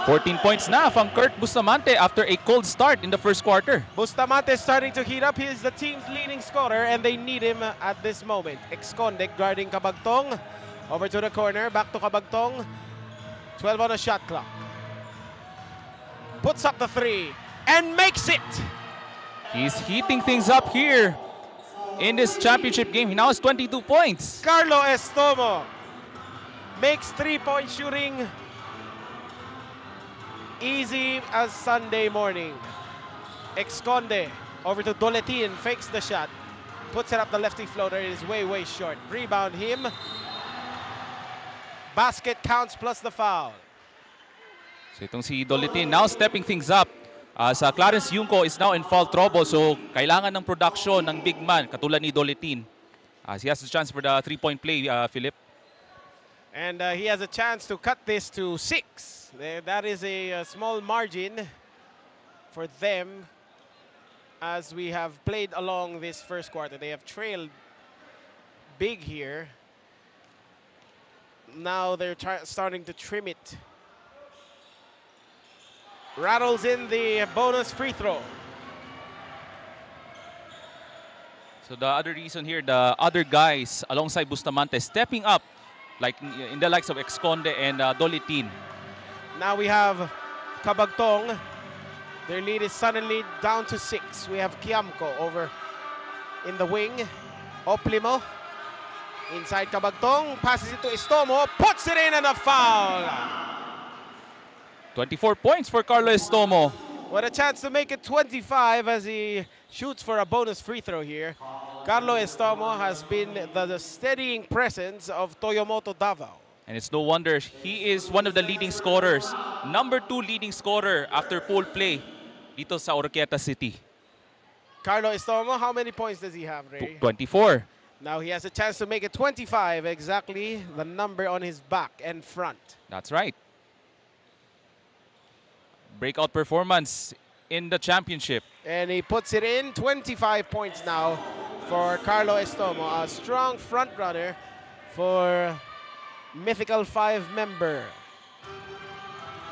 14 points na from Kurt Bustamante after a cold start in the first quarter. Bustamante is starting to heat up. He is the team's leading scorer and they need him at this moment. Esconde guarding Cabagtong. Over to the corner, back to Cabagtong. 12 on the shot clock. Puts up the three and makes it. He's heating things up here in this championship game. He now has 22 points. Carlo Estomo makes three-point shooting easy as Sunday morning. Esconde over to Doletin, fakes the shot, puts it up the lefty floater. It is way short. Rebound him. Basket counts plus the foul. So itong si Doletin now stepping things up. Sa Clarence Yunco is now in foul trouble, so kailangan ng production ng big man katulad ni Doletin. He has a chance for the three-point play, Philip. And he has a chance to cut this to 6. That is a small margin for them as we have played along this first quarter. They have trailed big here. Now they're starting to trim it. Rattles in the bonus free throw. So the other reason here, the other guys alongside Bustamante stepping up, like in the likes of Esconde and Doletin. Now we have Cabagtong. Their lead is suddenly down to 6. We have Kiamco over in the wing. Oplimo inside Cabagtong, passes it to Estomo, puts it in and a foul. 24 points for Carlo Estomo. What a chance to make it 25 as he shoots for a bonus free throw here. Carlo Estomo has been the steadying presence of Toyomoto Davao. And it's no wonder he is one of the leading scorers. Number 2 leading scorer after pool play dito sa Oroquieta City. Carlo Estomo, how many points does he have, Ray? 24. Now he has a chance to make it 25, exactly the number on his back and front. That's right. Breakout performance in the championship. And he puts it in, 25 points now for Carlo Estomo, a strong front runner for Mythical 5 member.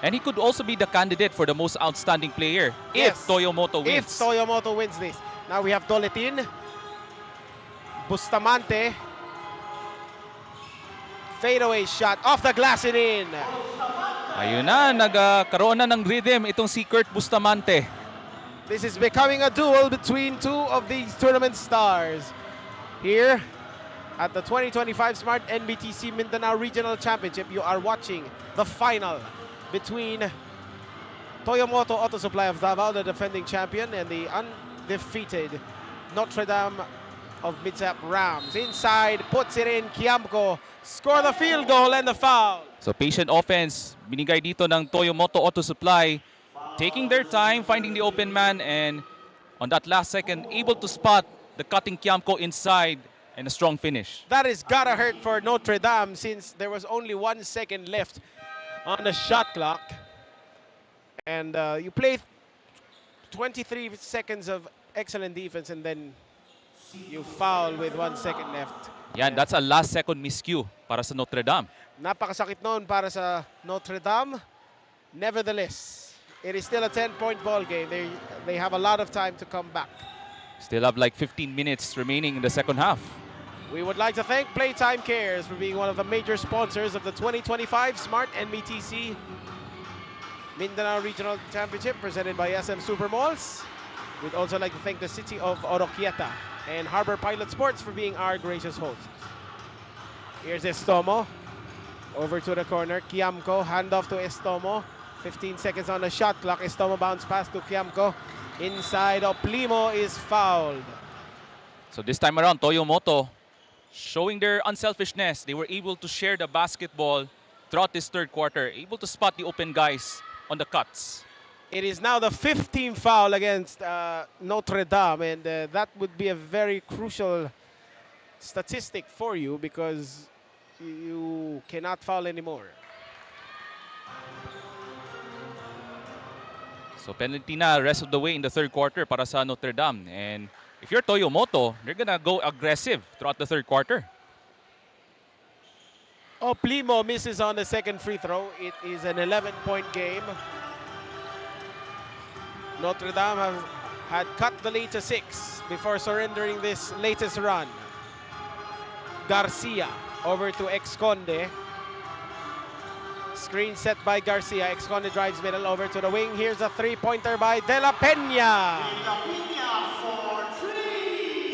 And he could also be the candidate for the most outstanding player if Toyomoto wins. If Toyomoto wins this. Now we have Doletin, Bustamante, fadeaway shot, off the glass and in. Ayun na, nagkaroon na ng rhythm itong si Kurt Bustamante. This is becoming a duel between two of these tournament stars. Here at the 2025 Smart Nbtc Mindanao Regional Championship, you are watching the final between Toyomoto Auto Supply of Davao, the defending champion, and the undefeated Notre Dame of Midsap Rams. Inside, puts it in, Kiamco, score the field goal and the foul. So patient offense, binigay dito ng Toyomoto Auto Supply. Taking their time, finding the open man, and on that last second, able to spot the cutting Kiamco inside and a strong finish. That is gotta hurt for Notre Dame since there was only 1 second left on the shot clock. And you play 23 seconds of excellent defense and then you foul with 1 second left. Yan, that's a last second miscue para sa Notre Dame. Napakasakit noon para sa Notre Dame. Nevertheless, it is still a 10-point ball game. They have a lot of time to come back. Still have like 15 minutes remaining in the second half. We would like to thank Playtime Cares for being one of the major sponsors of the 2025 Smart Nbtc Mindanao Regional Championship presented by SM Supermalls. We'd also like to thank the city of Oroquieta and Harbor Pilot Sports for being our gracious hosts. Here's Estomo. Over to the corner. Kiamco, handoff to Estomo. 15 seconds on the shot clock. Estomo bounce pass to Kiamco. Inside, Oplimo is fouled. So this time around, Toyomoto showing their unselfishness. They were able to share the basketball throughout this third quarter. Able to spot the open guys on the cuts. It is now the 15th foul against Notre Dame, and that would be a very crucial statistic for you because you cannot foul anymore. So penalty na rest of the way in the third quarter para sa Notre Dame. And if you're Toyomoto, they're gonna go aggressive throughout the third quarter. Oplimo misses on the second free throw. It is an 11-point game. Notre Dame had cut the lead to 6 before surrendering this latest run. Garcia over to Exconde. Screen set by Garcia. Exconde drives middle over to the wing. Here's a three-pointer by De La Peña.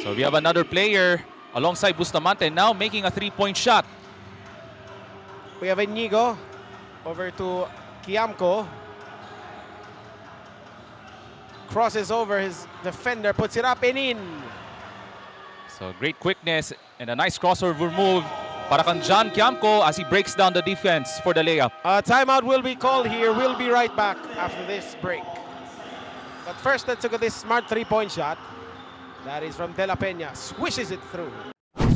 So we have another player alongside Bustamante now making a three-point shot. We have Inigo over to Kiamco. Crosses over his defender, puts it up and in. So great quickness and a nice crossover move para kang John Kiamco as he breaks down the defense for the layup. Timeout will be called here. We'll be right back after this break. But first, let's look at this smart three-point shot. That is from De La Peña. Swishes it through.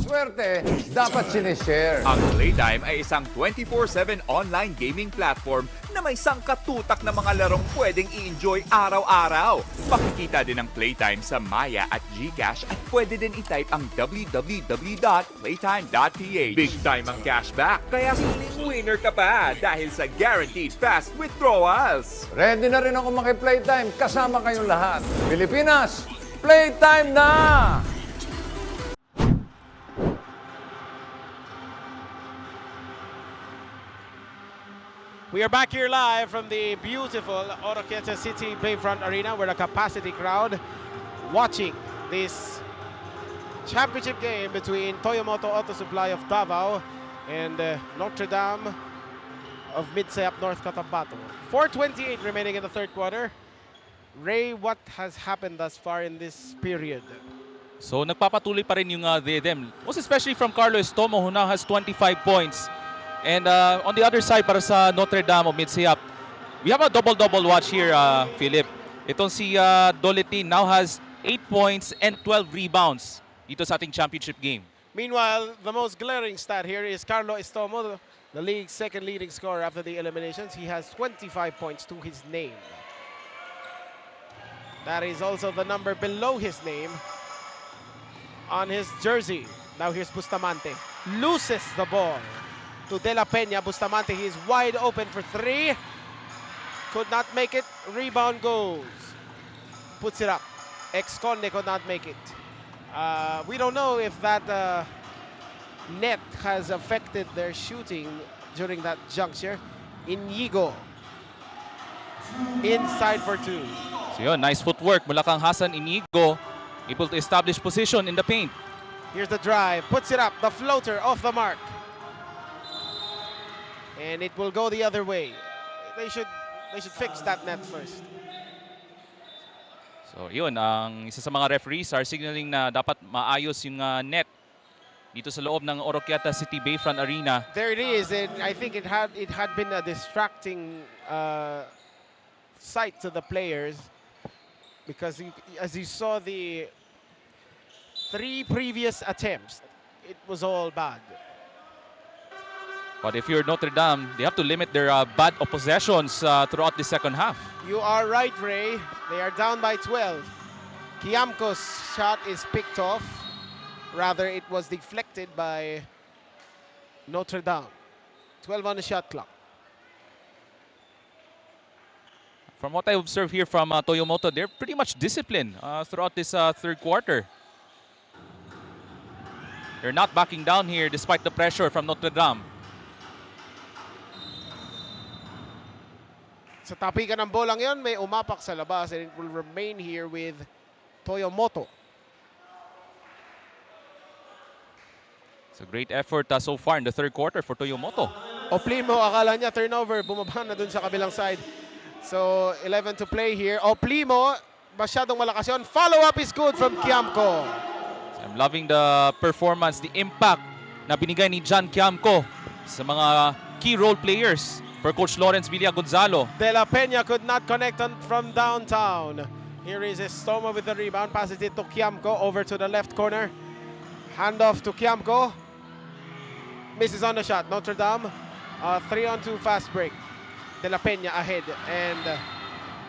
Swerte, dapat sinishare. Ang Playtime ay isang 24/7 online gaming platform na may sangkatutak na mga larong pwedeng i-enjoy araw-araw. Pakikita din ang Playtime sa Maya at GCash at pwede din i-type ang www.playtime.ph. Big time ang cashback, kaya siling winner ka pa dahil sa guaranteed fast withdrawals. Ready na rin ako maki-playtime kasama kayong lahat. Pilipinas, playtime na! We are back here live from the beautiful Oroquieta City Bayfront Arena where the capacity crowd watching this championship game between Toyomoto Auto Supply of Davao and Notre Dame of Midsayap, North Cotabato. 4:28 remaining in the third quarter. Ray, what has happened thus far in this period? So nagpapatuloy pa rin yung them. Most especially from Carlos Tomo who now has 25 points. And on the other side, para sa Notre Dame of Midsayap, we have a double-double watch here, Philip. Itong si Doletin now has 8 points and 12 rebounds dito sa ating championship game. Meanwhile, the most glaring stat here is Carlo Estomo, the league's second leading scorer after the eliminations. He has 25 points to his name. That is also the number below his name on his jersey. Now here's Bustamante. Loses the ball to De La Peña. Bustamante, he is wide open for three. Could not make it. Rebound goes. Puts it up. Exconde could not make it. We don't know if that net has affected their shooting during that juncture. Inigo. Inside for two. So yun, nice footwork mula kang Hassan Inigo. Able to establish position in the paint. Here's the drive. Puts it up. The floater off the mark. And it will go the other way. They should fix that net first. So yun, ang isa sa mga referees are signaling na dapat maayos yung net dito sa loob ng Oroquieta City Bayfront Arena. There it is, and I think it had been a distracting sight to the players because as you saw the 3 previous attempts, it was all bad. But if you're Notre Dame, they have to limit their bad possessions throughout the second half. You are right, Ray. They are down by 12. Kiamco's shot is picked off. Rather, it was deflected by Notre Dame. 12 on the shot clock. From what I observe here from Toyomoto, they're pretty much disciplined throughout this third quarter. They're not backing down here despite the pressure from Notre Dame. Sa tapikan ng bolang yon, may umapak sa labas and it will remain here with Toyomoto. It's a great effort so far in the third quarter for Toyomoto. Oplimo, akala niya turnover, bumaba na dun sa kabilang side. So 11 to play here. Oplimo, masyadong malakas yun. Follow-up is good from Kiamco. So I'm loving the performance, the impact na binigay ni John Kiamco sa mga key role players for Coach Lawrence Villagonzalo. De La Peña could not connect from downtown. Here is Estoma with the rebound. Passes it to Kiamco over to the left corner. Handoff to Kiamco. Misses on the shot. Notre Dame, 3-on-2 fast break. De La Peña ahead, and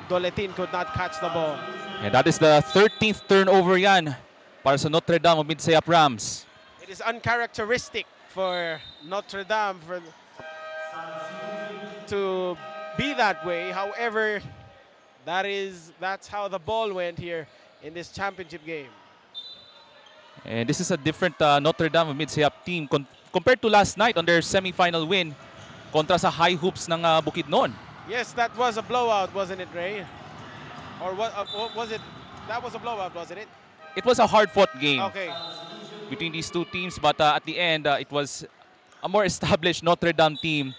Doletin could not catch the ball. And that is the 13th turnover yan para sa Notre Dame of Midsayap Rams. It is uncharacteristic for Notre Dame to be that way. However, that's how the ball went here in this championship game. And this is a different Notre Dame of Midsayap team compared to last night on their semi-final win kontra sa High Hoops ng Bukidnon. Yes, that was a blowout, wasn't it, Ray? Or what was it? That was a blowout, wasn't it? It was a hard-fought game Okay. between these two teams, but at the end, it was a more established Notre Dame team,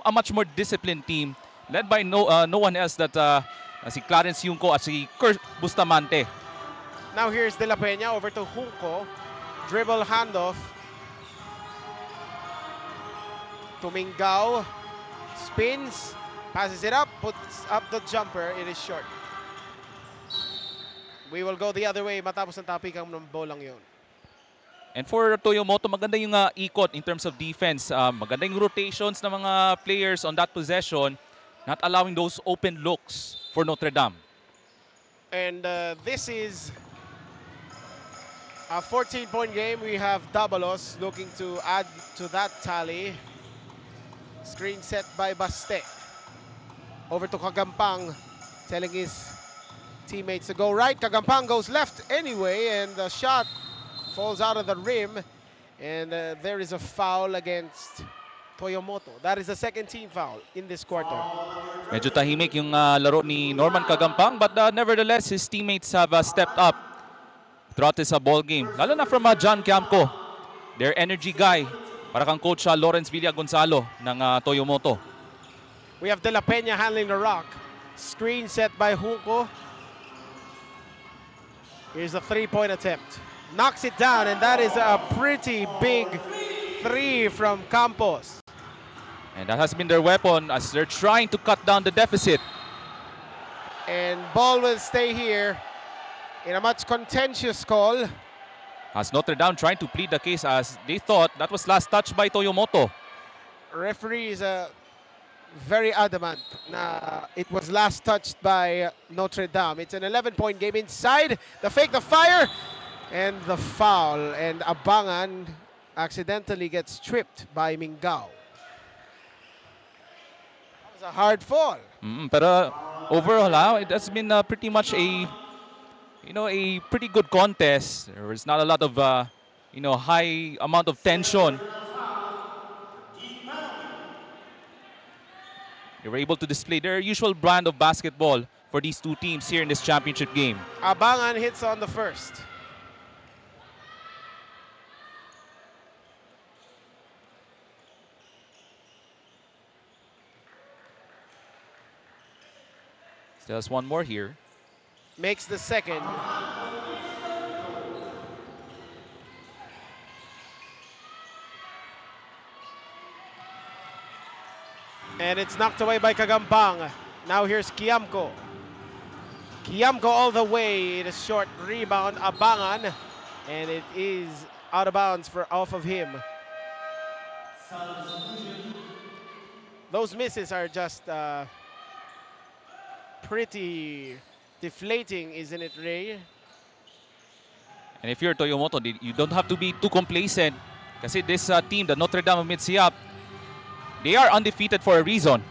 a much more disciplined team, led by no one else that si Clarence Yungko at si Kurt Bustamante. Now here's De La Peña over to Junco. Dribble handoff to Mingao. Spins, passes it up, puts up the jumper. It is short. We will go the other way matapos ng tapikang ng bolang yun. And for Toyomoto, maganda yung ikot in terms of defense. Maganda yung rotations ng mga players on that possession, not allowing those open looks for Notre Dame. And this is a 14-point game. We have Dabalos looking to add to that tally. Screen set by Baste. Over to Kagampang, telling his teammates to go right. Kagampang goes left anyway, and the shot falls out of the rim. And there is a foul against Toyomoto. That is the second team foul in this quarter. Medyo tahimik yung laro ni Norman Kagampang, but nevertheless, his teammates have stepped up throughout this ball game. Lalo na from John Kiamco, their energy guy, para kang coach Lawrence Villagonzalo ng Toyomoto. We have De La Peña handling the rock. Screen set by Junco. Here's a three-point attempt. Knocks it down, and that is a pretty big three from Campos. And that has been their weapon as they're trying to cut down the deficit. And ball will stay here in a much contentious call. As Notre Dame trying to plead the case as they thought that was last touched by Toyomoto. Referee is very adamant na it was last touched by Notre Dame. It's an 11-point game inside. The fake, the fire, and the foul. And Abangan accidentally gets tripped by Mingao. That was a hard fall. Pero overall, it has been pretty much a pretty good contest. There is not a lot of high amount of tension. They were able to display their usual brand of basketball for these two teams here in this championship game. Abangan hits on the first. Still has one more here. Makes the second. And it's knocked away by Kagampang. Now here's Kiamco. Kiamco all the way. It is short rebound. Abangan. And it is out of bounds off of him. Those misses are just pretty deflating, isn't it, Ray? And if you're Toyomoto, you don't have to be too complacent. Kasi this team, the Notre Dame of Midsayap, they are undefeated for a reason.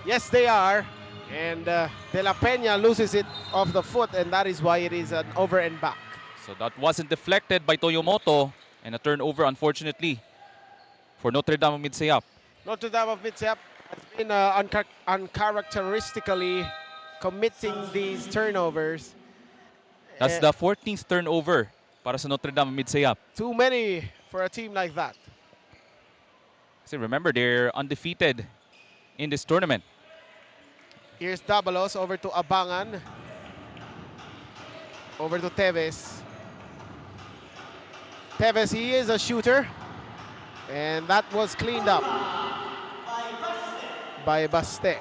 Yes, they are. And De La Peña loses it off the foot, and that is why it is an over and back. So that wasn't deflected by Toyomoto, and a turnover, unfortunately, for Notre Dame of Midsayap. Notre Dame of Midsayap has been uncharacteristically committing these turnovers. That's the 14th turnover para sa Notre Dame of Midsayap. Too many for a team like that. So remember, they're undefeated in this tournament. Here's Dabalos over to Abangan. Over to Teves. Teves, he is a shooter. And that was cleaned up. by Baste.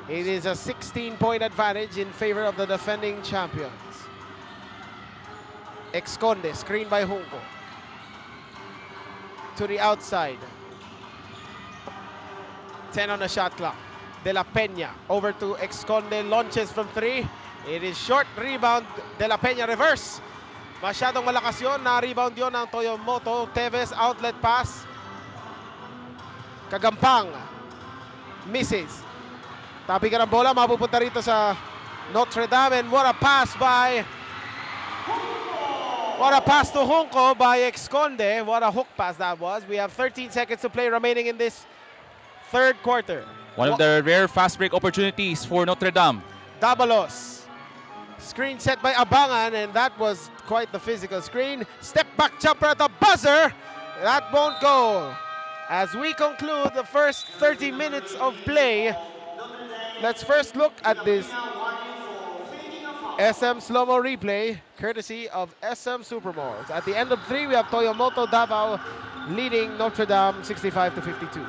It is a 16-point advantage in favor of the defending champions. Esconde, screen by Junco. To the outside. 10 on the shot clock. De La Peña over to Esconde, launches from 3. It is short, rebound. De La Peña reverse. Masyadong malakas yun. Na-rebound yun ng Toyomoto. Teves, outlet pass. Kagampang. Misses. Tapi ka ng bola, mapupunta rito sa Notre Dame. And what a pass to Junco by Esconde. What a hook pass that was. We have 13 seconds to play remaining in this third quarter. One of the rare fast break opportunities for Notre Dame. Dabalos. Screen set by Abangan, and that was quite the physical screen. Step back jumper at the buzzer. That won't go. As we conclude the first 30 minutes of play, let's first look at this SM slow-mo replay, courtesy of SM Supermalls. At the end of 3, we have Toyomoto Davao leading Notre Dame 65-52.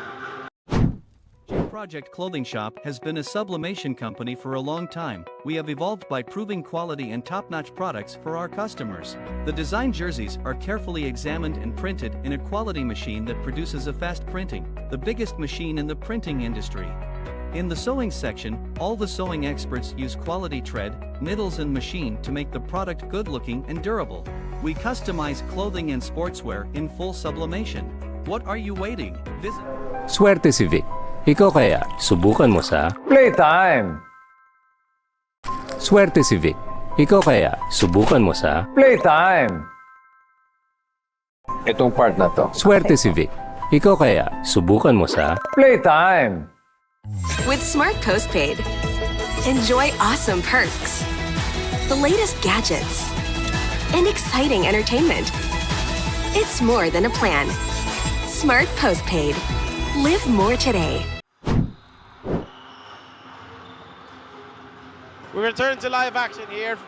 Project Clothing Shop has been a sublimation company for a long time. We have evolved by proving quality and top-notch products for our customers. The design jerseys are carefully examined and printed in a quality machine that produces a fast printing, the biggest machine in the printing industry. In the sewing section, all the sewing experts use quality thread, needles and machine to make the product good-looking and durable. We customize clothing and sportswear in full sublimation. What are you waiting? Visit. Swerte si Vic. Ikaw kaya, subukan mo sa Playtime! Swerte si Vic. Ikaw kaya, subukan mo sa Playtime! Itong part na to. Swerte si Vic. Ikaw kaya, subukan mo sa Playtime! With Smart Postpaid, enjoy awesome perks, the latest gadgets, and exciting entertainment. It's more than a plan. Smart Postpaid. Live more today. We return to live action here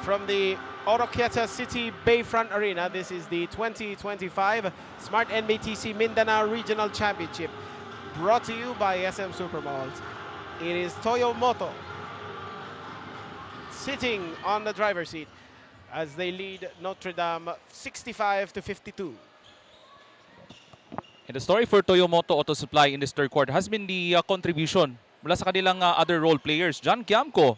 from the Oroquieta City Bayfront Arena. This is the 2025 Smart Nbtc Mindanao Regional Championship, brought to you by SM Supermalls. It is Toyomoto sitting on the driver's seat as they lead Notre Dame 65-52. And the story for Toyomoto Auto Supply in this third quarter has been the contribution mula sa kanilang other role players. John Kiamco,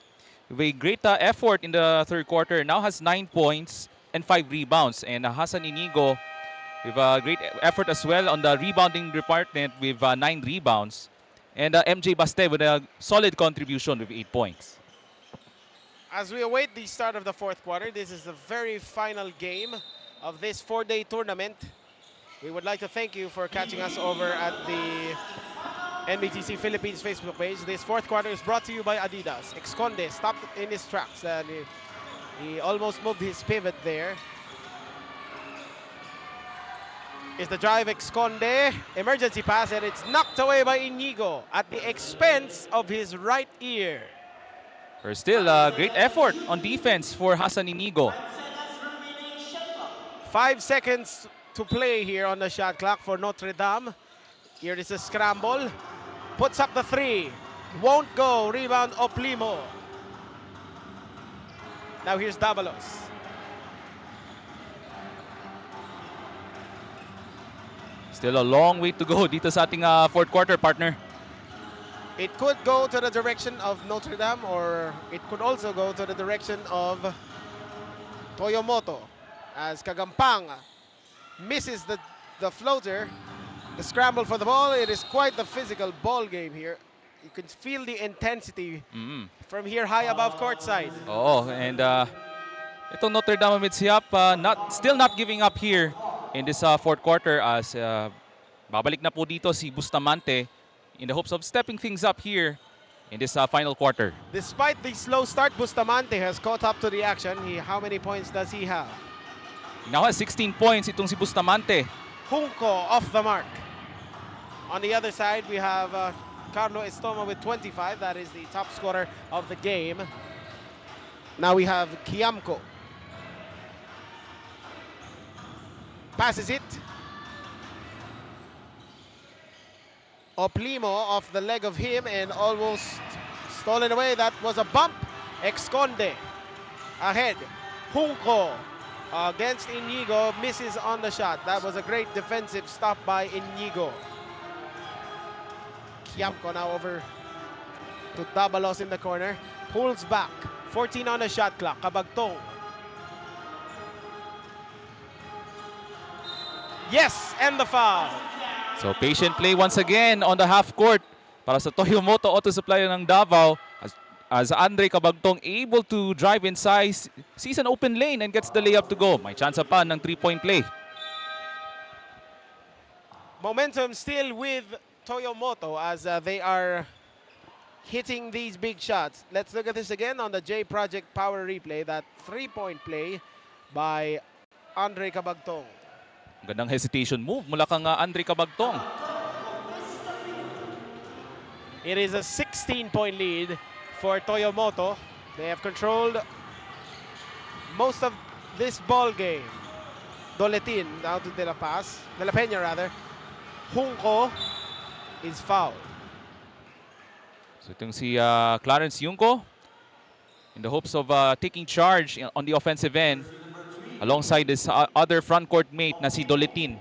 with a great effort in the third quarter, now has 9 points and 5 rebounds. And Hassan Inigo with a great effort as well on the rebounding department with 9 rebounds. And MJ Baste with a solid contribution with 8 points. As we await the start of the fourth quarter, this is the very final game of this 4-day tournament. We would like to thank you for catching us over at the NBTC Philippines Facebook page. This fourth quarter is brought to you by Adidas. Esconde stopped in his tracks and he almost moved his pivot there. Is the drive, Esconde, emergency pass, and it's knocked away by Inigo at the expense of his right ear. There's still a great effort on defense for Hassan Inigo. 5 seconds to play here on the shot clock for Notre Dame. Here is a scramble. Puts up the 3. Won't go. Rebound Oplimo. Now here's Dabalos. Still a long way to go dito sa ating fourth quarter, partner. It could go to the direction of Notre Dame, or it could also go to the direction of Toyomoto, as Kagampang misses the floater. The scramble for the ball. It is quite the physical ball game here. You can feel the intensity from here high above courtside. Oh, and itong Notre Dame with Siap, still not giving up here in this fourth quarter, as babalik na po dito si Bustamante in the hopes of stepping things up here in this final quarter. Despite the slow start, Bustamante has caught up to the action. How many points does he have? He now has 16 points itong si Bustamante. Junco off the mark. On the other side, we have Carlo Estoma with 25. That is the top scorer of the game. Now we have Kiamco. Passes it. Oplimo off the leg of him and almost stolen away. That was a bump. Esconde ahead. Junco against Inigo, misses on the shot. That was a great defensive stop by Inigo. Kiamco now over to Dabalos in the corner. Pulls back. 14 on the shot clock. Cabagtong. Yes, and the foul. So patient play once again on the half court para sa Toyomoto Auto Supply ng Davao as Andre Cabagtong able to drive inside, sees an open lane and gets the layup to go. May chance pa ng 3-point play. Momentum still with Toyomoto as they are hitting these big shots. Let's look at this again on the J Project Power Replay. That 3-point play by Andre Cabagtong. Gandang hesitation move mula kang Andre Cabagtong. It is a 16-point lead for Toyomoto. They have controlled most of this ball game. Doletin down to De La Peña rather. Junco is fouled. So itong si Clarence Junco in the hopes of taking charge on the offensive end alongside his other front court mate na si Doletin.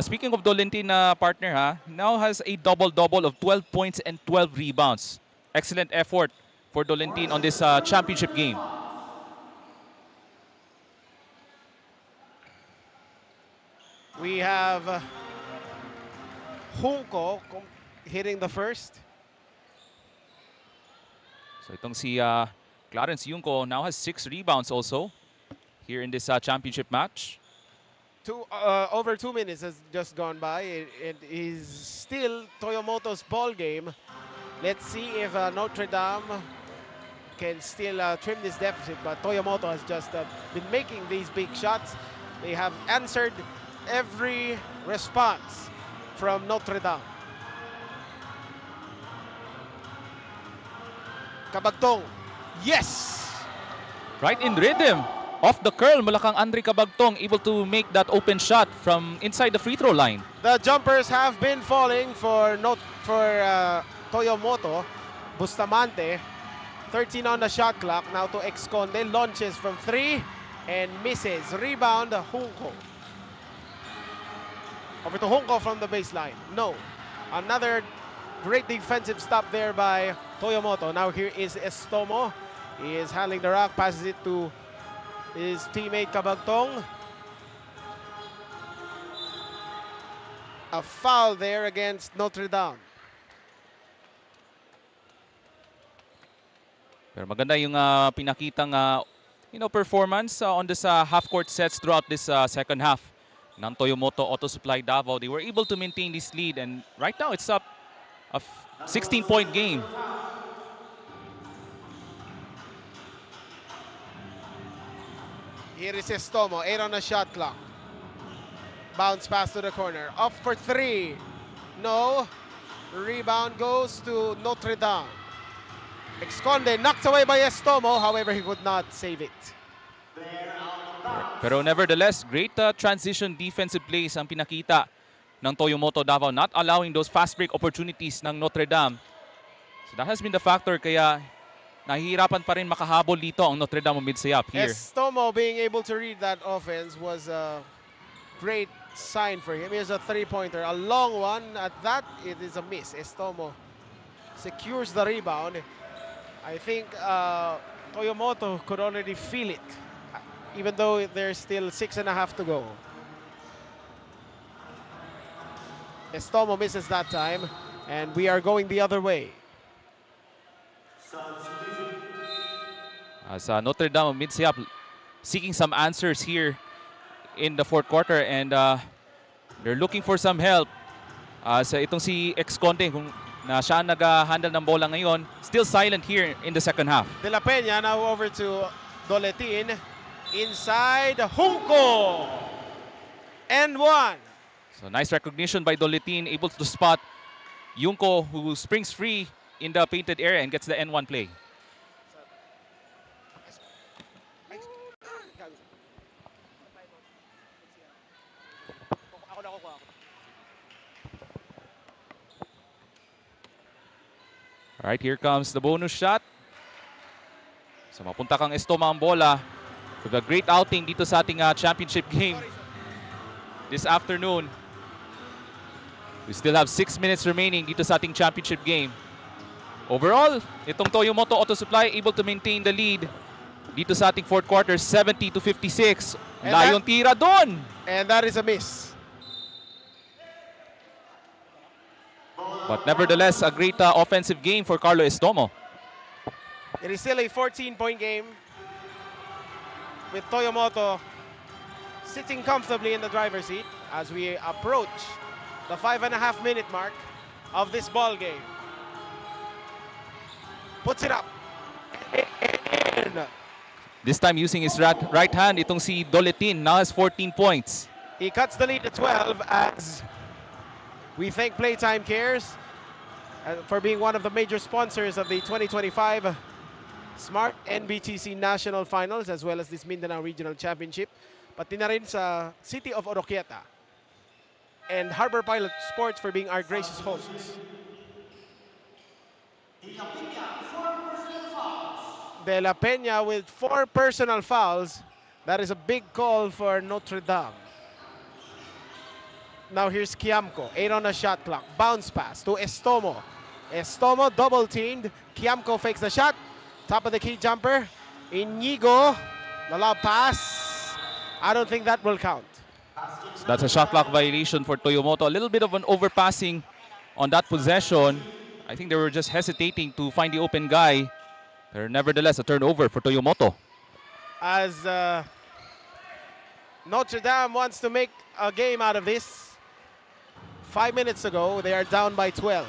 Speaking of Doletin partner, he now has a double-double of 12 points and 12 rebounds. Excellent effort for Doletin on this championship game. We have Junco hitting the first. So itong si Clarence Junco now has 6 rebounds also here in this championship match. Over 2 minutes has just gone by. It is still Toyomoto's ball game. Let's see if Notre Dame can still trim this deficit. But Toyomoto has just been making these big shots. They have answered every response from Notre Dame. Cabagtong, yes! Right in rhythm. Off the curl, mula kang Andre Cabagtong able to make that open shot from inside the free throw line. The jumpers have been falling for Toyomoto. Bustamante, 13 on the shot clock. Now to Esconde, launches from 3 and misses. Rebound, Junco. Over to Junco from the baseline. No. Another great defensive stop there by Toyomoto. Now here is Estomo. He is handling the rock, passes it to his teammate Cabagtong. A foul there against Notre Dame. Pero maganda yung pinakitang performance on this half-court sets throughout this second half ng Toyomoto Auto Supply Davao. They were able to maintain this lead, and right now it's up a 16-point game. Here is Estomo, 8 on the shot clock. Bounce pass to the corner. Up for 3. No. Rebound goes to Notre Dame. Esconde knocked away by Estomo. However, he could not save it. Pero nevertheless, great transition defensive plays ang pinakita ng Toyomoto Davao, not allowing those fast break opportunities ng Notre Dame. So that has been the factor kaya nahihirapan pa rin makahabol dito ang Notre Dame mid-sayap here. Estomo being able to read that offense was a great sign for him. Here's a 3-pointer, a long one. At that, it is a miss. Estomo secures the rebound. I think Toyomoto could already feel it, even though there's still 6.5 to go. Estomo misses that time, and we are going the other way. As Notre Dame mid-sayap seeking some answers here in the fourth quarter, and they're looking for some help. Sa itong si Esconde, kung na siya nag-handle ng bola ngayon, still silent here in the second half. De La Peña now over to Doletin. Inside, Junco! And 1. So nice recognition by Doletin, able to spot Junco, who springs free in the painted area and gets the N1 play. Alright, here comes the bonus shot. So mapunta kang Estoma ang bola. With a great outing dito sa ating championship game this afternoon. We still have 6 minutes remaining dito sa ating championship game. Overall, itong Toyomoto Auto Supply able to maintain the lead dito sa ating fourth quarter, 70-56. Layong tira doon! And that is a miss. But nevertheless, a great offensive game for Carlo Estomo. It is still a 14-point game with Toyomoto sitting comfortably in the driver's seat as we approach the 5.5-minute mark of this ball game. Puts it up. This time using his right hand, itong si Doletin now has 14 points. He cuts the lead to 12 as we thank Playtime Cares for being one of the major sponsors of the 2025 Smart NBTC National Finals as well as this Mindanao Regional Championship. Pati na rin sa City of Oroquieta and Harbor Pilot Sports for being our gracious hosts. De La Peña with 4 personal fouls. That is a big call for Notre Dame. Now here's Kiamco, 8 on the shot clock. Bounce pass to Estomo. Estomo double teamed. Kiamco fakes the shot. Top of the key jumper. Inigo, the lob pass. I don't think that will count. So that's a shot clock violation for Toyomoto. A little bit of an overpassing on that possession. I think they were just hesitating to find the open guy. But nevertheless, a turnover for Toyomoto. As Notre Dame wants to make a game out of this. 5 minutes ago, they are down by 12.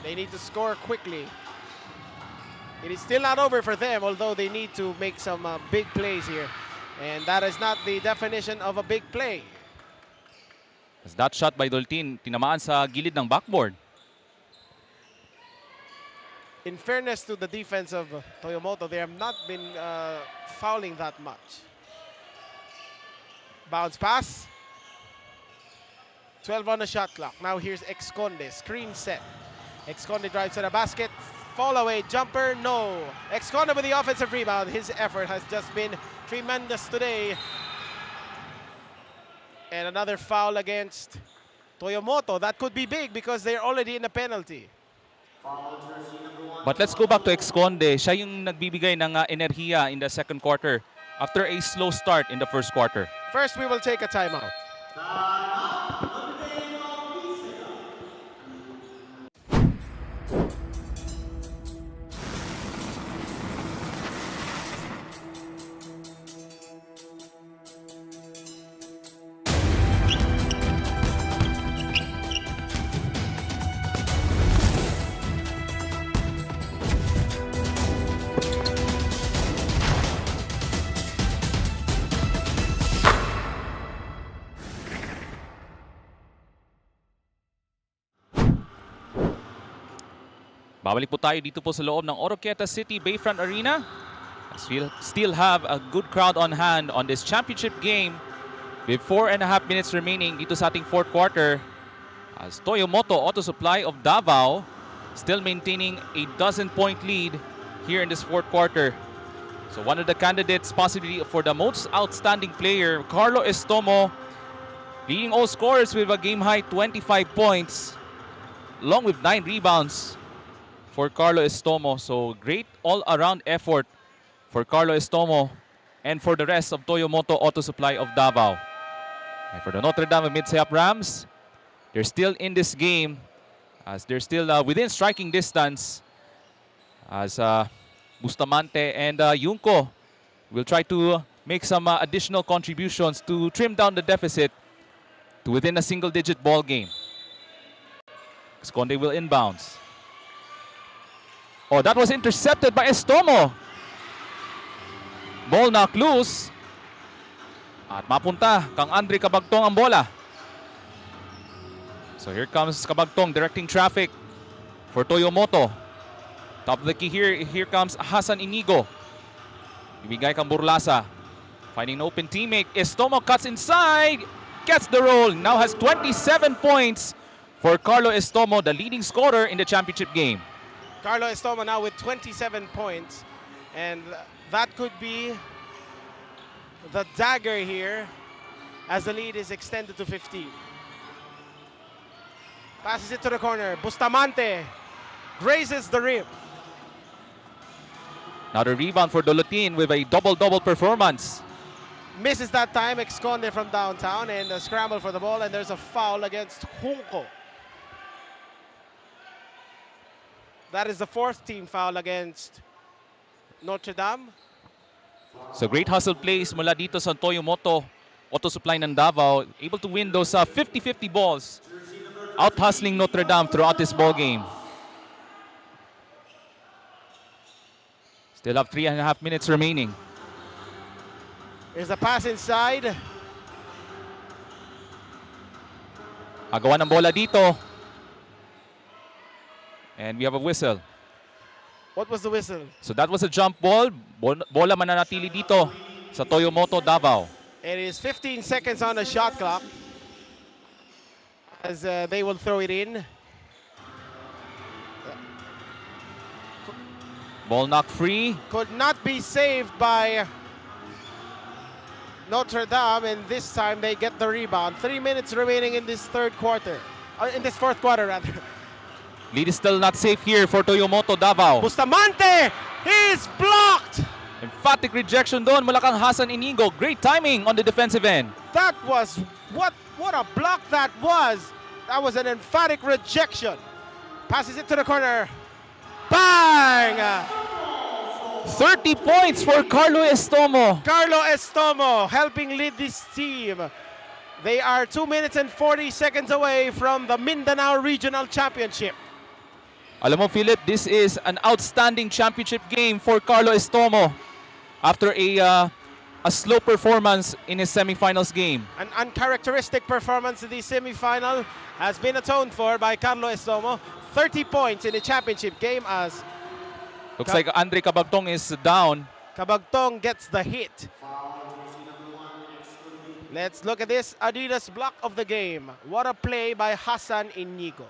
They need to score quickly. It is still not over for them, although they need to make some big plays here. And that is not the definition of a big play. As that shot by Doltin, tinamaan sa gilid ng backboard. In fairness to the defense of Toyomoto, they have not been fouling that much. Bounce pass. 12 on the shot clock. Now here's Exconde, screen set. Exconde drives to the basket. Fall away, jumper, no. Exconde with the offensive rebound. His effort has just been tremendous today. And another foul against Toyomoto. That could be big because they're already in a penalty. But let's go back to Exconde. Siya yung nagbibigay ng enerhiya in the second quarter after a slow start in the first quarter. First, we will take a timeout. Babalik po tayo dito po sa loob ng Oroquieta City Bayfront Arena. As we'll still have a good crowd on hand on this championship game with 4.5 minutes remaining dito sa ating fourth quarter. As Toyomoto Auto Supply of Davao still maintaining a 12-point lead here in this fourth quarter. So one of the candidates possibly for the most outstanding player, Carlo Estomo, leading all scorers with a game-high 25 points, along with 9 rebounds for Carlo Estomo. So great all-around effort for Carlo Estomo and for the rest of Toyomoto Auto Supply of Davao. And for the Notre Dame Mid-Sayap Rams, they're still in this game as they're still within striking distance as Bustamante and Junco will try to make some additional contributions to trim down the deficit to within a single-digit ball game. Esconde will inbounds. Oh, that was intercepted by Estomo. Ball knocked loose. At mapunta kang Andre Cabagtong ang bola. So here comes Cabagtong directing traffic for Toyomoto. Top of the key here comes Hassan Inigo. Ibigay kang Burlasa. Finding an open teammate. Estomo cuts inside. Gets the roll. Now has 27 points for Carlo Estomo, the leading scorer in the championship game. Carlo Estomo now with 27 points. And that could be the dagger here as the lead is extended to 15. Passes it to the corner. Bustamante grazes the rim. Another rebound for Dolotin with a double-double performance. Misses that time. Esconde from downtown and a scramble for the ball. And there's a foul against Junco. That is the fourth team foul against Notre Dame. So great hustle plays mula dito sa Toyomoto Auto Supply ng Davao. Able to win those 50-50 balls. Out-hustling Notre Dame throughout this ball game. Still have 3.5 minutes remaining. Here's the pass inside. Agawan ng bola dito. And we have a whistle. What was the whistle? So that was a jump ball. Bola mananatili dito sa Toyomoto Davao. It is 15 seconds on the shot clock as they will throw it in. Ball knocked free. Could not be saved by Notre Dame, and this time they get the rebound. 3 minutes remaining in this fourth quarter, rather. Lead is still not safe here for Toyomoto Davao. Bustamante, he's blocked. Emphatic rejection doon mula kang Hassan Inigo. Great timing on the defensive end. That was what a block that was. That was an emphatic rejection. Passes it to the corner. Bang! 30 points for Carlo Estomo. Carlo Estomo helping lead this team. They are 2 minutes and 40 seconds away from the Mindanao Regional Championship. Alam mo, Philip, this is an outstanding championship game for Carlo Estomo after a slow performance in his semifinals game. An uncharacteristic performance in the semifinal has been atoned for by Carlo Estomo. 30 points in the championship game as Looks like Andre Cabagtong is down. Cabagtong gets the hit. Let's look at this Adidas block of the game. What a play by Hassan Inigo.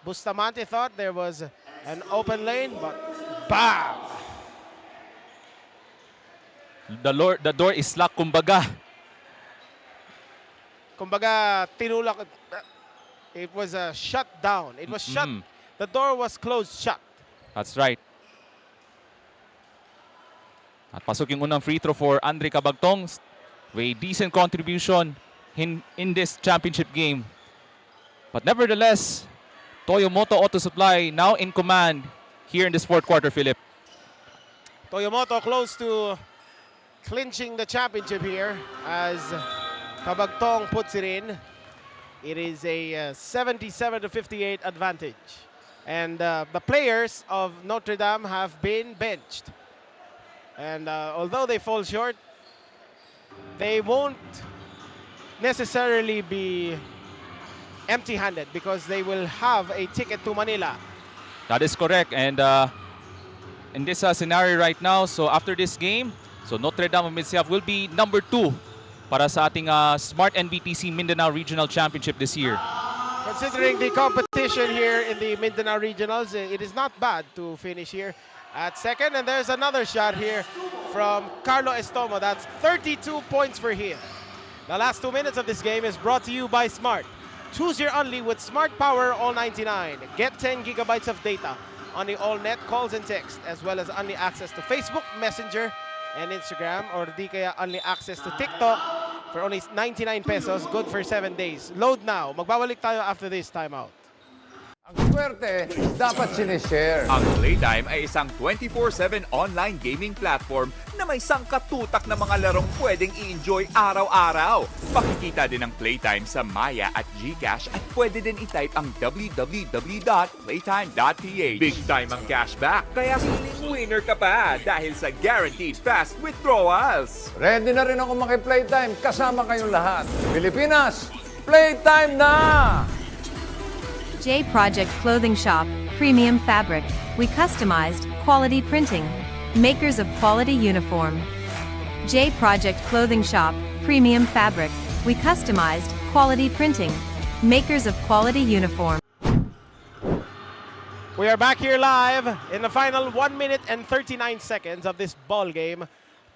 Bustamante thought there was an open lane, but bam! The door is locked, kumbaga. Kumbaga, tinulak. It was shut down. It was shut. The door was closed shut. That's right. At pasok yung unang free throw for Andre Cabagtong. With a decent contribution in this championship game. But nevertheless, Toyomoto Auto Supply now in command here in this fourth quarter, Philip. Toyomoto close to clinching the championship here as Cabagtong puts it in. It is a 77-58 advantage. And the players of Notre Dame have been benched. And although they fall short, they won't necessarily be empty-handed because they will have a ticket to Manila. That is correct. And in this scenario right now, so after this game, so Notre Dame of Midsiyaf will be number 2 para sa ating Smart Nbtc Mindanao Regional Championship this year. Considering the competition here in the Mindanao Regionals, it is not bad to finish here at second. And there's another shot here from Carlo Estomo. That's 32 points for him. The last 2 minutes of this game is brought to you by Smart. Choose your Only with Smart Power All 99. Get 10 gigabytes of data on the All Net calls and text, as well as only access to Facebook, Messenger, and Instagram, or di kaya only access to TikTok for only 99 pesos, good for 7 days. Load now. Magbabalik tayo after this timeout. Ang swerte, dapat sinishare. Ang Playtime ay isang 24/7 online gaming platform na may sangkatutak na mga larong pwedeng i-enjoy araw-araw. Pakikita din ang Playtime sa Maya at GCash at pwede din i-type ang www.playtime.ph. Big time ang cashback, kaya feeling winner ka pa dahil sa guaranteed fast withdrawals. Ready na rin ako maki-Playtime kasama kayong lahat. Pilipinas, Playtime na! J Project Clothing Shop, Premium Fabric. We customized, quality printing. Makers of quality uniform. J Project Clothing Shop, Premium Fabric. We customized, quality printing. makers of quality uniform. We are back here live in the final 1 minute and 39 seconds of this ball game.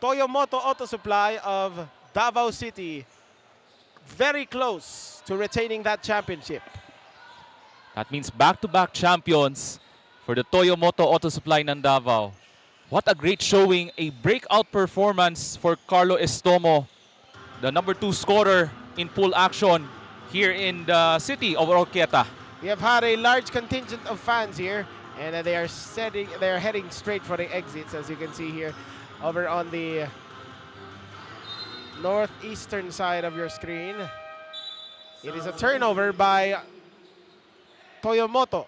Toyomoto Auto Supply of Davao City very close to retaining that championship. That means back-to-back champions for the Toyomoto Auto Supply ng Davao. What a great showing, a breakout performance for Carlo Estomo, the number 2 scorer in pool action here in the city of Oroquieta. We have had a large contingent of fans here, and they are heading straight for the exits, as you can see here over on the northeastern side of your screen. It is a turnover by Toyomoto.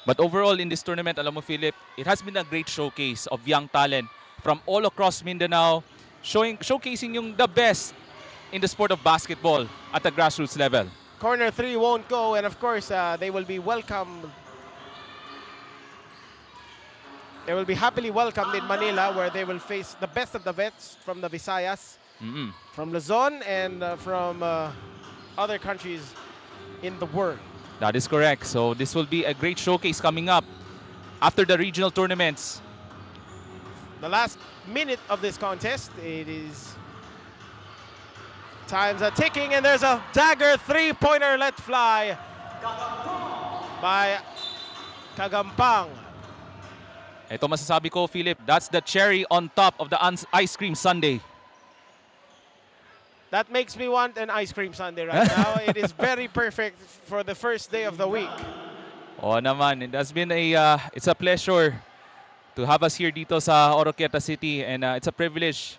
But overall in this tournament, alam mo Philip, it has been a great showcase of young talent from all across Mindanao, showcasing yung the best in the sport of basketball at the grassroots level. Corner 3 won't go, and of course they will be welcomed. They will be happily welcomed in Manila, where they will face the best of the vets from the Visayas, from Luzon, and from other countries in the world. That is correct. So this will be a great showcase coming up after the regional tournaments. The last minute of this contest, it is time's are ticking, and there's a dagger 3-pointer let fly by Kagampang. Ito masasabi ko, Philip, that's the cherry on top of the ice cream sundae. That makes me want an ice cream sundae right now. It is very perfect for the first day of the week. Oh naman, it has been it's a pleasure to have us here dito sa Oroquieta City, and it's a privilege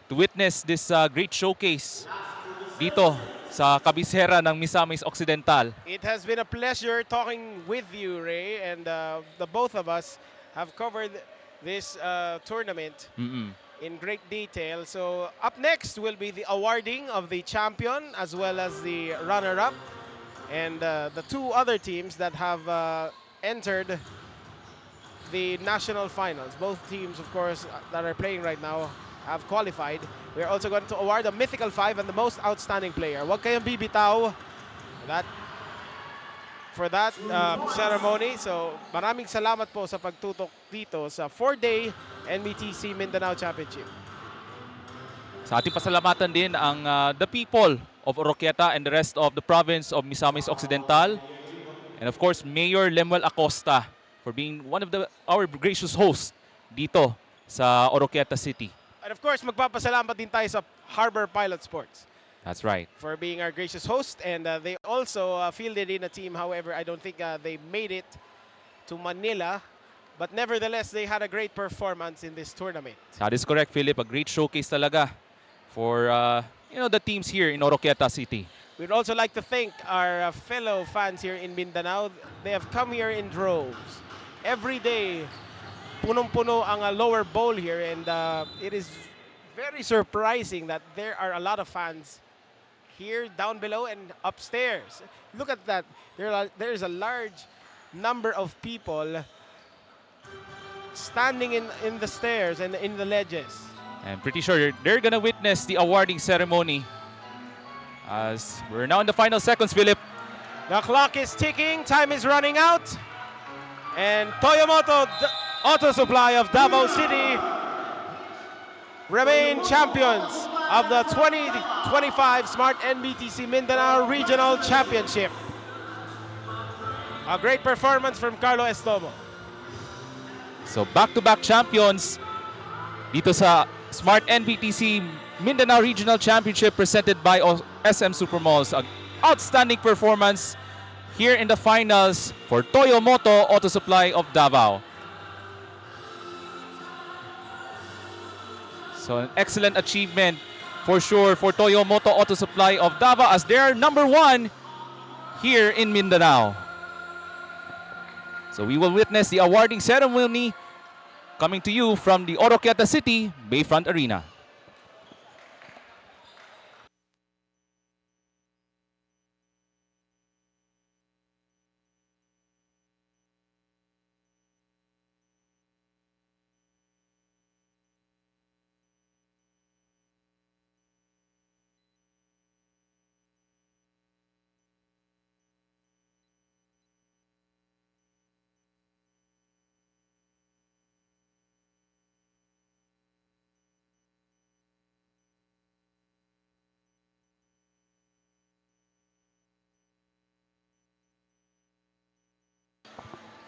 to witness this great showcase dito sa kabisera ng Misamis Occidental. It has been a pleasure talking with you, Ray, and the both of us have covered this tournament in great detail. So up next will be the awarding of the champion as well as the runner-up, and the 2 other teams that have entered the national finals. Both teams, of course, that are playing right now have qualified. We're also going to award the Mythical 5 and the most outstanding player. Huwag kayong bibitaw for that ceremony. So maraming salamat po sa pagtutok dito sa 4-day Nbtc Mindanao Championship. Sa ating pasalamatan din ang the people of Oroquieta and the rest of the province of Misamis Occidental. And of course, Mayor Lemuel Acosta for being one of our gracious hosts dito sa Oroquieta City. And of course, magpapasalamat din tayo sa Harbor Pilot Sports. That's right. For being our gracious host, and they also fielded in a team. However, I don't think they made it to Manila, but nevertheless, they had a great performance in this tournament. That is correct, Philip. A great showcase talaga for the teams here in Oroquieta City. We'd also like to thank our fellow fans here in Mindanao. They have come here in droves. Every day, punong-puno ang lower bowl here, and it is very surprising that there are a lot of fans here, down below, and upstairs. Look at that. There is a large number of people standing in the stairs and in the ledges. I'm pretty sure they're gonna witness the awarding ceremony as we're now in the final seconds, Philip. The clock is ticking, time is running out, and Toyomoto Auto Supply of Davao City remain champions of the 2025 Smart Nbtc Mindanao Regional Championship. A great performance from Carlo Estomo. So back-to-back champions dito sa Smart Nbtc Mindanao Regional Championship presented by SM Supermalls. An outstanding performance here in the finals for Toyomoto Auto Supply of Davao. So an excellent achievement for sure for Toyomoto Auto Supply of Davao as they are #1 here in Mindanao. So we will witness the awarding ceremony coming to you from the Oroquieta City Bayfront Arena.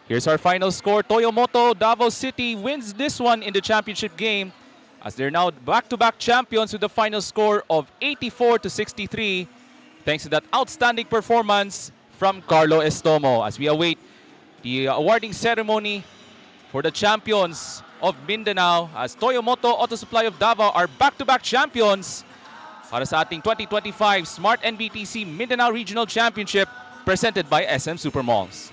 Here's our final score. Toyomoto Davao City wins this one in the championship game as they're now back-to-back champions with the final score of 84-63 thanks to that outstanding performance from Carlo Estomo as we await the awarding ceremony for the champions of Mindanao as Toyomoto Auto Supply of Davao are back-to-back champions para sa ating 2025 Smart NBTC Mindanao Regional Championship presented by SM Supermalls.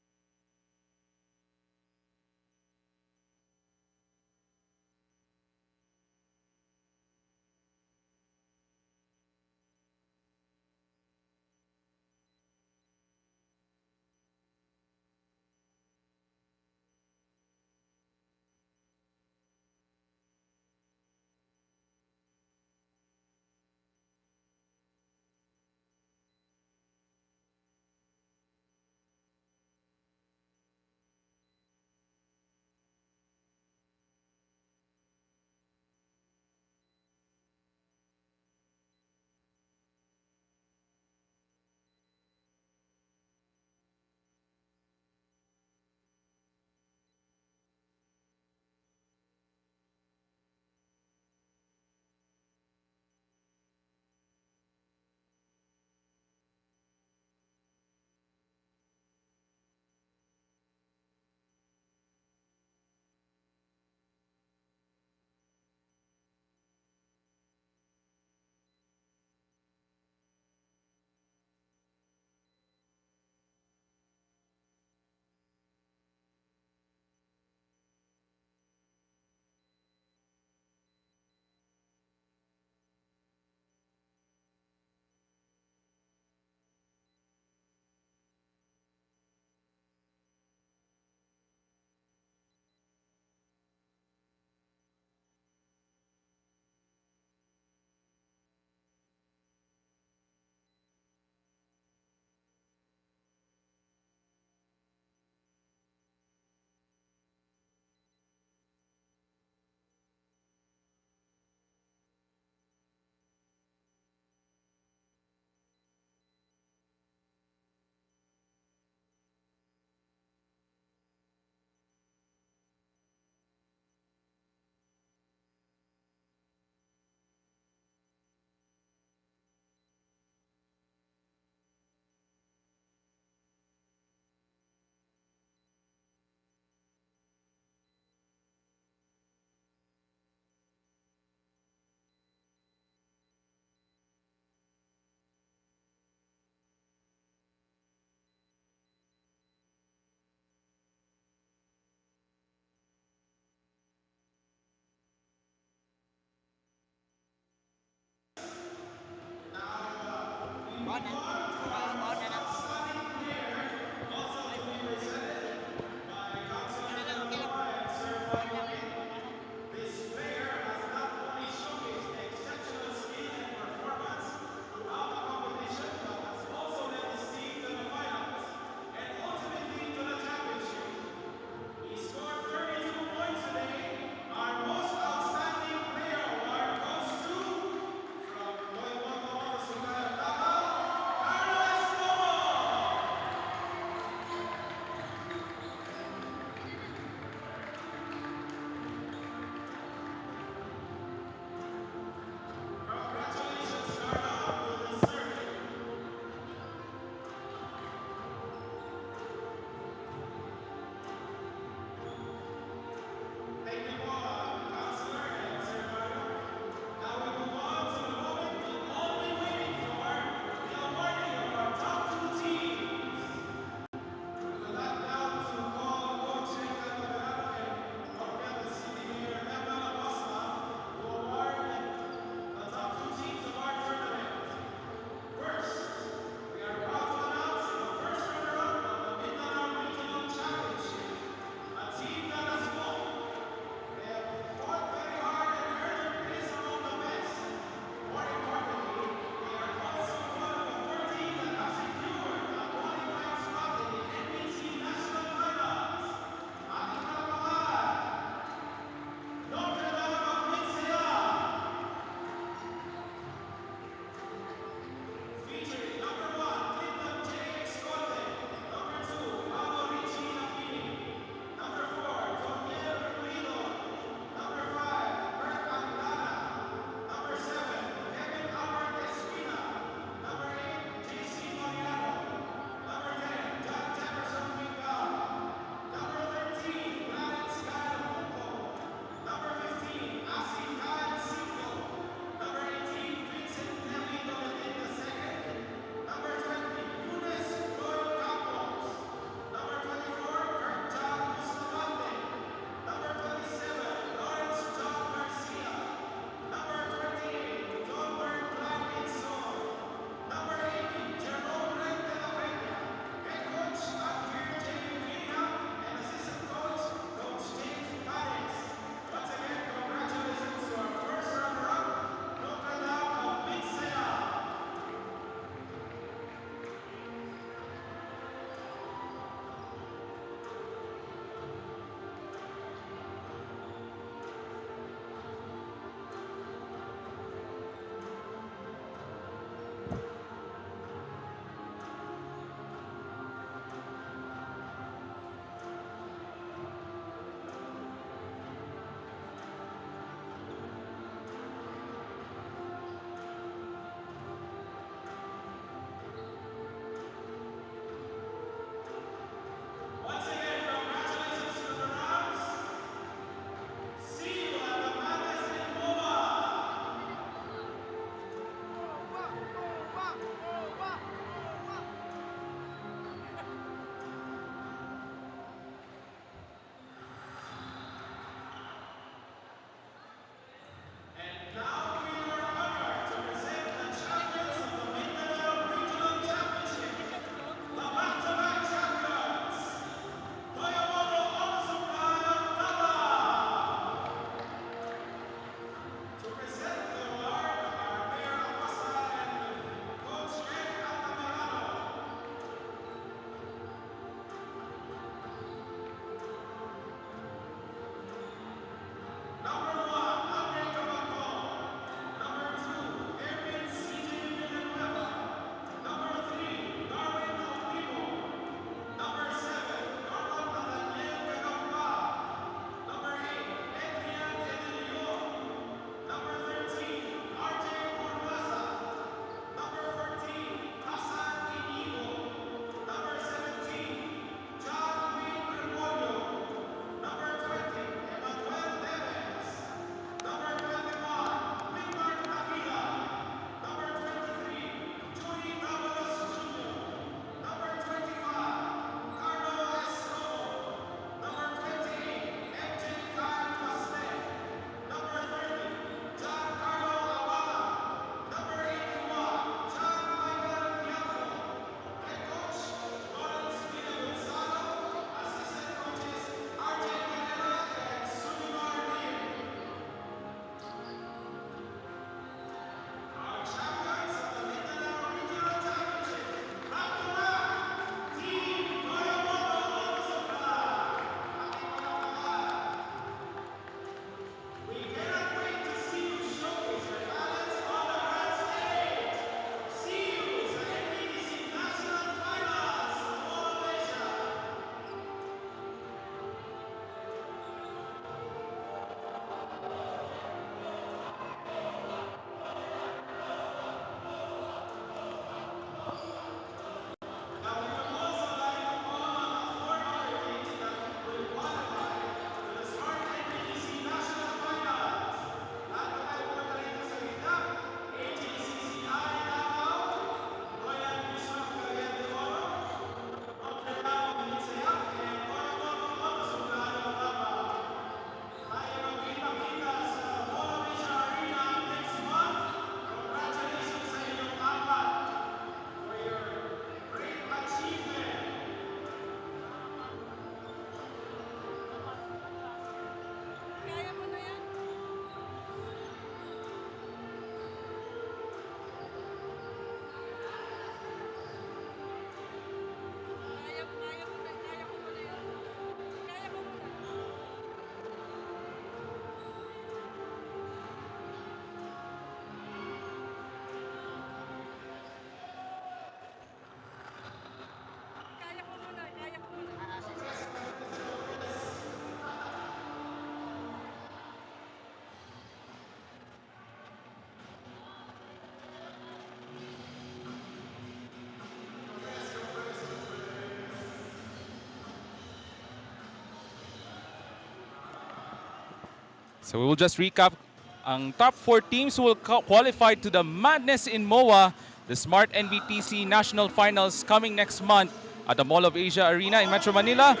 So we will just recap. Ang top 4 teams who will qualify to the Madness in MOA, the Smart NBTC National Finals coming next month at the Mall of Asia Arena in Metro Manila.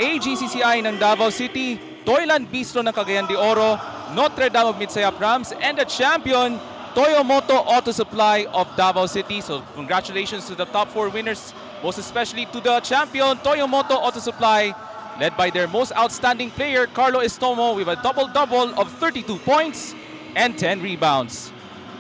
AGCCI ng Davao City, Toyland Bistro ng Cagayan de Oro, Notre Dame of Midsayap Rams, and the champion, Toyomoto Auto Supply of Davao City. So congratulations to the top 4 winners, most especially to the champion, Toyomoto Auto Supply, led by their most outstanding player, Carlo Estomo, with a double-double of 32 points and 10 rebounds.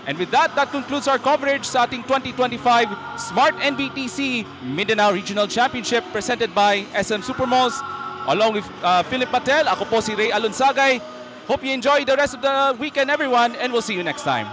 And with that, that concludes our coverage sa ating 2025 Smart NBTC Mindanao Regional Championship presented by SM Supermalls. Along with Philip Patel, ako po si Ray Alonsagay. Hope you enjoy the rest of the weekend, everyone, and we'll see you next time.